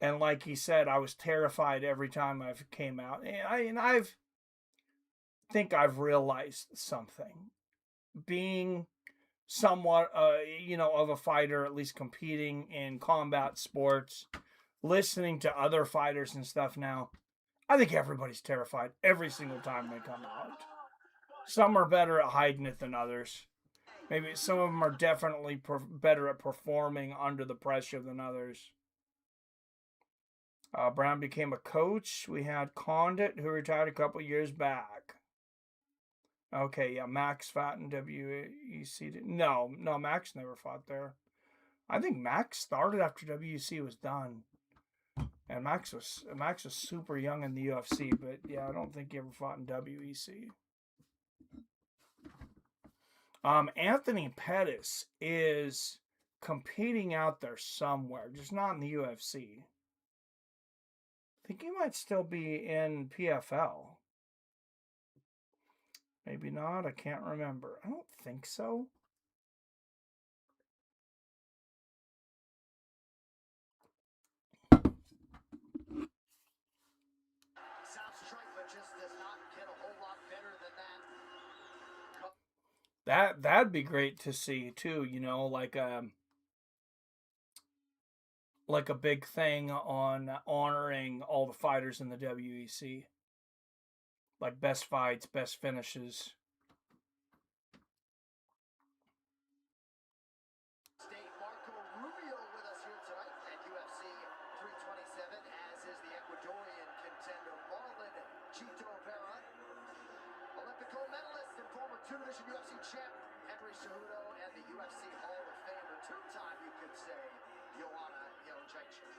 And like he said, I was terrified every time I came out. And I've think I've realized something. Being somewhat, of a fighter, at least competing in combat sports, listening to other fighters and stuff now, I think everybody's terrified every single time they come out. Some are better at hiding it than others. Maybe some of them are definitely better at performing under the pressure than others. Brown became a coach. We had Condit, who retired a couple years back. Okay, yeah, Max fought in WEC. No, Max never fought there. I think Max started after WEC was done. And Max was super young in the UFC, but yeah, I don't think he ever fought in WEC. Anthony Pettis is competing out there somewhere, just not in the UFC. I think he might still be in PFL. Maybe not. I can't remember. I don't think so. Sounds trite, but just does not get a whole lot better than that. That'd be great to see too. Like a big thing on honoring all the fighters in the WEC. Like best fights, best finishes. State Marco Rubio with us here tonight at UFC 327, as is the Ecuadorian contender Marlon Chito Vera, Olympic gold medalist and former two-division UFC champ Henry Cejudo, and the UFC Hall of Famer, two-time, you could say, Joanna Jędrzejczyk.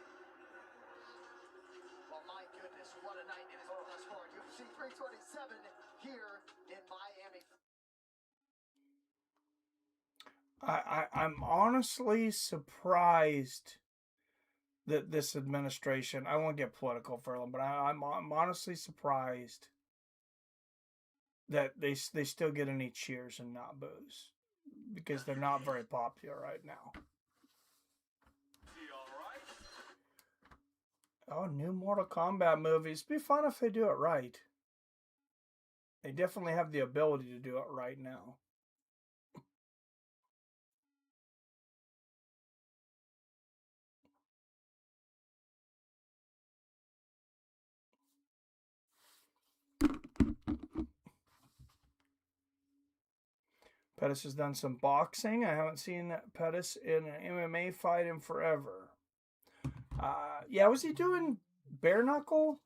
Well, my goodness, what a night it has been thus far at UFC 327 here in Miami. I'm honestly surprised that this administration, I won't get political for them, but I'm honestly surprised that they still get any cheers and not boos, because they're not very popular right now. Oh, new Mortal Kombat movies. It'd be fun if they do it right. They definitely have the ability to do it right now. Pettis has done some boxing. I haven't seen Pettis in an MMA fight in forever. Yeah, was he doing bare knuckle?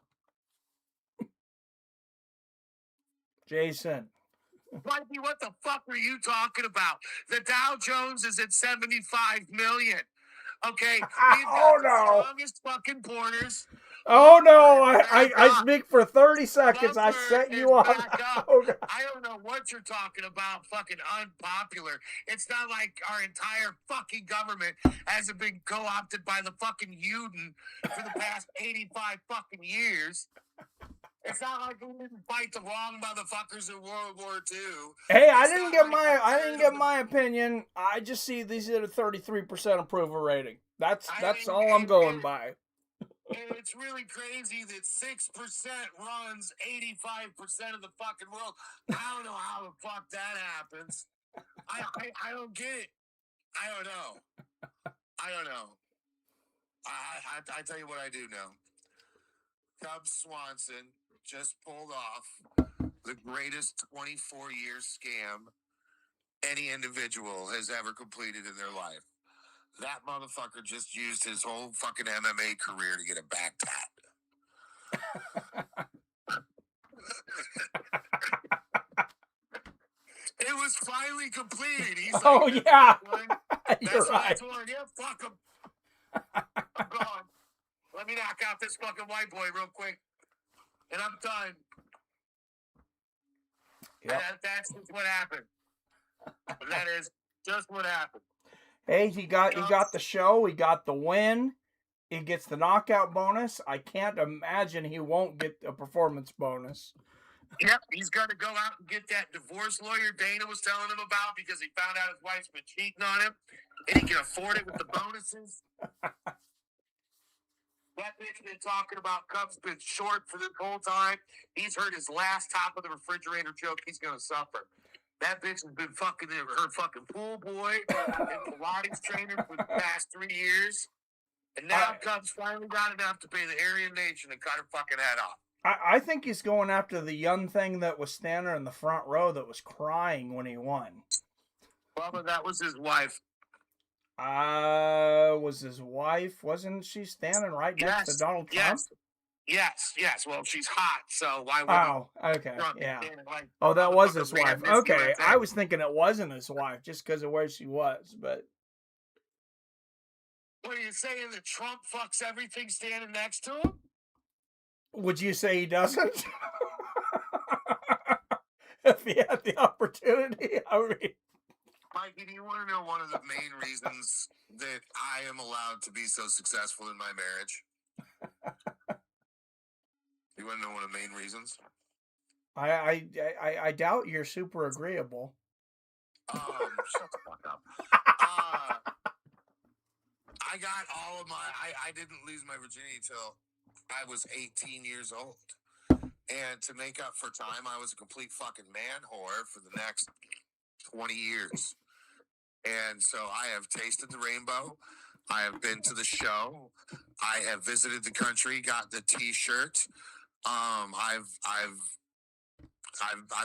Jason. Mikey, what the fuck were you talking about? The Dow Jones is at 75 million. Okay, we've got the strongest fucking porters. Oh no, I speak for 30 seconds. I set you up. Oh, I don't know what you're talking about, fucking unpopular. It's not like our entire fucking government hasn't been co-opted by the fucking Uden for the past 85 fucking years. It's not like we didn't fight the wrong motherfuckers in World War II. Hey, I didn't get my opinion. I just see these at a 33% approval rating. That's all I'm going by. And it's really crazy that 6% runs 85% of the fucking world. I don't know how the fuck that happens. I don't get it. I don't know. I tell you what I do know. Cub Swanson just pulled off the greatest 24-year scam any individual has ever completed in their life. That motherfucker just used his whole fucking MMA career to get a back tat. It was finally completed. He's like, oh, yeah. You're right. I told him, yeah, fuck him. I'm gone. Let me knock out this fucking white boy real quick. And I'm done. Yep. That's just what happened. That is just what happened. Hey, he got the show. He got the win. He gets the knockout bonus. I can't imagine he won't get a performance bonus. Yep, he's going to go out and get that divorce lawyer Dana was telling him about, because he found out his wife's been cheating on him, and he can afford it with the bonuses. That bitch been talking about Cubs been short for this whole time. He's heard his last top of the refrigerator joke. He's gonna suffer. That bitch has been fucking her fucking pool boy and Pilates trainer for the past 3 years. And now Cubs finally got enough to pay the Aryan Nation and cut her fucking head off. I think he's going after the young thing that was standing in the front row that was crying when he won. Bubba, that was his wife. Was his wife? Wasn't she standing right next to Donald Trump? Yes. Well, she's hot, so why would okay, yeah. Like, oh, that was his wife. Okay, I was thinking it wasn't his wife just because of where she was, but. What are you saying, that Trump fucks everything standing next to him? Would you say he doesn't? If he had the opportunity, I mean. Mikey, do you want to know one of the main reasons that I am allowed to be so successful in my marriage? You want to know one of the main reasons? I doubt you're super agreeable. Shut the fuck up. I got all of my. I didn't lose my virginity till I was 18 years old. And to make up for time, I was a complete fucking man whore for the next 20 years. And so I have tasted the rainbow. I have been to the show. I have visited the country, got the T-shirt. I've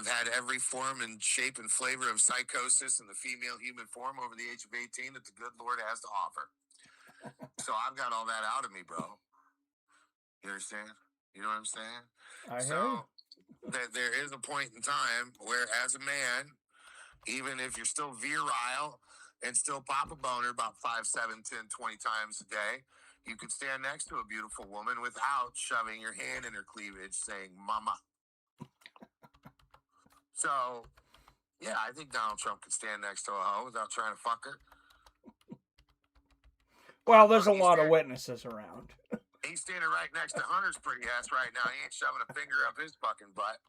had every form and shape and flavor of psychosis in the female human form over the age of 18 that the good Lord has to offer. So I've got all that out of me, bro. You understand? You know what I'm saying? So there is a point in time where, as a man, even if you're still virile and still pop a boner about 5, 7, 10, 20 times a day, you could stand next to a beautiful woman without shoving your hand in her cleavage saying, mama. So, yeah, I think Donald Trump could stand next to a hoe without trying to fuck her. Well, there's a lot of witnesses around. He's standing right next to Hunter's pretty ass right now. He ain't shoving a finger up his fucking butt.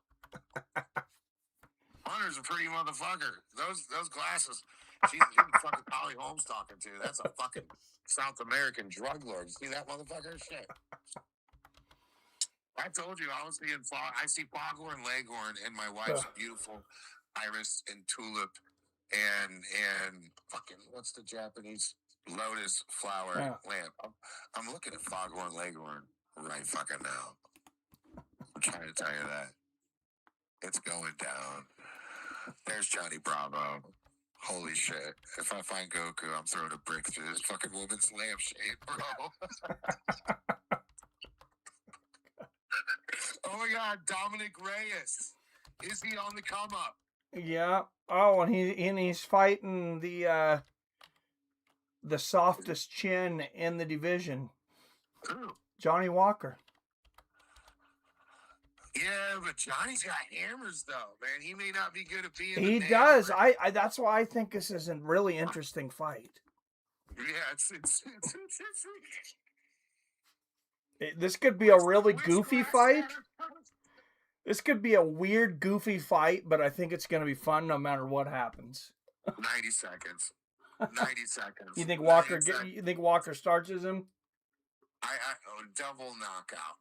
Hunter's a pretty motherfucker. Those glasses. She's fucking Holly Holmes talking to. That's a fucking South American drug lord. See that motherfucker? Shit. I told you, I see Foghorn Leghorn and my wife's beautiful Iris and Tulip and fucking, what's the Japanese lotus flower lamp? I'm looking at Foghorn Leghorn right fucking now. I'm trying to tell you that. It's going down. There's Johnny Bravo. Holy shit. If I find Goku, I'm throwing a brick through this fucking woman's lampshade, bro. Oh my God, Dominic Reyes. Is he on the come up? Yeah. Oh, and he's fighting the softest chin in the division. Who? Johnny Walker. Yeah, but Johnny's got hammers though, man. He may not be good at being. He does. I that's why I think this is a really interesting fight. Yeah, This could be a really goofy fight. This could be a weird, goofy fight, but I think it's going to be fun no matter what happens. 90 seconds. 90 seconds. You think Walker? You think Walker starts him? Double knockout.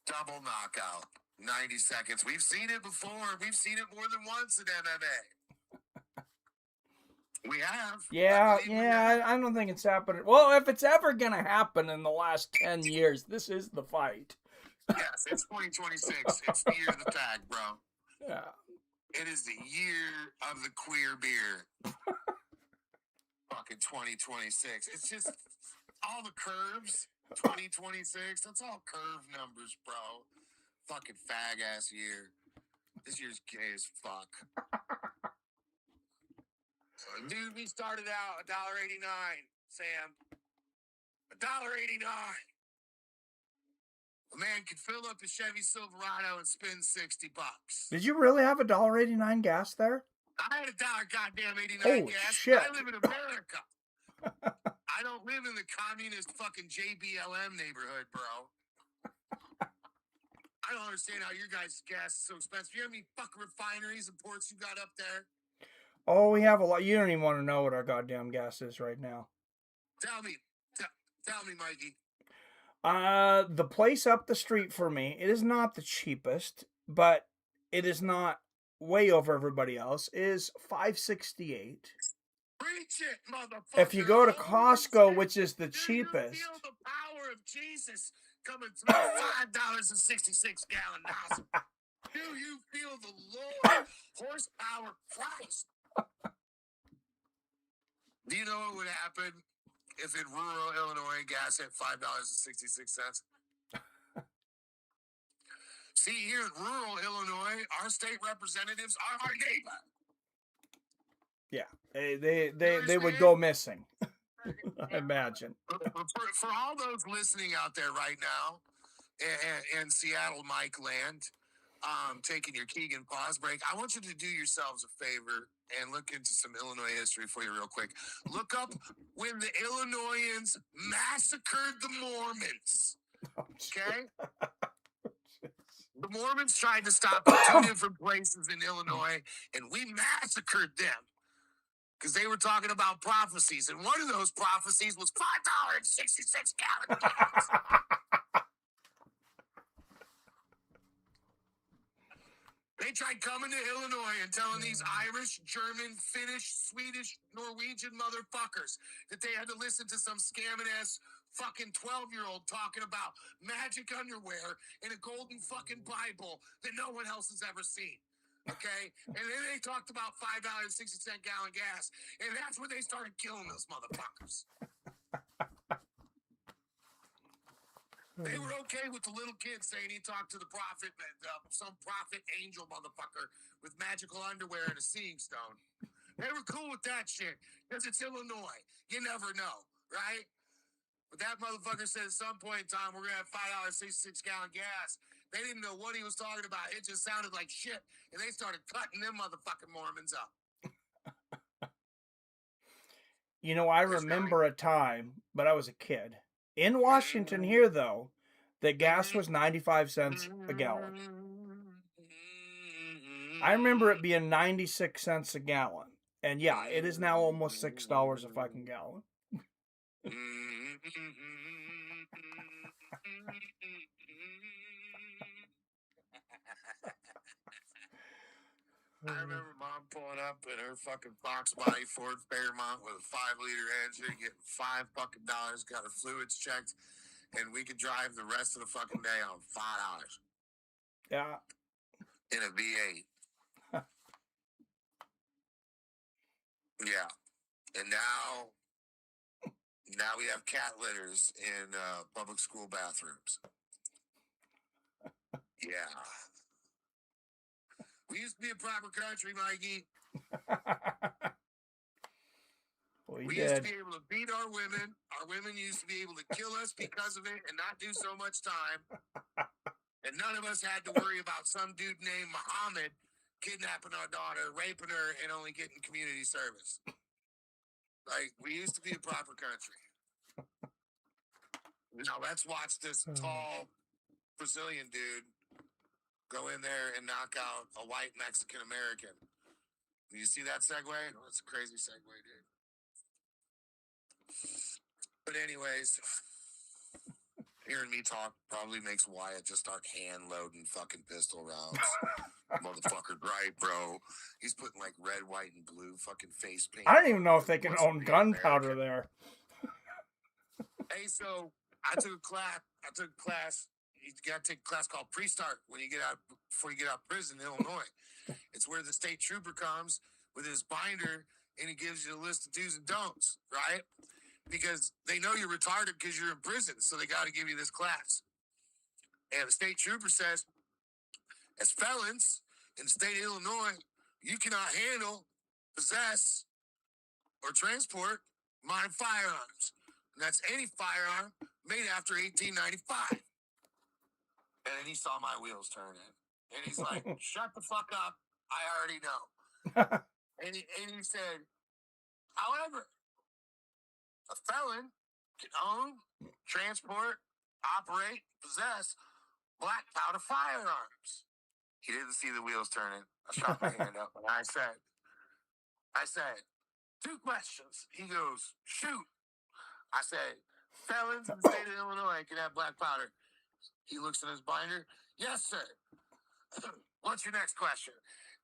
Double knockout. 90 seconds. We've seen it before. We've seen it more than once in MMA. We have. Yeah. I don't think it's happening. Well, if it's ever going to happen in the last 10 years, this is the fight. Yes, it's 2026. It's the year of the tag, bro. Yeah. It is the year of the queer beer. Fucking 2026. It's just all the curves. 2026. That's all curve numbers, bro. Fucking fag ass year. This year's gay as fuck. Dude, we started out $1.89, Sam. $1.89. A man could fill up a Chevy Silverado and spend $60. Did you really have $1.89 gas there? I had $1.89 Holy gas. shit. I live in America. I don't live in the communist fucking JBLM neighborhood, bro. I don't understand how your guys' gas is so expensive. You have any fucking refineries and ports you got up there? Oh, we have a lot. You don't even want to know what our goddamn gas is right now. Tell me, Mikey. The place up the street for me, it is not the cheapest, but it is not way over everybody else, is $5.68. Preach it, motherfucker. If you go to Costco, which is the cheapest. You feel the power of Jesus coming through $5.66 gallon nozzle. Do you feel the Lord horsepower Christ? Do you know what would happen if in rural Illinois gas hit $5.66? See, here in rural Illinois, our state representatives are our neighbor. Yeah, they would go missing. I imagine. For all those listening out there right now in Seattle, Mike Land, taking your Keegan pause break, I want you to do yourselves a favor and look into some Illinois history for you real quick. Look up when the Illinoisans massacred the Mormons. Okay? The Mormons tried to stop at 2 different places in Illinois, and we massacred them because they were talking about prophecies, and one of those prophecies was $5.66 gallon gas. They tried coming to Illinois and telling these Irish, German, Finnish, Swedish, Norwegian motherfuckers that they had to listen to some scamming ass fucking 12-year-old talking about magic underwear and a golden fucking Bible that no one else has ever seen. Okay? And then they talked about $5.60 gallon gas, and that's when they started killing those motherfuckers. They were okay with the little kid saying he talked to the prophet, some prophet angel motherfucker with magical underwear and a seeing stone. They were cool with that shit because it's Illinois. You never know, right? But that motherfucker said at some point in time, we're going to have $5.66 gallon gas. They didn't know what he was talking about. It just sounded like shit. And they started cutting them motherfucking Mormons up. You know, I remember a time, but I was a kid. In Washington here, though, the gas was 95 cents a gallon. I remember it being 96 cents a gallon. And yeah, it is now almost $6 a fucking gallon. I remember Mom pulling up in her fucking Fox Body Ford Fairmont with a 5-liter engine, getting $5 fucking dollars, got her fluids checked, and we could drive the rest of the fucking day on $5. Yeah. In a V8. Yeah. And now we have cat litters in public school bathrooms. Yeah. We used to be a proper country, Mikey. We used to be able to beat our women. Our women used to be able to kill us because of it and not do so much time. And none of us had to worry about some dude named Muhammad kidnapping our daughter, raping her, and only getting community service. Like, we used to be a proper country. Now, let's watch this tall Brazilian dude go in there and knock out a white Mexican-American. You see that segue? Oh, that's a crazy segue, dude. But anyways, hearing me talk probably makes Wyatt just start hand-loading fucking pistol rounds. Motherfucker, right, bro? He's putting like red, white, and blue fucking face paint. I don't even know if they can own gunpowder there. Hey, so I took a class. You got to take a class called Pre-Start when you get out, before you get out of prison in Illinois. It's where the state trooper comes with his binder and he gives you a list of do's and don'ts, right? Because they know you're retarded because you're in prison, so they got to give you this class. And the state trooper says, as felons in the state of Illinois, you cannot handle, possess, or transport modern firearms. And that's any firearm made after 1895. And then he saw my wheels turning. And he's like, shut the fuck up. I already know. and he said, however, a felon can own, transport, operate, possess black powder firearms. He didn't see the wheels turning. I shot my hand up and I said, 2 questions. He goes, shoot. I said, felons in the state of Illinois can have black powder. He looks at his binder. Yes, sir. What's your next question?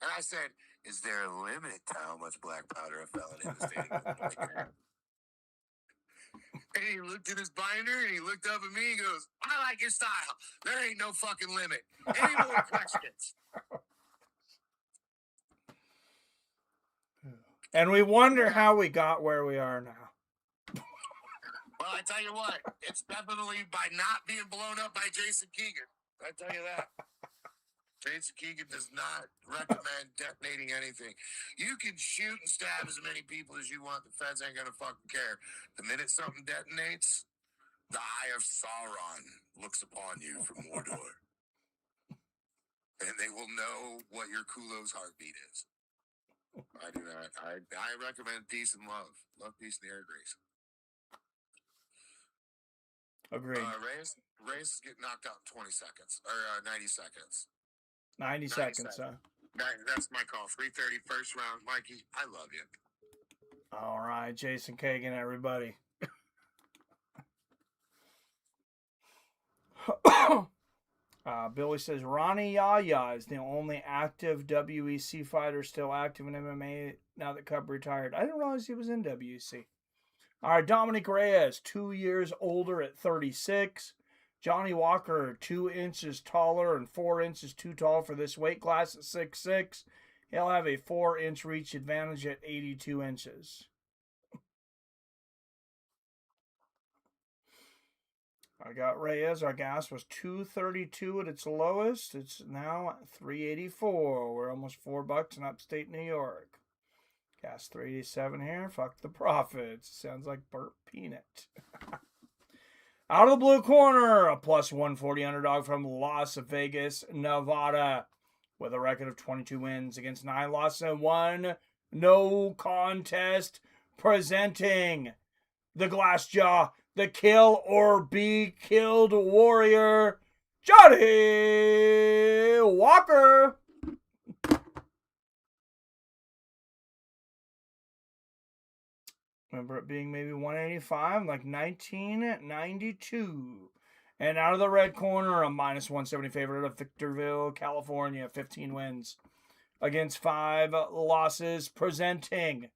And I said, is there a limit to how much black powder a felon in the state of Illinois can have? And he looked at his binder and he looked up at me and goes, I like your style. There ain't no fucking limit. Any more questions? And we wonder how we got where we are now. Well, I tell you what, it's definitely by not being blown up by Jason Keegan. I tell you that. Jason Keegan does not recommend detonating anything. You can shoot and stab as many people as you want. The feds ain't gonna fucking care. The minute something detonates, the eye of Sauron looks upon you from Mordor. And they will know what your Kulo's heartbeat is. I do not. I recommend peace and love. Love, peace, and air grace. Agreed. Reyes is getting knocked out in 20 seconds. Or 90 seconds. 90 seconds, huh? That's my call. 3:30, first round. Mikey, I love you. All right, Jason Kagan, everybody. Billy says Ronnie Yaya is the only active WEC fighter still active in MMA now that Cub retired. I didn't realize he was in WEC. All right, Dominic Reyes, 2 years older at 36. Johnny Walker, 2 inches taller and 4 inches too tall for this weight class at 6'6". He'll have a 4-inch reach advantage at 82 inches. I got Reyes. Our gas was $232 at its lowest. It's now $384. We're almost $4 in upstate New York. Gas $387 here. Fuck the profits. Sounds like burnt peanut. Out of the blue corner, a plus 140 underdog from Las Vegas, Nevada, with a record of 22 wins against 9 losses and 1 no contest, presenting the glass jaw, the kill or be killed warrior, Johnny Walker. Remember it being maybe 185, like 1992. And out of the red corner, a minus 170 favorite of Victorville, California, 15 wins against 5 losses, presenting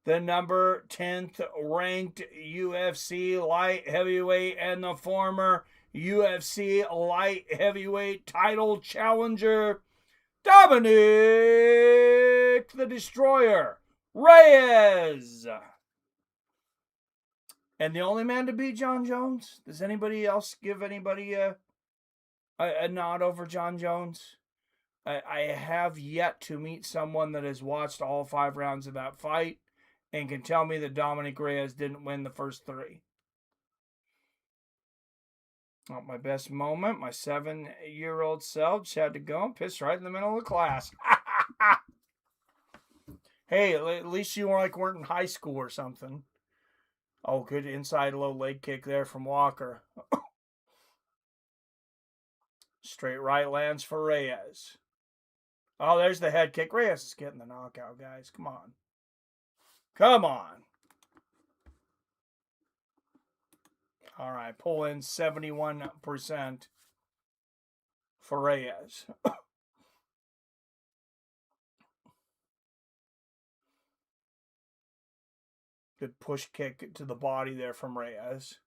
the number 10th ranked UFC light heavyweight and the former UFC light heavyweight title challenger, Dominic the Destroyer Reyes. And the only man to beat John Jones? Does anybody else give anybody a nod over John Jones? I have yet to meet someone that has watched all 5 rounds of that fight and can tell me that Dominic Reyes didn't win the first 3. Oh, my best moment, my 7-year-old self just had to go and piss right in the middle of the class. Hey, at least you weren't in high school or something. Oh, good inside low leg kick there from Walker. Straight right lands for Reyes. Oh, there's the head kick. Reyes is getting the knockout, guys. Come on. Come on. All right, pull in 71% for Reyes. Good push kick to the body there from Reyes.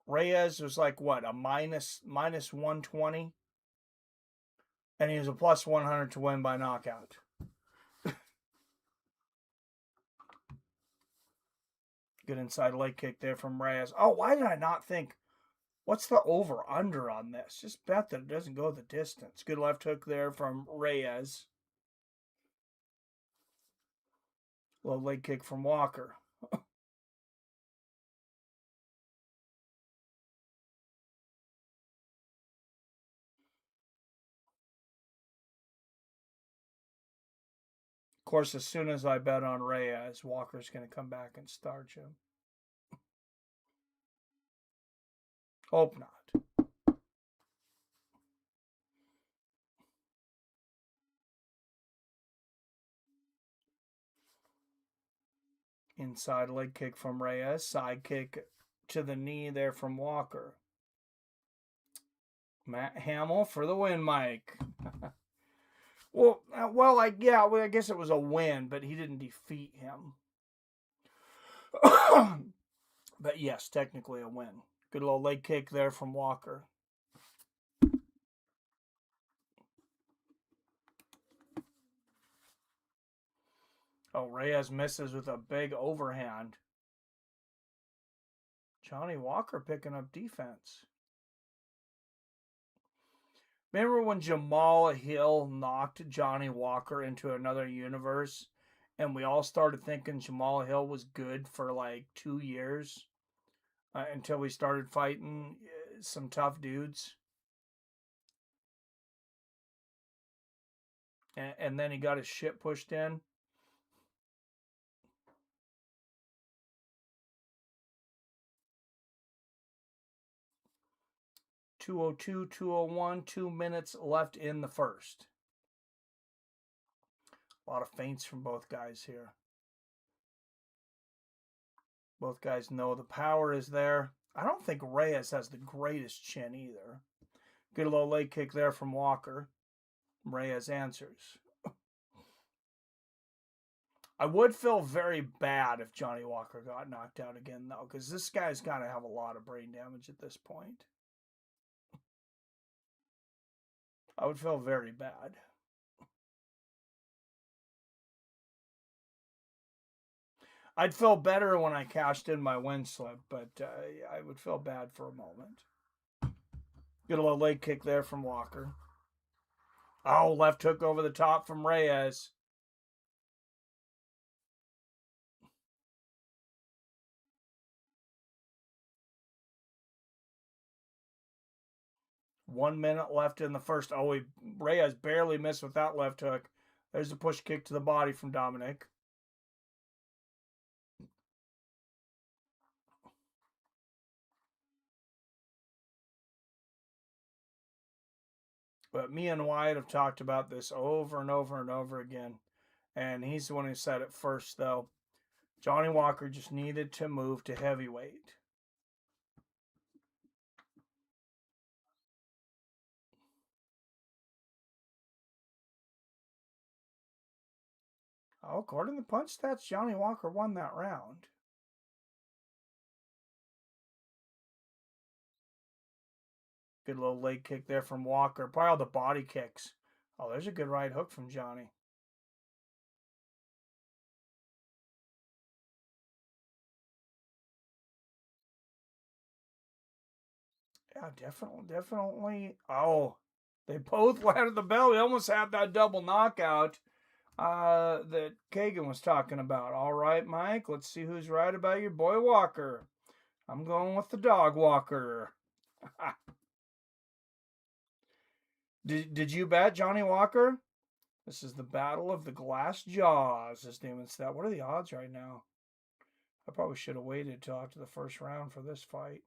Reyes was like, what, a minus 120? And he was a plus 100 to win by knockout. Good inside leg kick there from Reyes. Oh, why did I not think, what's the over-under on this? Just bet that it doesn't go the distance. Good left hook there from Reyes. Low leg kick from Walker. Of course, as soon as I bet on Reyes, Walker's going to come back and starch him. Hope not. Inside leg kick from Reyes. Side kick to the knee there from Walker. Matt Hamill for the win, Mike. I guess it was a win, but he didn't defeat him. But yes, technically a win. Good little leg kick there from Walker. Oh, Reyes misses with a big overhand. Johnny Walker picking up defense. Remember when Jamal Hill knocked Johnny Walker into another universe, and we all started thinking Jamal Hill was good for like 2 years until we started fighting some tough dudes? And then he got his shit pushed in. .202, 201, 2 minutes left in the first. A lot of feints from both guys here. Both guys know the power is there. I don't think Reyes has the greatest chin either. Good little leg kick there from Walker. Reyes answers. I would feel very bad if Johnny Walker got knocked out again, though, because this guy's got to have a lot of brain damage at this point. I would feel very bad. I'd feel better when I cashed in my win slip, but I would feel bad for a moment. Good little leg kick there from Walker. Oh, left hook over the top from Reyes. One minute left in the first. Oh, Reyes barely missed with that left hook. There's a push kick to the body from Dominic. But me and Wyatt have talked about this over and over and over again. And he's the one who said it first, though. Johnny Walker just needed to move to heavyweight. Oh, according to the punch stats, Johnny Walker won that round. Good little leg kick there from Walker. Probably all the body kicks. Oh, there's a good right hook from Johnny. Yeah, definitely. Oh, they both landed the bell. We almost had that double knockout that Kagan was talking about. All right, Mike, let's see who's right about your boy Walker. I'm going with the dog Walker. Did you bet Johnny Walker? This is the battle of the glass jaws, as Damon said. What are the odds right now? I probably should have waited till after the first round for this fight.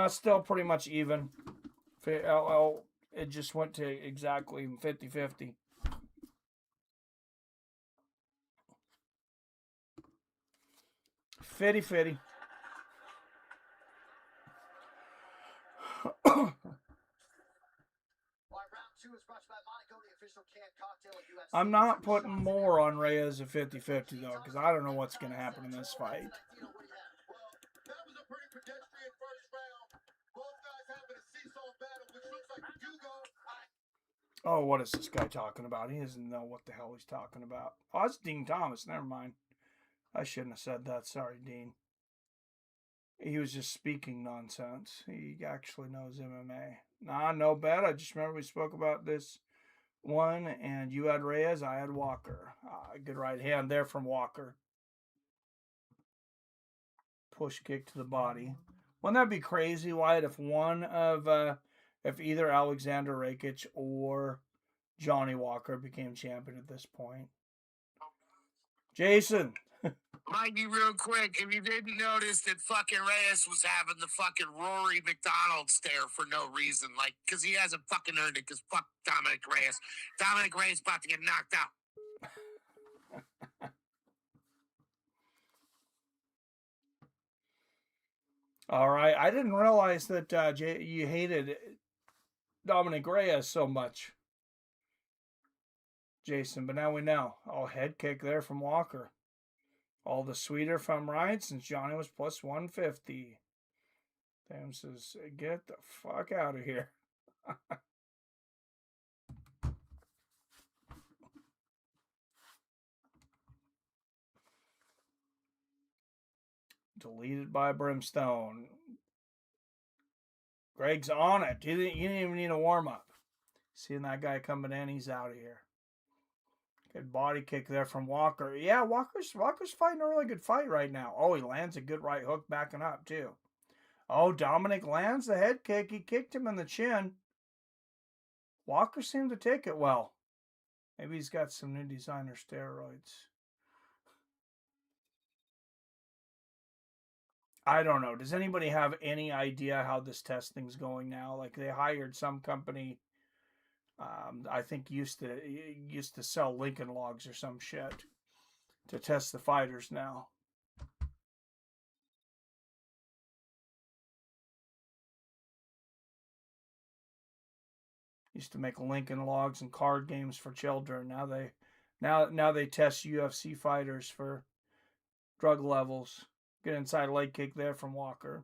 Still pretty much even. It just went to exactly 50-50. Fitty. I'm not putting more on Reyes at 50-50, though, because I don't know what's going to happen in this fight. That was a pretty pedestrian first round. Both guys having a seesaw battle, which looks like Hugo. Oh, what is this guy talking about? He doesn't know what the hell he's talking about. Oh, that's Dean Thomas. Never mind. I shouldn't have said that. Sorry, Dean. He was just speaking nonsense. He actually knows MMA. Nah, no bet. I just remember we spoke about this one, and you had Reyes, I had Walker. Good right hand there from Walker. Push kick to the body. Wouldn't that be crazy, Wyatt, if one of if either Alexander Rakic or Johnny Walker became champion at this point. Jason. Mikey, real quick, if you didn't notice that fucking Reyes was having the fucking Rory McDonald stare for no reason, like, because he hasn't fucking earned it, because fuck Dominic Reyes. Dominic Reyes about to get knocked out. All right. I didn't realize that you hated Dominic Reyes so much, Jason, but now we know. Oh, head kick there from Walker. All the sweeter from Ryan since Johnny was plus 150. Tam says, get the fuck out of here. Deleted by Brimstone. Greg's on it. You didn't even need a warm-up. Seeing that guy coming in, he's out of here. Good body kick there from Walker. Yeah, Walker's fighting a really good fight right now. Oh, he lands a good right hook backing up, too. Oh, Dominic lands the head kick. He kicked him in the chin. Walker seemed to take it well. Maybe he's got some new designer steroids. I don't know. Does anybody have any idea how this testing's going now? Like, they hired some company, I think used to sell Lincoln Logs or some shit to test the fighters now. Used to make Lincoln Logs and card games for children. Now they test UFC fighters for drug levels. Good inside leg kick there from Walker.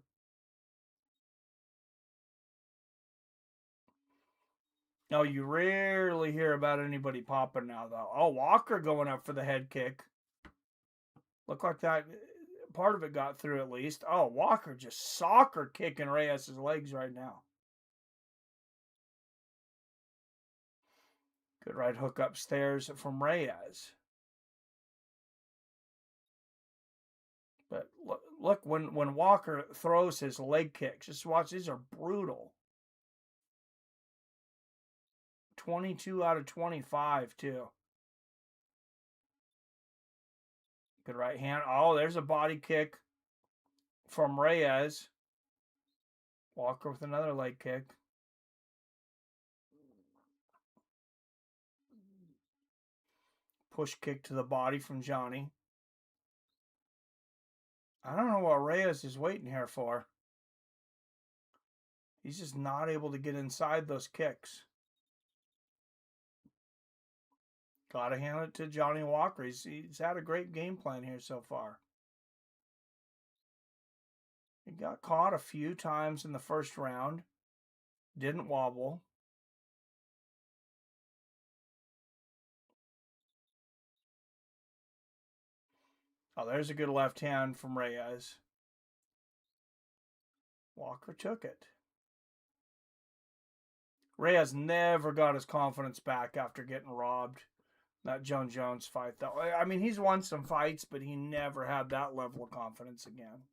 No, you rarely hear about anybody popping now, though. Oh, Walker going up for the head kick. Looked like that. Part of it got through at least. Oh, Walker just soccer kicking Reyes' legs right now. Good right hook upstairs from Reyes. But look when Walker throws his leg kicks, just watch, these are brutal. 22 out of 25, too. Good right hand. Oh, there's a body kick from Reyes. Walker with another leg kick. Push kick to the body from Johnny. I don't know what Reyes is waiting here for. He's just not able to get inside those kicks. Gotta hand it to Johnny Walker. He's had a great game plan here so far. He got caught a few times in the first round. Didn't wobble. Oh, there's a good left hand from Reyes. Walker took it. Reyes never got his confidence back after getting robbed. That John Jones fight, though. I mean, he's won some fights, but he never had that level of confidence again.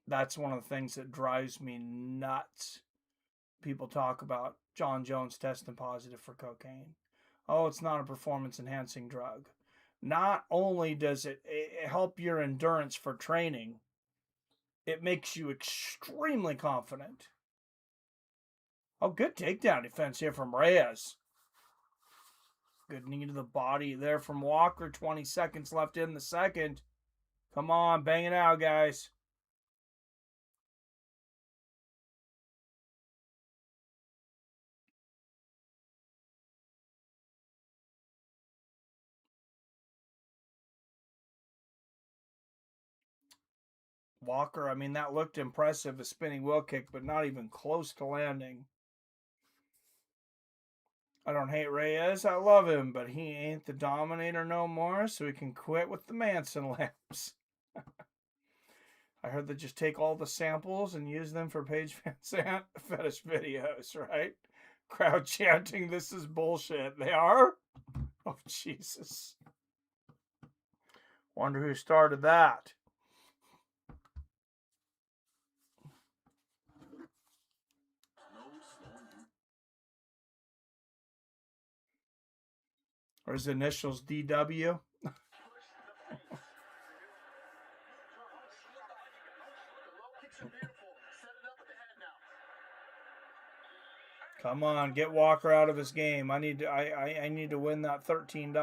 That's one of the things that drives me nuts. People talk about John Jones testing positive for cocaine. Oh, it's not a performance-enhancing drug. Not only does it help your endurance for training, it makes you extremely confident. Oh, good takedown defense here from Reyes. Good knee to the body there from Walker. 20 seconds left in the second. Come on, bang it out, guys. Walker, I mean, that looked impressive, a spinning wheel kick, but not even close to landing. I don't hate Reyes, I love him, but he ain't the Dominator no more, so he can quit with the Manson lamps. I heard they just take all the samples and use them for Paige Van fetish videos, right? Crowd chanting, this is bullshit. They are? Oh, Jesus. Wonder who started that. Or his initials DW. Come on, get Walker out of his game. I need to win that $13.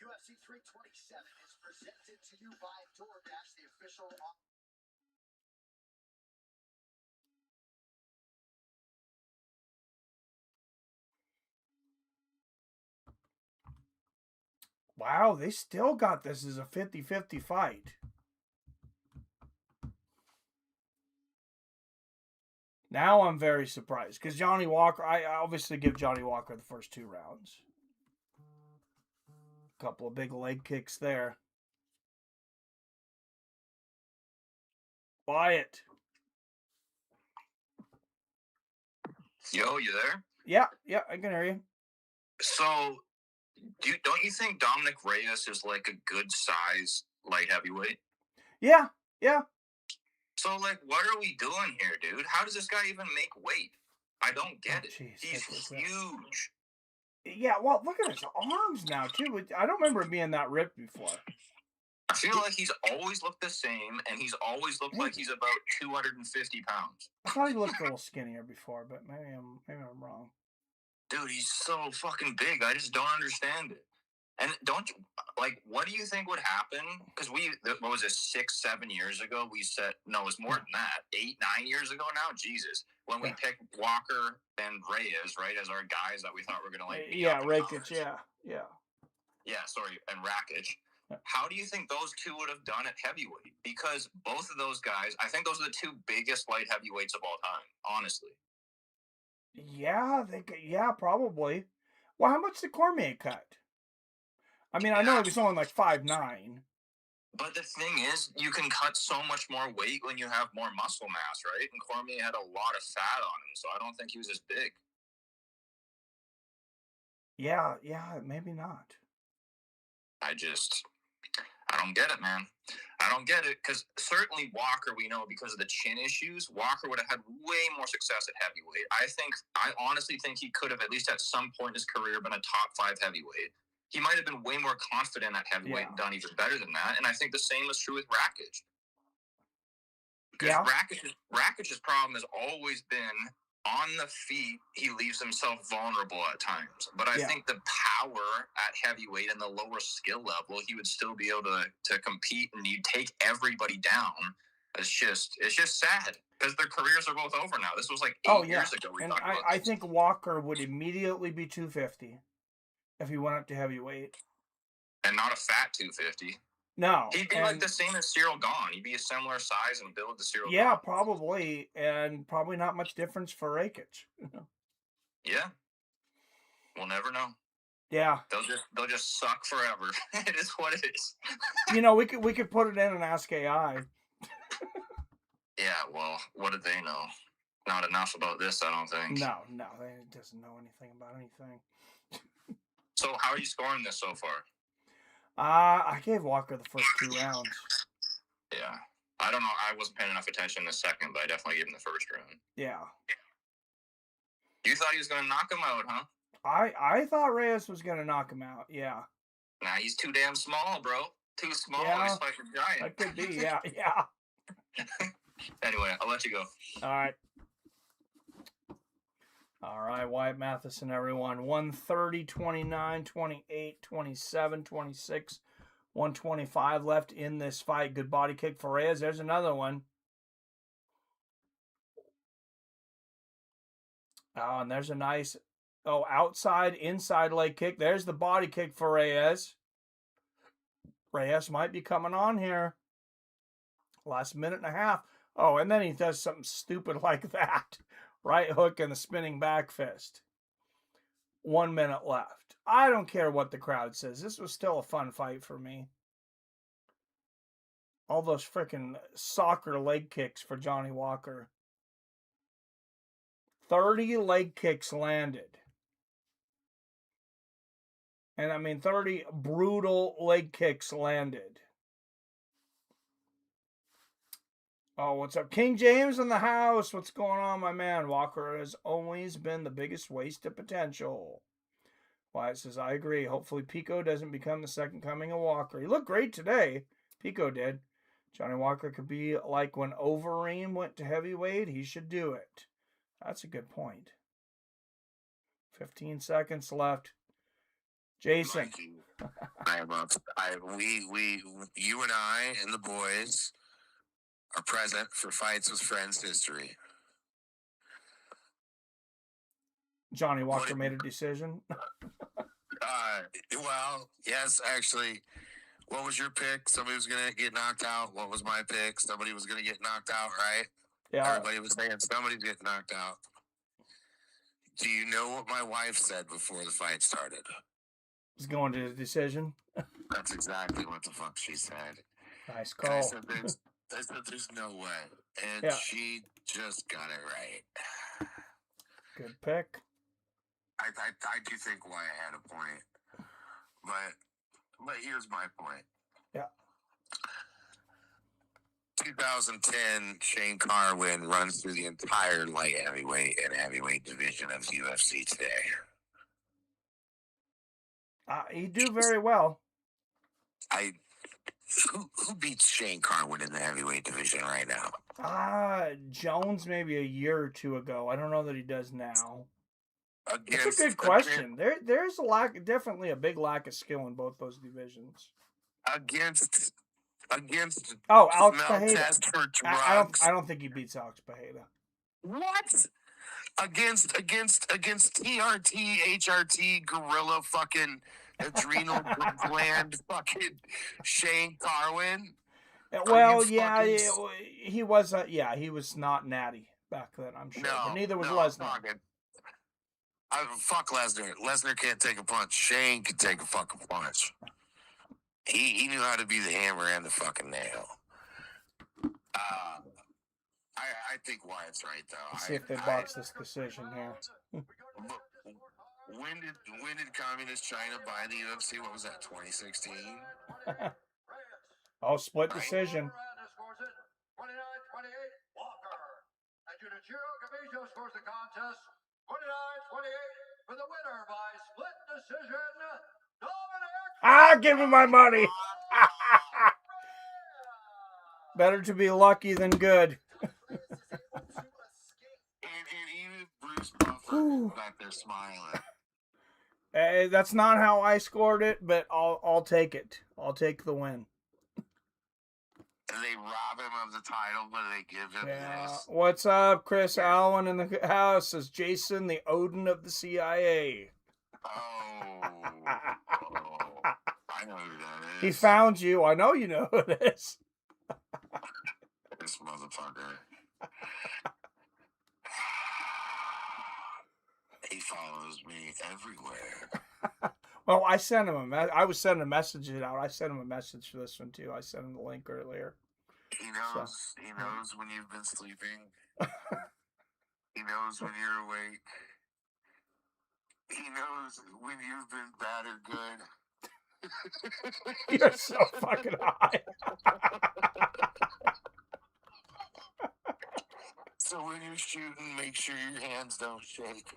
UFC 327 is presented to you by DoorDash, the official. Wow, they still got this as a 50-50 fight. Now I'm very surprised because Johnny Walker, I obviously give Johnny Walker the first 2 rounds. A couple of big leg kicks there. Wyatt. Yo, you there? Yeah, I can hear you. So, don't you think Dominic Reyes is like a good size light heavyweight? Yeah. So, like, what are we doing here, dude? How does this guy even make weight? I don't get it. Geez, he's huge. Yeah, well, look at his arms now, too. I don't remember him being that ripped before. I feel like he's always looked the same, and he's always looked like he's about 250 pounds. I thought he looked a little skinnier before, but maybe I'm wrong. Dude, he's so fucking big. I just don't understand it. And don't you, like, what do you think would happen? Because what was it, 6-7 years ago? We said, no, it was more than that. 8-9 years ago now? Jesus. When we picked Walker and Reyes, right, as our guys that we thought were going to, like, Rakic, yeah. Yeah, sorry, and Rakic. How do you think those two would have done at heavyweight? Because both of those guys, I think those are the 2 biggest light heavyweights of all time, honestly. Yeah, probably. Well, how much did Cormier cut? I mean, I know he was only like 5'9". But the thing is, you can cut so much more weight when you have more muscle mass, right? And Cormier had a lot of fat on him, so I don't think he was as big. Yeah, maybe not. I don't get it, man. I don't get it, because certainly Walker, we know, because of the chin issues, Walker would have had way more success at heavyweight. I honestly think he could have, at least at some point in his career, been a top 5 heavyweight. He might have been way more confident at heavyweight and done even better than that, and I think the same is true with Rakic. Because Rakic's problem has always been on the feet, he leaves himself vulnerable at times. But I think the power at heavyweight and the lower skill level, he would still be able to compete, and you take everybody down. It's just sad because their careers are both over now. This was like 8 years ago. And I think Walker would immediately be 250 if he went up to heavyweight. And not a fat 250. No. He'd be like the same as Cyril Gahn. He'd be a similar size and build to Cyril Gahn. Yeah, probably. And probably not much difference for Rakic. Yeah. We'll never know. Yeah. They'll just suck forever. It is what it is. We could put it in and ask AI. Yeah, well, what do they know? Not enough about this, I don't think. No, it doesn't know anything about anything. So how are you scoring this so far? I gave Walker the first 2 rounds. Yeah. I don't know. I wasn't paying enough attention in the second, but I definitely gave him the first round. Yeah. You thought he was going to knock him out, huh? I thought Reyes was going to knock him out, yeah. Nah, he's too damn small, bro. Too small. Yeah, he's like a giant. That could be, yeah. Anyway, I'll let you go. All right, Wyatt Matheson, everyone. 130, 29, 28, 27, 26, 125 left in this fight. Good body kick for Reyes. There's another one. Oh, and there's a nice, outside, inside leg kick. There's the body kick for Reyes. Reyes might be coming on here. Last minute and a half. Oh, and then he does something stupid like that. Right hook and the spinning back fist. 1 minute left. I don't care what the crowd says. This was still a fun fight for me. All those freaking soccer leg kicks for Johnny Walker. 30 leg kicks landed. And I mean, 30 brutal leg kicks landed. Oh, what's up? King James in the house. What's going on, my man? Walker has always been the biggest waste of potential. Wyatt says, I agree. Hopefully Pico doesn't become the second coming of Walker. He looked great today. Pico did. Johnny Walker could be like when Overeem went to heavyweight. He should do it. That's a good point. 15 seconds left. Jason. You and I and the boys are present for Fights with Friends history. Johnny Walker made a decision. Well, yes, actually. What was your pick? Somebody was going to get knocked out. What was my pick? Somebody was going to get knocked out, right? Yeah. Everybody was saying somebody's getting knocked out. Do you know what my wife said before the fight started? He's going to the decision. That's exactly what the fuck she said. Nice call. I said, there's no way. And she just got it right. Good pick. I do think Wyatt had a point. But here's my point. Yeah. 2010, Shane Carwin runs through the entire light heavyweight and heavyweight division of the UFC today. He do very well. Who beats Shane Carwin in the heavyweight division right now? Jones maybe a year or two ago. I don't know that he does now. That's a good question. There's definitely a big lack of skill in both those divisions. Against Alex Pereira. Test for I don't think he beats Alex Pereira. What? Against TRT, HRT, gorilla fucking adrenal gland fucking Shane Carwin? Well, yeah, he was. He was not natty back then. I'm sure. But neither was Lesnar. Fuck Lesnar. Lesnar can't take a punch. Shane can take a fucking punch. He knew how to be the hammer and the fucking nail. I think Wyatt's right though. Let's see if they box this decision here. When did Communist China buy the UFC? What was that? 2016. Split decision. 29-28, Walker. And Junichiro Kabuto scores the contest. 29-28 for the winner by split decision. Dominic. Give me my money. Better to be lucky than good. and even Bruce Buffer back there smiling. That's not how I scored it, but I'll take it. I'll take the win. They rob him of the title, but they give him this. What's up, Chris Allen in the house? Says Jason, the Odin of the CIA. I know who that is. He found you. I know you know who it is. This motherfucker. He follows me everywhere. Well, I sent him I was sending messages out. I sent him a message for this one too. I sent him the link earlier. He knows. He knows when you've been sleeping. He knows when you're awake. He knows when you've been bad or good. You're so fucking high. So when you're shooting, make sure your hands don't shake.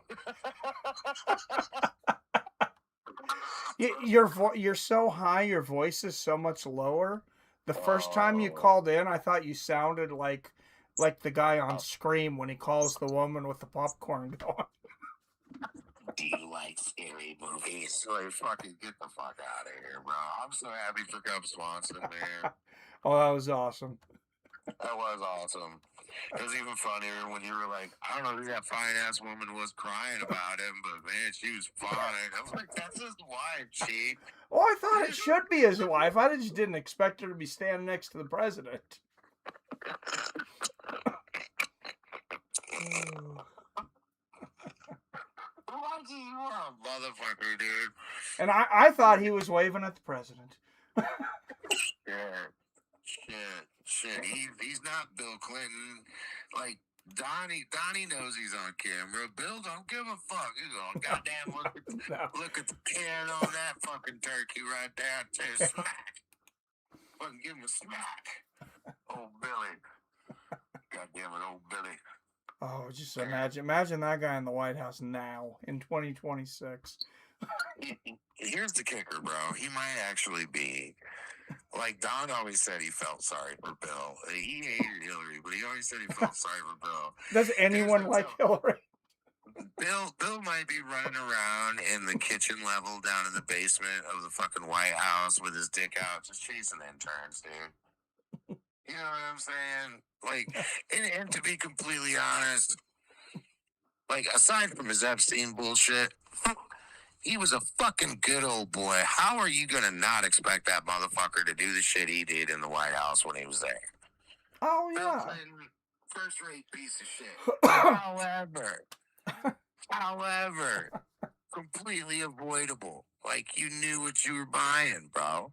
You're so high, your voice is so much lower. The first time you called in, I thought you sounded like the guy on Scream when he calls the woman with the popcorn going. Do you like scary movies? Like, fucking get the fuck out of here, bro. I'm so happy for Cub Swanson, man. Oh, that was awesome. That was awesome. It was even funnier when you were like, I don't know who that fine-ass woman was crying about him, but, man, she was fine. I was like, that's his wife, Chief. Well, I thought it should be his wife. I just didn't expect her to be standing next to the president. You are a motherfucker, dude. And I thought he was waving at the president. Shit. He's not Bill Clinton. Like, Donnie knows he's on camera. Bill don't give a fuck. He's going, goddamn, look at the can on that fucking turkey right there. Too. Smack. Fucking give him a smack. Old Billy. Goddamn it, old Billy. Oh, just imagine that guy in the White House now in 2026. Here's the kicker, bro. He might actually be, like Don always said he felt sorry for Bill. He hated Hillary, but he always said he felt sorry for Bill. Does anyone like Hillary? Bill might be running around in the kitchen level down in the basement of the fucking White House with his dick out, just chasing interns, dude. You know what I'm saying? Like, and to be completely honest, like, aside from his Epstein bullshit, he was a fucking good old boy. How are you gonna not expect that motherfucker to do the shit he did in the White House when he was there? Oh, Bill yeah. Clinton, first-rate piece of shit. However, completely avoidable. Like, you knew what you were buying, bro.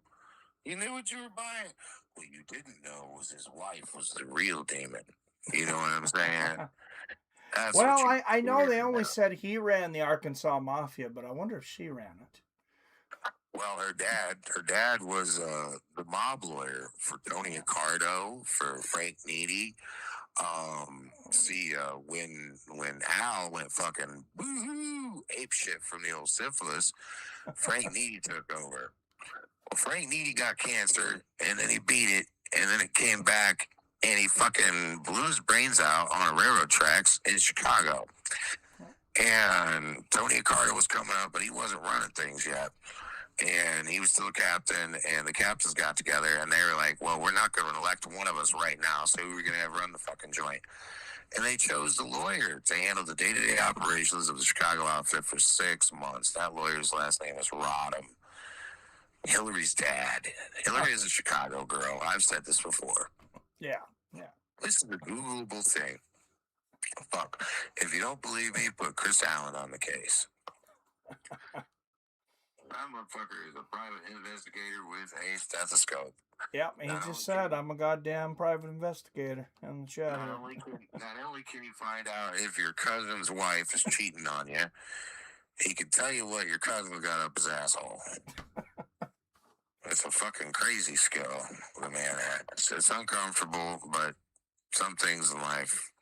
You knew what you were buying. What you didn't know was his wife was the real demon. You know what I'm saying? That's Well, what I know they only said he ran the Arkansas Mafia, but I wonder if she ran it. Well, her dad was the mob lawyer for Tony Accardo, for Frank Needy. When Al went fucking woohoo ape shit from the old syphilis, Frank Needy took over. Well, Frank Needy got cancer, and then he beat it, and then it came back, and he fucking blew his brains out on railroad tracks in Chicago. And Tony Accardo was coming up, but he wasn't running things yet. And he was still captain, and the captains got together, and they were like, well, we're not going to elect one of us right now, so we're going to have run the fucking joint. And they chose the lawyer to handle the day-to-day operations of the Chicago outfit for 6 months. That lawyer's last name is Rodham. Hillary's dad. Hillary is a Chicago girl. I've said this before. Yeah. This is a Googleable thing. Fuck. If you don't believe me, put Chris Allen on the case. That motherfucker is a private investigator with a stethoscope. Yep, he just said, I'm a goddamn private investigator in the chat. Not only can you find out if your cousin's wife is cheating on you, he can tell you what your cousin got up his asshole. It's a fucking crazy skill the man has. It's uncomfortable, but some things in life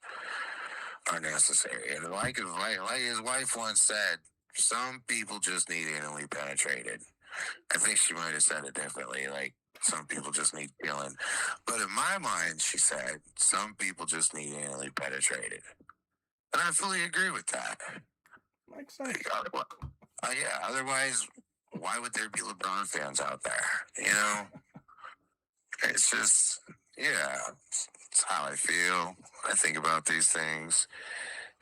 are necessary. And like his wife once said, some people just need anally penetrated. I think she might have said it differently, like some people just need feeling. But in my mind, she said, some people just need anally penetrated. And I fully agree with that. Makes sense. Yeah, otherwise, why would there be LeBron fans out there? You know? It's just, yeah, it's how I feel. I think about these things.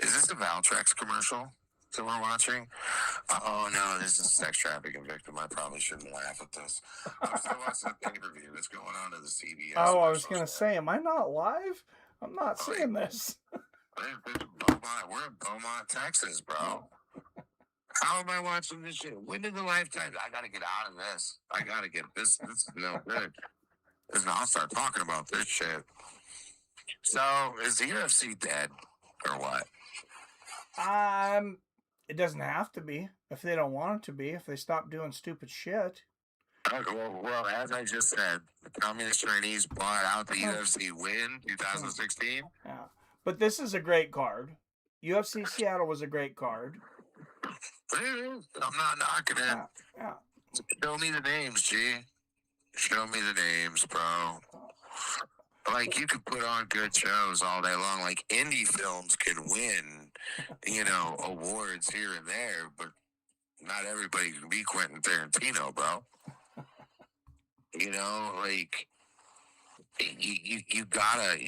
Is this a Valtrex commercial that we're watching? Oh, no, this is a sex trafficking victim. I probably shouldn't laugh at this. I'm still watching the pay-per-view. It's going on to the CBS. Oh, I was going to say, am I not live? I'm not seeing this. We're in Beaumont, Texas, bro. How am I watching this shit? When did the lifetime? I got to get out of this. I got to get this. This is no good. I'll start talking about this shit. So, is the UFC dead or what? It doesn't have to be if they don't want it to be. If they stop doing stupid shit. Well, as I just said, the Communist Chinese bought out the UFC win 2016. Yeah, but this is a great card. UFC Seattle was a great card. I'm not knocking it. Yeah. Show me the names, G. Show me the names, bro. Like, you could put on good shows all day long. Like, indie films can win, awards here and there, but not everybody can be Quentin Tarantino, bro. Like, you gotta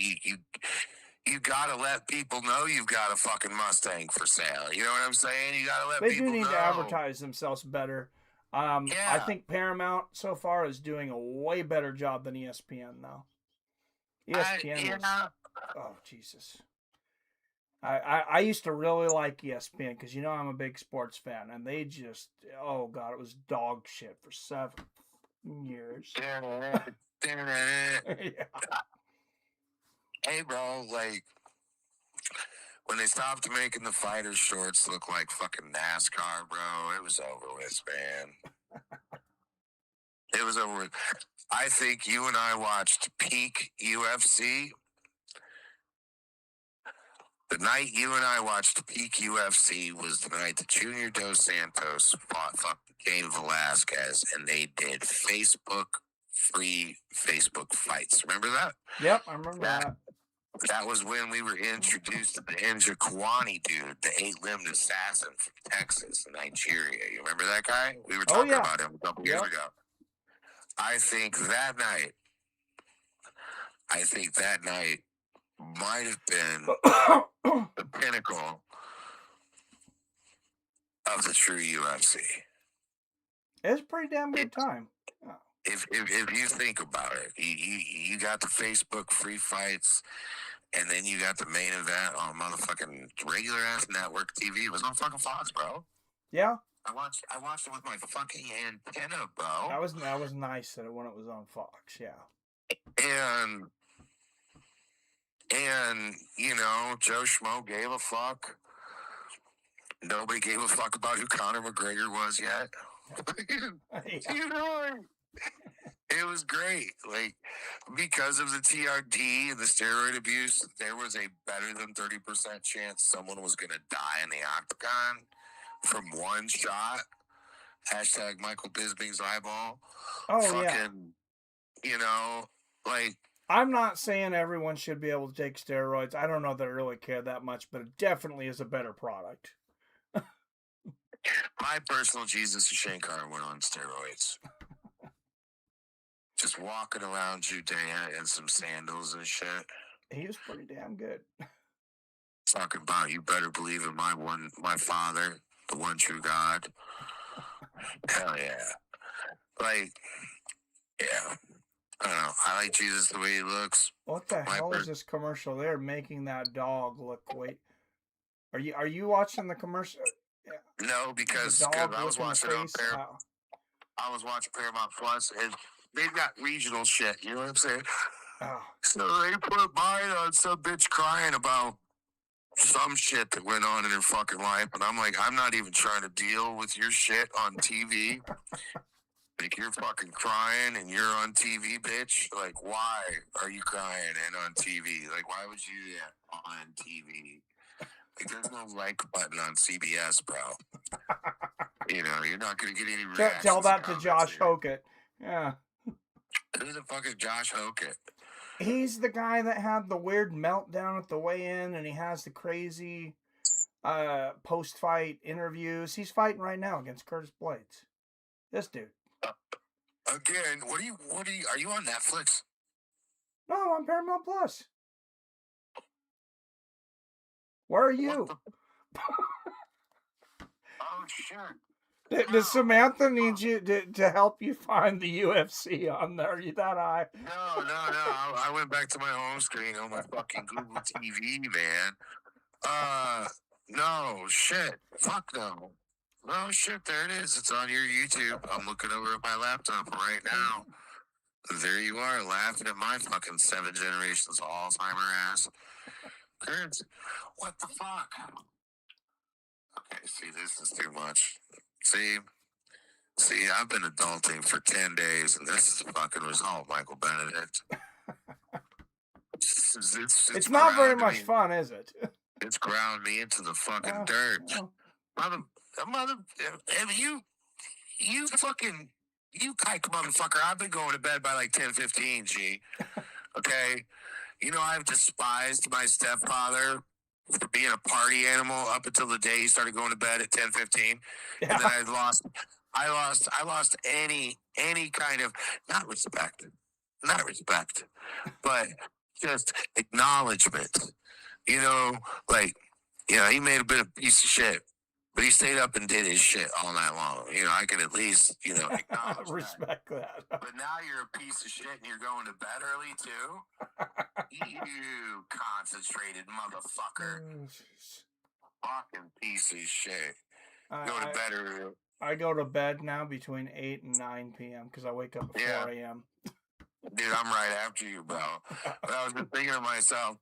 let people know you've got a fucking Mustang for sale. You know what I'm saying? You gotta let people know. They do need to advertise themselves better. I think Paramount so far is doing a way better job than ESPN now. ESPN oh, Jesus. I used to really like ESPN because, I'm a big sports fan. And they just, oh, God, it was dog shit for 7 years. Yeah. Hey, bro, like, When they stopped making the fighter shorts look like fucking NASCAR, bro, it was over with, man. It was over with. I think you and I watched peak UFC. The night you and I watched peak UFC was the night that Junior Dos Santos fought fucking Cain Velasquez, and they did free Facebook fights. Remember that? Yep, I remember that. That was when we were introduced to the Ninja Kwani dude, the 8-limbed assassin from Texas and Nigeria. You remember that guy? We were talking about him a couple years ago. I think that night might have been the pinnacle of the true UFC. It's a pretty damn good time. If you think about it, you got the Facebook free fights, and then you got the main event on motherfucking regular ass network TV. It was on fucking Fox, bro. Yeah. I watched it with my fucking antenna, bro. That was nice that when it was on Fox, yeah. And you know, Joe Schmo gave a fuck. Nobody gave a fuck about who Conor McGregor was yet. You know, it was great. Like, because of the TRD and the steroid abuse, there was a better than 30% chance someone was gonna die in the octagon from one shot. Hashtag Michael Bisping's eyeball. Oh, yeah. You know, like, I'm not saying everyone should be able to take steroids. I don't know that I really care that much, but it definitely is a better product. My personal Jesus Shankar went on steroids. Just walking around Judea in some sandals and shit. He was pretty damn good. Talking about, you better believe in my Father, the one true God. Hell yeah. Like, yeah. I don't know. I like Jesus the way he looks. What the hell is this commercial? They're making that dog look. Wait, are you watching the commercial? No, because I was watching it on Paramount. I was watching Paramount Plus, and they've got regional shit. You know what I'm saying? Oh. So they put mine on some bitch crying about some shit that went on in her fucking life, and I'm like, I'm not even trying to deal with your shit on TV. Like, you're fucking crying and you're on TV, bitch. Like, why are you crying and on TV? Like, why would you do that on TV? Like, there's no like button on CBS, bro. You know, you're not going to get any reactions. Tell that to Josh Hokett. Yeah. Who's the fuck is Josh Hokett? He's the guy that had the weird meltdown at the weigh-in, and he has the crazy post-fight interviews. He's fighting right now against Curtis Blades. This dude. Again, are you on Netflix? No, I'm Paramount Plus. Where are you? Oh, shit. Does Samantha need you to help you find the UFC on there? Are you that high? No. I went back to my home screen on my fucking Google TV, man. No, shit. Fuck no. No, shit, there it is. It's on your YouTube. I'm looking over at my laptop right now. There you are, laughing at my fucking 7 generations of Alzheimer ass. What the fuck? Okay, see, this is too much. See, I've been adulting for 10 days, and this is a fucking result, Michael Benedict. It's not very much fun, is it? It's ground me into the fucking dirt. You kike motherfucker, I've been going to bed by like 10:15, G. Okay? You know, I've despised my stepfather for being a party animal up until the day he started going to bed at 10:15. Yeah. And then I lost any kind of, not respect, but just acknowledgement. You know, like, you know, he made a bit of piece of shit, but he stayed up and did his shit all night long. You know, I can at least, you know, acknowledge respect that. But now you're a piece of shit and you're going to bed early too? You concentrated motherfucker. Fucking piece of shit. Go to bed early. I go to bed now between 8 and 9 p.m. because I wake up at 4 a.m. Dude, I'm right after you, bro. But I was just thinking to myself,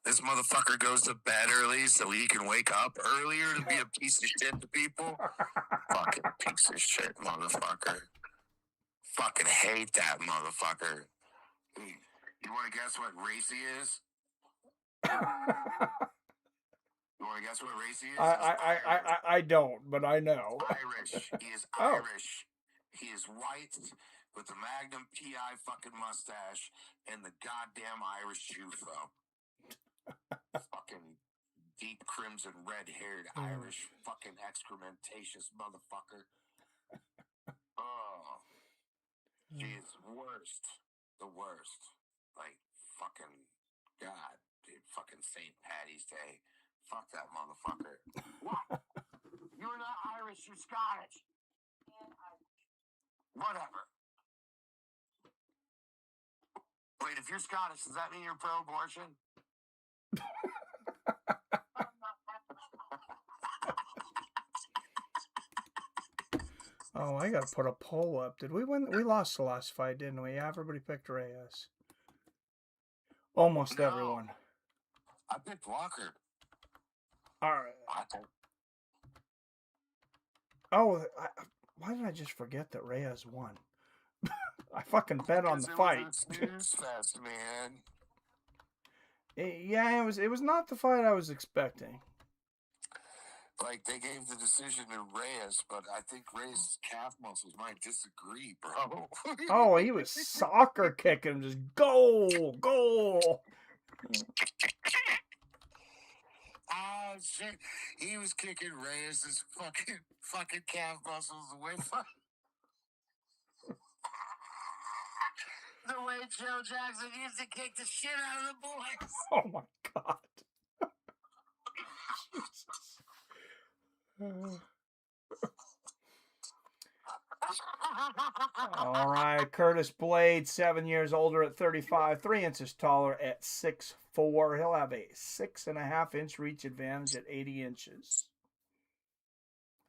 this motherfucker goes to bed early so he can wake up earlier to be a piece of shit to people. Fucking piece of shit, motherfucker. Fucking hate that motherfucker. You want to guess what race he is? You want to guess what race he is? I don't, but I know. Irish. He is Oh. Irish. He is white with the Magnum PI fucking mustache and the goddamn Irish Jew throw. Fucking deep crimson red-haired Irish fucking excrementatious motherfucker. Oh. He is worst. The worst. Like, fucking God. Dude, fucking St. Patty's Day. Fuck that motherfucker. What? You're not Irish, you're Scottish. Whatever. Wait, if you're Scottish, does that mean you're pro-abortion? Oh, I gotta put a poll up. Did we win? We lost the last fight, didn't we? Yeah, everybody picked Reyes. Almost everyone. I picked Walker. All right. Oh, why did I just forget that Reyes won? I fucking bet on the fight. Snooze fest, man. Yeah, it was not the fight I was expecting. Like, they gave the decision to Reyes, but I think Reyes' calf muscles might disagree, bro. Oh, he was soccer kicking, just goal. Oh, shit. He was kicking Reyes' fucking calf muscles away from the way Joe Jackson used to kick the shit out of the boys. Oh, my God. All right, Curtis Blade, 7 years older at 35, 3 inches taller at 6'4". He'll have a 6.5-inch reach advantage at 80 inches.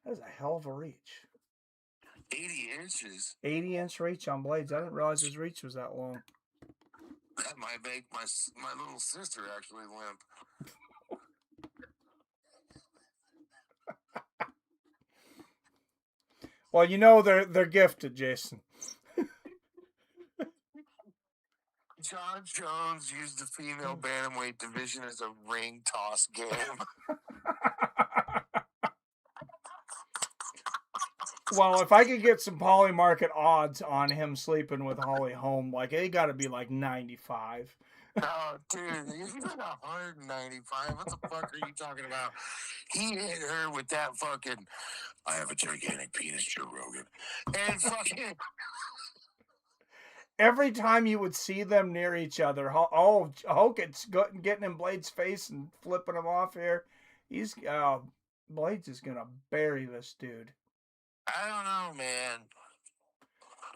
That is a hell of a reach. 80 inches? 80-inch reach on Blades. I didn't realize his reach was that long. That might make my little sister actually limp. Well, you know they're gifted, Jason. John Jones used the female bantamweight division as a ring toss game. Well, if I could get some Poly Market odds on him sleeping with Holly Holm, like it got to be like 95. Oh, dude, he's like 195. What the fuck are you talking about? He hit her with that fucking, I have a gigantic penis, Joe Rogan. And fucking... Every time you would see them near each other, Hogan's getting in Blade's face and flipping him off here. Blades is going to bury this dude. I don't know, man.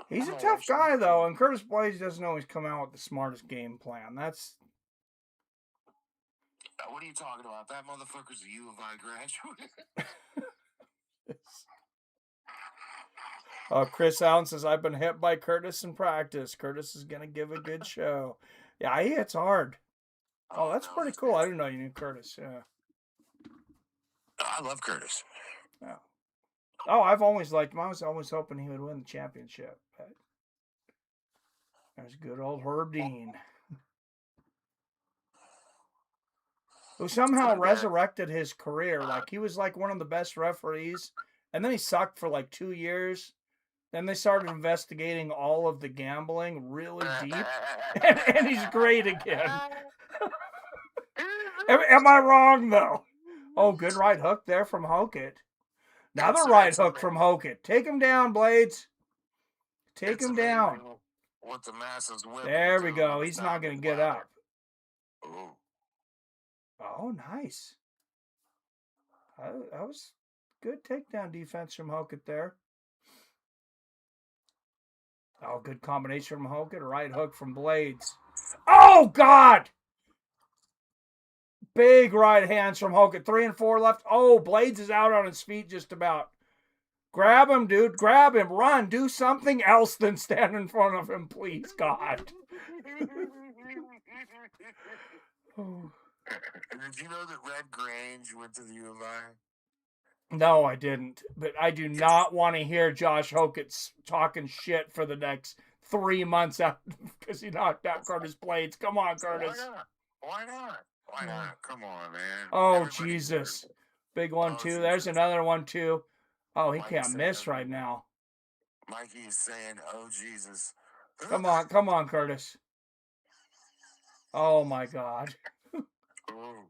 He's a tough guy, though, and Curtis Blades doesn't always come out with the smartest game plan. That's... What are you talking about? That motherfucker's a U of I graduate. Chris Allen says, I've been hit by Curtis in practice. Curtis is going to give a good show. Yeah, he hits hard. Oh, that's pretty cool. I didn't know you knew Curtis. Yeah. I love Curtis. Yeah. Oh, I've always liked him. I was always hoping he would win the championship. But there's good old Herb Dean, who somehow resurrected his career. Like, he was like one of the best referees, and then he sucked for like 2 years. Then they started investigating all of the gambling really deep, and he's great again. Am I wrong, though? Oh, good right hook there from Hokett. Another right hook from Hokett. Take him down, Blades. Take him down. What the masses whip. There we go. He's not going to get up. Ooh. Oh, nice. That was good takedown defense from Hokett there. Oh, good combination from Hokett. Right hook from Blades. Oh, God! Big right hands from Hokett. 3 and 4 left. Oh, Blades is out on his feet just about. Grab him, dude. Grab him. Run. Do something else than stand in front of him, please, God. Did you know that Red Grange went to the U of I? No, I didn't. But I do not want to hear Josh Hokett talking shit for the next 3 months because he knocked out Curtis Blades. Come on, Curtis. Why not? Why not? Come on, man. Oh, Everybody Jesus. deserves it. Big one, too. There's another one, too. Oh, he Mikey can't said miss that. right now. Mikey is saying, oh, Jesus. Come on, Curtis. Oh, my God. Ooh.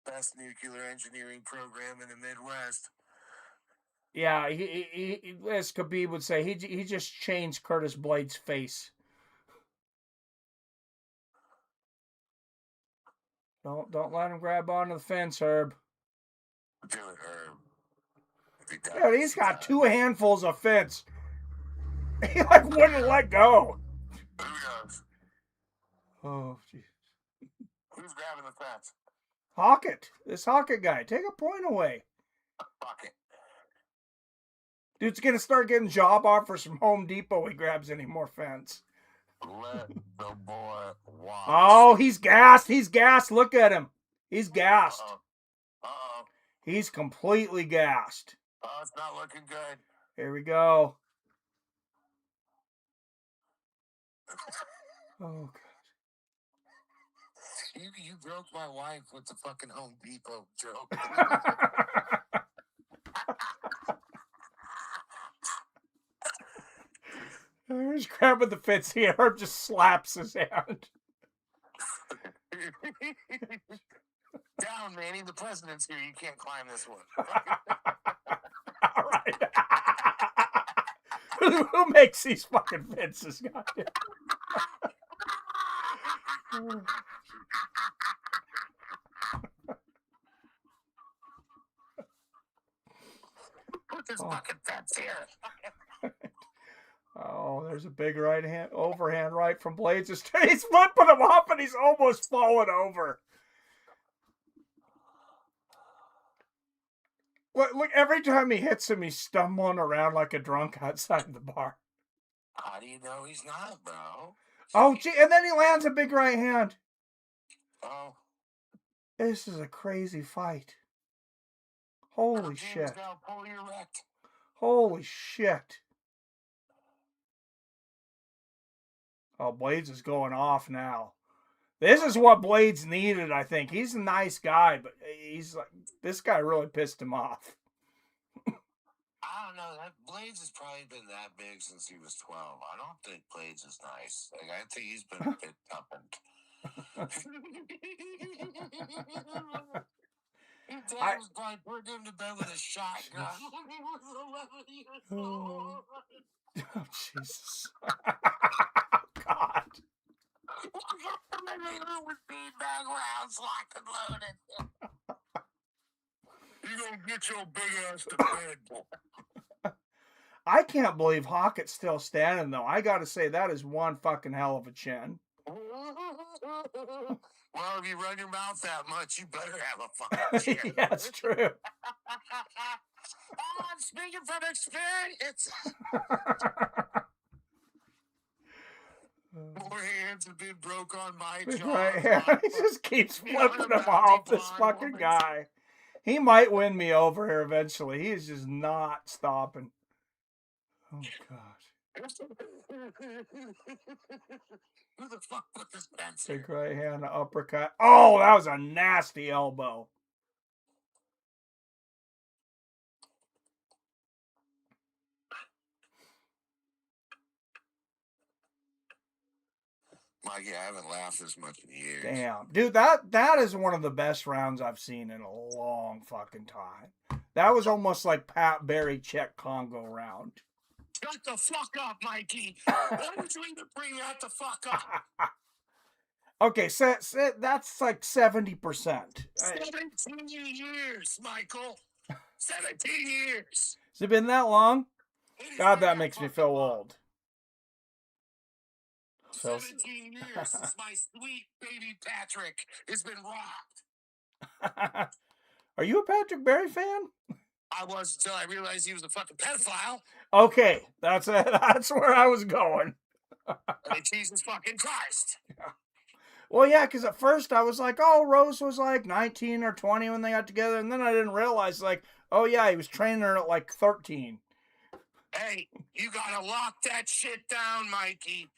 Best nuclear engineering program in the Midwest. Yeah, he as Khabib would say, he just changed Curtis Blades' face. Don't let him grab onto the fence, Herb. Do it, Herb. Yeah, he's got 2 handfuls of fence. He like wouldn't let go. Who knows? Oh, jeez. Who's grabbing the fence? Hawkett. This Hawkett guy. Take a point away. Fuck it. Dude's going to start getting job offers from Home Depot. He grabs any more fence. Let the boy watch. Oh, he's gassed. He's gassed. Look at him. He's gassed. Uh-oh. He's completely gassed. Oh, it's not looking good. Here we go. Oh, God. You broke my wife with the fucking Home Depot joke. He's grabbing the fence here. Herb just slaps his hand. Down, Manny. The president's here. You can't climb this one. All right. Who makes these fucking fences? Goddamn. Put this fucking fence here. Oh, there's a big right hand, overhand right from Blades. He's flipping him off and he's almost falling over. Look, every time he hits him, he's stumbling around like a drunk outside the bar. How do you know he's not, bro? Oh, gee, and then he lands a big right hand. Oh. This is a crazy fight. Holy shit. Holy shit. Oh, Blades is going off now. This is what Blades needed, I think. He's a nice guy, but he's like, this guy really pissed him off. I don't know. That Blades has probably been that big since he was 12. I don't think Blades is nice. Like, I think he's been a bit toughened. His dad was probably putting him to bed with a shotgun when he was 11 years old. Oh, Jesus. God. With beanbag rounds locked and loaded. You gonna get your big ass to bed, boy. I can't believe Hawkett's still standing, though. I gotta say, that is one fucking hell of a chin. Well, if you run your mouth that much, you better have a fucking chin. Yeah, that's true. I'm speaking from experience. More hands have been broke on my jaw. Right, yeah. He just keeps flipping him off, this fucking guy. He might win me over here eventually. He is just not stopping. Oh, God. Who the fuck put this fence Big here? right hand, uppercut. Oh, that was a nasty elbow. Mikey, I haven't laughed as much in years. Damn. Dude, that is one of the best rounds I've seen in a long fucking time. That was almost like Pat Barry Czech Congo round. Shut the fuck up, Mikey. Why would you even bring that the fuck up? Okay, so that's like 70%. 17 years, Michael. 17 years. Has it been that long? God, that makes me feel old. 17 years since my sweet baby Patrick has been robbed. Are you a Patrick Barry fan? I was until I realized he was a fucking pedophile. Okay, that's where I was going. I mean, Jesus fucking Christ. Well, yeah, because at first I was like, oh, Rose was like 19 or 20 when they got together. And then I didn't realize, like, oh, yeah, he was training her at like 13. Hey, you got to lock that shit down, Mikey.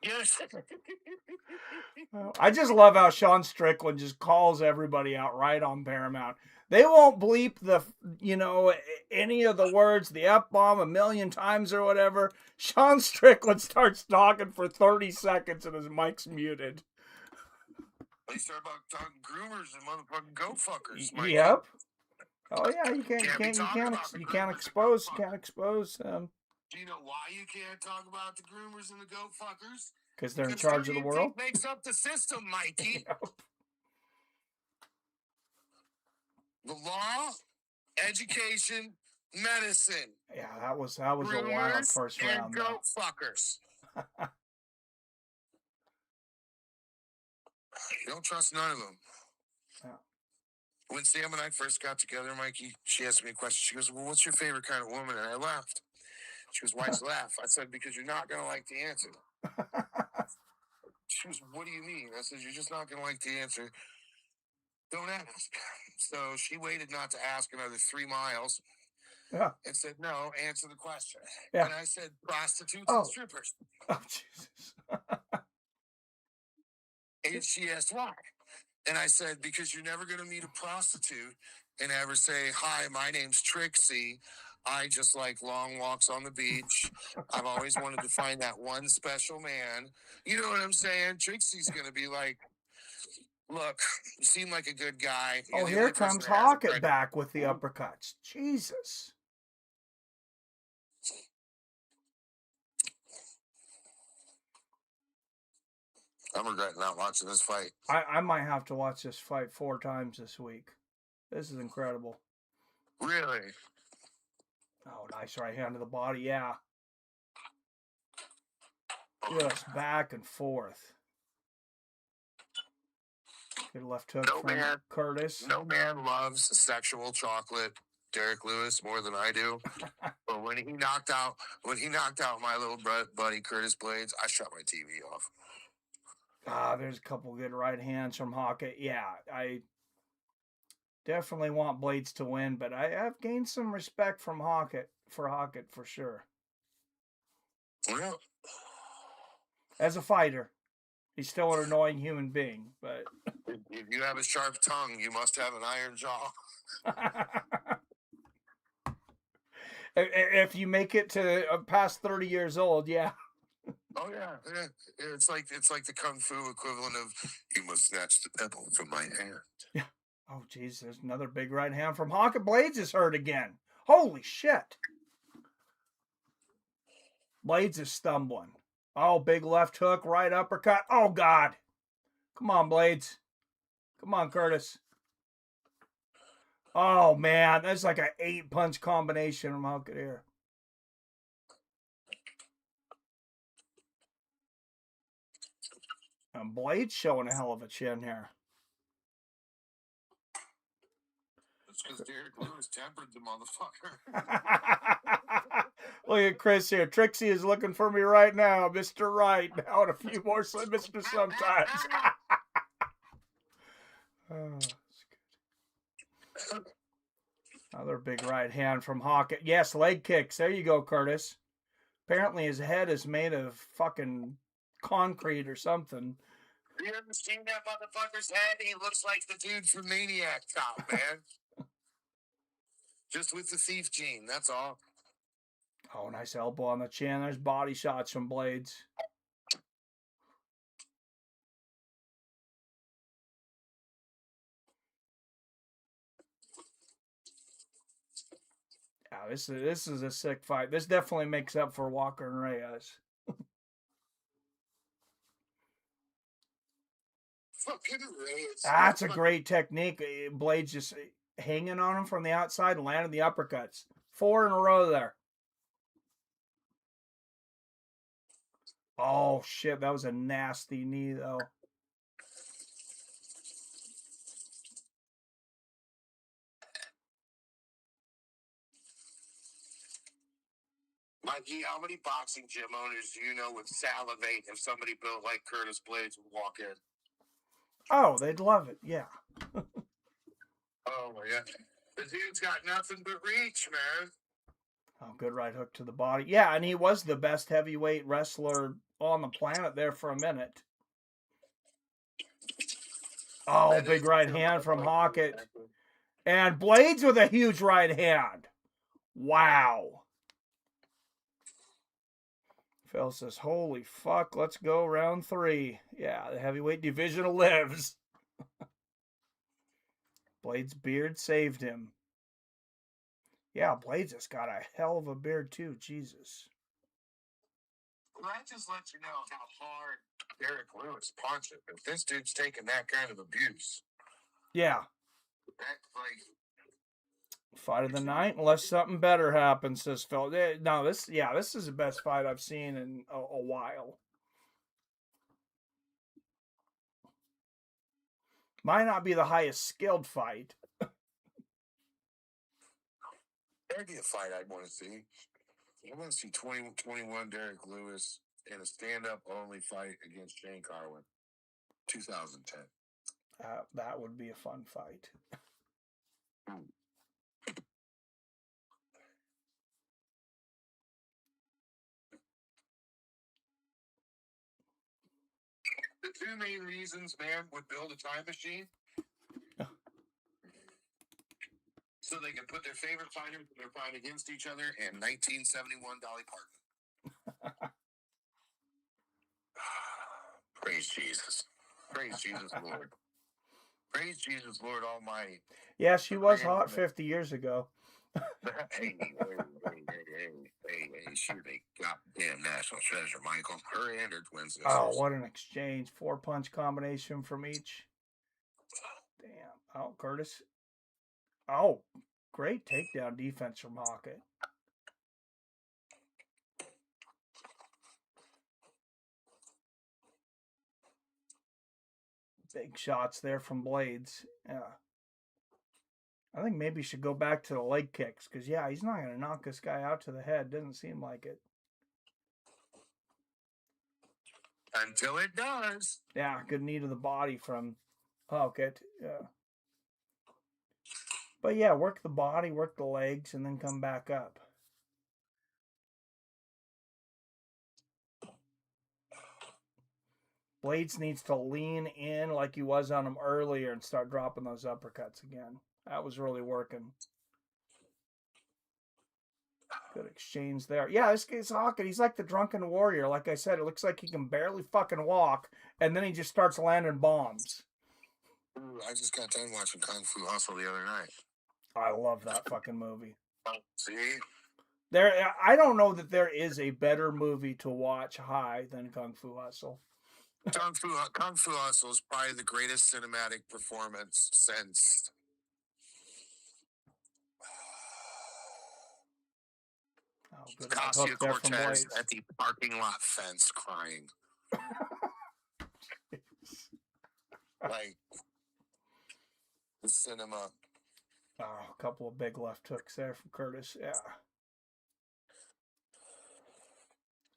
Yes. I just love how Sean Strickland just calls everybody out right on Paramount. They won't bleep any of the words, the F-bomb a million times or whatever. Sean Strickland starts talking for 30 seconds and his mic's muted. They start about talking groomers and motherfucking go fuckers, Mikey. Yep. Oh yeah, you can't expose. Do you know why you can't talk about the groomers and the go fuckers? Because they're in charge of the world. Makes up the system, Mikey. Yep. The law, education, medicine. Yeah, that was a wild first round. And go fuckers. You don't trust none of them. Yeah. When Sam and I first got together, Mikey, she asked me a question. She goes, well, what's your favorite kind of woman? And I laughed. She goes, why'd you laugh? I said, because you're not going to like the answer. She goes, what do you mean? I said, you're just not going to like the answer. Don't ask. So she waited not to ask another 3 miles. Yeah. And said, no, answer the question. Yeah. And I said, prostitutes and strippers. Oh, Jesus. And she asked why. And I said, because you're never going to meet a prostitute and ever say, hi, my name's Trixie. I just like long walks on the beach. I've always wanted to find that one special man. You know what I'm saying? Trixie's going to be like, look, you seem like a good guy. Oh, here comes Hockett back with the uppercuts. Jesus. I'm regretting not watching this fight. I might have to watch this fight 4 times this week. This is incredible. Really? Oh, nice right hand to the body. Yeah. Just back and forth. Good left hook from Curtis. No man loves sexual chocolate, Derek Lewis, more than I do. But when he knocked out my little buddy Curtis Blades, I shut my TV off. There's a couple good right hands from Hockett. Yeah, I definitely want Blades to win, but I have gained some respect from Hockett for sure. Well, as a fighter, he's still an annoying human being, but if you have a sharp tongue, you must have an iron jaw. If you make it to past 30 years old, yeah. Oh yeah. It's like the kung fu equivalent of you must snatch the pebble from my hand. Yeah. Oh geez, there's another big right hand from Hockett. Blades is hurt again. Holy shit. Blades is stumbling. Oh, big left hook, right uppercut. Oh God. Come on, Blades. Come on, Curtis. Oh man, that's like an 8-punch combination from Hockett here. And Blade's showing a hell of a chin here. That's because Derek Lewis tempered the motherfucker. Look at Chris here. Trixie is looking for me right now, Mr. Right. Now and a few more Mr. Sometimes. Oh, that's good. Another big right hand from Hockett. Yes, leg kicks. There you go, Curtis. Apparently his head is made of fucking concrete or something. You ever seen that motherfucker's head? He looks like the dude from Maniac Cop, man. Just with the thief gene, that's all. Oh, nice elbow on the chin. There's body shots from Blades. Yeah, this is a sick fight. This definitely makes up for Walker and Reyes. That's a great technique. Blades just hanging on him from the outside and landing the uppercuts. 4 in a row there. Oh, shit. That was a nasty knee, though. Mikey, how many boxing gym owners do you know would salivate if somebody built like Curtis Blades would walk in? Oh, they'd love it. Yeah. Oh, my God. The dude's got nothing but reach, man. Oh, good right hook to the body. Yeah, and he was the best heavyweight wrestler on the planet there for a minute. Oh, big right hand from Hockett. And Blades with a huge right hand. Wow. Phil says, holy fuck, let's go round 3. Yeah, the heavyweight division lives. Blades' beard saved him. Yeah, Blades has got a hell of a beard too. Jesus. Well, that just lets you know how hard Derek Lewis punches. If this dude's taking that kind of abuse. Yeah. That's like... Fight of the night, unless something better happens, says Phil. No, this is the best fight I've seen in a while. Might not be the highest skilled fight. That'd be a fight I'd want to see. I want to see 2021 Derek Lewis in a stand-up only fight against Shane Carwin. 2010. That would be a fun fight. The 2 main reasons man would build a time machine so they can put their favorite fighters in their fight against each other and 1971 Dolly Parton. Praise Jesus. Praise Jesus, Lord. Praise Jesus, Lord Almighty. Yeah, she was hot 50 years ago. Hey, she's a goddamn national treasure, Michael. Her and her twin sisters. Oh, what an exchange. 4-punch combination from each. Damn. Oh, Curtis. Oh, great takedown defense from Hockett. Big shots there from Blades. Yeah. I think maybe he should go back to the leg kicks because, yeah, he's not going to knock this guy out to the head. Doesn't seem like it. Until it does. Yeah, good knee to the body from Hockett. Yeah. But, yeah, work the body, work the legs, and then come back up. Blades needs to lean in like he was on him earlier and start dropping those uppercuts again. That was really working. Good exchange there. Yeah, this guy's Hockett. He's like the drunken warrior. Like I said, it looks like he can barely fucking walk, and then he just starts landing bombs. Ooh, I just got done watching Kung Fu Hustle the other night. I love that fucking movie. See? I don't know that there is a better movie to watch high than Kung Fu Hustle. Kung Fu Hustle is probably the greatest cinematic performance since... Oh, good Ocasio-Cortez at the parking lot fence crying. Like, the cinema. Oh, a couple of big left hooks there from Curtis. Yeah.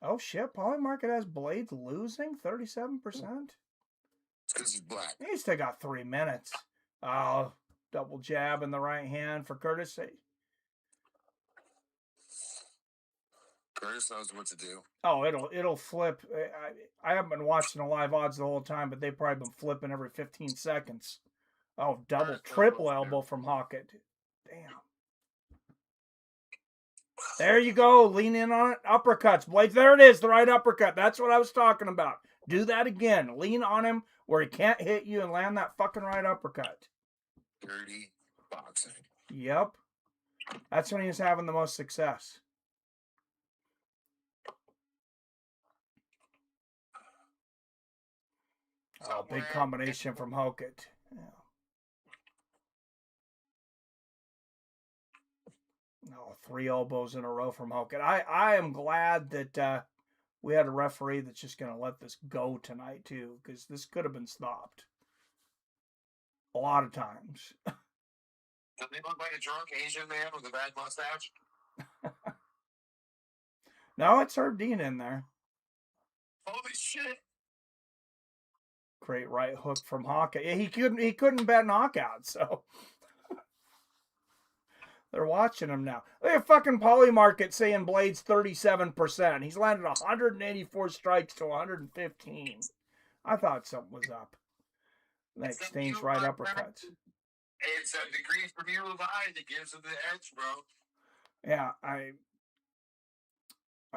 Oh, shit. Paulie Market has Blades losing 37%? It's because he's black. He still got 3 minutes. Oh, double jab in the right hand for Curtis. Curtis knows what to do. Oh, it'll flip. I haven't been watching the live odds the whole time, but they've probably been flipping every 15 seconds. Oh, triple elbow from Hockett. Damn. There you go. Lean in on it. Uppercuts. Blades. There it is. The right uppercut. That's what I was talking about. Do that again. Lean on him where he can't hit you and land that fucking right uppercut. Dirty boxing. Yep. That's when he was having the most success. Oh, big combination from Hockett. Yeah. Oh, 3 elbows in a row from Hockett. I am glad that we had a referee that's just going to let this go tonight, too, because this could have been stopped a lot of times. Does he look like a drunk Asian man with a bad mustache? No, it's Herb Dean in there. Holy shit. Great right hook from Hawkeye. Yeah, he couldn't bet knockout, so they're watching him now. Look at fucking Polymarket saying Blade's 37%. He's landed 184 strikes to 115. I thought something was up. They exchanged right uppercuts. It's a degree from view of eye that gives him the edge, bro. Yeah, I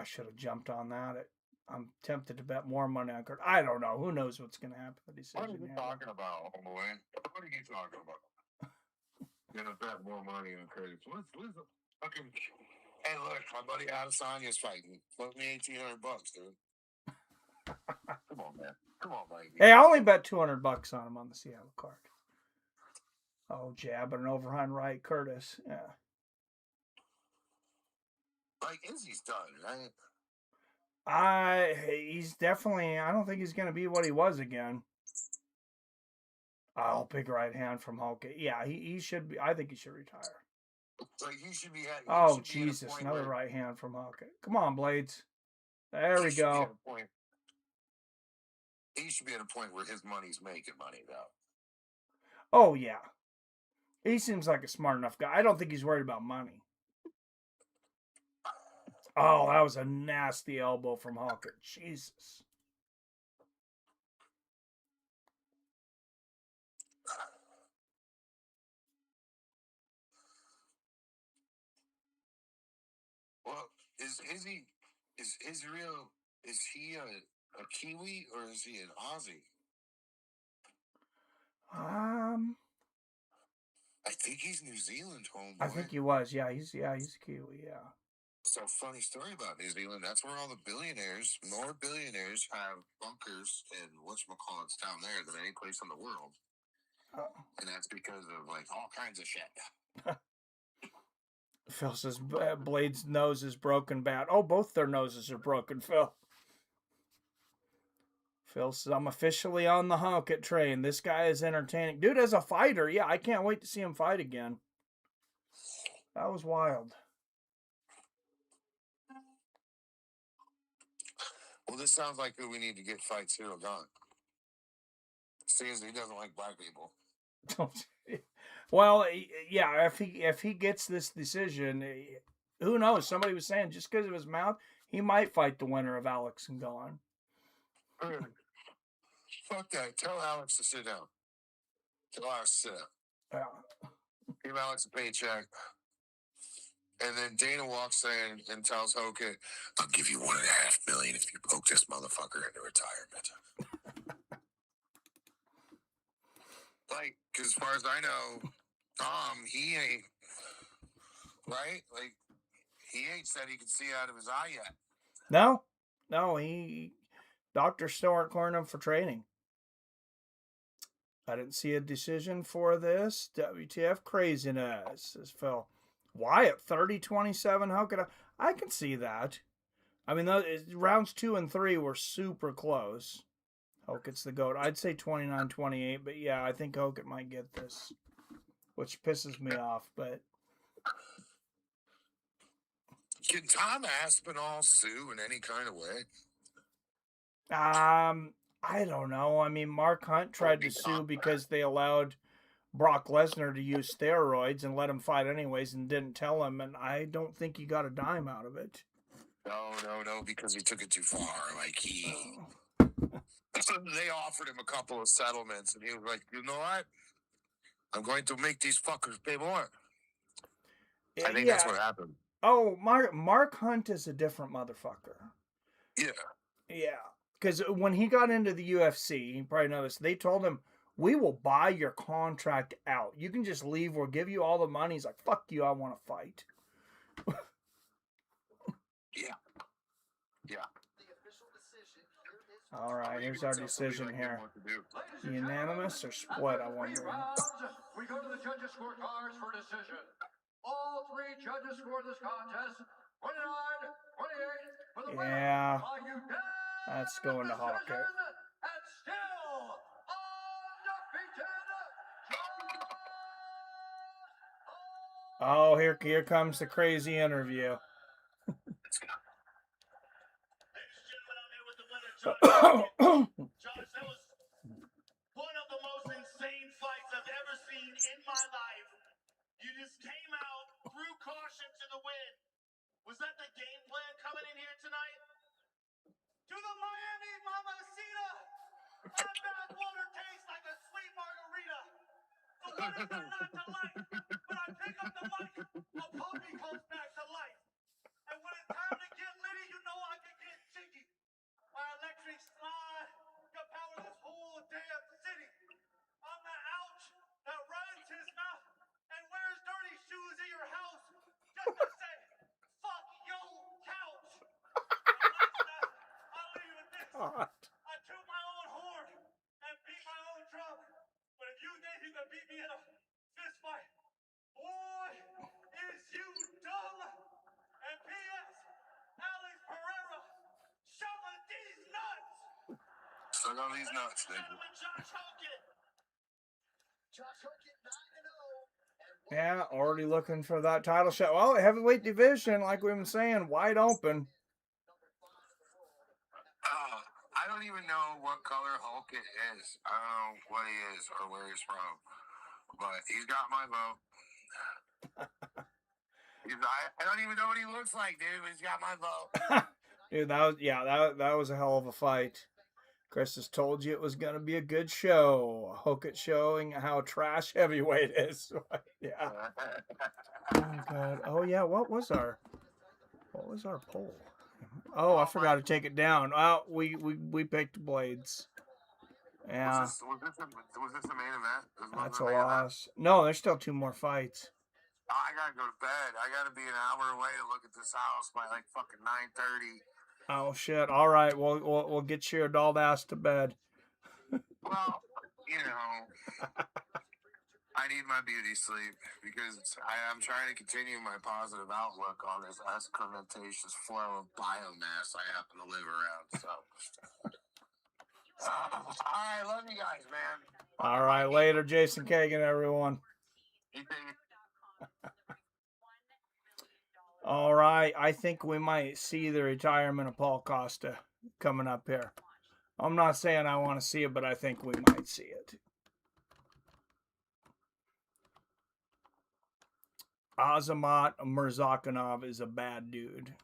should have jumped on that. I'm tempted to bet more money on Curtis. I don't know. Who knows what's going to happen with the decision? What are you talking about, homeboy? What are you talking about? Gonna bet more money on Curtis. What's the fucking... Hey, look, my buddy Adesanya's fighting. Float me $1,800, dude. Come on, man. Come on, buddy. Hey, I only bet $200 on him on the Seattle card. Oh, jab and an overhand right, Curtis. Yeah. Like, Izzy's done, right? He's definitely, I don't think he's going to be what he was again. Oh, big right hand from Hulk. Yeah, he should be. I think he should retire. Like, he should be. Oh, Jesus. Another right hand from Hulk. Come on, Blades. There we go. He should be at a point where his money's making money, though. Oh, yeah. He seems like a smart enough guy. I don't think he's worried about money. Oh, that was a nasty elbow from Hawker. Jesus. Well, is he a Kiwi or is he an Aussie? I think he's New Zealand, homeboy. I think he was. Yeah, he's a Kiwi. Yeah. So, funny story about New Zealand. That's where all the billionaires, more billionaires, have bunkers and whatchamacallits down there than any place in the world. Oh. And that's because of, like, all kinds of shit. Phil says Blade's nose is broken bad. Oh, both their noses are broken, Phil. Phil says, I'm officially on the Hawkett train. This guy is entertaining. Dude, as a fighter, yeah, I can't wait to see him fight again. That was wild. Well, this sounds like who we need to get fights here done. Seeing as he doesn't like black people. Well, yeah, if he gets this decision, who knows? Somebody was saying just because of his mouth, he might fight the winner of Alex and Gone. Fuck that. Tell Alex to sit down. Tell Alex to sit down. Yeah. Give Alex a paycheck. And then Dana walks in and tells Hokett, I'll give you $1.5 million if you poke this motherfucker into retirement. Like, as far as I know, Tom, he ain't, right? Like, he ain't said he could see out of his eye yet. No, doctors still aren't clearing him for training. I didn't see a decision for this. WTF craziness, says Phil. Wyatt, 30-27. How could I can see that. I mean, rounds 2 and 3 were super close. Hokett's the GOAT. I'd say 29-28, but yeah, I think Hokett might get this, which pisses me off, but... Can Tom Aspinall sue in any kind of way? I don't know. I mean, Mark Hunt tried to sue because they allowed Brock Lesnar to use steroids and let him fight anyways and didn't tell him, and I don't think he got a dime out of it. No, because he took it too far. Like, they offered him a couple of settlements, and he was like, you know what? I'm going to make these fuckers pay more. I think that's what happened. Oh, Mark Hunt is a different motherfucker. Yeah. Yeah. Because when he got into the UFC, you probably noticed, they told him, we will buy your contract out. You can just leave. We'll give you all the money. He's like, fuck you, I want to fight. Yeah. All right, here's our decision here. Unanimous or split, I wonder. We go to the judges' scorecards for decision. All 3 judges score this contest 29-28 for the winner. Yeah, that's going to Hawkett. And still undefeated. Oh, here comes the crazy interview. Josh, that was one of the most insane fights I've ever seen in my life. You just came out, threw caution to the wind. Was that the game plan coming in here tonight? To the Miami Mamacita! That bathwater tastes like a sweet margarita. So what is there not to like? When I pick up the mic, a puppy comes back to life. And when it's time to get litty, you know I can get jiggy. My electric slide can power this whole damn city. I'm the ouch that runs his mouth and wears dirty shoes in your house just to say, fuck your couch. And last night, I'll leave you with this. I toot my own horn and beat my own drum. But if you think you can beat me in a fist fight, boy, is you dumb. And P.S. Alex Pereira, shoveling these nuts. Suck on these nuts, nigga. Josh Hogan. Josh Hogan 9-0. Yeah, already looking for that title shot. Well, heavyweight division, like we've been saying, wide open. I don't even know what color Hulk it is. I don't know what he is or where he's from. But he's got my vote. I don't even know what he looks like, dude, but he's got my vote. Dude, that was a hell of a fight. Chris has told you it was going to be a good show. Hook showing how trash heavyweight is. Yeah. Oh, God. Oh, yeah. What was our poll? Oh, I forgot to take it down. Oh, we picked Blades. Yeah. Was this the main event? That's a loss. No, there's still 2 more fights. I gotta go to bed. I gotta be an hour away to look at this house by like fucking 9:30. Oh shit! All right, we'll get your adult ass to bed. Well, you know, I need my beauty sleep because I'm trying to continue my positive outlook on this excrementitious flow of biomass I happen to live around. So, all right, love you guys, man. All right, later, Jason Kagan, everyone. All right, I think we might see the retirement of Paul Costa coming up here. I'm not saying I want to see it, but I think we might see it. Azamat Murzakanov is a bad dude.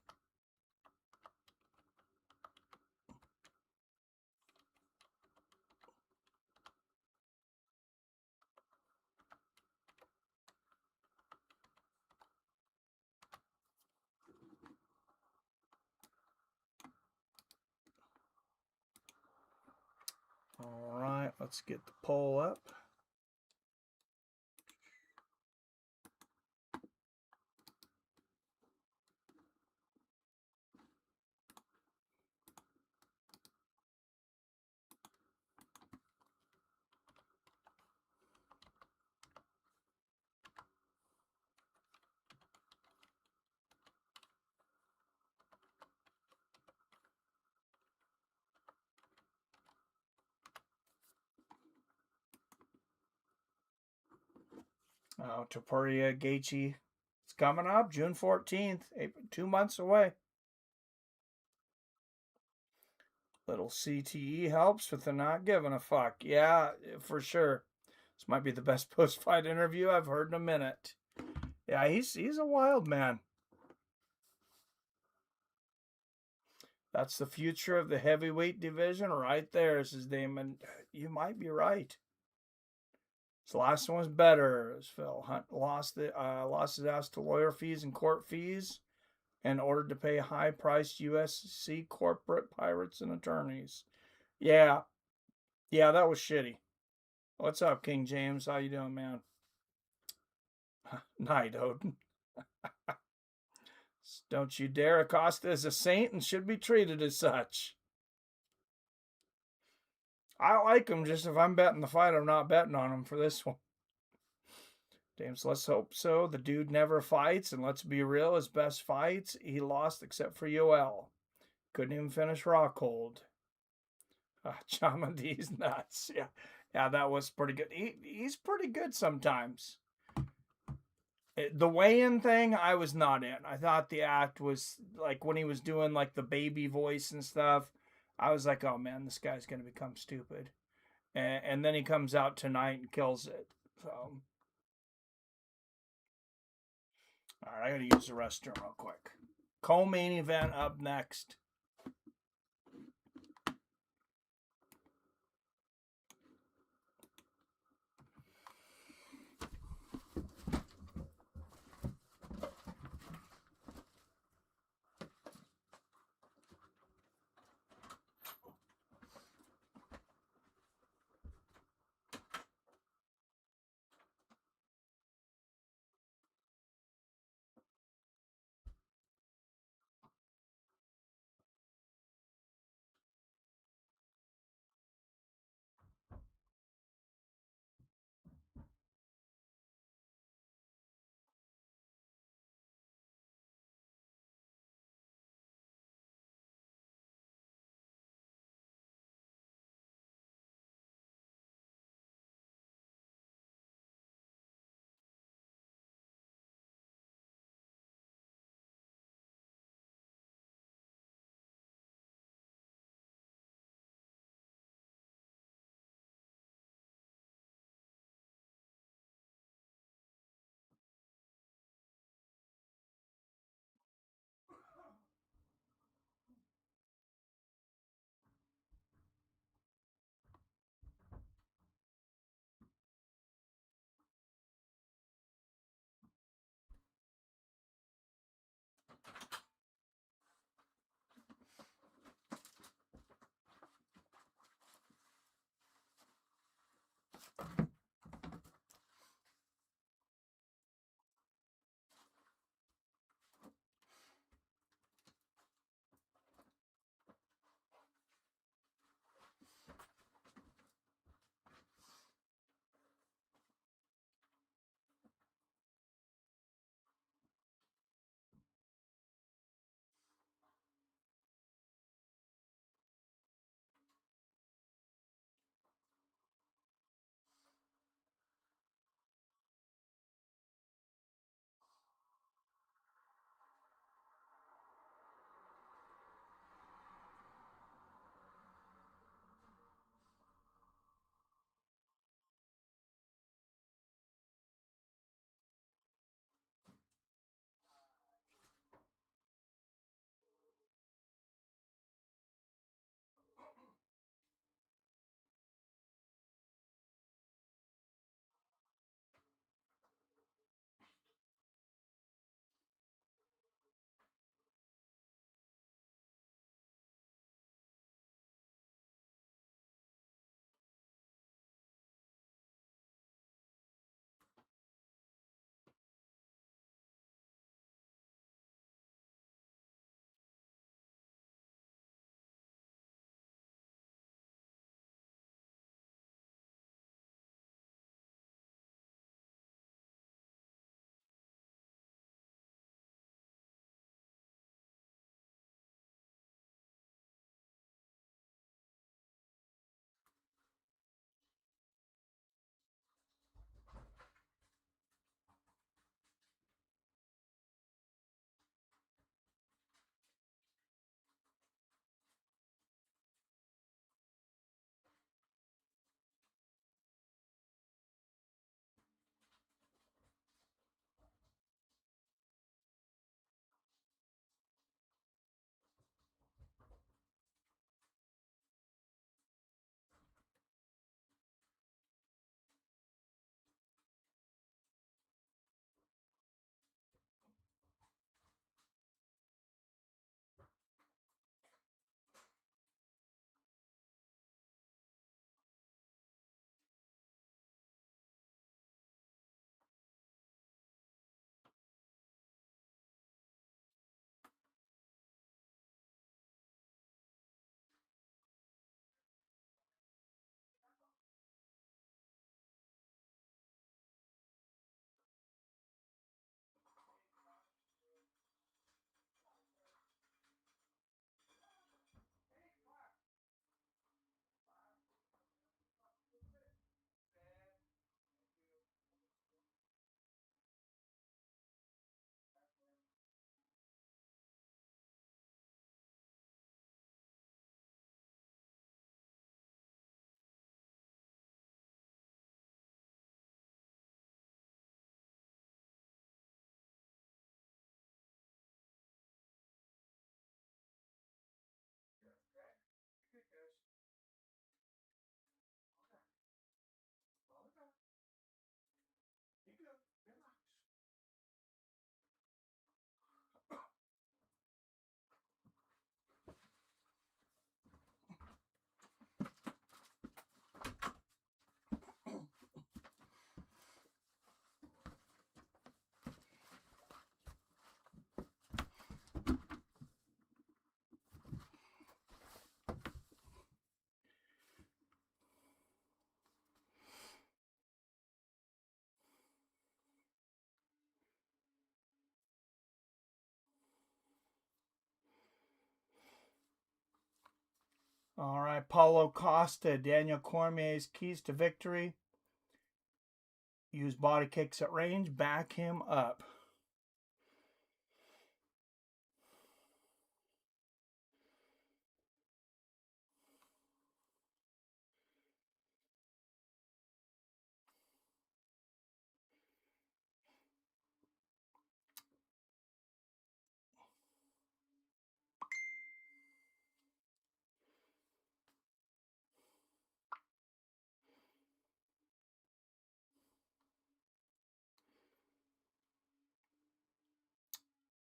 All right, let's get the poll up. Topuria Gaethje. It's coming up June 14th, 2 months away. Little CTE helps with the not giving a fuck. Yeah, for sure. This might be the best post-fight interview I've heard in a minute. Yeah, he's a wild man. That's the future of the heavyweight division right there, says Damon. You might be right. This last one was better. As Phil Hunt lost his ass to lawyer fees and court fees and ordered to pay high-priced USC corporate pirates and attorneys. Yeah, that was shitty. What's up, King James? How you doing, man? Night, Odin. Don't you dare. Acosta is a saint and should be treated as such. I like him, just if I'm betting the fight, I'm not betting on him for this one. James, let's hope so. The dude never fights, and let's be real, his best fights, he lost except for Yoel. Couldn't even finish Rockhold. Chama D's nuts. Yeah, that was pretty good. He's pretty good sometimes. The weigh-in thing, I was not in. I thought the act was, like, when he was doing, like, the baby voice and stuff, I was like, oh man, this guy's going to become stupid. And then he comes out tonight and kills it. So, all right, I got to use the restroom real quick. Co-main event up next. All right, Paulo Costa, Daniel Cormier's keys to victory. Use body kicks at range, back him up.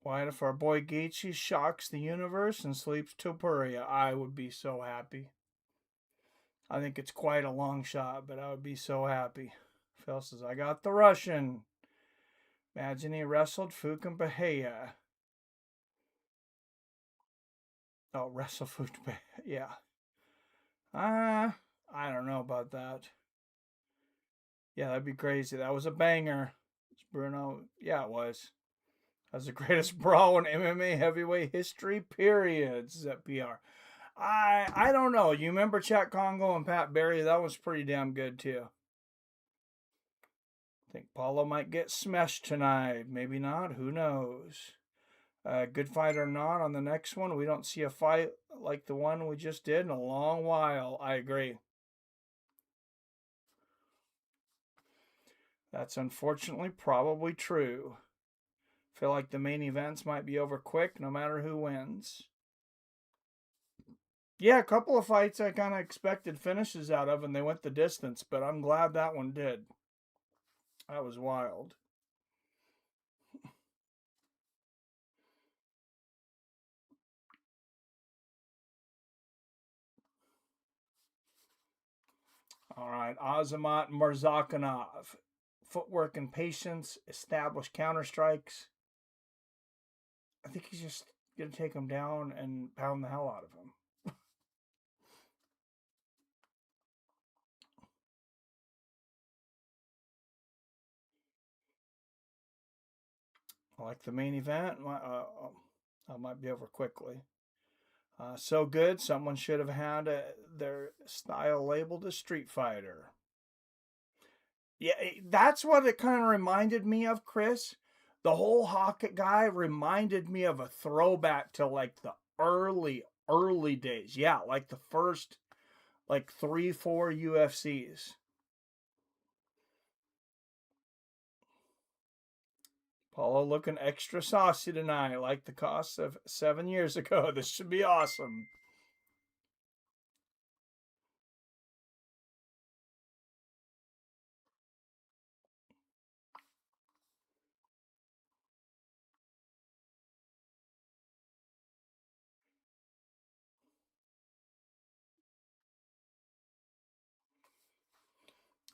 What if our boy Gaethje shocks the universe and sleeps Topuria? I would be so happy. I think it's quite a long shot, but I would be so happy. Phil says, I got the Russian. Imagine he wrestled Fukin Bahia. Oh, wrestle Fukin Bahia. Yeah. I don't know about that. Yeah, that'd be crazy. That was a banger. Bruno. Yeah, it was. That's the greatest brawl in MMA heavyweight history, period. This is at PR. I don't know. You remember Chet Congo and Pat Barry? That was pretty damn good, too. I think Paulo might get smashed tonight. Maybe not. Who knows? Good fight or not on the next one. We don't see a fight like the one we just did in a long while. I agree. That's unfortunately probably true. Feel like the main events might be over quick no matter who wins. Yeah, a couple of fights I kind of expected finishes out of, and they went the distance, but I'm glad that one did. That was wild. All right, Azamat Murzakanov. Footwork and patience, establish counter strikes. I think he's just going to take him down and pound the hell out of him. Like the main event, I might be over quickly. So good, someone should have had their style labeled as Street Fighter. Yeah, that's what it kind of reminded me of, Chris. The whole Hawkett guy reminded me of a throwback to like the early days. Yeah, like the first like 3-4 UFCs. Paulo looking extra saucy tonight, like the cost of 7 years ago. This should be awesome.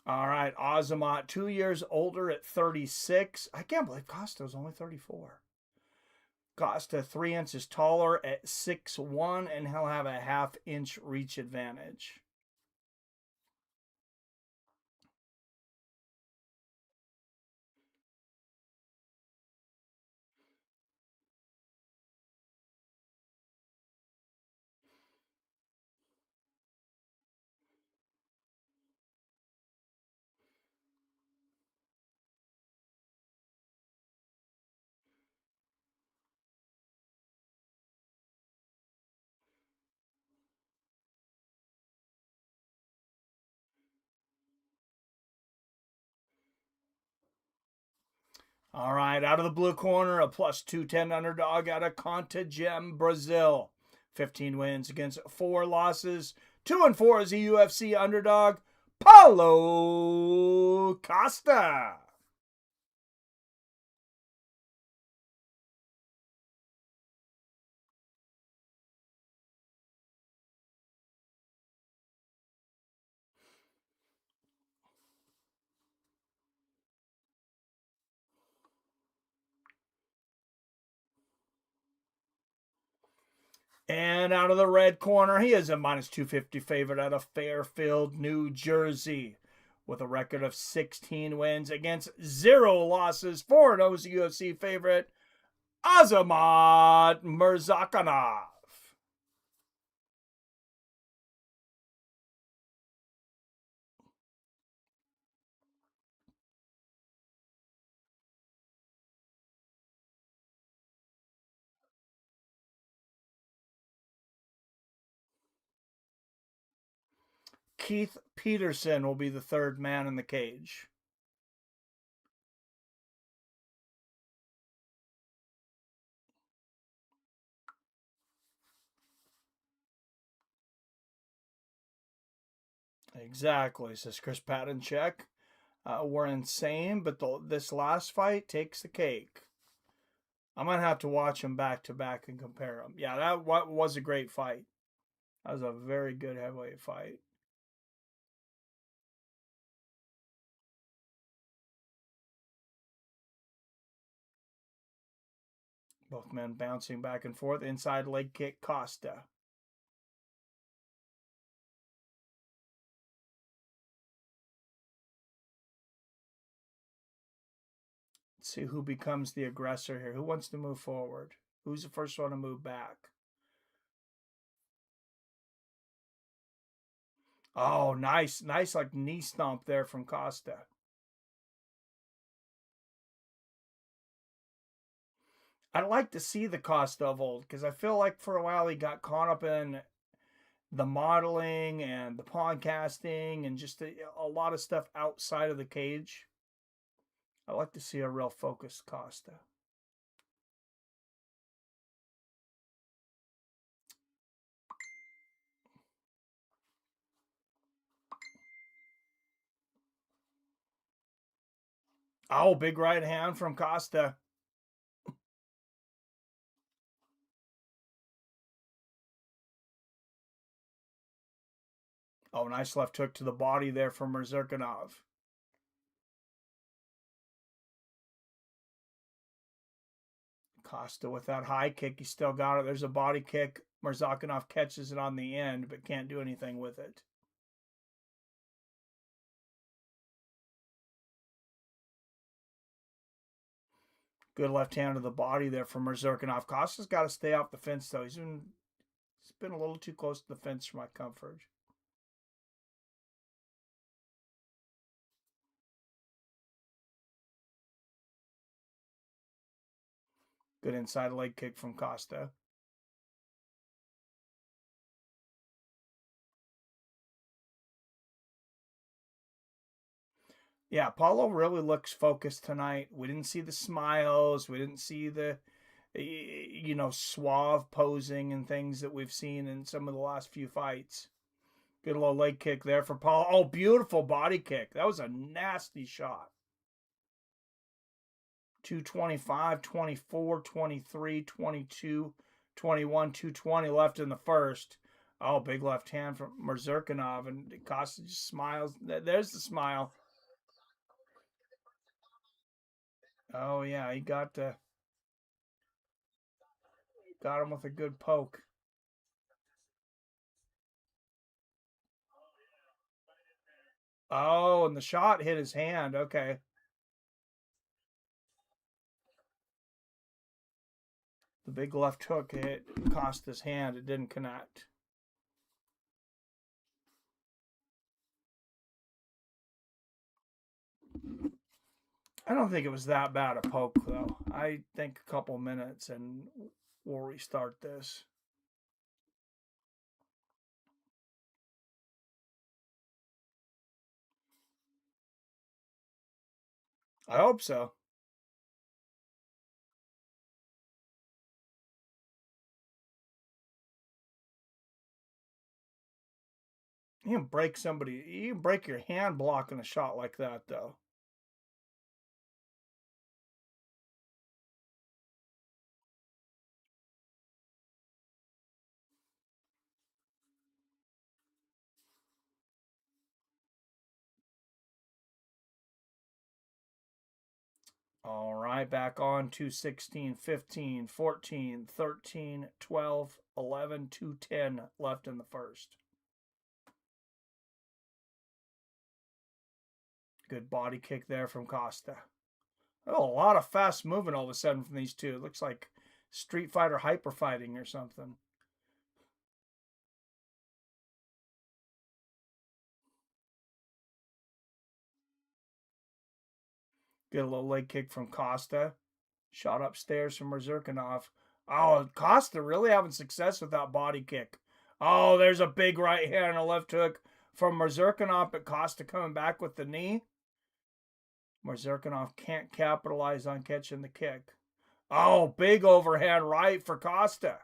All right, Azamat, 2 years older at 36. I can't believe Costa's only 34. Costa 3 inches taller at 6'1", and he'll have a half-inch reach advantage. All right, out of the blue corner, a plus 210 underdog out of Contagem, Brazil. 15 wins against 4 losses. 2-4 as a UFC underdog, Paulo Costa. And out of the red corner, he is a minus 250 favorite out of Fairfield, New Jersey, with a record of 16 wins against 0 losses. 4-0 is the UFC favorite, Azamat Murzakanov. Keith Peterson will be the third man in the cage. Exactly, says Chris Patinchek. We're insane, but this last fight takes the cake. I'm going to have to watch them back to back and compare them. Yeah, that was a great fight. That was a very good heavyweight fight. Both men bouncing back and forth. Inside leg kick, Costa. Let's see who becomes the aggressor here. Who wants to move forward? Who's the first one to move back? Oh, nice like knee stomp there from Costa. I'd like to see the Costa of old because I feel like for a while he got caught up in the modeling and the podcasting and just a lot of stuff outside of the cage. I'd like to see a real focused Costa. Oh, big right hand from Costa. Oh, nice left hook to the body there from Murzerkinov. Costa with that high kick. He still got it. There's a body kick. Murzerkinov catches it on the end, but can't do anything with it. Good left hand to the body there from Murzerkinov. Costa's got to stay off the fence, though. He's been a little too close to the fence for my comfort. Good inside leg kick from Costa. Yeah, Paulo really looks focused tonight. We didn't see the smiles. We didn't see the, suave posing and things that we've seen in some of the last few fights. Good little leg kick there for Paulo. Oh, beautiful body kick. That was a nasty shot. 225, 24, 23, 22, 21, 220 left in the first. Oh, big left hand from Murzerkinov, and Costa just smiles. There's the smile. Oh, yeah, he got him with a good poke. Oh, and the shot hit his hand. Okay. The big left hook hit Costa's hand. It didn't connect. I don't think it was that bad a poke, though. I think a couple minutes and we'll restart this. I hope so. You can break somebody. You can break your hand blocking a shot like that, though. All right, back on 216, 15, 14, 13, 12, 11, 210 left in the first. Good body kick there from Costa. Oh, a lot of fast movement all of a sudden from these two. It looks like Street Fighter hyper fighting or something. Get a little leg kick from Costa. Shot upstairs from Murzerkinov. Oh, Costa really having success with that body kick. Oh, there's a big right hand and a left hook from Mrzirkanov, but Costa coming back with the knee. Mrzirkanov can't capitalize on catching the kick. Oh, big overhand right for Costa.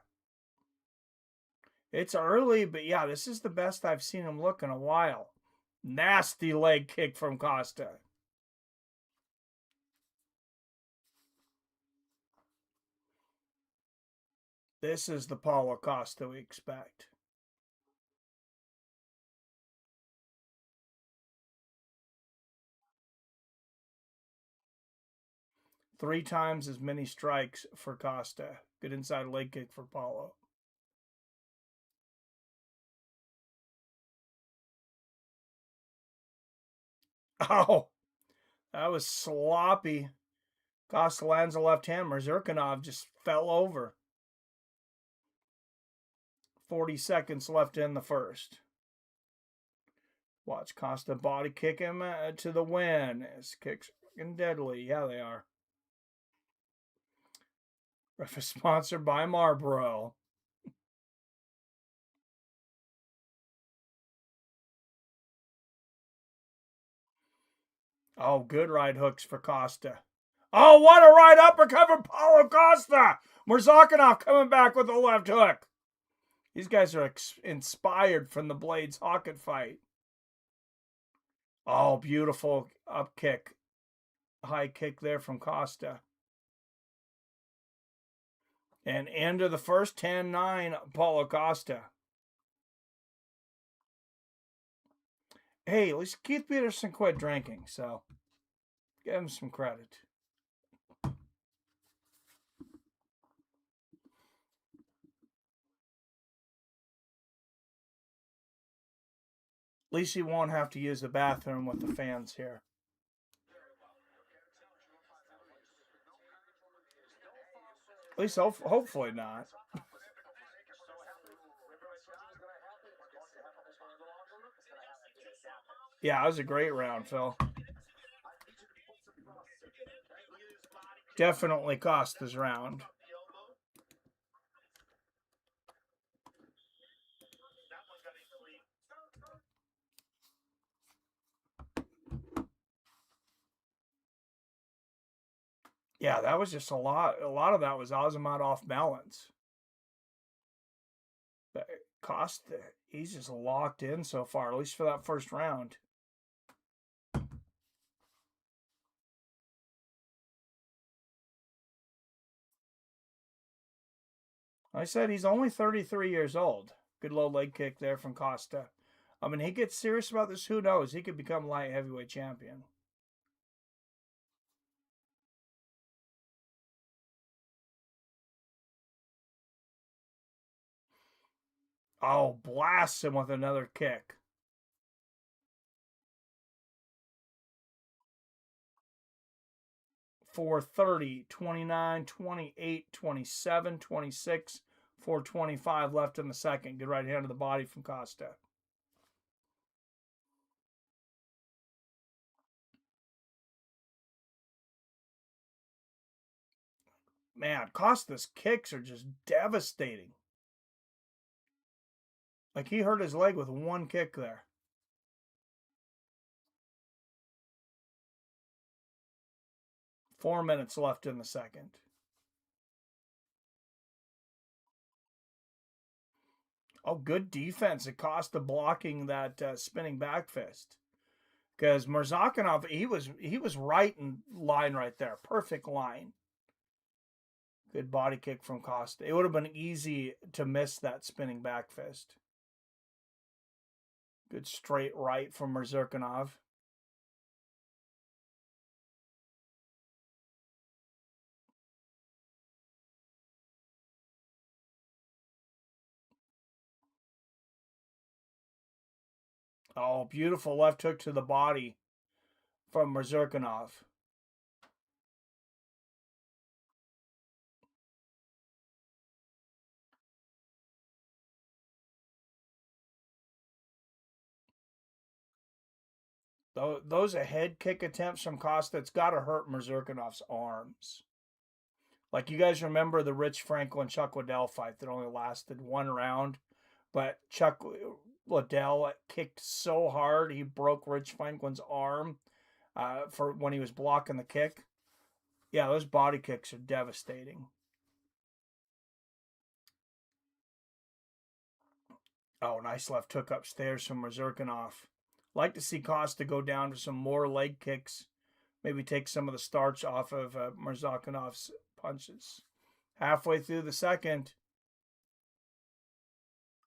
It's early, but yeah, this is the best I've seen him look in a while. Nasty leg kick from Costa. This is the Paulo Costa we expect. Three times as many strikes for Costa. Good inside leg kick for Paulo. Oh, that was sloppy. Costa lands a left hand. Mrzirkanov just fell over. 40 seconds left in the first. Watch Costa body kick him to the win. His kicks fucking deadly. Yeah, they are. Ref is sponsored by Marlboro. Oh, good right hooks for Costa. Oh, what a right uppercut from Paulo Costa. Mrzirkanov coming back with a left hook. These guys are inspired from the Blades Hawkett fight. Oh, beautiful up kick. High kick there from Costa. And end of the first, 10-9, Paulo Costa. Hey, at least Keith Peterson quit drinking, so give him some credit. At least he won't have to use the bathroom with the fans here. At least hopefully not. Yeah, it was a great round, Phil. Definitely Costa's round. Yeah, that was just a lot. A lot of that was Azamat off balance. But Costa, he's just locked in so far, at least for that first round. I said he's only 33 years old. Good low leg kick there from Costa. I mean, he gets serious about this, who knows? He could become light heavyweight champion. Oh, blasts him with another kick. For 30, 29, 28, 27, 26, 425 left in the second. Good right hand to the body from Costa. Man, Costa's kicks are just devastating. Like he hurt his leg with one kick there. Four minutes left in the second. Oh, good defense at Costa blocking that spinning back fist. Because Mrzirkanov, he was right in line right there. Perfect line. Good body kick from Costa. It would have been easy to miss that spinning back fist. Good straight right from Mrzirkanov. Oh, beautiful left hook to the body from Mrzirkanov. Those head kick attempts from Costa, it's got to hurt Mrzirkanov's arms. Like, you guys remember the Rich Franklin Chuck Liddell fight that only lasted one round, but Chuck Liddell kicked so hard he broke Rich Franklin's arm for when he was blocking the kick. Yeah, those body kicks are devastating. Oh, nice left hook upstairs from Mazurkanov. Like to see Costa go down to some more leg kicks. Maybe take some of the starch off of Mazurkanov's punches. Halfway through the second.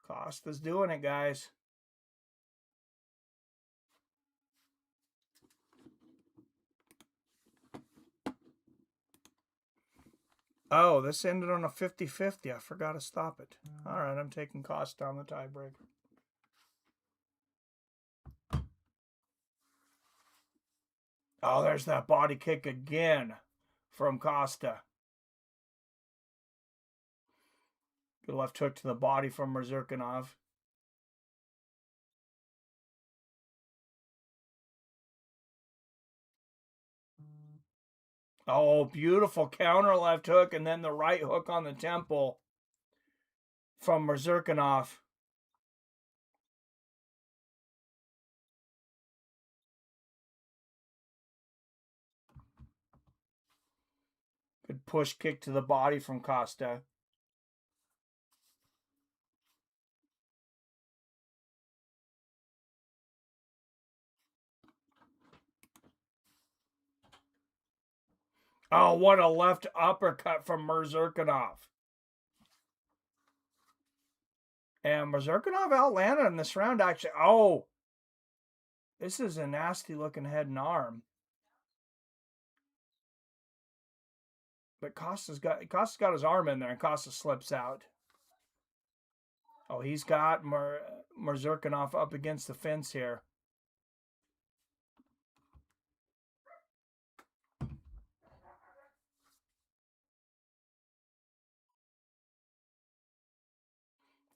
Costa's doing it, guys. Oh, this ended on a 50-50. I forgot to stop it. All right, I'm taking Costa on the tiebreaker. Oh, there's that body kick again from Costa. Good left hook to the body from Mazurkanov. Oh, beautiful counter left hook and then the right hook on the temple from Mazurkanov. Good push kick to the body from Costa. Oh, what a left uppercut from Mazurkanov. And Mazurkanov outlanded in this round, actually. Oh, this is a nasty looking head and arm. But Costa's got his arm in there, and Costa slips out. Oh, he's got Mazurkanov up against the fence here.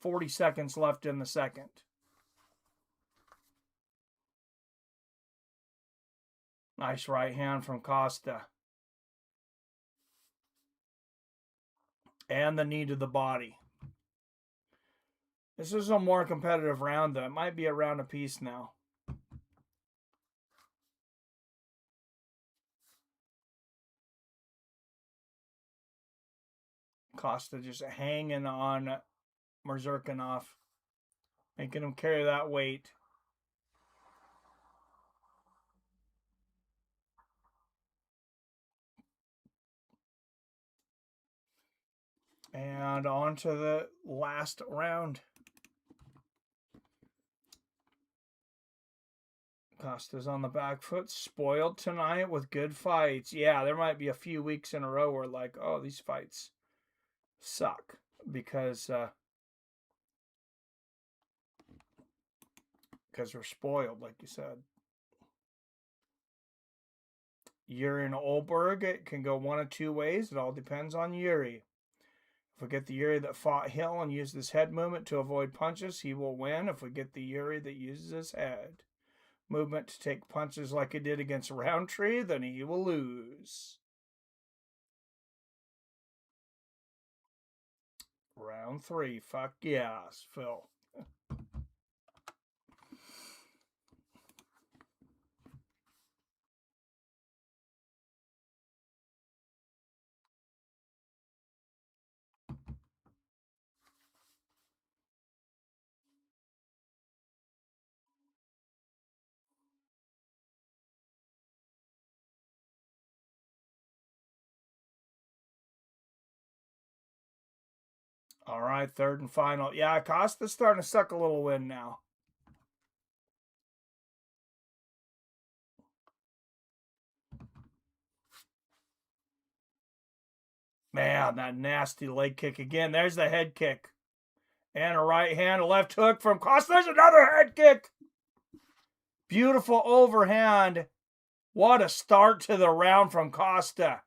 .40 seconds left in the second. Nice right hand from Costa. And the knee to the body. This is a more competitive round, though. It might be a round apiece now. Costa just hanging on Mazurkanov, making him carry that weight. And on to the last round. Costa's on the back foot, spoiled tonight with good fights. Yeah, there might be a few weeks in a row where like, oh, these fights suck because we're spoiled, like you said. Jiri and Ulberg, it can go one of two ways. It all depends on Jiri. If we get the Jiri that fought Hill and used his head movement to avoid punches, he will win. If we get the Jiri that uses his head movement to take punches like he did against Roundtree, then he will lose. Round 3. Fuck yes, Phil. All right, third and final. Yeah, Costa's starting to suck a little wind now. Man, that nasty leg kick again. There's the head kick. And a right hand, a left hook from Costa. There's another head kick. Beautiful overhand. What a start to the round from Costa.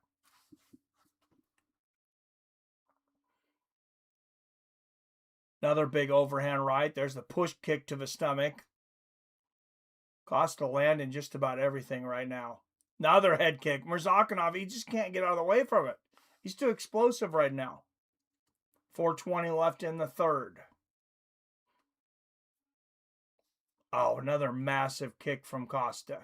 Another big overhand right. There's the push kick to the stomach. Costa landing just about everything right now. Another head kick. Mazurkanov, he just can't get out of the way from it. He's too explosive right now. 4:20 left in the third. Oh, another massive kick from Costa.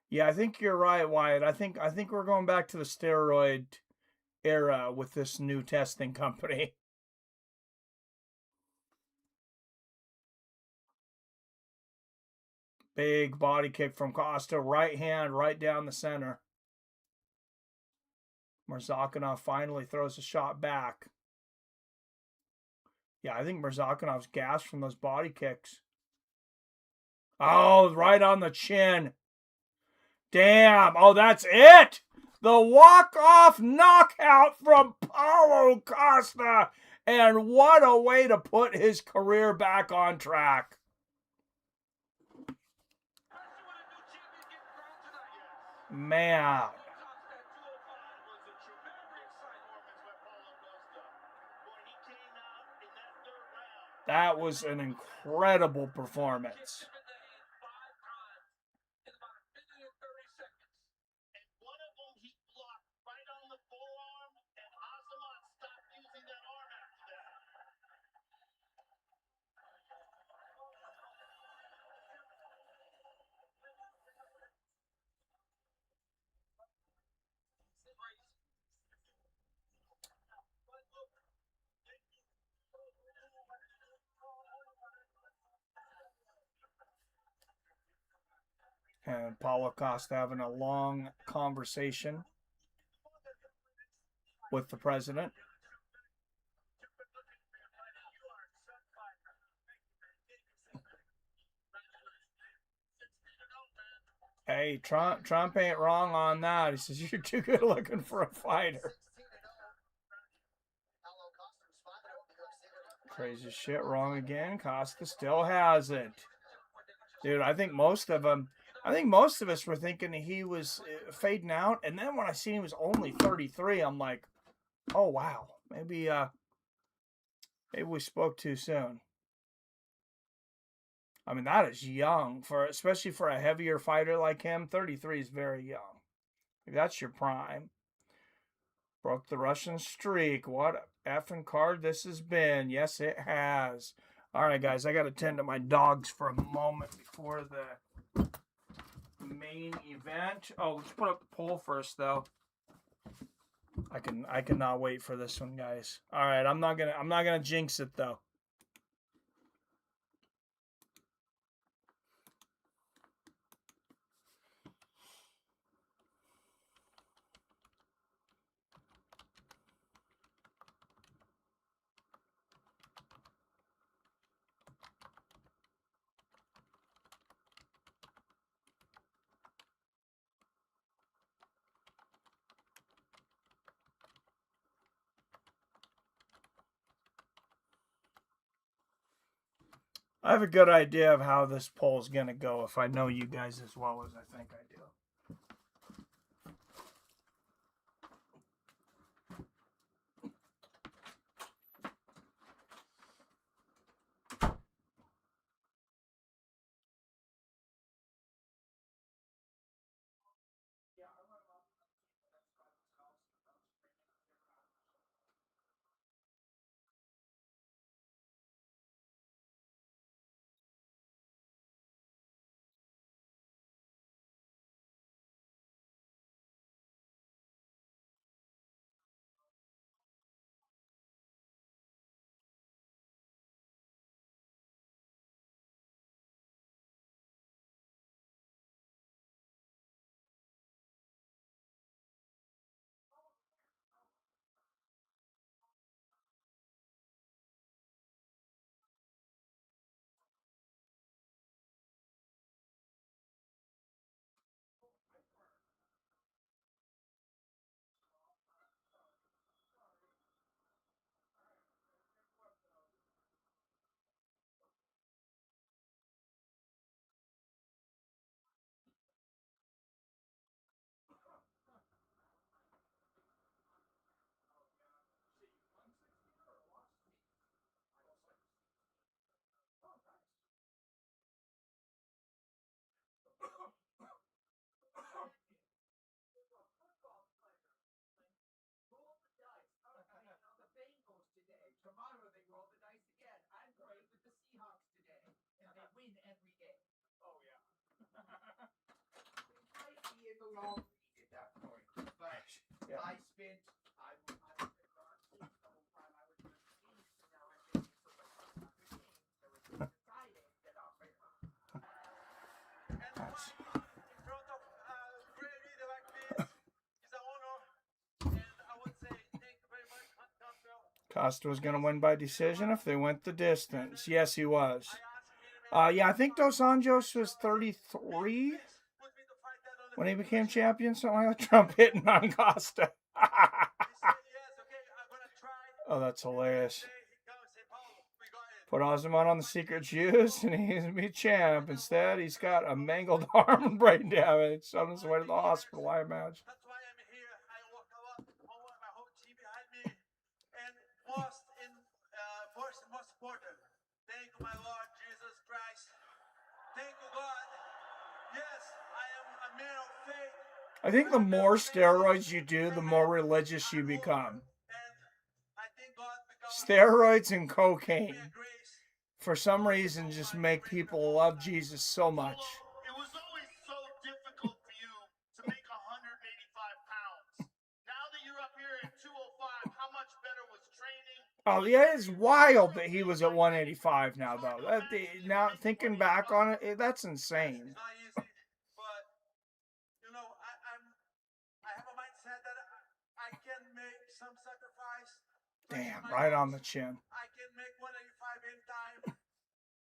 Yeah, I think you're right, Wyatt. I think we're going back to the steroid era with this new testing company. Big body kick from Costa, right hand, right down the center. Murzakanov finally throws a shot back. Yeah, I think Murzakinov's gassed from those body kicks. Oh, right on the chin. Damn. Oh, that's it. The walk-off knockout from Paulo Costa. And what a way to put his career back on track. Man. That was an incredible performance. And Paulo Costa having a long conversation with the president. Hey, Trump ain't wrong on that. He says, you're too good looking for a fighter. Crazy shit wrong again. Costa still has it. Dude, I think most of us were thinking he was fading out. And then when I seen he was only 33, I'm like, oh, wow. Maybe we spoke too soon. I mean, that is young, especially for a heavier fighter like him. 33 is very young. That's your prime. Broke the Russian streak. What effing card this has been. Yes, it has. All right, guys, I got to tend to my dogs for a moment before the main event. Oh, let's put up the poll first, though. I cannot wait for this one, guys. All right, I'm not gonna jinx it though. I have a good idea of how this poll is going to go if I know you guys as well as I think I do. Costa was going to win by decision if they went the distance. Yes, he was. Yeah, I think Dos Anjos was 33 when he became champion. Something like that. Trump hitting on Costa. Oh, that's hilarious. Put Osman on the secret juice and he's going to be champ. Instead, he's got a mangled arm and brain damage. On his way to the hospital, I imagine. Most important. Thank you, my Lord Jesus Christ. Thank you, God. Yes, I am a man of faith. I think the more steroids you do, the more religious you become. Steroids and cocaine, for some reason, just make people love Jesus so much. It was always so difficult for you to make 185 pounds. Now that you're up here at 205, how much better was training? Oh, yeah, it's wild that he was at 185 now, though. Now, thinking back on it, that's insane. It's not easy, but, you know, I have a mindset that I can make some sacrifice. Damn, right on the chin. I can make 185 anytime.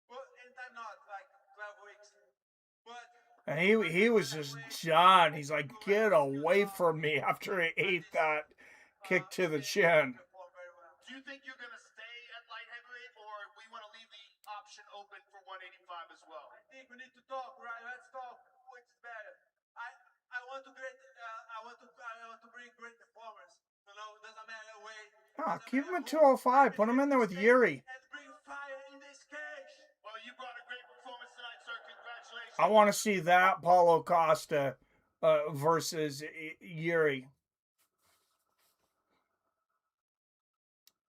Well, anytime not, like 12 weeks. But And he was just done. He's like, get away from me after he ate that kick to the chin. Do you think you're going to stay at light heavyweight, or we want to leave the option open for 185 as well? I think we need to talk, right? Let's talk. Which is better? I want to bring great performance. You know, it doesn't matter weight. Oh, keep him at 205. Put him in there with Jiri. And bring fire in this cage. Well, you brought a great performance tonight, sir. Congratulations. I want to see that Paulo Costa versus Jiri.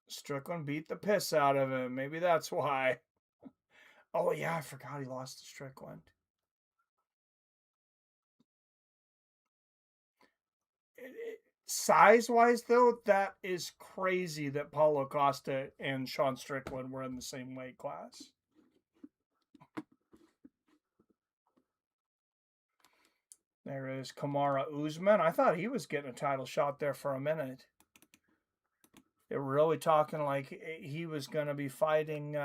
Strickland beat the piss out of him. Maybe that's why. Oh, yeah, I forgot he lost to Strickland. Size-wise, though, that is crazy that Paulo Costa and Sean Strickland were in the same weight class. There is Kamara Usman. I thought he was getting a title shot there for a minute. They were really talking like he was going to be fighting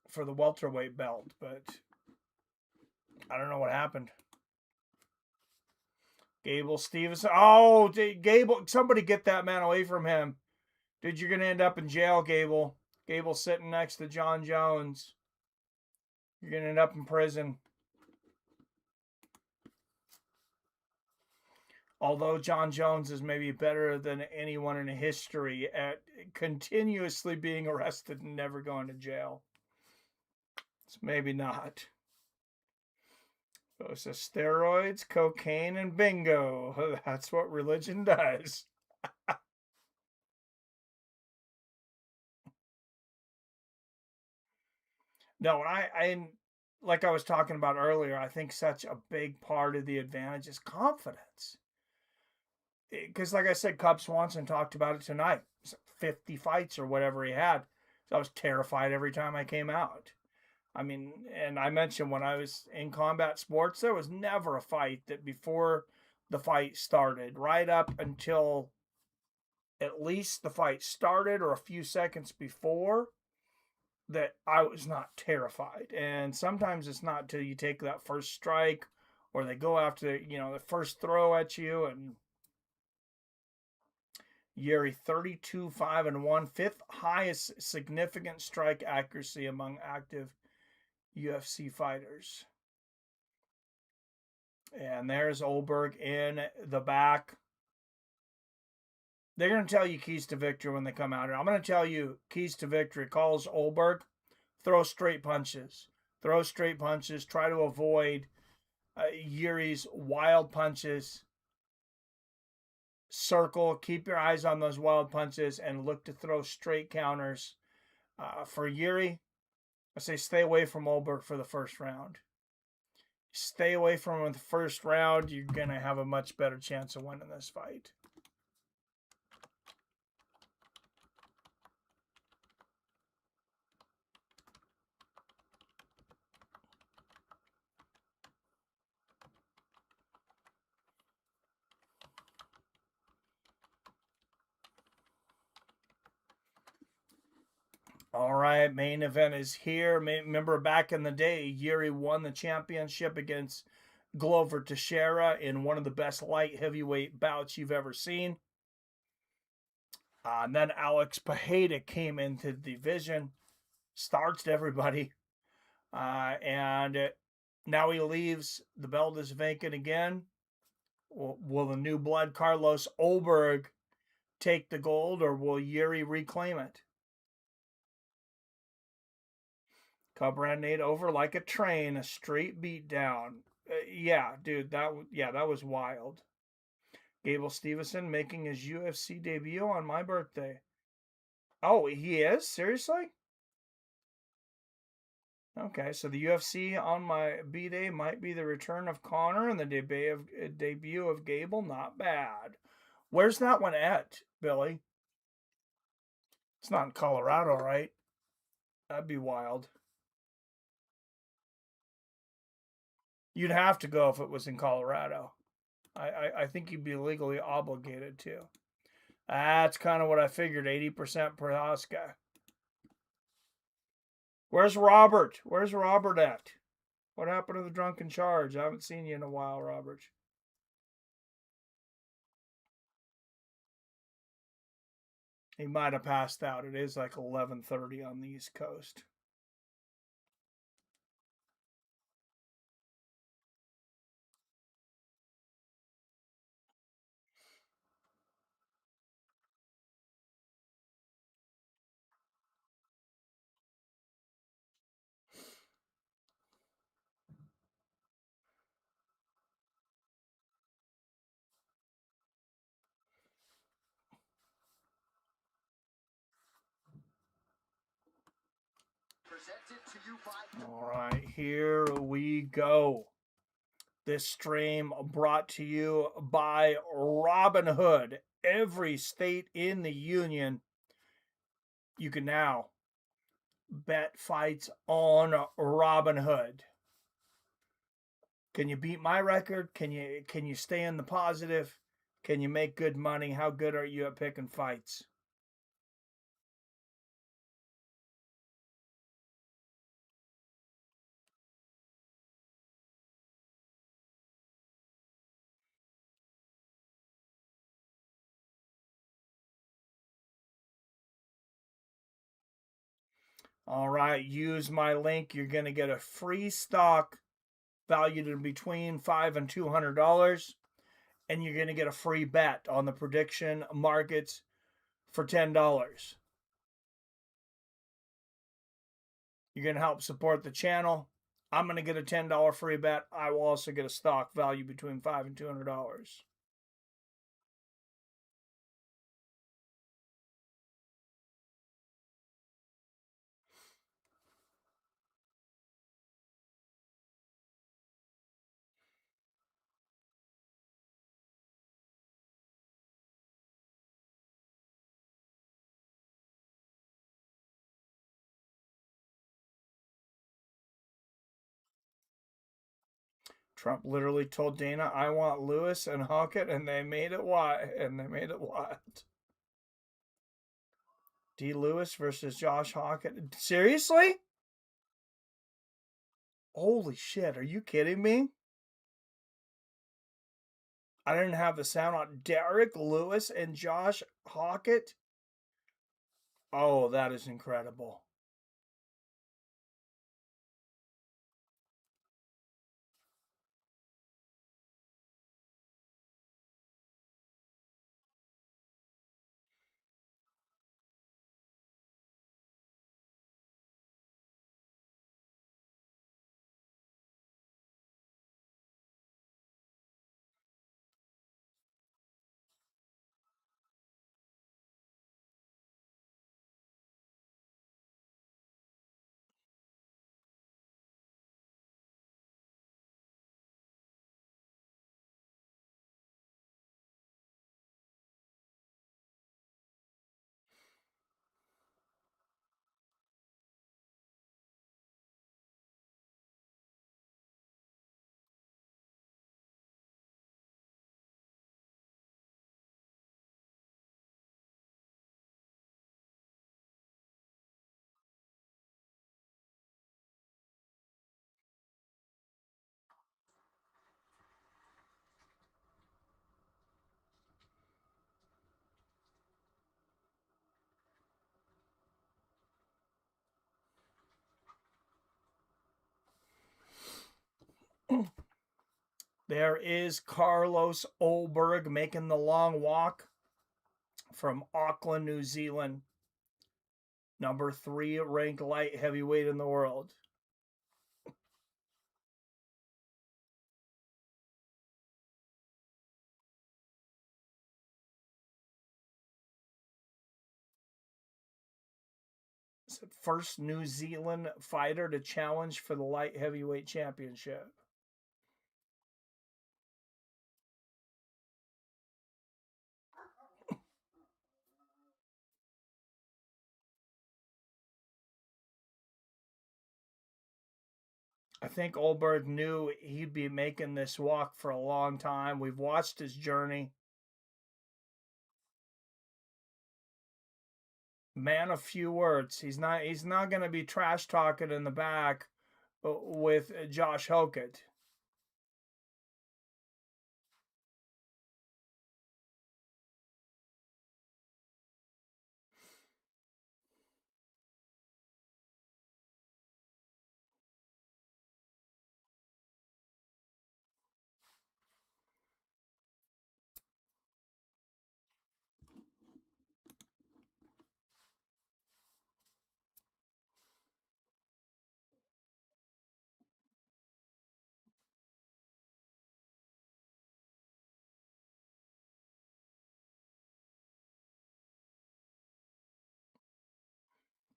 for the welterweight belt, but I don't know what happened. Gable Stevenson. Oh, Gable, somebody get that man away from him. Dude, you're going to end up in jail, Gable. Gable sitting next to John Jones. You're going to end up in prison. Although John Jones is maybe better than anyone in history at continuously being arrested and never going to jail. So maybe not. So it says steroids, cocaine, and bingo. That's what religion does. No, I like I was talking about earlier, I think such a big part of the advantage is confidence. Because like I said, Cub Swanson talked about it tonight. 50 fights or whatever he had. So I was terrified every time I came out. I mean, and I mentioned when I was in combat sports, there was never a fight that before the fight started, right up until at least the fight started or a few seconds before, that I was not terrified. And sometimes it's not till you take that first strike or they go after, the first throw at you. And Jiri 32-5-1, fifth highest significant strike accuracy among active UFC fighters. And there's Ulberg in the back. They're going to tell you keys to victory when they come out here. I'm going to tell you keys to victory. Calls Ulberg, throw straight punches. Throw straight punches. Try to avoid Jiri's wild punches. Circle, keep your eyes on those wild punches and look to throw straight counters. For Jiri, I say stay away from Ulberg for the first round. Stay away from him in the first round. You're going to have a much better chance of winning this fight. All right, main event is here. Remember back in the day, Jiri won the championship against Glover Teixeira in one of the best light heavyweight bouts you've ever seen. And then Alex Pereira came into the division, starched everybody. And now he leaves. The belt is vacant again. Will the new blood, Carlos Ulberg, take the gold, or will Jiri reclaim it? Cub ran Nate over like a train, a straight beat down. Yeah, dude, that was wild. Gable Stevenson making his UFC debut on my birthday. Oh, he is? Seriously? Okay, so the UFC on my B-Day might be the return of Connor and the debut of Gable. Not bad. Where's that one at, Billy? It's not in Colorado, right? That'd be wild. You'd have to go if it was in Colorado. I think you'd be legally obligated to. That's kind of what I figured, 80% Prochazka. Where's Robert? Where's Robert at? What happened to the drunken charge? I haven't seen you in a while, Robert. He might have passed out. It is like 11:30 on the East Coast. All right, here we go. This stream brought to you by Robinhood. Every state in the union, you can now bet fights on Robinhood. Can you beat my record? Can you stay in the positive? Can you make good money? How good are you at picking fights? All right, use my link. You're going to get a free stock valued in between $500 and $200, and you're going to get a free bet on the prediction markets for $10. You're going to help support the channel. I'm going to get a $10 free bet. I will also get a stock value between $500 and $200. Trump literally told Dana, "I want Lewis and Hockett," and they made it what? D. Lewis versus Josh Hockett. Seriously? Holy shit, are you kidding me? I didn't have the sound on. Derek Lewis and Josh Hockett? Oh, that is incredible. There is Carlos Ulberg making the long walk from Auckland, New Zealand. Number 3 ranked light heavyweight in the world. It's the first New Zealand fighter to challenge for the light heavyweight championship. I think Ulberg knew he'd be making this walk for a long time. We've watched his journey. Man of few words. He's not going to be trash talking in the back with Josh Hokett.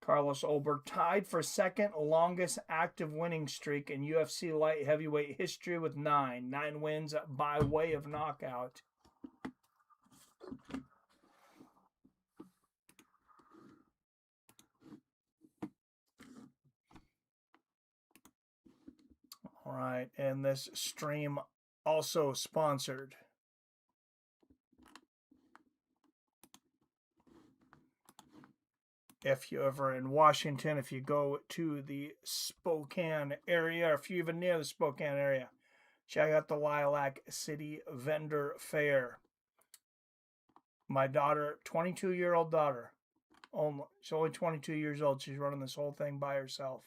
Carlos Ulberg tied for second longest active winning streak in UFC light heavyweight history with 9. 9 wins by way of knockout. All right, and this stream also sponsored. If you're ever in Washington, if you go to the Spokane area, or if you're even near the Spokane area, check out the Lilac City Vendor Fair. My daughter, 22-year-old daughter, she's only 22 years old. She's running this whole thing by herself.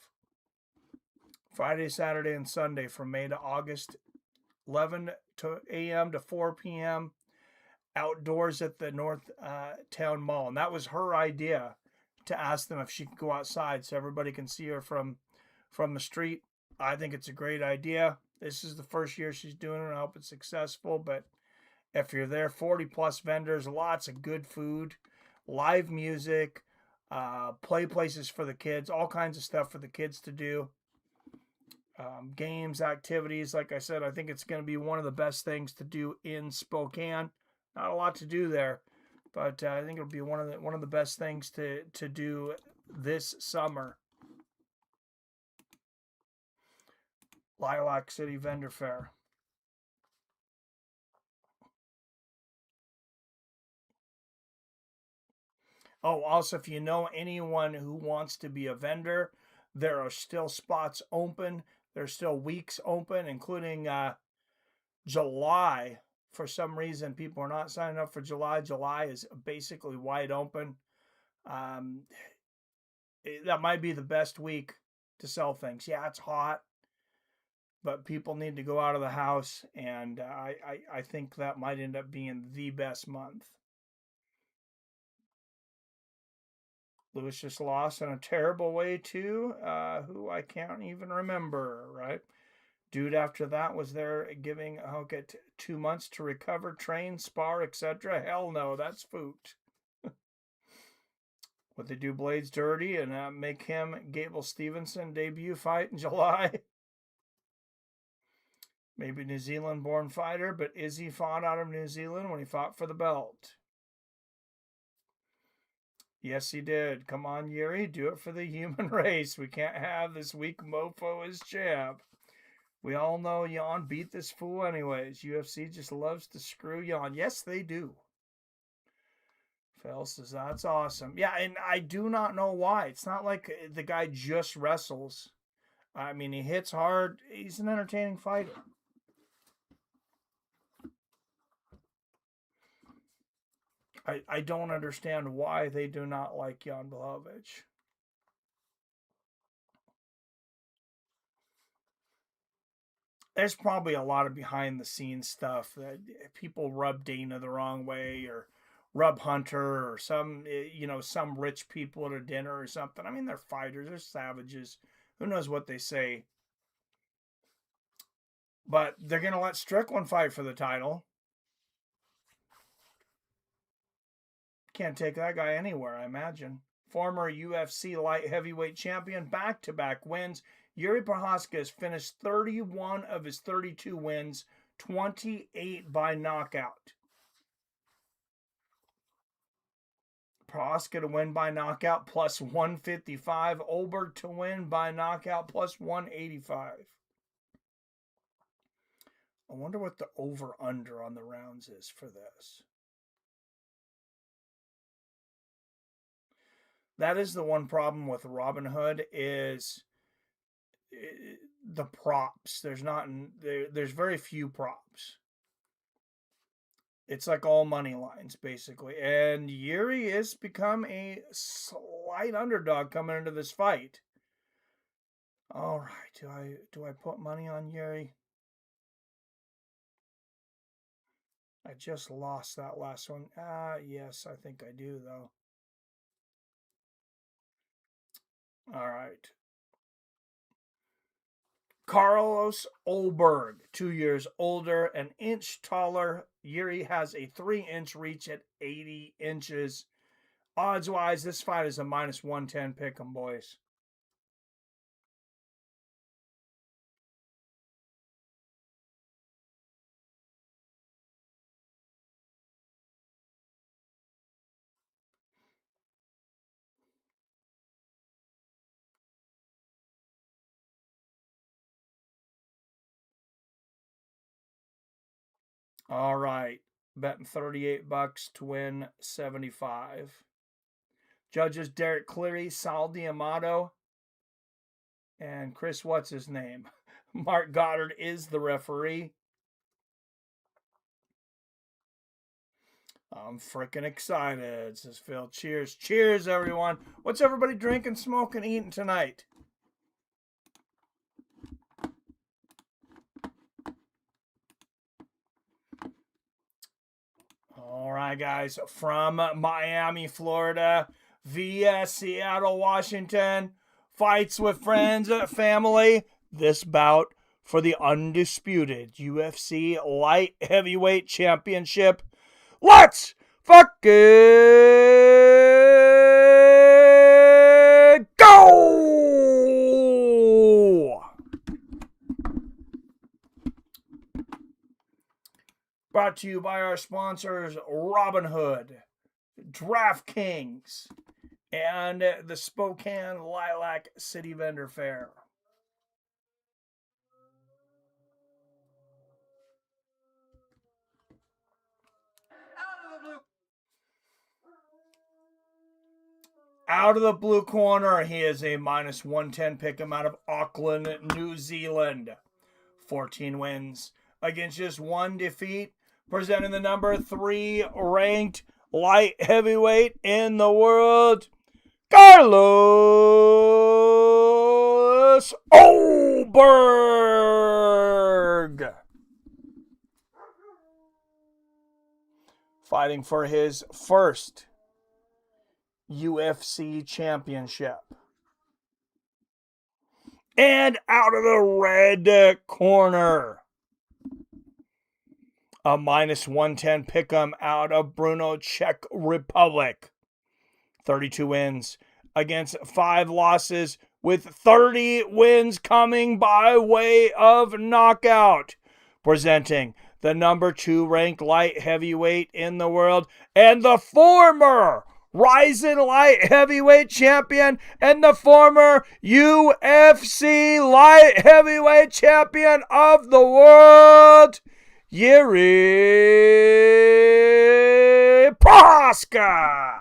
Friday, Saturday, and Sunday from May to August, 11 a.m. to 4 p.m. outdoors at the North Town Mall. And that was her idea, to ask them if she could go outside so everybody can see her from the street. I think it's a great idea. This is the first year she's doing it. I hope it's successful. But if you're there, 40-plus vendors, lots of good food, live music, play places for the kids, all kinds of stuff for the kids to do. Games, activities. Like I said, I think it's going to be one of the best things to do in Spokane. Not a lot to do there, but I think it'll be one of the best things to do this summer. Lilac City Vendor Fair. Oh, also, if you know anyone who wants to be a vendor, there are still spots open. There's still weeks open, including July. For some reason, people are not signing up for July. July is basically wide open. That might be the best week to sell things. Yeah, it's hot, but people need to go out of the house, and I think that might end up being the best month. Lewis just lost in a terrible way, too, who I can't even remember, right? Dude after that was there giving Hokett 2 months to recover, train, spar, etc. Hell no, that's foot. Would they do Blades dirty and make him Gable Stevenson debut fight in July? Maybe New Zealand-born fighter, but Izzy fought out of New Zealand when he fought for the belt. Yes, he did. Come on, Jiri, do it for the human race. We can't have this weak mofo as champ. We all know Jan beat this fool anyways. UFC just loves to screw Jan. Yes, they do. Phil says, that's awesome. Yeah, and I do not know why. It's not like the guy just wrestles. I mean, he hits hard. He's an entertaining fighter. I don't understand why they do not like Jan Blachowicz. there's probably a lot of behind the scenes stuff that people rub Dana the wrong way, or rub Hunter, or some rich people at a dinner or something. I mean, they're fighters, they're savages. Who knows what they say? But they're going to let Strickland fight for the title. Can't take that guy anywhere, I imagine. Former UFC light heavyweight champion, back-to-back wins. Jiri Prochazka has finished 31 of his 32 wins, 28 by knockout. Prochazka to win by knockout, plus 155. Ulberg to win by knockout, plus 185. I wonder what the over-under on the rounds is for this. That is the one problem with Robinhood, is the props. There's very few props. It's like all money lines, basically. And Jiri has become a slight underdog coming into this fight. All right, do I put money on Jiri? I just lost that last one. Yes, I think I do, though. All right. Carlos Ulberg, 2 years older, an inch taller. Jiri has a 3-inch reach at 80 inches. Odds-wise, this fight is a minus 110 pick'em, boys. All right. Betting $38 to win 75. Judges Derek Cleary, Sal D'Amato, and Chris, what's his name? Mark Goddard is the referee. I'm freaking excited, says Phil. Cheers. Cheers, everyone. What's everybody drinking, smoking, eating tonight? All right, guys. From Miami, Florida, via Seattle, Washington. Fights with friends, family. This bout for the undisputed UFC Light Heavyweight Championship. Let's fucking go! Brought to you by our sponsors, Robinhood, DraftKings, and the Spokane Lilac City Vendor Fair. Out of the blue corner, he is a minus 110 pick'em out of Auckland, New Zealand. 14 wins against just 1 defeat. Presenting the number 3 ranked light heavyweight in the world, Carlos Ulberg. Fighting for his first UFC championship. And out of the red corner, a minus 110 pick'em out of Brno, Czech Republic. 32 wins against 5 losses, with 30 wins coming by way of knockout. Presenting the number 2 ranked light heavyweight in the world, and the former Rising Light Heavyweight Champion, and the former UFC Light Heavyweight Champion of the world, Jiri Prochazka.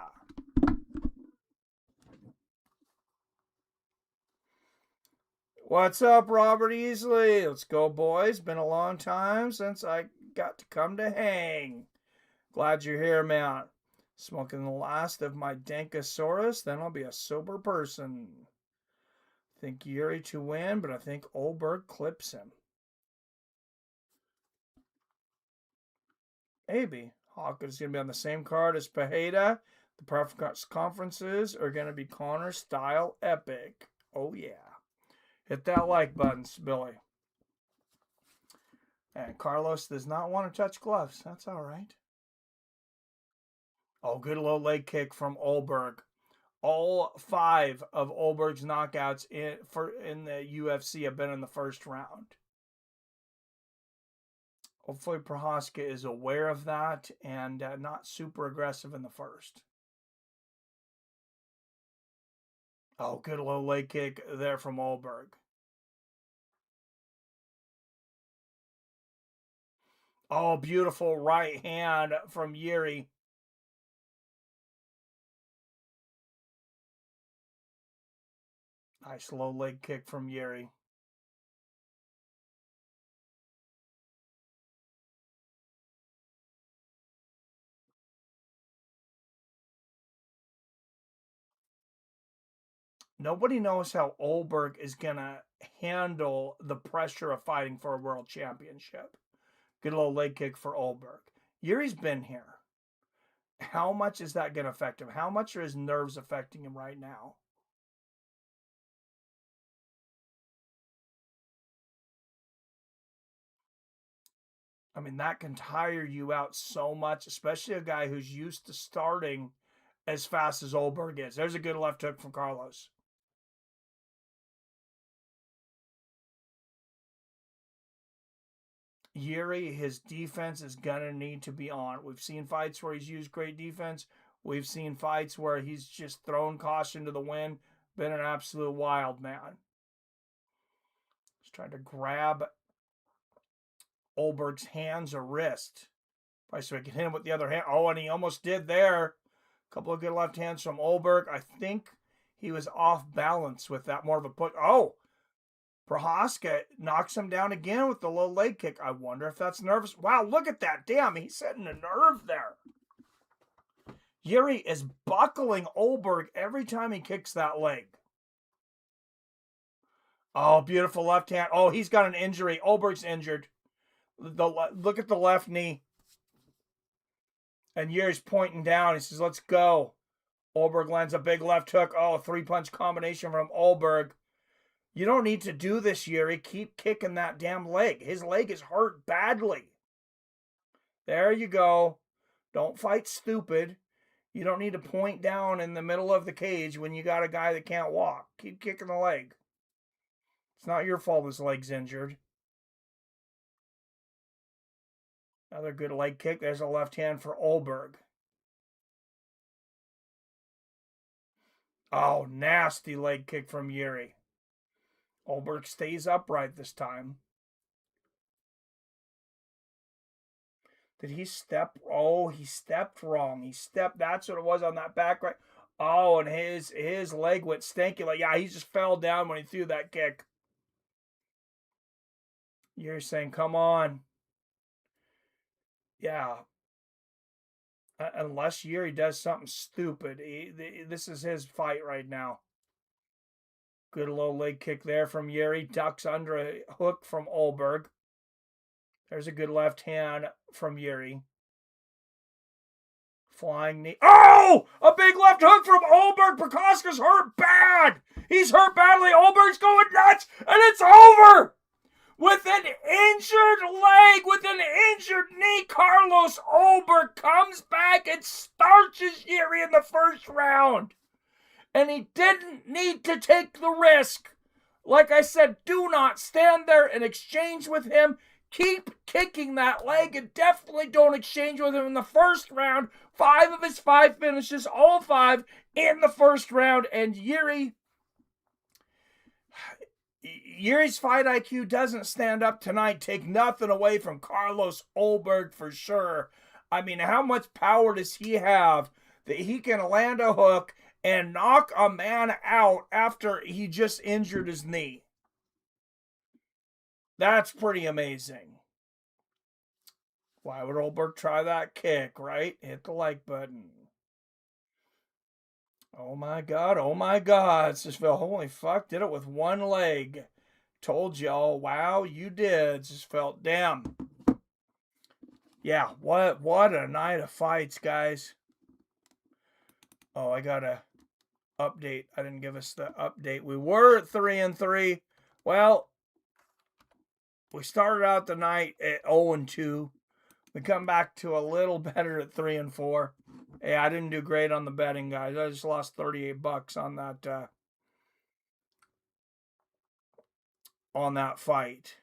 What's up, Robert Easley? Let's go, boys. Been a long time since I got to come to hang. Glad you're here, man. Smoking the last of my Dankosaurus, then I'll be a sober person. Think Jiri to win, but I think Ulberg clips him. Maybe. Hawkins is going to be on the same card as Pereira. The press conferences are going to be Conor style epic. Oh, yeah. Hit that like button, Billy. And Carlos does not want to touch gloves. That's all right. Oh, good low leg kick from Ulberg. All 5 of Ulberg's knockouts in the UFC have been in the first round. Hopefully Prochazka is aware of that and not super aggressive in the first. Oh, good low leg kick there from Ulberg. Oh, beautiful right hand from Jiri. Nice low leg kick from Jiri. Nobody knows how Ulberg is going to handle the pressure of fighting for a world championship. Good little leg kick for Ulberg. Jiri's been here. How much is that going to affect him? How much are his nerves affecting him right now? I mean, that can tire you out so much, especially a guy who's used to starting as fast as Ulberg is. There's a good left hook from Carlos. Jiri, his defense is going to need to be on. We've seen fights where he's used great defense. We've seen fights where he's just thrown caution to the wind. Been an absolute wild man. He's trying to grab Ulberg's hands or wrist. Probably so he can hit him with the other hand. Oh, and he almost did there. A couple of good left hands from Ulberg. I think he was off balance with that. More of a put. Oh, Prochazka knocks him down again with the low leg kick. I wonder if that's nervous. Wow, look at that. Damn, he's setting a nerve there. Jiri is buckling Ulberg every time he kicks that leg. Oh, beautiful left hand. Oh, he's got an injury. Ulberg's injured. Look at the left knee. And Jiri's pointing down. He says, let's go. Ulberg lands a big left hook. Oh, a 3-punch combination from Ulberg. You don't need to do this, Jiri. Keep kicking that damn leg. His leg is hurt badly. There you go. Don't fight stupid. You don't need to point down in the middle of the cage when you got a guy that can't walk. Keep kicking the leg. It's not your fault his leg's injured. Another good leg kick. There's a left hand for Ulberg. Oh, nasty leg kick from Jiri. Ulberg stays upright this time. Did he step? Oh, he stepped wrong. He stepped. That's what it was on that back right. Oh, and his leg went stinky. Like, yeah, he just fell down when he threw that kick. You're saying, come on. Yeah. Unless Jiri does something stupid. This is his fight right now. Good low leg kick there from Jiri. Ducks under a hook from Ulberg. There's a good left hand from Jiri. Flying knee. Oh! A big left hook from Ulberg. Prochazka's hurt bad. He's hurt badly. Ulberg's going nuts. And it's over. With an injured leg, with an injured knee, Carlos Ulberg comes back and starches Jiri in the first round. And he didn't need to take the risk. Like I said, do not stand there and exchange with him. Keep kicking that leg and definitely don't exchange with him in the first round. 5 of his 5 finishes, all 5 in the first round. And Jiri's fight IQ doesn't stand up tonight. Take nothing away from Carlos Ulberg for sure. I mean, how much power does he have that he can land a hook and knock a man out after he just injured his knee? That's pretty amazing. Why would Ulberg try that kick, right? Hit the like button. Oh my God, oh my God. Just felt, holy fuck, did it with one leg. Told y'all, wow, you did. Just felt, damn. Yeah, what a night of fights, guys. Oh, I got to update. I didn't give us the update. We were at 3-3. Well, we started out the night at 0-2. We come back to a little better at 3-4. Yeah, I didn't do great on the betting, guys. I just lost $38 on that fight.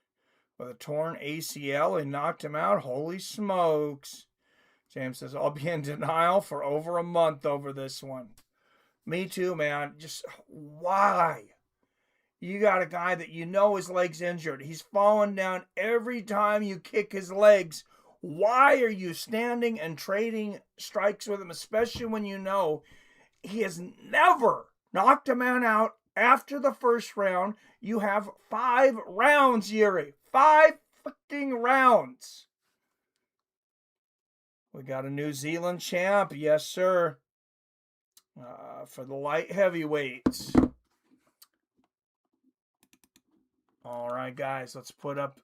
With a torn ACL, he knocked him out. Holy smokes. James says, I'll be in denial for over a month over this one. Me too, man. Just why? You got a guy that you know his leg's injured. He's falling down every time you kick his legs. Why are you standing and trading strikes with him, especially when you know he has never knocked a man out after the first round? You have 5 rounds, Jiri. 5 fucking rounds. We got a New Zealand champ. Yes, sir. For the light heavyweights. All right, guys. Let's put up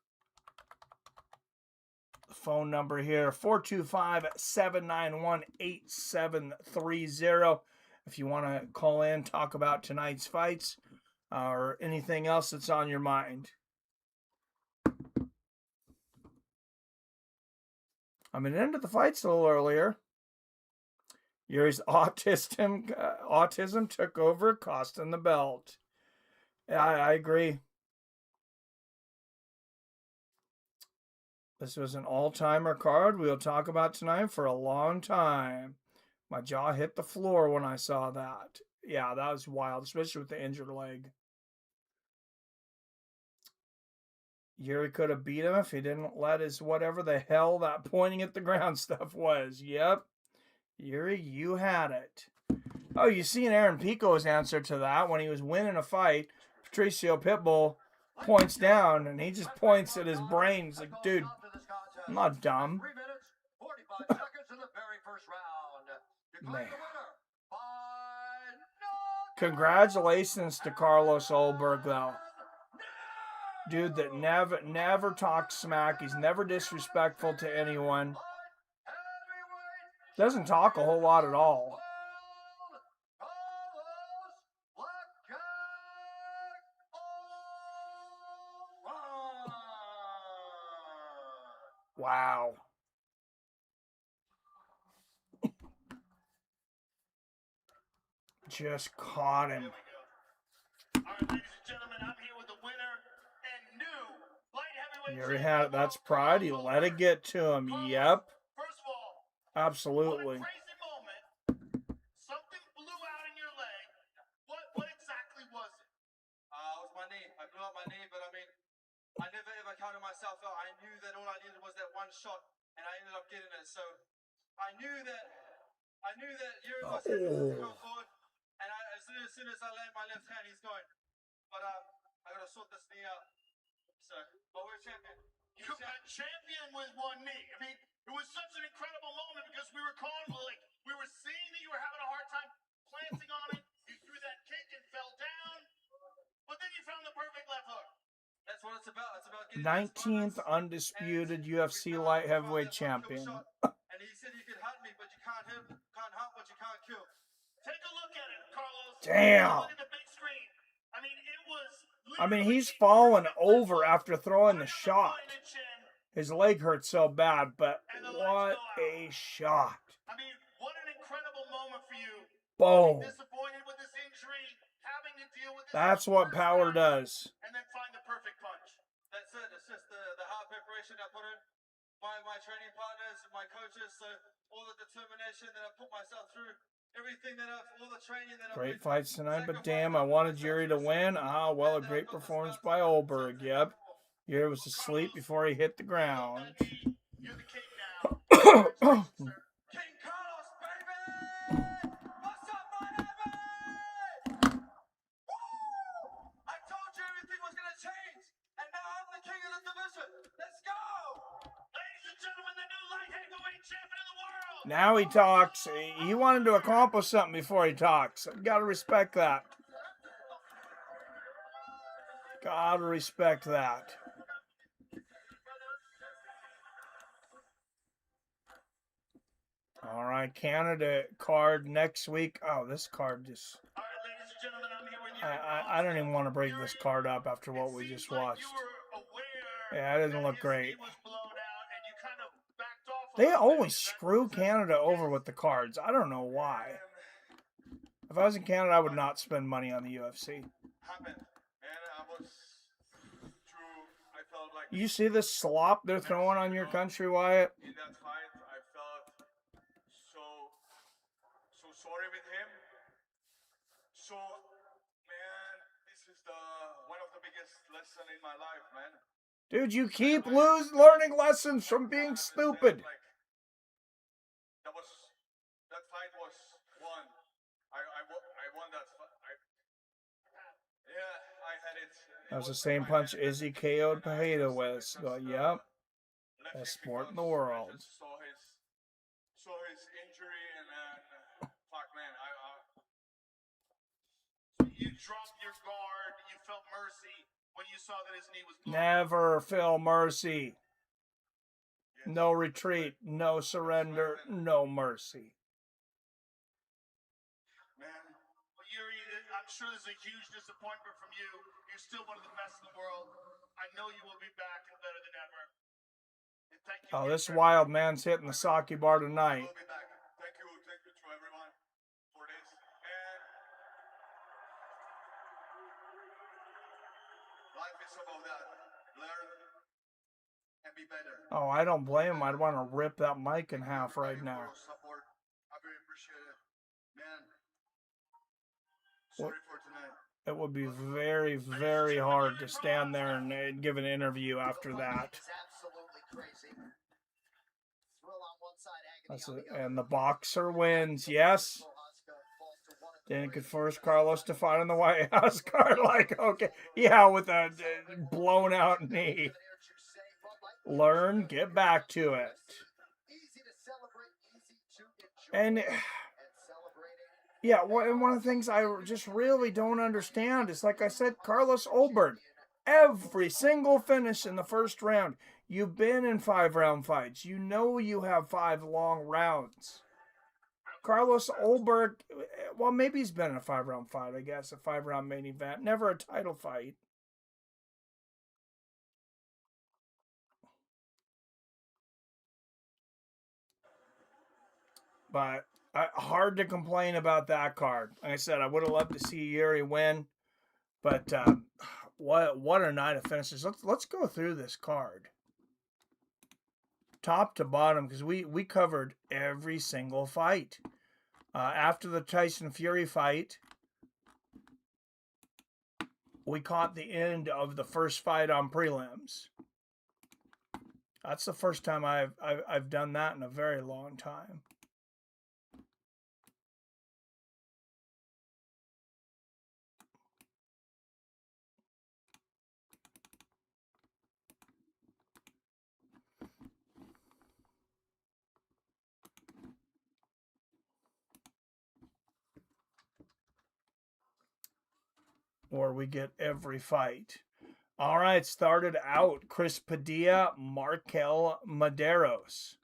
the phone number here. 425-791-8730. If you want to call in, talk about tonight's fights or anything else that's on your mind. I mean, it ended the fights a little earlier. Yuri's autism took over, costing the belt. Yeah, I agree. This was an all-timer card we'll talk about tonight for a long time. My jaw hit the floor when I saw that. Yeah, that was wild, especially with the injured leg. Jiri could have beat him if he didn't let his whatever the hell that pointing at the ground stuff was. Yep. Jiri, you had it. Oh, you seen Aaron Pico's answer to that when he was winning a fight. Patricio Pitbull points down, and he just points at his brain. He's like, dude, I'm not dumb. 3 minutes, 45 seconds in the very first round. Declare the winner by Congratulations to Carlos Ulberg, though. Dude that never talks smack. He's never disrespectful to anyone. Doesn't talk a whole lot at all. Wow. Just caught him. All right, ladies and gentlemen, I'm here with the winner and new light heavyweight. You already had it. That's pride. He let it get to him. Yep. First of all, absolutely. what a crazy moment. Something blew out in your leg. What exactly was it? It was my knee. I blew out my knee, but I mean, I never ever counted myself out. I knew that all I needed was that one shot, and I ended up getting it. So I knew that Jiri was hesitant to go forward, and as soon as I land my left hand, he's going. But I gotta sort this knee out. So, but we're champion. You got champion with one knee. I mean, it was such an incredible moment because we were calling, like, we were seeing that you were having a hard time planting on it. You threw that kick and fell down, but then you found the perfect left hook. That's what it's about. It's about getting 19th undisputed UFC light heavyweight champion. And he said you can hunt me, but you can't hunt what you can't kill. Take a look at it, Carlos. Damn. Look at the big screen. I mean, it was. I mean, he's fallen over after throwing the shot. His leg hurts so bad, but what a shot. I mean, what an incredible moment for you. Boom. Disappointed with this injury, having to deal with this. That's what power does. And then find the perfect punch. That's it. It's just the hard preparation I put in by my training partners and my coaches. So all the determination that I put myself through, everything that all the training that Great fights tonight, but damn, I wanted Jiri to win. Ah, well, a great performance by Ulberg. Yep. Jiri was asleep before he hit the ground. You're the king now. King Carlos, baby! What's up, my baby? I told you everything was going to change, and now I'm the king of the division. Let's go! Ladies and gentlemen, the new light heavyweight champion of the world. Now he talks. He wanted to accomplish something before he talks. Gotta respect that. Gotta respect that. All right, Canada card next week. Oh, this card just... I don't even want to break this card up after what we just watched. Yeah, it doesn't look great. They always screw Canada over with the cards. I don't know why. If I was in Canada, I would not spend money on the UFC. You see the slop they're throwing on your country, Wyatt? In that fight, I felt so sorry with him. So, man, this is one of the biggest lessons in my life, man. Dude, you keep learning lessons from being stupid. That fight was won. I won that fight. Yeah, I had it. That was the same punch Izzy KO'd Pajeda with. So, yep. Best sport in the world. Saw his injury and then, fuck, man, You dropped your guard. You felt mercy when you saw that his knee was blown. Never feel mercy. No retreat, no surrender, no mercy. Man, well, Jiri, I'm sure this is a huge disappointment from you. You're still one of the best in the world. I know you will be back and better than ever. And thank you. Oh, this wild man's hitting the sake bar tonight. We'll be back. Thank you to everyone for this. And life is about that. Learn and be better. Oh, I don't blame him. I'd want to rip that mic in half right now. Support. I very appreciate it. Man, sorry for tonight. It would be very, very hard to stand there and give an interview after that. And the boxer wins. Yes. Then could force Carlos to fight on the White House card. Like, okay. Yeah, with a blown out knee. Learn, get back to it. And yeah, one of the things I just really don't understand is, like I said, Carlos Ulberg, every single finish in the first round. You've been in 5-round fights. You know you have 5 long rounds. Carlos Ulberg, well, maybe he's been in a 5-round fight, I guess, a 5-round main event. Never a title fight. But hard to complain about that card. Like I said, I would have loved to see Jiri win, but what a night of finishes. Let's go through this card, top to bottom, because we covered every single fight. After the Tyson Fury fight, we caught the end of the first fight on prelims. That's the first time I've done that in a very long time. Or we get every fight. All right, started out Chris Padilla, Markel Maderos.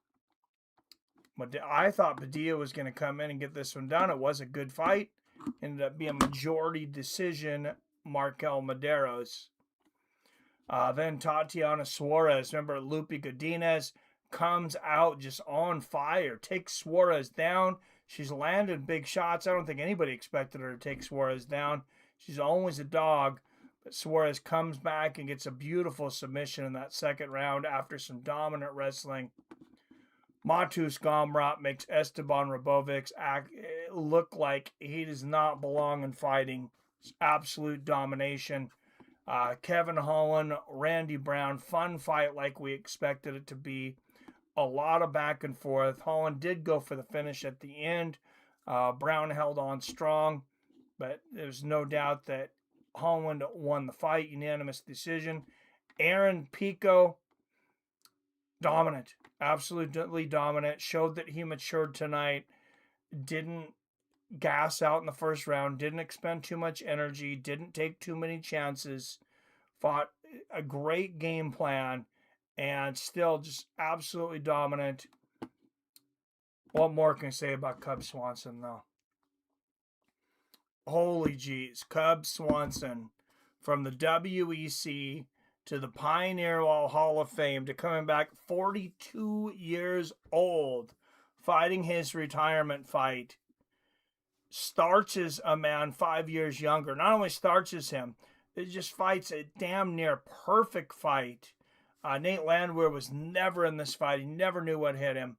I thought Padilla was going to come in and get this one done. It was a good fight. Ended up being a majority decision, Markel Maderos. Then Tatiana Suarez, remember Lupe Godinez, comes out just on fire, takes Suarez down. She's landed big shots. I don't think anybody expected her to take Suarez down. She's always a dog, but Suarez comes back and gets a beautiful submission in that second round after some dominant wrestling. Matus Gomrot makes Esteban Robovic look like he does not belong in fighting. It's absolute domination. Kevin Holland, Randy Brown, fun fight like we expected it to be. A lot of back and forth. Holland did go for the finish at the end. Brown held on strong. But there's no doubt that Holland won the fight, unanimous decision. Aaron Pico, dominant, absolutely dominant. Showed that he matured tonight. Didn't gas out in the first round. Didn't expend too much energy. Didn't take too many chances. Fought a great game plan. And still just absolutely dominant. What more can I say about Cub Swanson, though? Holy jeez. Cub Swanson, from the WEC to the Pioneer Hall of Fame to coming back 42 years old, fighting his retirement fight, starches a man 5 years younger. Not only starches him, it just fights a damn near perfect fight. Nate Landwehr was never in this fight. He never knew what hit him.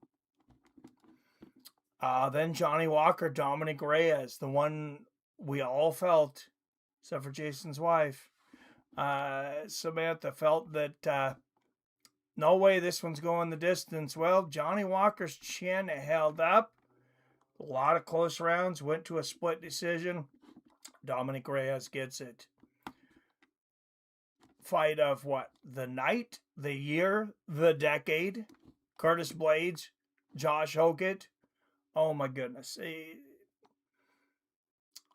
Then Johnny Walker, Dominic Reyes, the one we all felt, except for Jason's wife, Samantha, felt that no way this one's going the distance. Well, Johnny Walker's chin held up. A lot of close rounds, went to a split decision. Dominic Reyes gets it. Fight of what? The night, the year, the decade. Curtis Blades, Josh Hokett. Oh my goodness.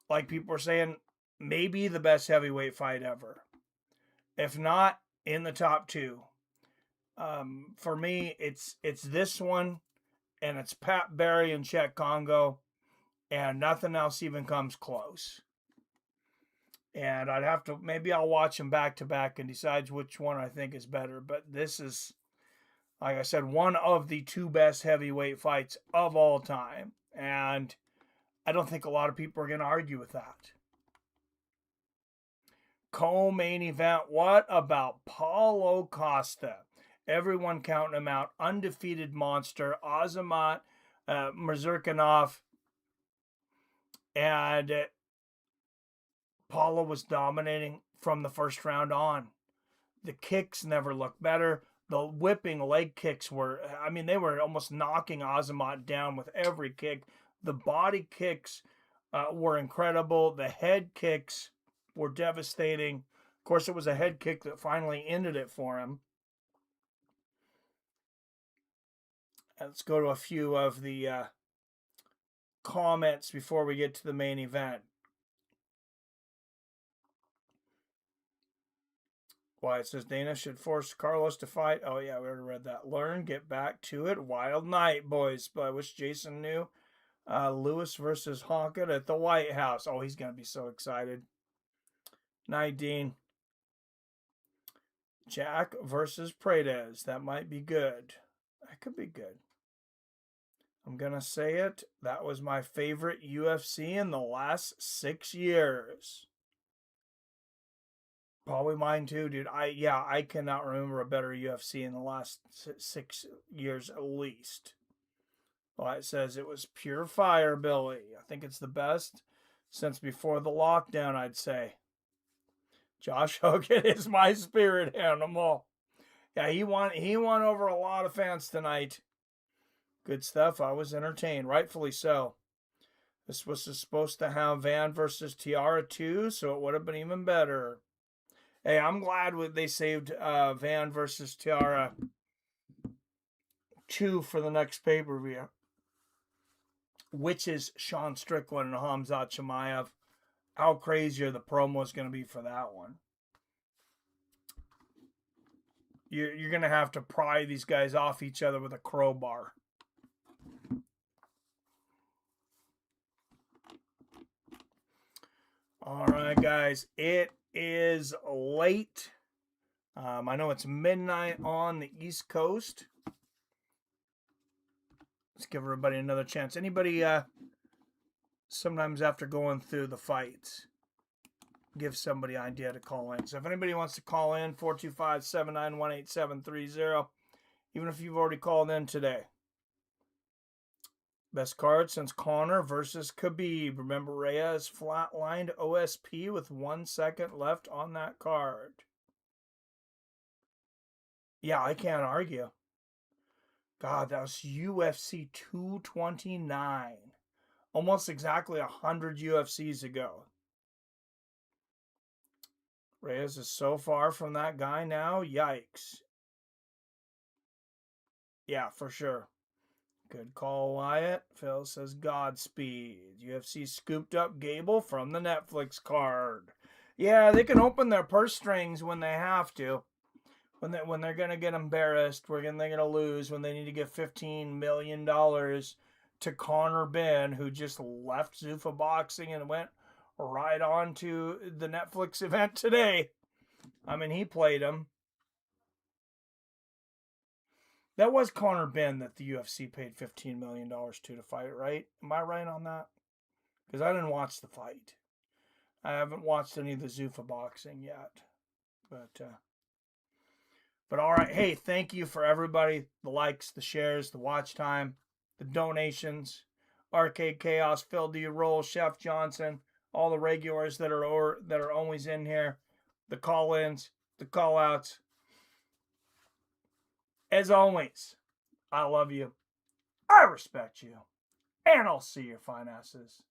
Like people were saying, maybe the best heavyweight fight ever. If not, in the top two. For me, it's this one, and it's Pat Barry and Chet Congo, and nothing else even comes close. And I'd have to, maybe I'll watch them back to back and decide which one I think is better. But this is, like I said, one of the two best heavyweight fights of all time. And I don't think a lot of people are going to argue with that. Co-main event, what about Paulo Costa? Everyone counting him out. Undefeated monster. Azamat Murzakanov. And Paulo was dominating from the first round on. The kicks never looked better. The whipping leg kicks were, I mean, they were almost knocking Azamat down with every kick. The body kicks were incredible. The head kicks were devastating. Of course, it was a head kick that finally ended it for him. Let's go to a few of the comments before we get to the main event. Why, it says Dana should force Carlos to fight. Oh, yeah, we already read that. Learn, get back to it. Wild night, boys. But I wish Jason knew. Lewis versus Honkett at the White House. Oh, he's going to be so excited. Night, Dean. Jack versus Paredes. That might be good. That could be good. I'm going to say it. That was my favorite UFC in the last 6 years. Probably mine too, dude. I cannot remember a better UFC in the last 6 years at least. Well, it says it was pure fire, Billy. I think it's the best since before the lockdown, I'd say. Josh Hogan is my spirit animal. Yeah, he won over a lot of fans tonight. Good stuff. I was entertained, rightfully so. This was supposed to have Van versus Tiara too, so it would have been even better. Hey, I'm glad they saved Van versus Tiara 2 for the next pay-per-view, which is Sean Strickland and Khamzat Chimaev. How crazy are the promos going to be for that one? You're going to have to pry these guys off each other with a crowbar. All right, guys. It is late. I know it's midnight on the East Coast. Let's give everybody another chance. Anybody, sometimes after going through the fights, give somebody an idea to call in. So if anybody wants to call in, 425-791-8730, even if you've already called in today. Best card since Conor versus Khabib. Remember, Reyes flatlined OSP with 1 second left on that card. Yeah, I can't argue. God, that was UFC 229. Almost exactly 100 UFCs ago. Reyes is so far from that guy now. Yikes. Yeah, for sure. Good call, Wyatt. Phil says Godspeed. UFC scooped up Gable from the Netflix card. Yeah, they can open their purse strings when they have to. When they're going to get embarrassed, they're going to lose, when they need to give $15 million to Conor Benn, who just left Zuffa Boxing and went right on to the Netflix event today. I mean, he played him. That was Conor Benn that the UFC paid $15 million to fight, right? Am I right on that? Because I didn't watch the fight. I haven't watched any of the Zuffa Boxing yet. But all right. Hey, thank you for everybody. The likes, the shares, the watch time, the donations. Arcade Chaos, Phil D. Roll, Chef Johnson, all the regulars that are always in here, the call-ins, the call-outs. As always, I love you, I respect you, and I'll see your fine asses